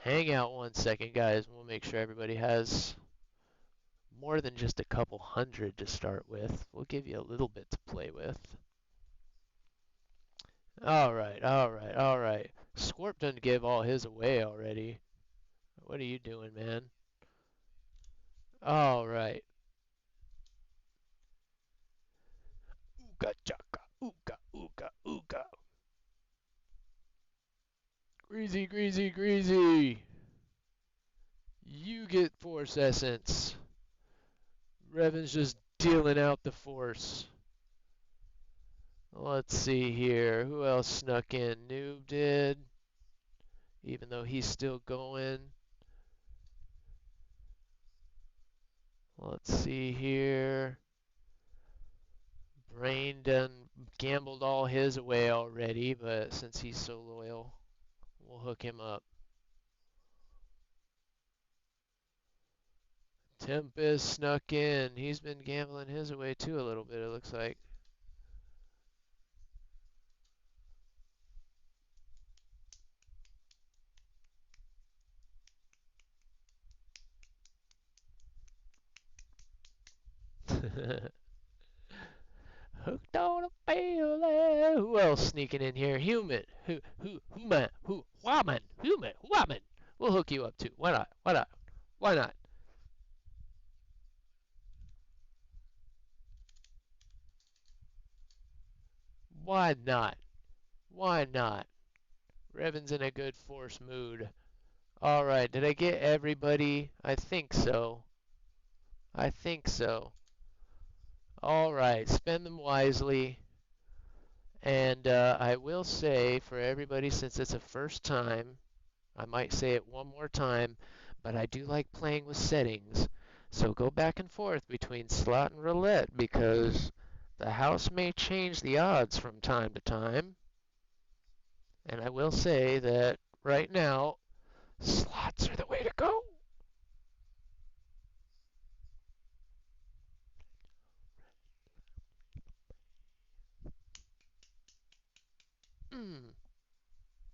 A: hang out one second, guys. We'll make sure everybody has more than just a couple hundred to start with. We'll give you a little bit to play with. All right, all right, all right. Scorp didn't give all his away already. What are you doing, man? All right. Ooga chaka, ooga, ooga, ooga. Greasy, greasy, greasy. You get Force Essence. Reven's just dealing out the Force. Let's see here. Who else snuck in? Noob did. Even though he's still going. Let's see here. Brain done gambled all his away already, but since he's so loyal, we'll hook him up. Tempest snuck in. He's been gambling his away too a little bit, it looks like. Hooked on a feeling. Who else sneaking in here? Human. Human. Woman. We'll hook you up too. Why not? Why not? Why not? Why not? Why not? Revan's in a good Force mood. All right. Did I get everybody? I think so. I think so. All right. Spend them wisely. And I will say for everybody, since it's a first time, I might say it one more time, but I do like playing with settings. So go back and forth between slot and roulette because the house may change the odds from time to time. And I will say that right now, slots are the way to go.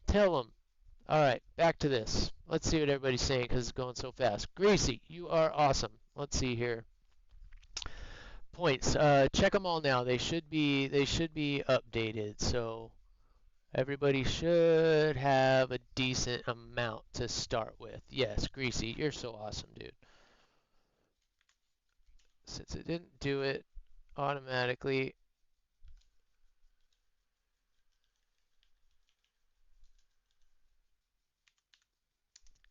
A: Tell them. All right, back to this. Let's see what everybody's saying because it's going so fast. Greasy, you are awesome. Let's see here. Points. Check them all now. They should be updated. So everybody should have a decent amount to start with. Yes, Greasy, you're so awesome, dude. Since it didn't do it automatically.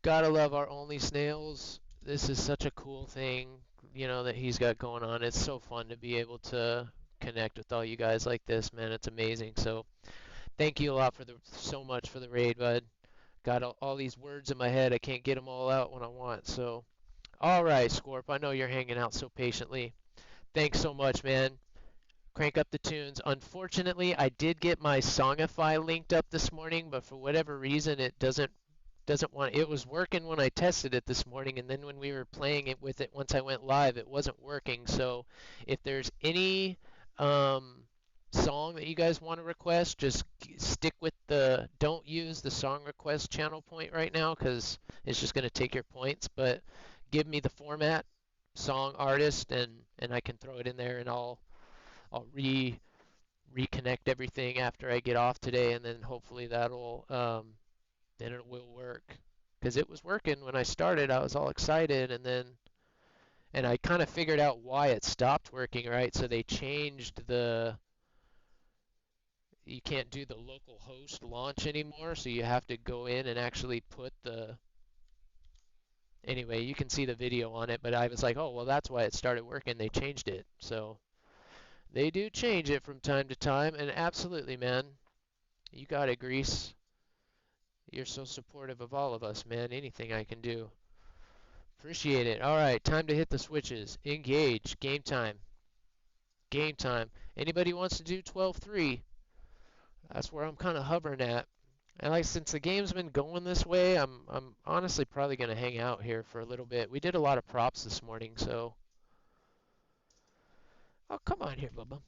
A: Gotta love our Only Snails. This is such a cool thing, that he's got going on. It's so fun to be able to connect with all you guys like this, man. It's amazing. So thank you a lot so much for the raid, bud. Got all these words in my head. I can't get them all out when I want. So, all right, Scorp. I know you're hanging out so patiently. Thanks so much, man. Crank up the tunes. Unfortunately, I did get my Songify linked up this morning, but for whatever reason, it doesn't want. It was working when I tested it this morning, and then when we were playing it with it once I went live, it wasn't working. So if there's any song that you guys want to request, just stick with don't use the song request channel point right now because it's just going to take your points, but give me the format song artist, and I can throw it in there, and I'll reconnect everything after I get off today, and then hopefully that'll then it will work. Because it was working when I started, I was all excited, and I kind of figured out why it stopped working, right? So they changed you can't do the local host launch anymore, so you have to go in and actually put anyway, you can see the video on it, but I was like, oh, well, that's why it started working. They changed it. So they do change it from time to time, and absolutely, man, you got it, Grease. You're so supportive of all of us, man. Anything I can do. Appreciate it. All right, time to hit the switches. Engage. Game time. Game time. Anybody wants to do 12-3? That's where I'm kind of hovering at. And like since the game's been going this way, I'm honestly probably gonna hang out here for a little bit. We did a lot of props this morning, so oh come on here, Bubba.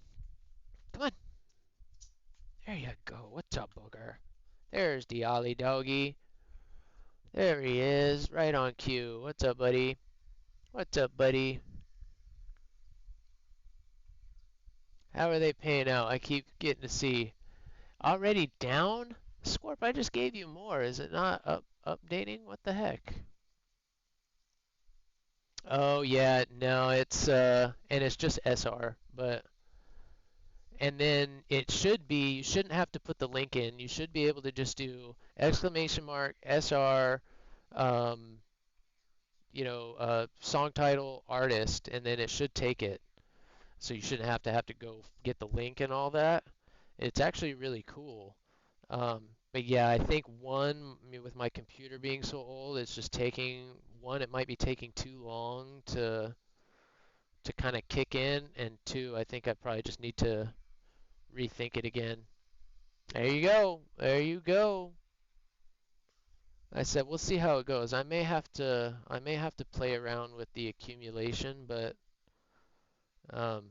A: Come on. There you go. What's up, booger? There's the Ollie doggy. There he is, right on cue. What's up, buddy? What's up, buddy? How are they paying out? I keep getting to see. Already down? Scorp, I just gave you more. Is it not updating? What the heck? Oh yeah, no, and it's just SR, but and then it should be you shouldn't have to put the link in. You should be able to just do exclamation mark SR um song title artist and then it should take it. So you shouldn't have to go get the link and all that. It's actually really cool. But yeah, I think one, with my computer being so old, it's just it might be taking too long to kind of kick in, and two, I think I probably just need to rethink it again. There you go. There you go. I said we'll see how it goes. I may have to play around with the accumulation, but um,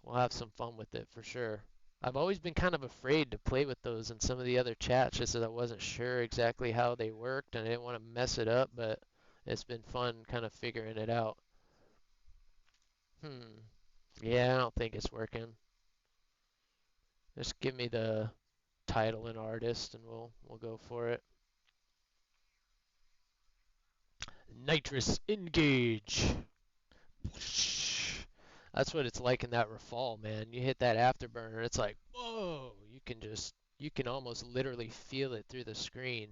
A: we'll have some fun with it for sure. I've always been kind of afraid to play with those in some of the other chats just as I wasn't sure exactly how they worked and I didn't want to mess it up, but it's been fun kind of figuring it out. Hmm. Yeah, I don't think it's working. Just give me the title and artist and we'll go for it. Nitrous engage. That's what it's like in that Rafale, man. You hit that afterburner, it's like, whoa, you can almost literally feel it through the screen.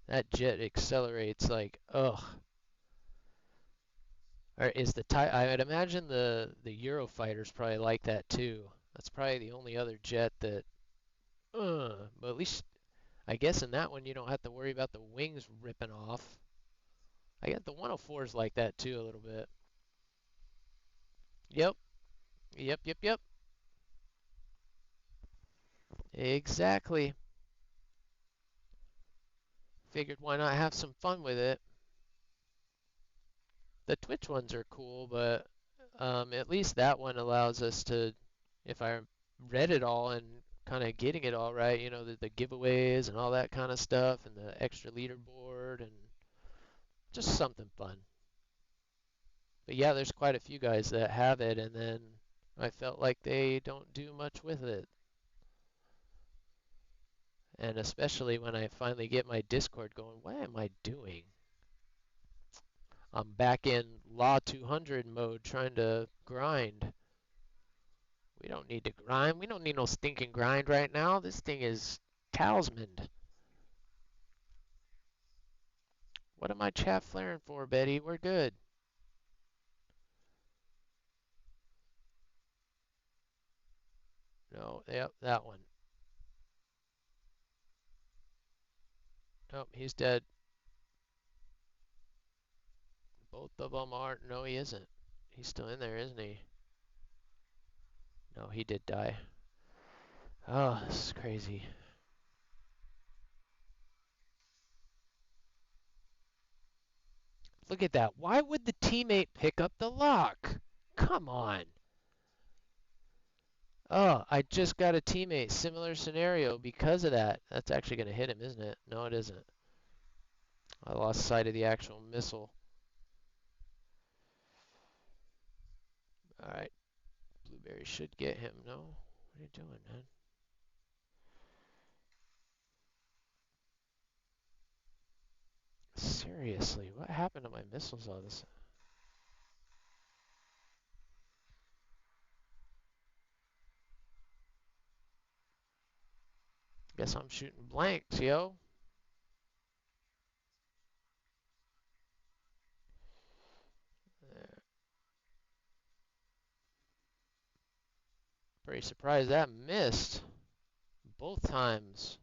A: That jet accelerates like, ugh. Or I would imagine the Eurofighter's probably like that too. That's probably the only other jet that, but at least I guess in that one you don't have to worry about the wings ripping off. I get the 104's like that too a little bit. Yep, yep, yep, yep. Exactly. Figured why not have some fun with it. The Twitch ones are cool, but at least that one allows us to, if I read it all and kind of getting it all right, the giveaways and all that kind of stuff and the extra leaderboard and just something fun. But yeah, there's quite a few guys that have it, and then I felt like they don't do much with it. And especially when I finally get my Discord going, what am I doing? I'm back in Law 200 mode trying to grind. We don't need to grind. We don't need no stinking grind right now. This thing is talismaned. What am I chat flaring for, Betty? We're good. No, yep, that one. Nope, he's dead. Both of them are. No, he isn't. He's still in there, isn't he? No, he did die. Oh, this is crazy. Look at that. Why would the teammate pick up the lock? Come on. Oh, I just got a teammate. Similar scenario because of that. That's actually going to hit him, isn't it? No, it isn't. I lost sight of the actual missile. Alright, Blueberry should get him, no? What are you doing, man? Seriously, what happened to my missiles all this? Guess I'm shooting blanks, yo. Pretty surprised that missed both times.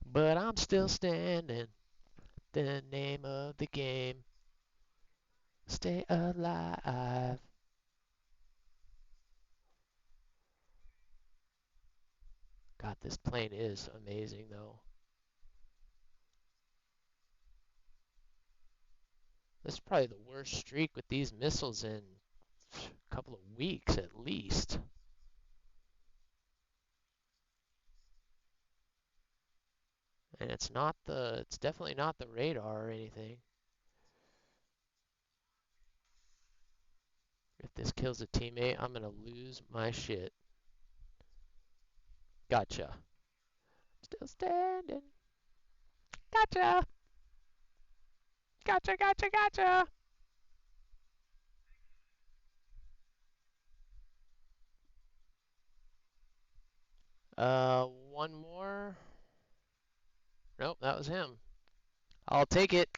A: But I'm still standing. The name of the game. Stay alive. God, this plane is amazing, though. This is probably the worst streak with these missiles in a couple of weeks at least. And it's definitely not the radar or anything. If this kills a teammate, I'm gonna lose my shit. Gotcha. Still standing. Gotcha. Gotcha, gotcha, gotcha. One more. Nope, that was him. I'll take it.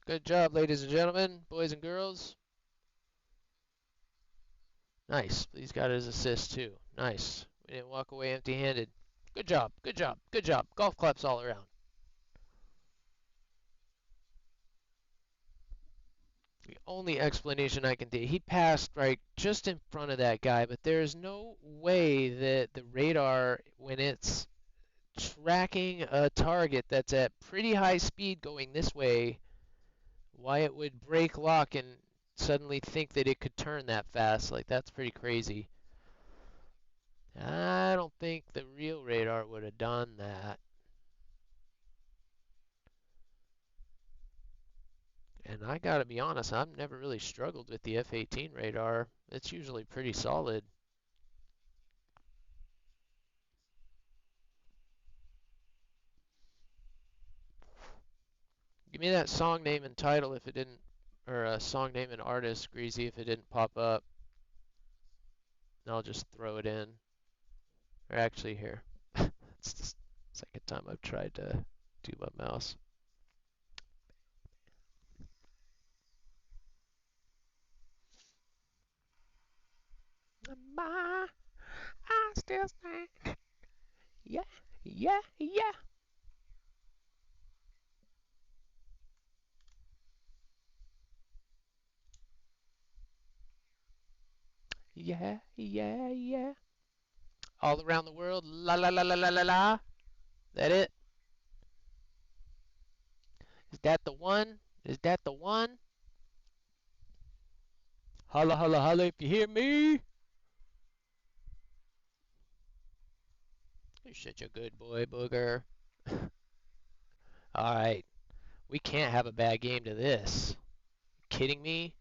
A: Good job, ladies and gentlemen, boys and girls. Nice. He's got his assist too. Nice. We didn't walk away empty-handed. Good job. Good job. Good job. Golf claps all around. The only explanation I can do, he passed right just in front of that guy, but there's no way that the radar, when it's tracking a target that's at pretty high speed going this way, why it would break lock and suddenly think that it could turn that fast. Like, that's pretty crazy. I don't think the real radar would have done that. And I gotta be honest, I've never really struggled with the F-18 radar. It's usually pretty solid. Give me that song name and title if it didn't, or a song name and artist, Greasy, if it didn't pop up. And I'll just throw it in. Or actually, here. It's the second time I've tried to do my mouse. I still stand. Yeah, yeah, yeah. Yeah, yeah, yeah. All around the world, la la la la la la la. That it? Is that the one? Is that the one? Holla, holla, holla if you hear me. You're such a good boy, Booger. Alright, we can't have a bad game to this. Kidding me?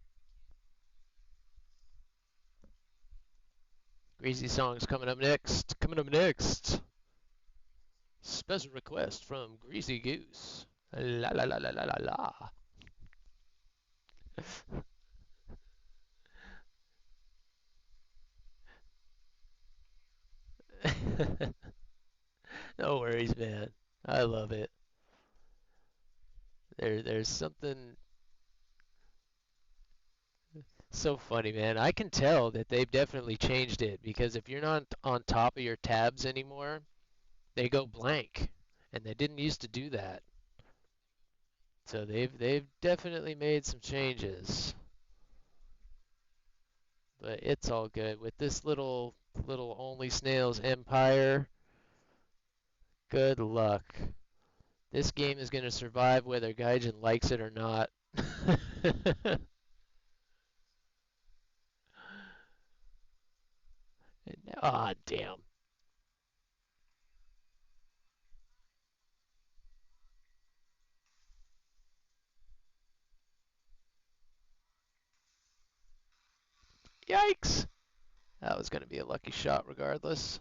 A: Greasy Song's coming up next. Coming up next. Special request from Greasy Goose. La la la la la la la. No worries, man. I love it. There's something so funny, man. I can tell that they've definitely changed it because if you're not on top of your tabs anymore, they go blank, and they didn't used to do that. So they've definitely made some changes. But it's all good with this little only snails empire. Good luck. This game is going to survive whether Gaijin likes it or not. Ah, damn. Yikes! That was going to be a lucky shot regardless.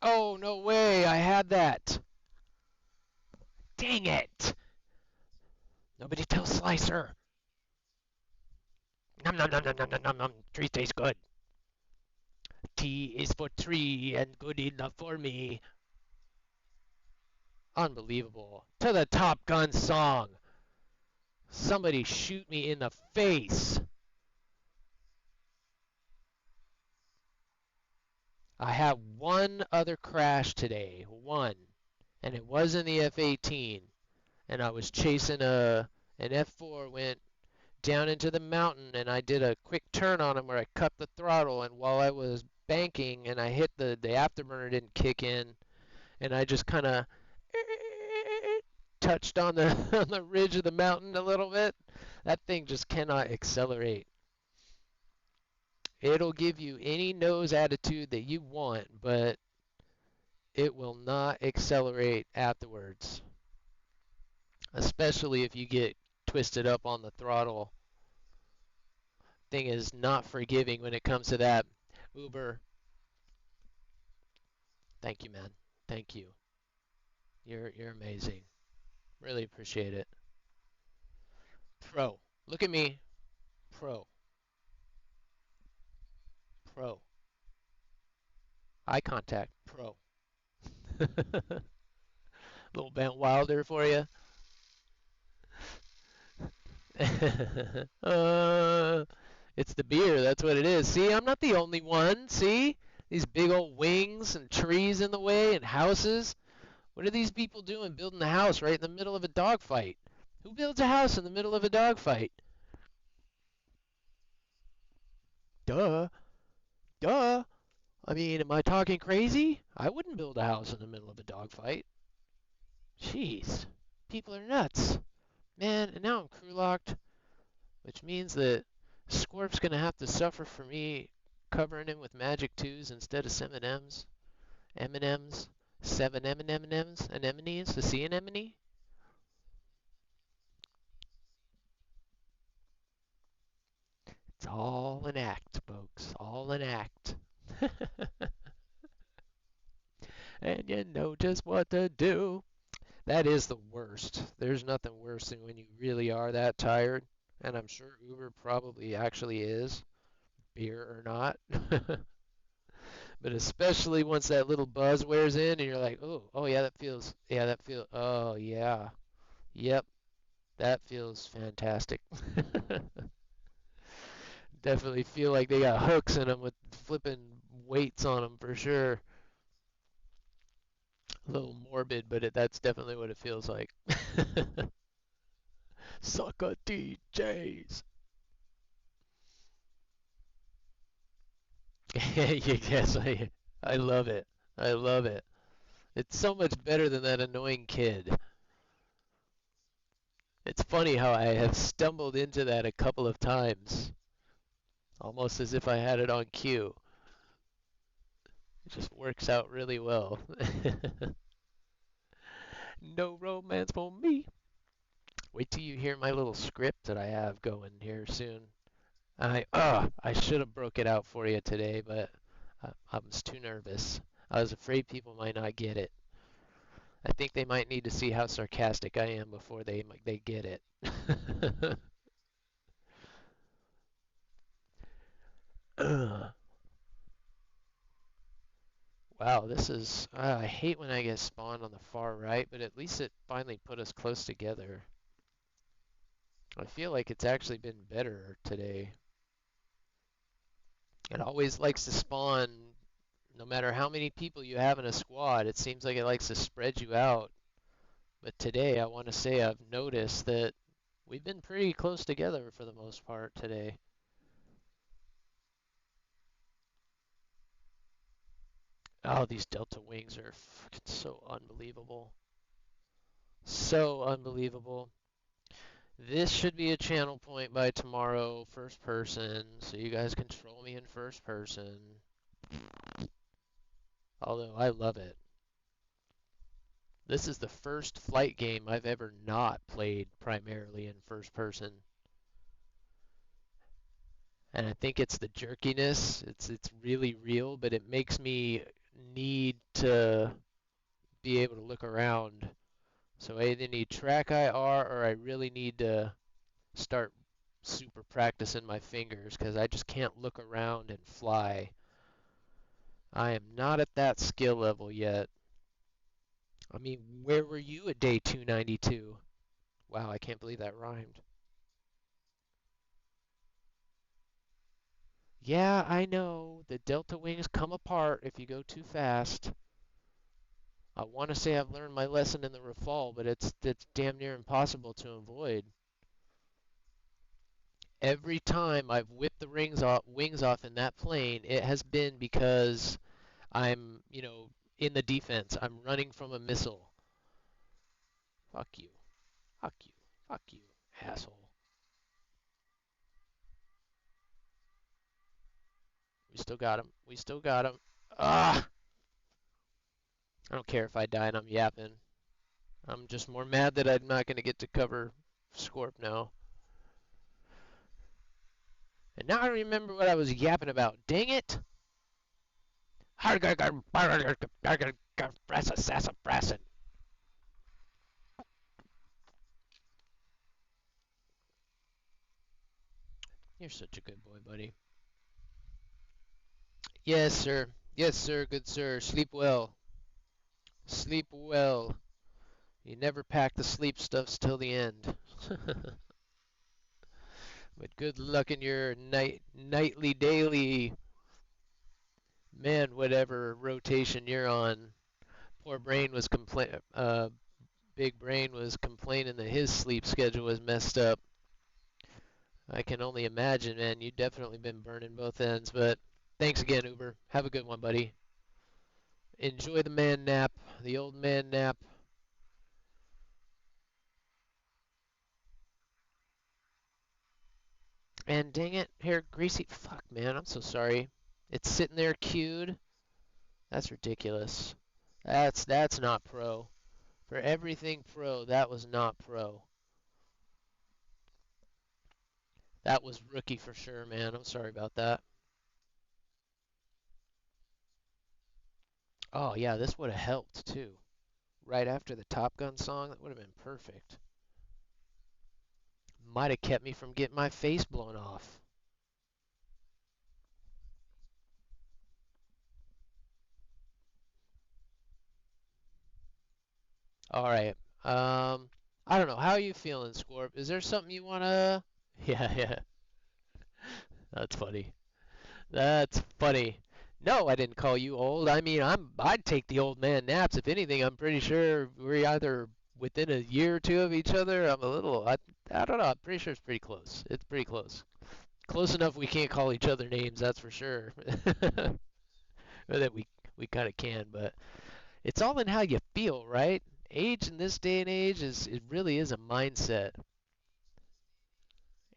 A: Oh, no way! I had that! Dang it! Nobody tell Slicer! Nom nom nom nom nom nom nom nom. Tree tastes good. T is for tree and good enough for me. Unbelievable. To the Top Gun song. Somebody shoot me in the face. I had one other crash today. One. And it was in the F-18. And I was chasing an F4, went down into the mountain, and I did a quick turn on him where I cut the throttle, and while I was banking and I hit the afterburner didn't kick in, and I just kind of touched on the on the ridge of the mountain a little bit. That thing just cannot accelerate. It'll give you any nose attitude that you want, but it will not accelerate afterwards, especially if you get twisted up on the throttle. Thing is not forgiving when it comes to that. Uber, thank you, man. Thank you. You're amazing. Really appreciate it. Pro. Look at me. Pro. Pro. Eye contact. Pro. Little Bent Wilder for you. It's the beer. That's what it is. See, I'm not the only one. See? These big old wings and trees in the way and houses. What are these people doing building a house right in the middle of a dogfight? Who builds a house in the middle of a dogfight? Duh. Duh. I mean, am I talking crazy? I wouldn't build a house in the middle of a dogfight. Jeez. People are nuts. Man, and now I'm crew locked, which means that Scorp's gonna have to suffer for me covering him with Magic 2s instead of M&Ms. M&Ms. 7 M&Ms. Anemones. A sea anemone? It's all an act, folks. All an act. And you know just what to do. That is the worst. There's nothing worse than when you really are that tired. And I'm sure Uber probably actually is, beer or not. But especially once that little buzz wears in and you're like, oh yeah, oh yeah, yep, that feels fantastic. Definitely feel like they got hooks in them with flipping weights on them for sure. A little morbid, but that's definitely what it feels like. Sucker DJs. Yes, I love it. I love it. It's so much better than that annoying kid. It's funny how I have stumbled into that a couple of times, almost as if I had it on cue. It just works out really well. No romance for me. Wait till you hear my little script that I have going here soon. I should have broke it out for you today, but I was too nervous. I was afraid people might not get it. I think they might need to see how sarcastic I am before they get it. Wow, this is. I hate when I get spawned on the far right, but at least it finally put us close together. I feel like it's actually been better today. It always likes to spawn, no matter how many people you have in a squad, it seems like it likes to spread you out. But today, I want to say I've noticed that we've been pretty close together for the most part today. Oh, these Delta wings are fucking so unbelievable. So unbelievable. This should be a channel point by tomorrow, first person, so you guys control me in first person. Although I love it. This is the first flight game I've ever not played primarily in first person. And I think it's the jerkiness. It's really real, but it makes me need to be able to look around. So I either need track IR or I really need to start super practicing my fingers because I just can't look around and fly. I am not at that skill level yet. I mean, where were you at day 292? Wow, I can't believe that rhymed. Yeah, I know. The delta wings come apart if you go too fast. I want to say I've learned my lesson in the Rafale, but it's damn near impossible to avoid. Every time I've whipped the wings off in that plane, it has been because I'm, in the defense. I'm running from a missile. Fuck you. Fuck you. Fuck you, asshole. We still got him. We still got him. Ah! I don't care if I die and I'm yapping. I'm just more mad that I'm not going to get to cover Scorp now. And now I remember what I was yapping about. Dang it! You're such a good boy, buddy. Yes, sir. Yes, sir. Good sir. Sleep well. Sleep well. You never pack the sleep stuffs till the end. But good luck in your nightly, daily, man, whatever rotation you're on. Poor Brain was Big Brain was complaining that his sleep schedule was messed up. I can only imagine, man. You've definitely been burning both ends. But thanks again, Uber. Have a good one, buddy. Enjoy the man nap, the old man nap. And dang it, here, Greasy. Fuck, man. I'm so sorry. It's sitting there queued. That's ridiculous. That's not pro. For everything pro, that was not pro. That was rookie for sure, man. I'm sorry about that. Oh, yeah, this would have helped, too. Right after the Top Gun song, that would have been perfect. Might have kept me from getting my face blown off. All right. I don't know. How are you feeling, Scorp? Is there something you wanna? Yeah, yeah. That's funny. That's funny. No, I didn't call you old. I mean, I'd take the old man naps. If anything, I'm pretty sure we're either within a year or two of each other. I don't know. I'm pretty sure it's pretty close. It's pretty close. Close enough we can't call each other names, that's for sure. Or that we kind of can, but it's all in how you feel, right? Age in this day and age it really is a mindset.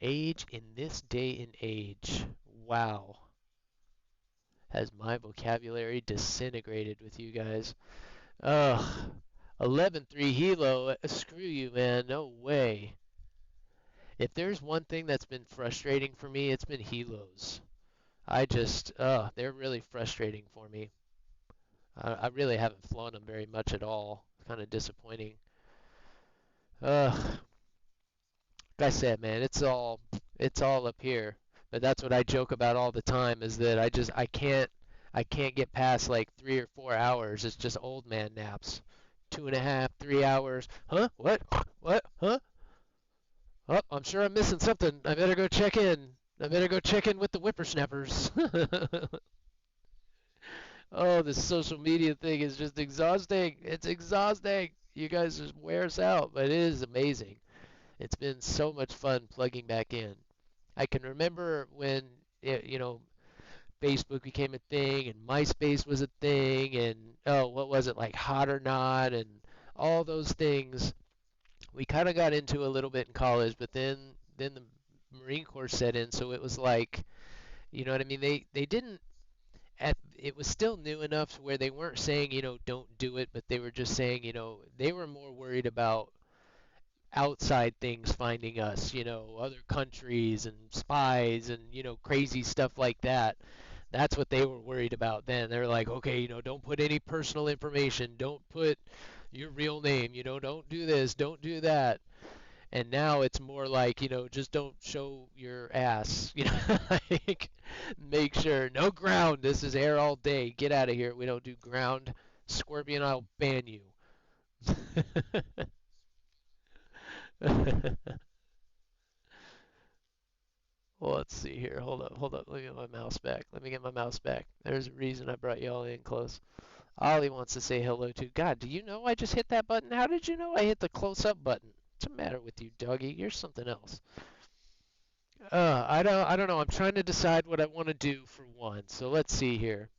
A: Age in this day and age. Wow. Has my vocabulary disintegrated with you guys? Ugh. 11-3 Hilo. Screw you, man. No way. If there's one thing that's been frustrating for me, it's been Hilos. They're really frustrating for me. I really haven't flown them very much at all. Kind of disappointing. Ugh. Like I said, man, it's all up here. But that's what I joke about all the time is that I can't get past like 3 or 4 hours. It's just old man naps. 2.5, 3 hours. Huh? What? What? Huh? Oh, I'm sure I'm missing something. I better go check in. I better go check in with the whippersnappers. Oh, this social media thing is just exhausting. It's exhausting. You guys just wear us out, but it is amazing. It's been so much fun plugging back in. I can remember when Facebook became a thing and MySpace was a thing and oh, what was it like Hot or Not and all those things. We kind of got into a little bit in college, but then the Marine Corps set in, so it was like, you know what I mean? They didn't it was still new enough to where they weren't saying, don't do it, but they were just saying, they were more worried about outside things finding us, other countries and spies and, crazy stuff like that. That's what they were worried about then. They're like, okay, don't put any personal information. Don't put your real name, don't do this, don't do that. And now it's more like, just don't show your ass, like make sure no ground. This is air all day. Get out of here. We don't do ground. Scorpion, I'll ban you. Well, let's see here. Hold up, hold up. Let me get my mouse back. Let me get my mouse back. There's a reason I brought y'all in close. Ollie wants to say hello too. God, do you know I just hit that button? How did you know I hit the close-up button? What's the matter with you, doggy? You're something else. I don't know. I'm trying to decide what I want to do for one. So let's see here.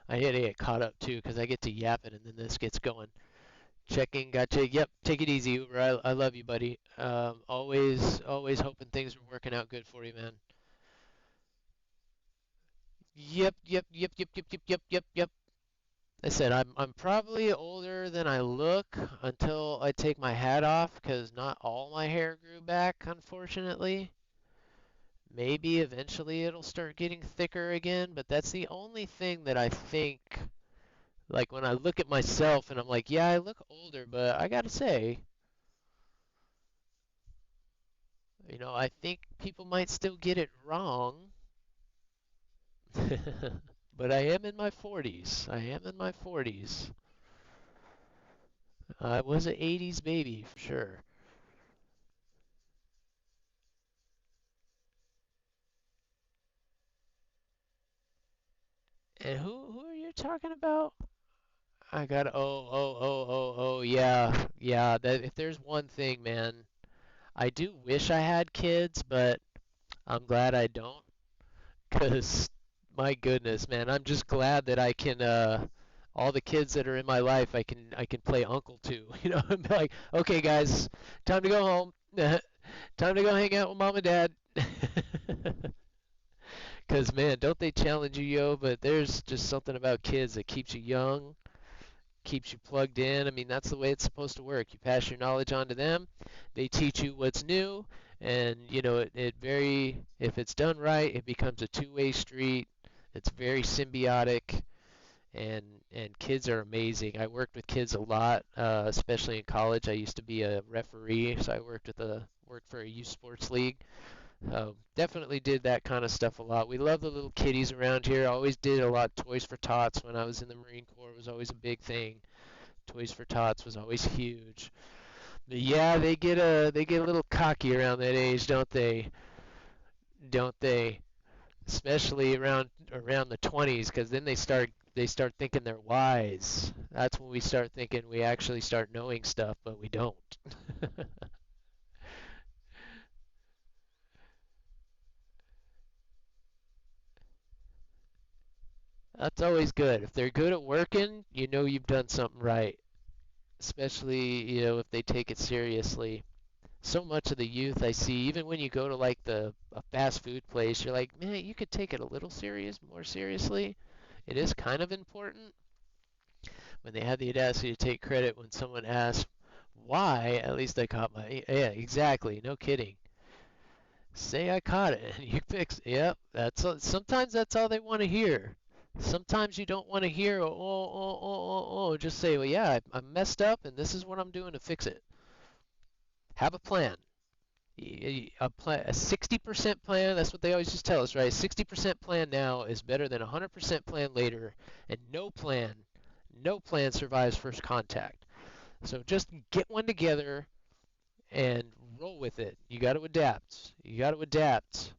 A: I had to get caught up too because I get to yapping and then this gets going. Checking, gotcha. Yep, take it easy, Uber. I love you, buddy. Always hoping things are working out good for you, man. Yep. I said I'm probably older than I look until I take my hat off because not all my hair grew back, unfortunately. Maybe eventually it'll start getting thicker again, but that's the only thing that I think, like when I look at myself and I'm like, yeah, I look older, but I gotta say, I think people might still get it wrong. But I am in my 40s. I am in my 40s. I was an 80s baby, for sure. And who are you talking about? I got yeah. That if there's one thing, man, I do wish I had kids, but I'm glad I don't. 'Cause my goodness, man, I'm just glad that I can all the kids that are in my life I can play uncle to, and be like, okay guys, time to go home. Time to go hang out with mom and dad. 'Cause man, don't they challenge you, yo? But there's just something about kids that keeps you young, keeps you plugged in. I mean, that's the way it's supposed to work. You pass your knowledge on to them, they teach you what's new, and if it's done right, it becomes a two-way street. It's very symbiotic, and kids are amazing. I worked with kids a lot, especially in college. I used to be a referee, so I worked for a youth sports league. Definitely did that kind of stuff a lot. We love the little kiddies around here. Always did a lot of Toys for Tots when I was in the Marine Corps. It was always a big thing. Toys for Tots was always huge. But yeah, they get a little cocky around that age, don't they? Don't they? Especially around the 20s, because then they start thinking they're wise. That's when we start thinking we actually start knowing stuff, but we don't. That's always good. If they're good at working, you've done something right. Especially, if they take it seriously. So much of the youth I see, even when you go to like a fast food place, you're like, man, you could take it a little more seriously. It is kind of important when they have the audacity to take credit when someone asks why. At least I caught yeah, exactly, no kidding. Say I caught it and you fix it. Yep, sometimes that's all they want to hear. Sometimes you don't want to hear, oh. Just say, well, yeah, I messed up and this is what I'm doing to fix it. Have a plan. A 60% plan, that's what they always just tell us, right? 60% plan now is better than 100% plan later, and no plan survives first contact. So just get one together and roll with it. You got to adapt. You got to adapt.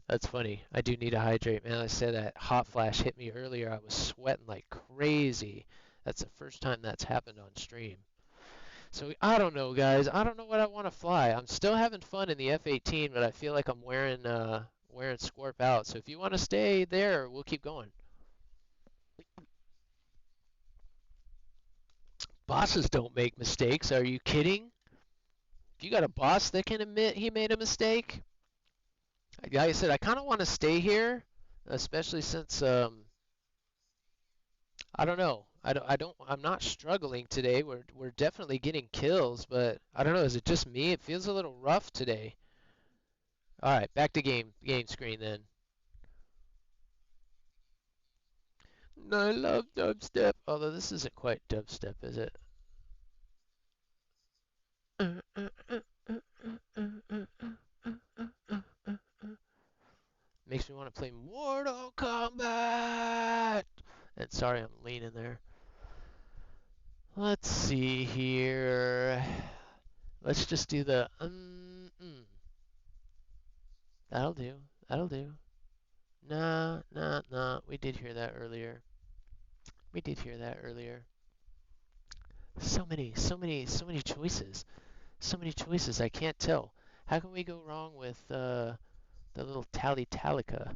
A: That's funny. I do need to hydrate, man. I said that hot flash hit me earlier. I was sweating like crazy. That's the first time that's happened on stream. So I don't know, guys. I don't know what I want to fly. I'm still having fun in the F-18, but I feel like I'm wearing Scorp out. So if you want to stay there, we'll keep going. Bosses don't make mistakes. Are you kidding? If you got a boss that can admit he made a mistake, like I said, I kind of want to stay here, especially since I don't know. I'm not struggling today. We're definitely getting kills, but I don't know. Is it just me? It feels a little rough today. All right, back to game screen then. I love dubstep. Although this isn't quite dubstep, is it? Makes me want to play Mortal Kombat. And sorry, I'm leaning there. Let's see here. Let's just do the That'll do. That'll do. Nah, nah, nah. We did hear that earlier. We did hear that earlier. So many, so many, so many choices. So many choices. I can't tell. How can we go wrong with the little Tally Talica?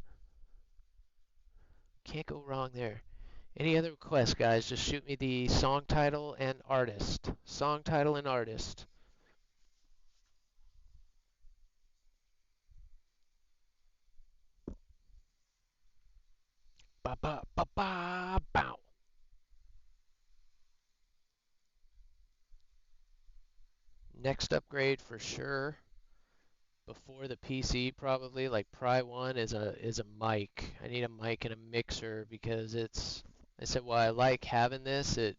A: Can't go wrong there. Any other requests, guys? Just shoot me the song title and artist. Song title and artist. Ba ba ba ba bow. Next upgrade for sure. Before the PC probably, like Pry 1 is a mic. I need a mic and a mixer because I said while I like having this, it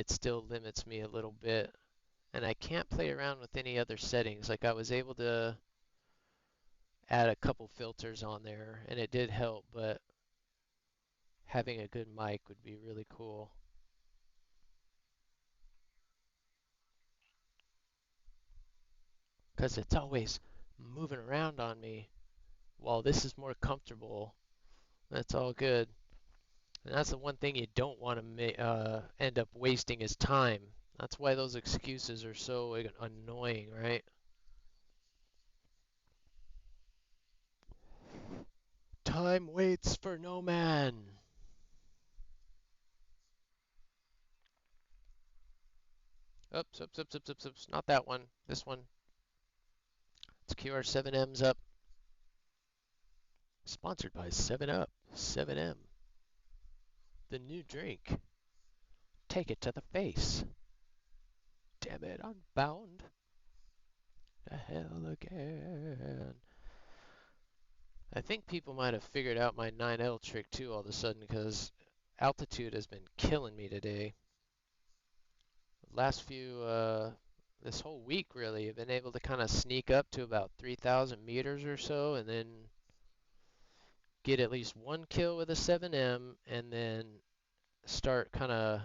A: still limits me a little bit. And I can't play around with any other settings. Like I was able to add a couple filters on there and it did help, but having a good mic would be really cool. Because it's always moving around on me while this is more comfortable. That's all good. And that's the one thing you don't want to end up wasting is time. That's why those excuses are so annoying, right? Time waits for no man. Oops, oops, oops, oops, oops, oops. Not that one. This one. Let's cue our 7Ms up. Sponsored by 7-Up. 7M. The new drink. Take it to the face. Damn it, I'm bound. The hell again. I think people might have figured out my 9L trick too all of a sudden because altitude has been killing me today. Last this whole week really, I've been able to kind of sneak up to about 3,000 meters or so and then get at least one kill with a 7M and then start kind of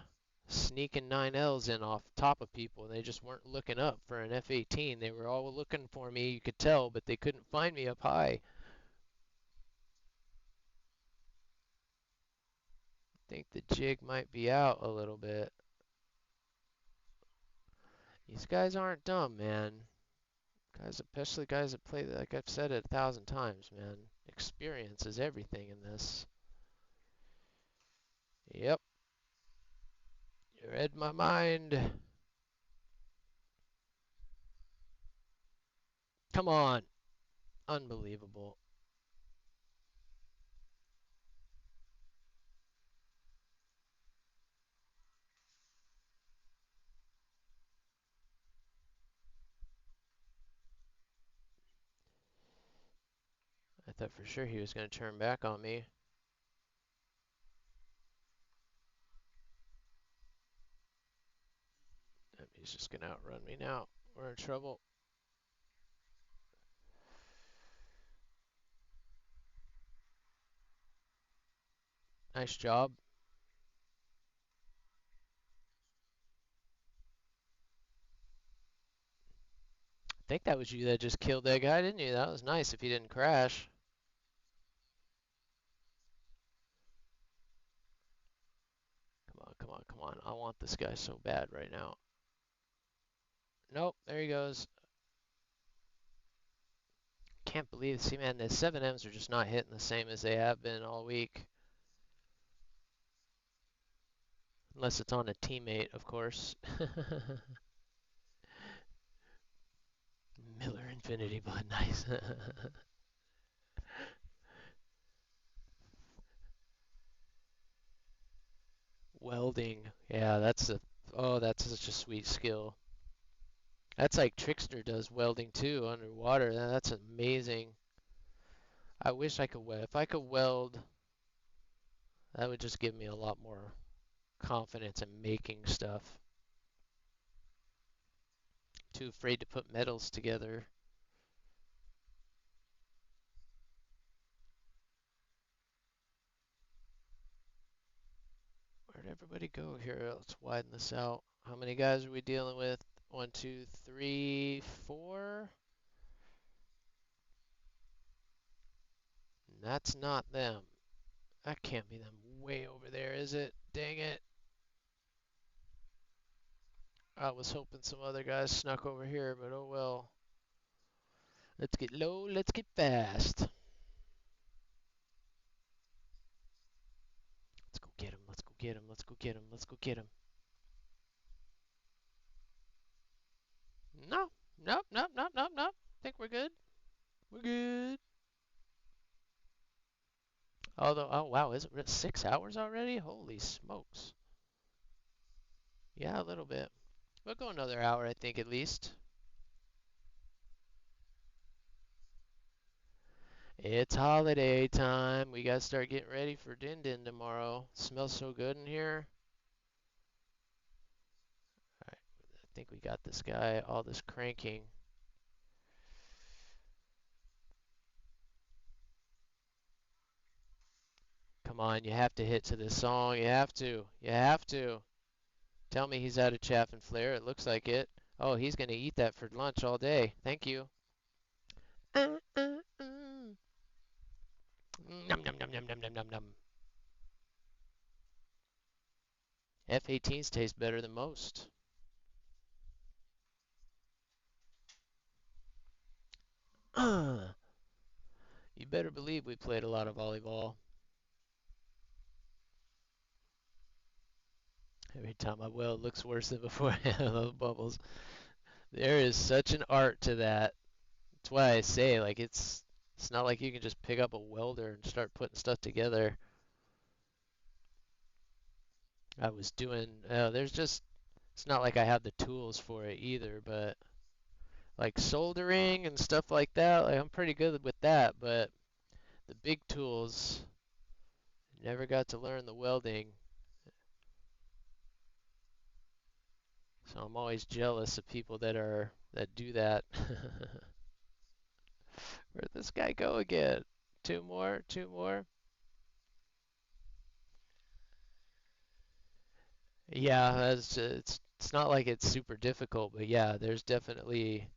A: sneaking 9Ls in off top of people. And they just weren't looking up for an F-18. They were all looking for me, you could tell, but they couldn't find me up high. Think the jig might be out a little bit. These guys aren't dumb, man. Guys, especially guys that play, like I've said it 1,000 times, man. Experience is everything in this. Yep. You read my mind. Come on. Unbelievable. I thought for sure he was going to turn back on me. He's just going to outrun me now. We're in trouble. Nice job. I think that was you that just killed that guy, didn't you? That was nice if he didn't crash. Come on, come on, come on. I want this guy so bad right now. Nope, there he goes. Can't believe, see man, the 7Ms are just not hitting the same as they have been all week. Unless it's on a teammate, of course. Miller Infinity Bud, nice. Welding. Yeah, that's such a sweet skill. That's like Trickster does welding too underwater. That's amazing. I wish I could weld. If I could weld, that would just give me a lot more confidence in making stuff. Too afraid to put metals together. Where'd everybody go here? Let's widen this out. How many guys are we dealing with? 1, 2, 3, 4. And that's not them. That can't be them way over there, is it? Dang it. I was hoping some other guys snuck over here, but oh well. Let's get low, let's get fast. Let's go get him, let's go get him, let's go get him, let's go get him. No, nope, nope, nope, nope, nope. Think we're good. We're good. Although, oh wow, is it 6 hours already? Holy smokes. Yeah, a little bit. We'll go another hour, I think, at least. It's holiday time. We gotta start getting ready for Din Din tomorrow. Smells so good in here. Alright, I think we got this guy. All this cranking. Come on, you have to hit to this song. You have to. You have to. Tell me he's out of chaff and flare. It looks like it. Oh, he's gonna eat that for lunch all day. Thank you. Nom nom nom nom nom nom nom nom. F-18s taste better than most. You better believe we played a lot of volleyball. Every time I weld, it looks worse than before. I love bubbles. There is such an art to that. That's why I say, like, it's not like you can just pick up a welder and start putting stuff together. I was doing, it's not like I have the tools for it either, but like soldering and stuff like that, like I'm pretty good with that, but the big tools, never got to learn the welding. So I'm always jealous of people that do that. Where'd this guy go again? Two more, two more. Yeah, it's not like it's super difficult, but yeah, there's definitely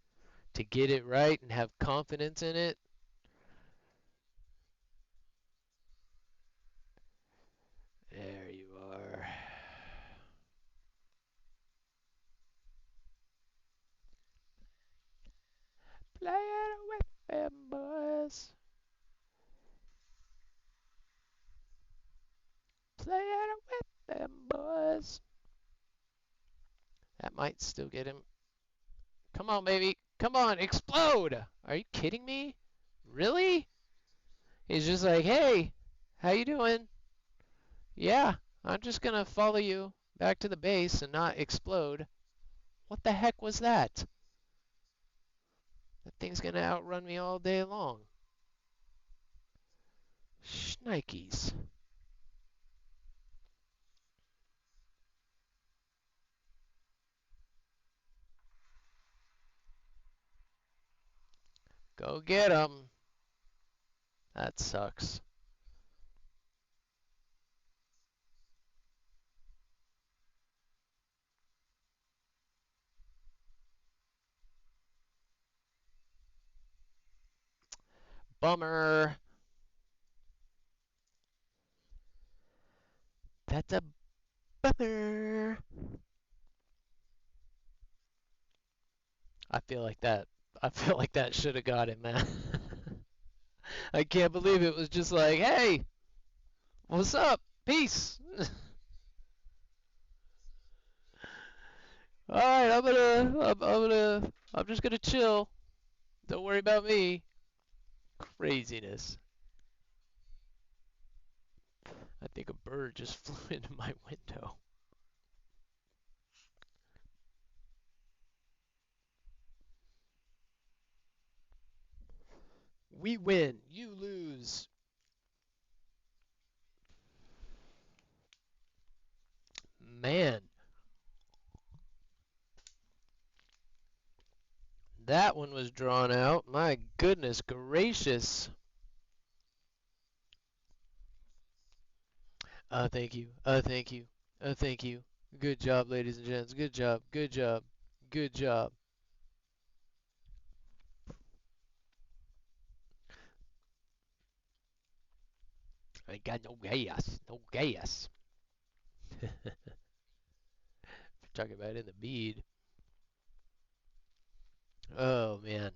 A: to get it right and have confidence in it. There you are. Play it with them boys. Play it with them boys. That might still get him. Come on, baby. Come on, explode! Are you kidding me? Really? He's just like, hey, how you doing? Yeah, I'm just gonna follow you back to the base and not explode. What the heck was that? That thing's gonna outrun me all day long. Shnikes. Go get him. That sucks. Bummer. That's a bummer. I feel like that. I feel like that should have got him, man. I can't believe it was just like, hey, what's up? Peace. All right, I'm just gonna chill. Don't worry about me. Craziness. I think a bird just flew into my window. We win, you lose. Man, that one was drawn out. My goodness gracious. Thank you. Thank you. Thank you. Good job, ladies and gents. Good job. Good job. Good job. I got no gas. No gas. Talking about in the bead. Oh man.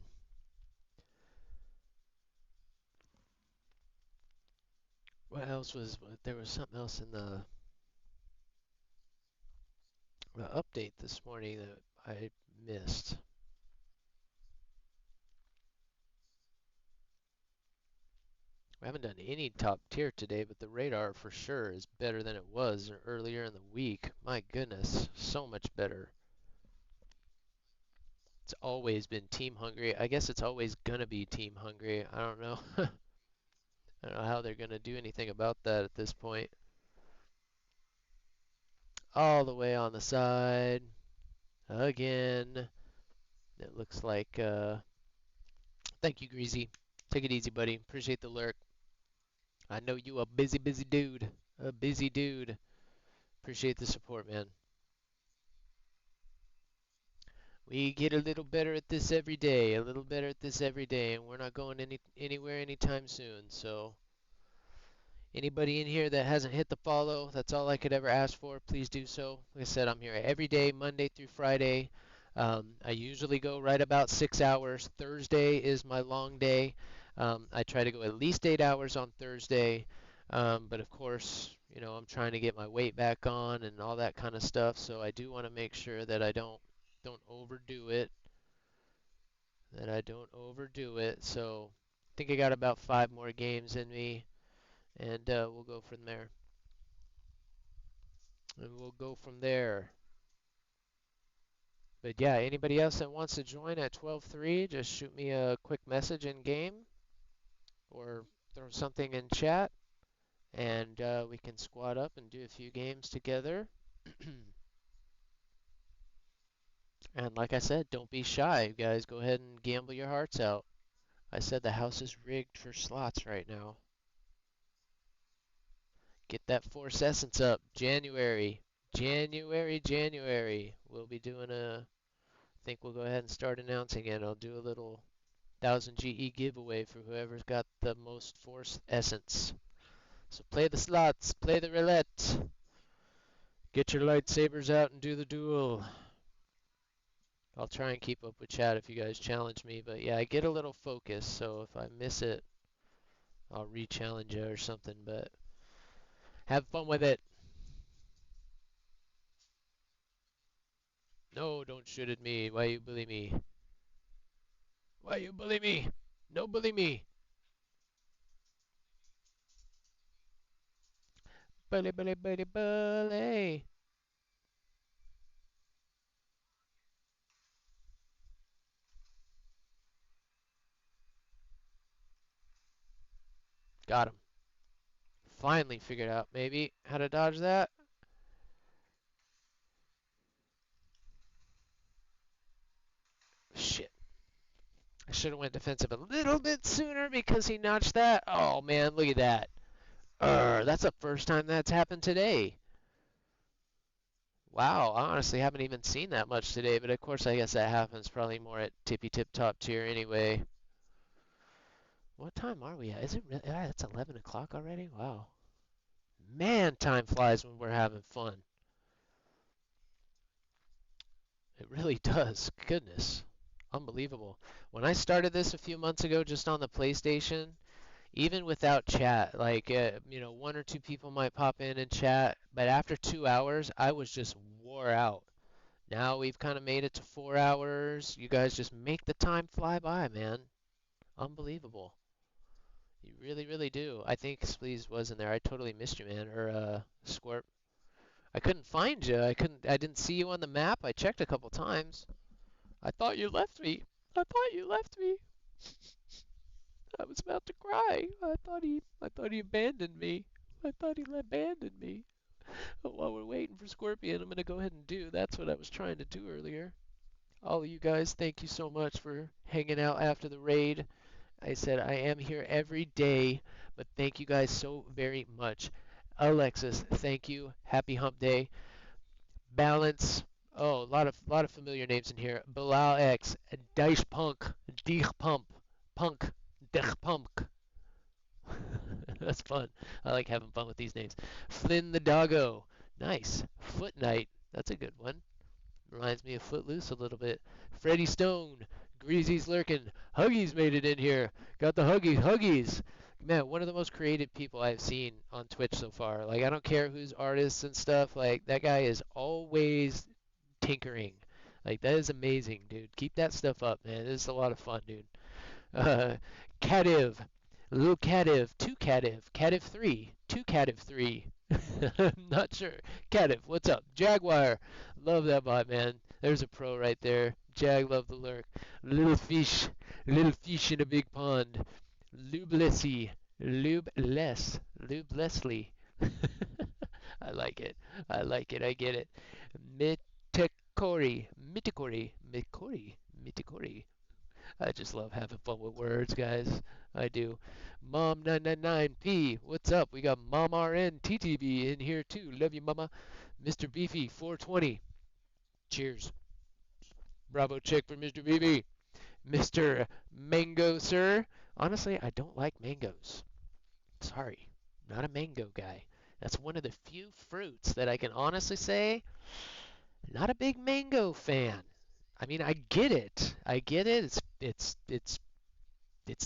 A: What else was there was something else in the update this morning that I missed. We haven't done any top tier today, but the radar for sure is better than it was earlier in the week. My goodness, so much better. It's always been team hungry. I guess it's always gonna be team hungry. I don't know. I don't know how they're gonna do anything about that at this point. All the way on the side. Again. It looks like, thank you, Greasy. Take it easy, buddy. Appreciate the lurk. I know you a busy, busy dude. A busy dude. Appreciate the support, man. We get a little better at this every day, a little better at this every day, and we're not going anywhere anytime soon. So, anybody in here that hasn't hit the follow, that's all I could ever ask for. Please do so. Like I said, I'm here every day, Monday through Friday. I usually go right about 6 hours. Thursday is my long day. I try to go at least 8 hours on Thursday. But of course, you know, I'm trying to get my weight back on and all that kind of stuff. So I do want to make sure that I don't overdo it. That I don't overdo it. So I think I got about 5 more games in me, and we'll go from there. And we'll go from there. But yeah, anybody else that wants to join at 12:03, just shoot me a quick message in game or throw something in chat, and we can squad up and do a few games together. And like I said, don't be shy, guys. Go ahead and gamble your hearts out. I said the house is rigged for slots right now. Get that Force Essence up. January. January, January. We'll be doing a. I think we'll go ahead and start announcing it. I'll do a little 1000 GE giveaway for whoever's got the most Force Essence. So play the slots, play the roulette. Get your lightsabers out and do the duel. I'll try and keep up with chat if you guys challenge me, but yeah, I get a little focused, so if I miss it, I'll re-challenge you or something, but have fun with it. No, don't shoot at me. Why you bully me? Why you bully me? No bully me. Bully, bully, bully, bully. Got him. Finally figured out maybe how to dodge that. Shit. I should have went defensive a little bit sooner because he notched that. Oh man, look at that. That's the first time that's happened today. Wow, I honestly haven't even seen that much today, but of course I guess that happens probably more at tippy tip top tier anyway. What time are we at? Is it really? Ah, it's 11 o'clock already? Wow. Man, time flies when we're having fun. It really does. Goodness. Unbelievable. When I started this a few months ago just on the PlayStation, even without chat, like, you know, one or two people might pop in and chat, but after 2 hours, I was just wore out. Now we've kind of made it to 4 hours. You guys just make the time fly by, man. Unbelievable. You really, really do. I think Spleeze was in there. I totally missed you, man. Or Scorp. I couldn't find you. I didn't see you on the map. I checked a couple times. I thought you left me. I thought you left me. I was about to cry. I thought he abandoned me. I thought he abandoned me. But while we're waiting for Scorpion, I'm gonna go ahead and do. That's what I was trying to do earlier. All of you guys, thank you so much for hanging out after the raid. I said I am here every day, but thank you guys so very much. Alexis, thank you. Happy Hump Day. Balance. Oh, a lot of familiar names in here. Bilal X, Dice Punk, Dich Pump, Punk, Dich Punk. That's fun. I like having fun with these names. Flynn the Doggo. Nice. Foot Knight. That's a good one. Reminds me of Footloose a little bit. Freddie Stone. Greasy's lurking. Huggies made it in here. Got the Huggies. Huggies. Man, one of the most creative people I've seen on Twitch so far. Like, I don't care who's artists and stuff. Like, that guy is always tinkering. Like, that is amazing, dude. Keep that stuff up, man. This is a lot of fun, dude. Cativ. Little Cativ. Two Cativ. Cativ 3. Two Cativ 3. I'm not sure. Cativ, what's up? Jaguar. Love that bot, man. There's a pro right there. Jag, love the lurk. Little fish. Little fish in a big pond. Lubelessy. Lubeless. Lubelessly. I like it. I like it. I get it. Mitikori. Mitikori. Mitikori. Mitikori. I just love having fun with words, guys. I do. Mom999P, what's up? We got Mom RN TTV in here too. Love you, Mama. Mr. Beefy 420. Cheers. Bravo chick for Mr. Beefy. Mr. Mango, sir. Honestly, I don't like mangoes. Sorry, not a mango guy. That's one of the few fruits that I can honestly say, not a big mango fan. I mean, I get it. I get it. It's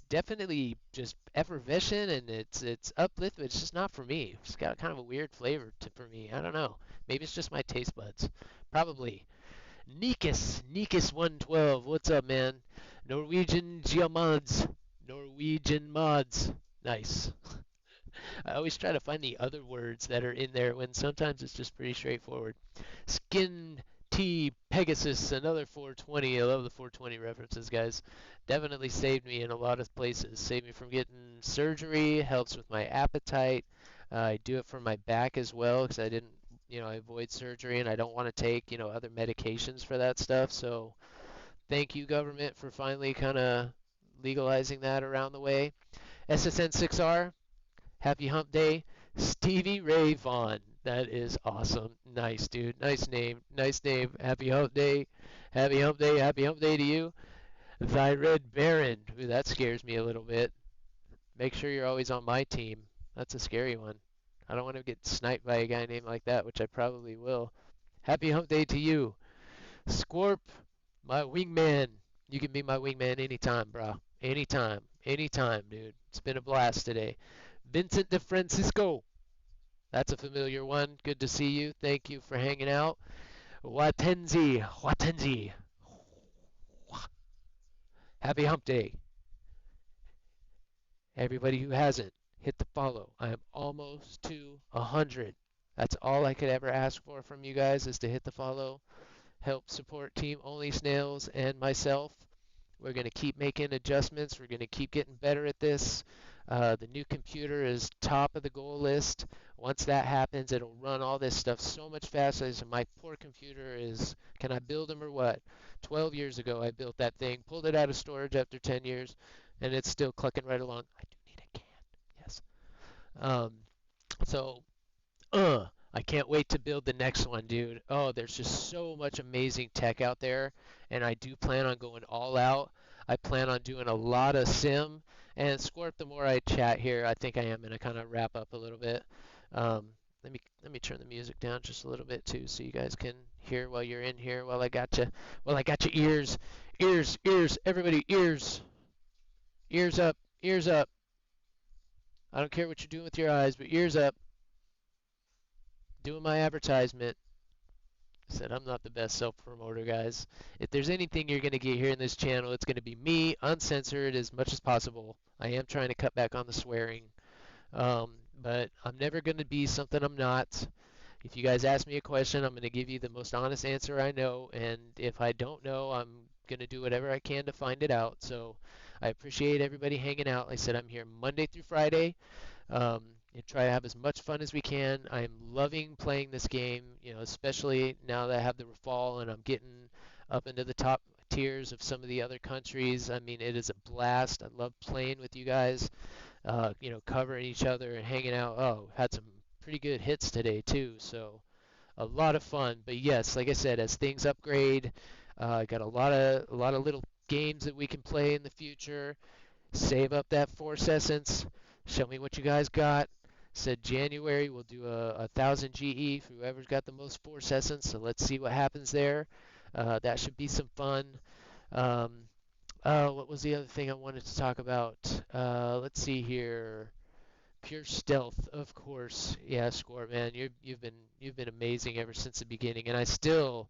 A: definitely just effervescent and it's uplifting. It's just not for me. It's got kind of a weird flavor for me. I don't know. Maybe it's just my taste buds. Probably. Nikus 112. What's up, man? Norwegian Geomods. Norwegian mods. Nice. I always try to find the other words that are in there when sometimes it's just pretty straightforward. Skin T Pegasus, another 420. I love the 420 references, guys. Definitely saved me in a lot of places. Saved me from getting surgery, helps with my appetite. I do it for my back as well because I didn't, I avoid surgery and I don't want to take, other medications for that stuff. So thank you, government, for finally kind of legalizing that around the way. SSN6R, happy hump day. Stevie Ray Vaughan. That is awesome. Nice, dude. Nice name. Nice name. Happy hump day. Happy hump day. Happy hump day to you. Thy Red Baron. Ooh, that scares me a little bit. Make sure you're always on my team. That's a scary one. I don't want to get sniped by a guy named like that, which I probably will. Happy hump day to you. Scorp, my wingman. You can be my wingman anytime, bro. Anytime. Anytime, dude. It's been a blast today. Vincent DeFrancisco. That's a familiar one. Good to see you. Thank you for hanging out. Watenzi. Watenzi. Happy hump day. Everybody who hasn't, hit the follow. I am almost to 100. That's all I could ever ask for from you guys is to hit the follow. Help support Team Only Snails and myself. We're going to keep making adjustments. We're going to keep getting better at this. The new computer is top of the goal list. Once that happens, it'll run all this stuff so much faster. So my poor computer is, can I build them or what? 12 years ago I built that thing, pulled it out of storage after 10 years, and it's still clucking right along. I do need a can. Yes. So, I can't wait to build the next one, dude. Oh, there's just so much amazing tech out there, and I do plan on going all out. I plan on doing a lot of sim. And Scorp, the more I chat here, I think I am gonna kind of wrap up a little bit. Let me turn the music down just a little bit too, so you guys can hear while you're in here. While I got you, ears, everybody, ears up, ears up. I don't care what you're doing with your eyes, but ears up. Doing my advertisement. I said I'm not the best self-promoter, guys. If there's anything you're going to get here in this channel, it's going to be me, uncensored as much as possible. I am trying to cut back on the swearing. But I'm never going to be something I'm not. If you guys ask me a question, I'm going to give you the most honest answer I know, and if I don't know, I'm going to do whatever I can to find it out. So I appreciate everybody hanging out. Like I said, I'm here Monday through Friday, and try to have as much fun as we can. I'm loving playing this game, especially now that I have the fall and I'm getting up into the top tiers of some of the other countries. I mean, it is a blast. I love playing with you guys, covering each other and hanging out. Oh, had some pretty good hits today too, so a lot of fun. But yes, like I said, as things upgrade, got a lot of little games that we can play in the future. Save up that Force Essence. Show me what you guys got. Said January we'll do a 1000 GE for whoever's got the most Force Essence. So let's see what happens there. That should be some fun. Um, what was the other thing I wanted to talk about? Let's see here. Pure stealth, of course. Yeah, Score man, you've been amazing ever since the beginning, and I still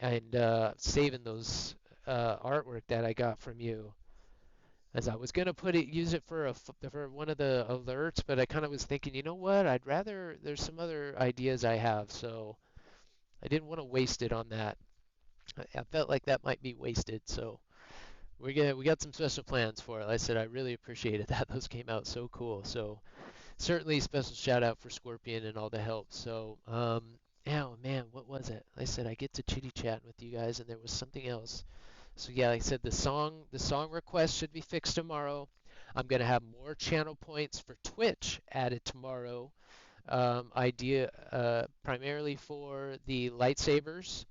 A: and saving those artwork that I got from you. As I was gonna use it for for one of the alerts, but I kind of was thinking, you know what? I'd rather there's some other ideas I have, so I didn't want to waste it on that. I felt like that might be wasted, so we got some special plans for it. Like I said, I really appreciated that. Those came out so cool. So certainly special shout out for Scorpion and all the help. So oh man, what was it? Like I said, I get to chitty chat with you guys, and there was something else. So yeah, like I said, the song request should be fixed tomorrow. I'm gonna have more channel points for Twitch added tomorrow. Idea primarily for the lightsabers,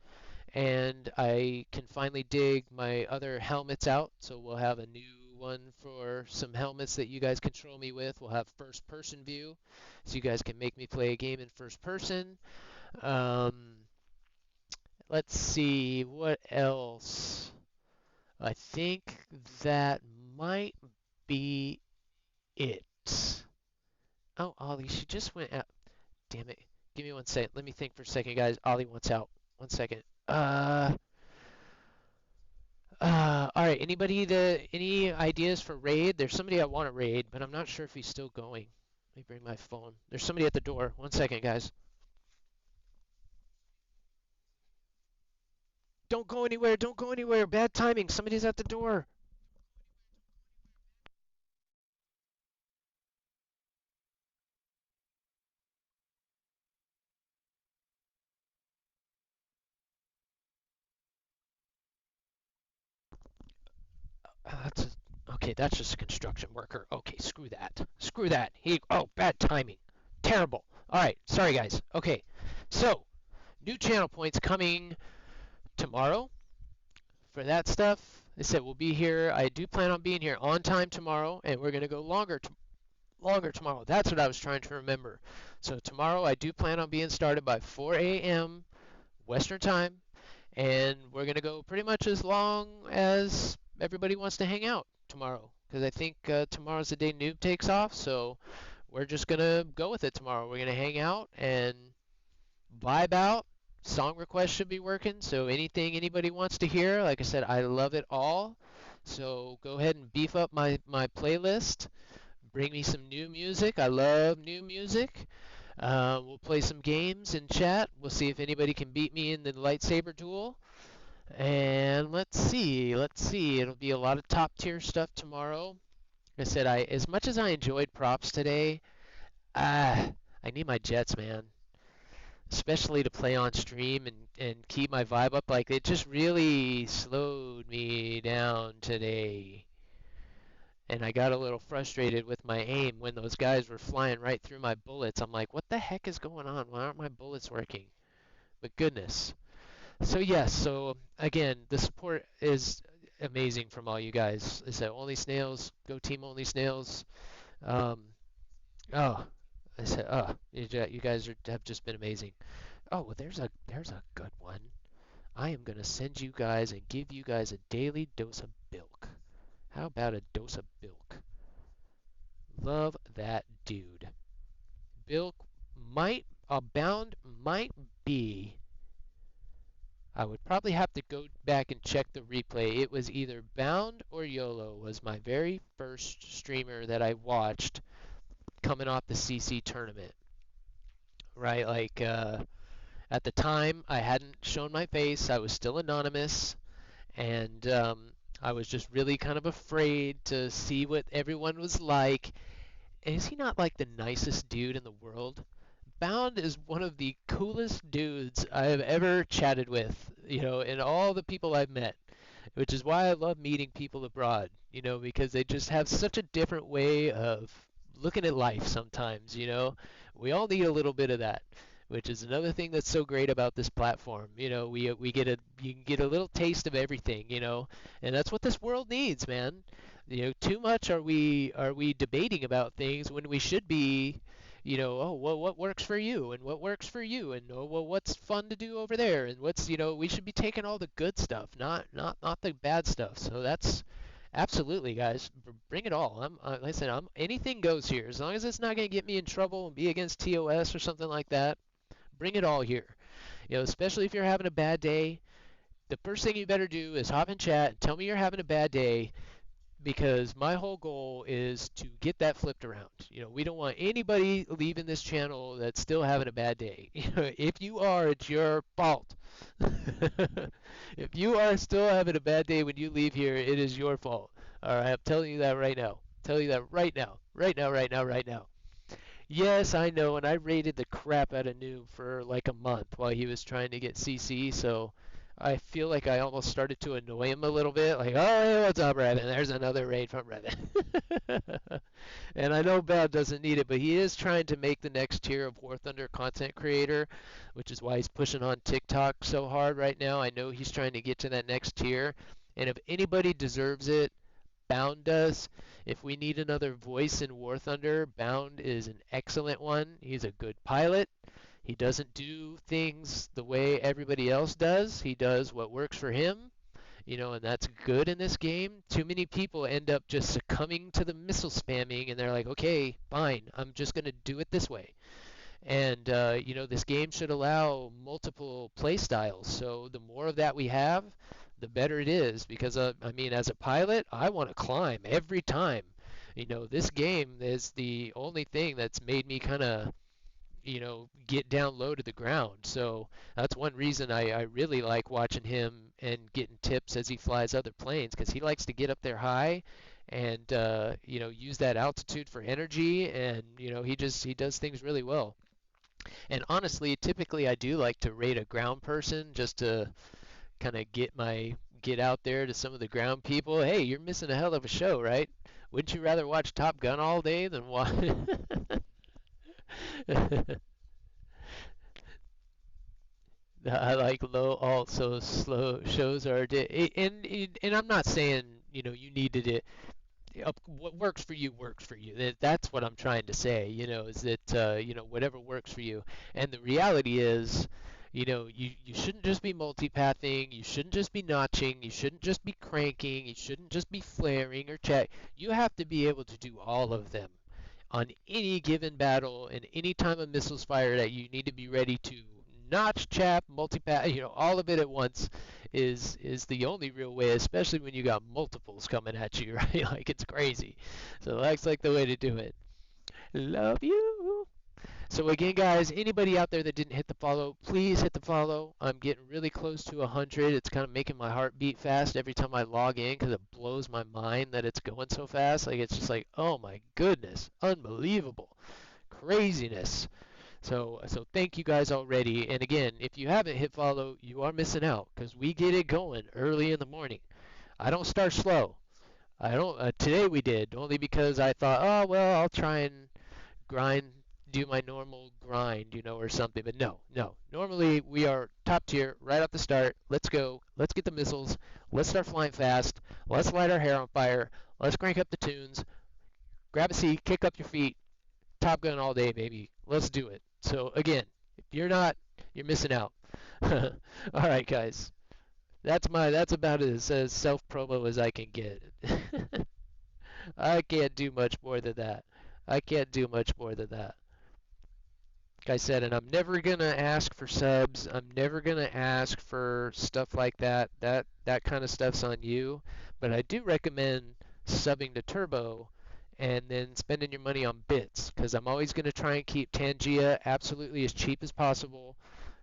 A: and I can finally dig my other helmets out. So we'll have a new one for some helmets that you guys control me with. We'll have first person view, so you guys can make me play a game in first person. Um, let's see what else. I think that might be it. Oh, Ollie, she just went out. Damn it. Give me one second. Let me think for a second, guys. Ollie wants out. One second. All right. Any ideas for raid? There's somebody I want to raid, but I'm not sure if he's still going. Let me bring my phone. There's somebody at the door. One second, guys. Don't go anywhere. Don't go anywhere. Bad timing. Somebody's at the door. Okay, that's just a construction worker. Okay, screw that. Screw that. Oh, bad timing. Terrible. All right, sorry guys. Okay, so new channel points coming tomorrow for that stuff. They said we'll be here. I do plan on being here on time tomorrow, and we're gonna go longer tomorrow. That's what I was trying to remember. So tomorrow I do plan on being started by 4 a.m. Western time, and we're gonna go pretty much as long as everybody wants to hang out tomorrow, because I think tomorrow's the day Noob takes off, so we're just gonna go with it tomorrow. We're gonna hang out and vibe out. Song requests should be working, so anything anybody wants to hear, like I said, I love it all. So go ahead and beef up my playlist. Bring me some new music. I love new music. We'll play some games and chat. We'll see if anybody can beat me in the lightsaber duel. And let's see. It'll be a lot of top tier stuff tomorrow. Like I said, as much as I enjoyed props today, I need my jets, man. Especially to play on stream and keep my vibe up. Like it just really slowed me down today. And I got a little frustrated with my aim when those guys were flying right through my bullets. I'm like, what the heck is going on? Why aren't my bullets working? But goodness. So yes, so again, the support is amazing from all you guys. I said only snails, go team only snails. Um, oh, I said, you guys have just been amazing. Oh, well, there's a good one. I am gonna send you guys and give you guys a daily dose of bilk. How about a dose of bilk? Love that dude. Bilk might be I would probably have to go back and check the replay. It was either Bound or YOLO was my very first streamer that I watched coming off the CC tournament, right? Like at the time, I hadn't shown my face. I was still anonymous, and I was just really kind of afraid to see what everyone was like. And is he not like the nicest dude in the world? Bound is one of the coolest dudes I have ever chatted with, in all the people I've met, which is why I love meeting people abroad, because they just have such a different way of looking at life sometimes. We all need a little bit of that, which is another thing that's so great about this platform. We get you can get a little taste of everything, and that's what this world needs, man. Too much are we debating about things when we should be oh, well, what works for you and what works for you and oh, well, what's fun to do over there and we should be taking all the good stuff, not the bad stuff. So that's absolutely, guys, bring it all. Like I said, anything goes here as long as it's not going to get me in trouble and be against TOS or something like that. Bring it all here. Especially if you're having a bad day. The first thing you better do is hop in chat and tell me you're having a bad day because my whole goal is to get that flipped around. We don't want anybody leaving this channel that's still having a bad day. If you are, it's your fault. If you are still having a bad day when you leave here, it is your fault. All right, I'm telling you that right now. Tell you that right now. Right now, right now, right now. Yes, I know, and I raided the crap out of Noob for like a month while he was trying to get CC, so I feel like I almost started to annoy him a little bit. Like, oh, hey, what's up, Revan? There's another raid from Revan. And I know Bad doesn't need it, but he is trying to make the next tier of War Thunder content creator, which is why he's pushing on TikTok so hard right now. I know he's trying to get to that next tier, and if anybody deserves it, Bound does. If we need another voice in War Thunder, Bound is an excellent one. He's a good pilot. He doesn't do things the way everybody else does. He does what works for him, and that's good in this game. Too many people end up just succumbing to the missile spamming, and they're like, okay, fine, I'm just going to do it this way. And, this game should allow multiple play styles. So the more of that we have, the better it is. Because, as a pilot, I want to climb every time. This game is the only thing that's made me kind of get down low to the ground. So that's one reason I really like watching him and getting tips as he flies other planes because he likes to get up there high and use that altitude for energy, and he does things really well. And honestly, typically I do like to raid a ground person just to kind of get out there to some of the ground people. Hey, you're missing a hell of a show, right? Wouldn't you rather watch Top Gun all day than watch I like low also slow shows are and I'm not saying you needed it. What works for you works for you. That's what I'm trying to say. Is that whatever works for you. And the reality is, you shouldn't just be multipathing. You shouldn't just be notching. You shouldn't just be cranking. You shouldn't just be flaring or check. You have to be able to do all of them on any given battle and any time a missile's fired at you. You need to be ready to notch, chap, multipath, all of it at once is the only real way, especially when you got multiples coming at you, right? Like it's crazy. So that's like the way to do it. Love you. So again, guys, anybody out there that didn't hit the follow, please hit the follow. I'm getting really close to 100. It's kind of making my heart beat fast every time I log in because it blows my mind that it's going so fast. Like it's just like, oh my goodness, unbelievable, craziness. So thank you guys already. And again, if you haven't hit follow, you are missing out because we get it going early in the morning. I don't start slow. I don't. Today we did only because I thought, oh well, I'll try and grind, do my normal grind, or something. But no. Normally we are top tier right off the start. Let's go. Let's get the missiles. Let's start flying fast. Let's light our hair on fire. Let's crank up the tunes. Grab a seat, kick up your feet. Top Gun all day, baby. Let's do it. So again, if you're not, you're missing out. All right, guys. That's about as self promo as I can get. I can't do much more than that. I can't do much more than that. Like I said, and I'm never gonna ask for subs. I'm never gonna ask for stuff like that. That kind of stuff's on you. But I do recommend subbing to Turbo and then spending your money on bits, because I'm always gonna try and keep Tangia absolutely as cheap as possible,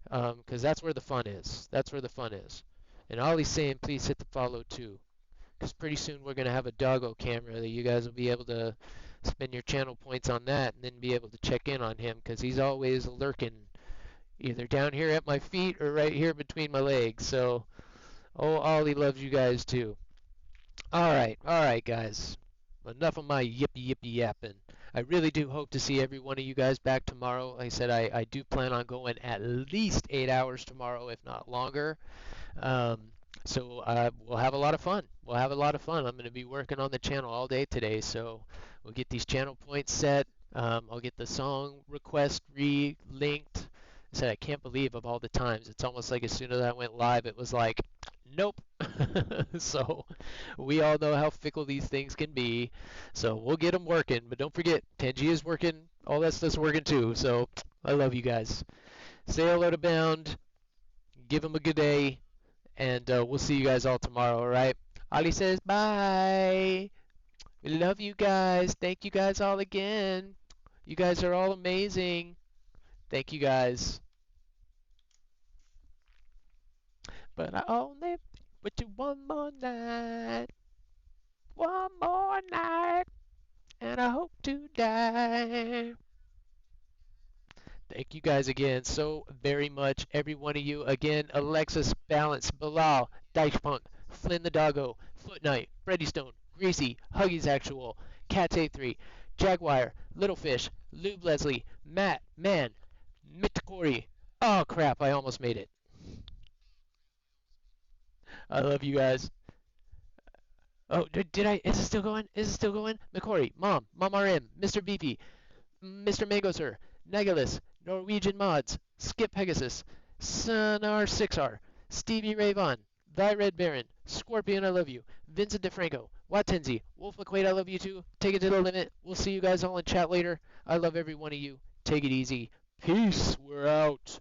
A: because that's where the fun is. That's where the fun is. And Ollie's saying please hit the follow too, because pretty soon we're gonna have a doggo camera that you guys will be able to spend your channel points on that and then be able to check in on him, because he's always lurking either down here at my feet or right here between my legs. So, oh, Ollie loves you guys too. All right, guys. Enough of my yippee yapping. I really do hope to see every one of you guys back tomorrow. Like I said, I do plan on going at least 8 hours tomorrow, if not longer. Um, so we'll have a lot of fun. We'll have a lot of fun. I'm going to be working on the channel all day today, so we'll get these channel points set. I'll get the song request re-linked. I said I can't believe of all the times. It's almost like as soon as I went live, it was like, nope. So we all know how fickle these things can be. So we'll get them working. But don't forget, Pangea's working. All that stuff's working too. So I love you guys. Say hello to Bound. Give him a good day. And we'll see you guys all tomorrow, all right? Ali says bye. We love you guys. Thank you guys all again. You guys are all amazing. Thank you guys. But I only with you one more night. One more night. And I hope to die. Thank you guys again so very much, every one of you. Again, Alexis, Balance, Bilal, Dice Punk, Flynn the Doggo, Foot Knight, Freddy Stone, Greasy, Huggies Actual, Cats A3, Jaguar, Little Fish, Lube Leslie, Matt, Man, Mittakori. Oh crap, I almost made it. I love you guys. Oh, did I? Is it still going? Is it still going? McCory, Mom RM, Mr. BP, Mr. Mango Sir, Negalis, Norwegian Mods, Skip Pegasus, Sonar 6R, Stevie Rayvon, Thy Red Baron, Scorpion I love you, Vincent DeFranco, Watenzi, Wolf McQuaid I love you too, take it to the limit. We'll see you guys all in chat later. I love every one of you. Take it easy. Peace. We're out.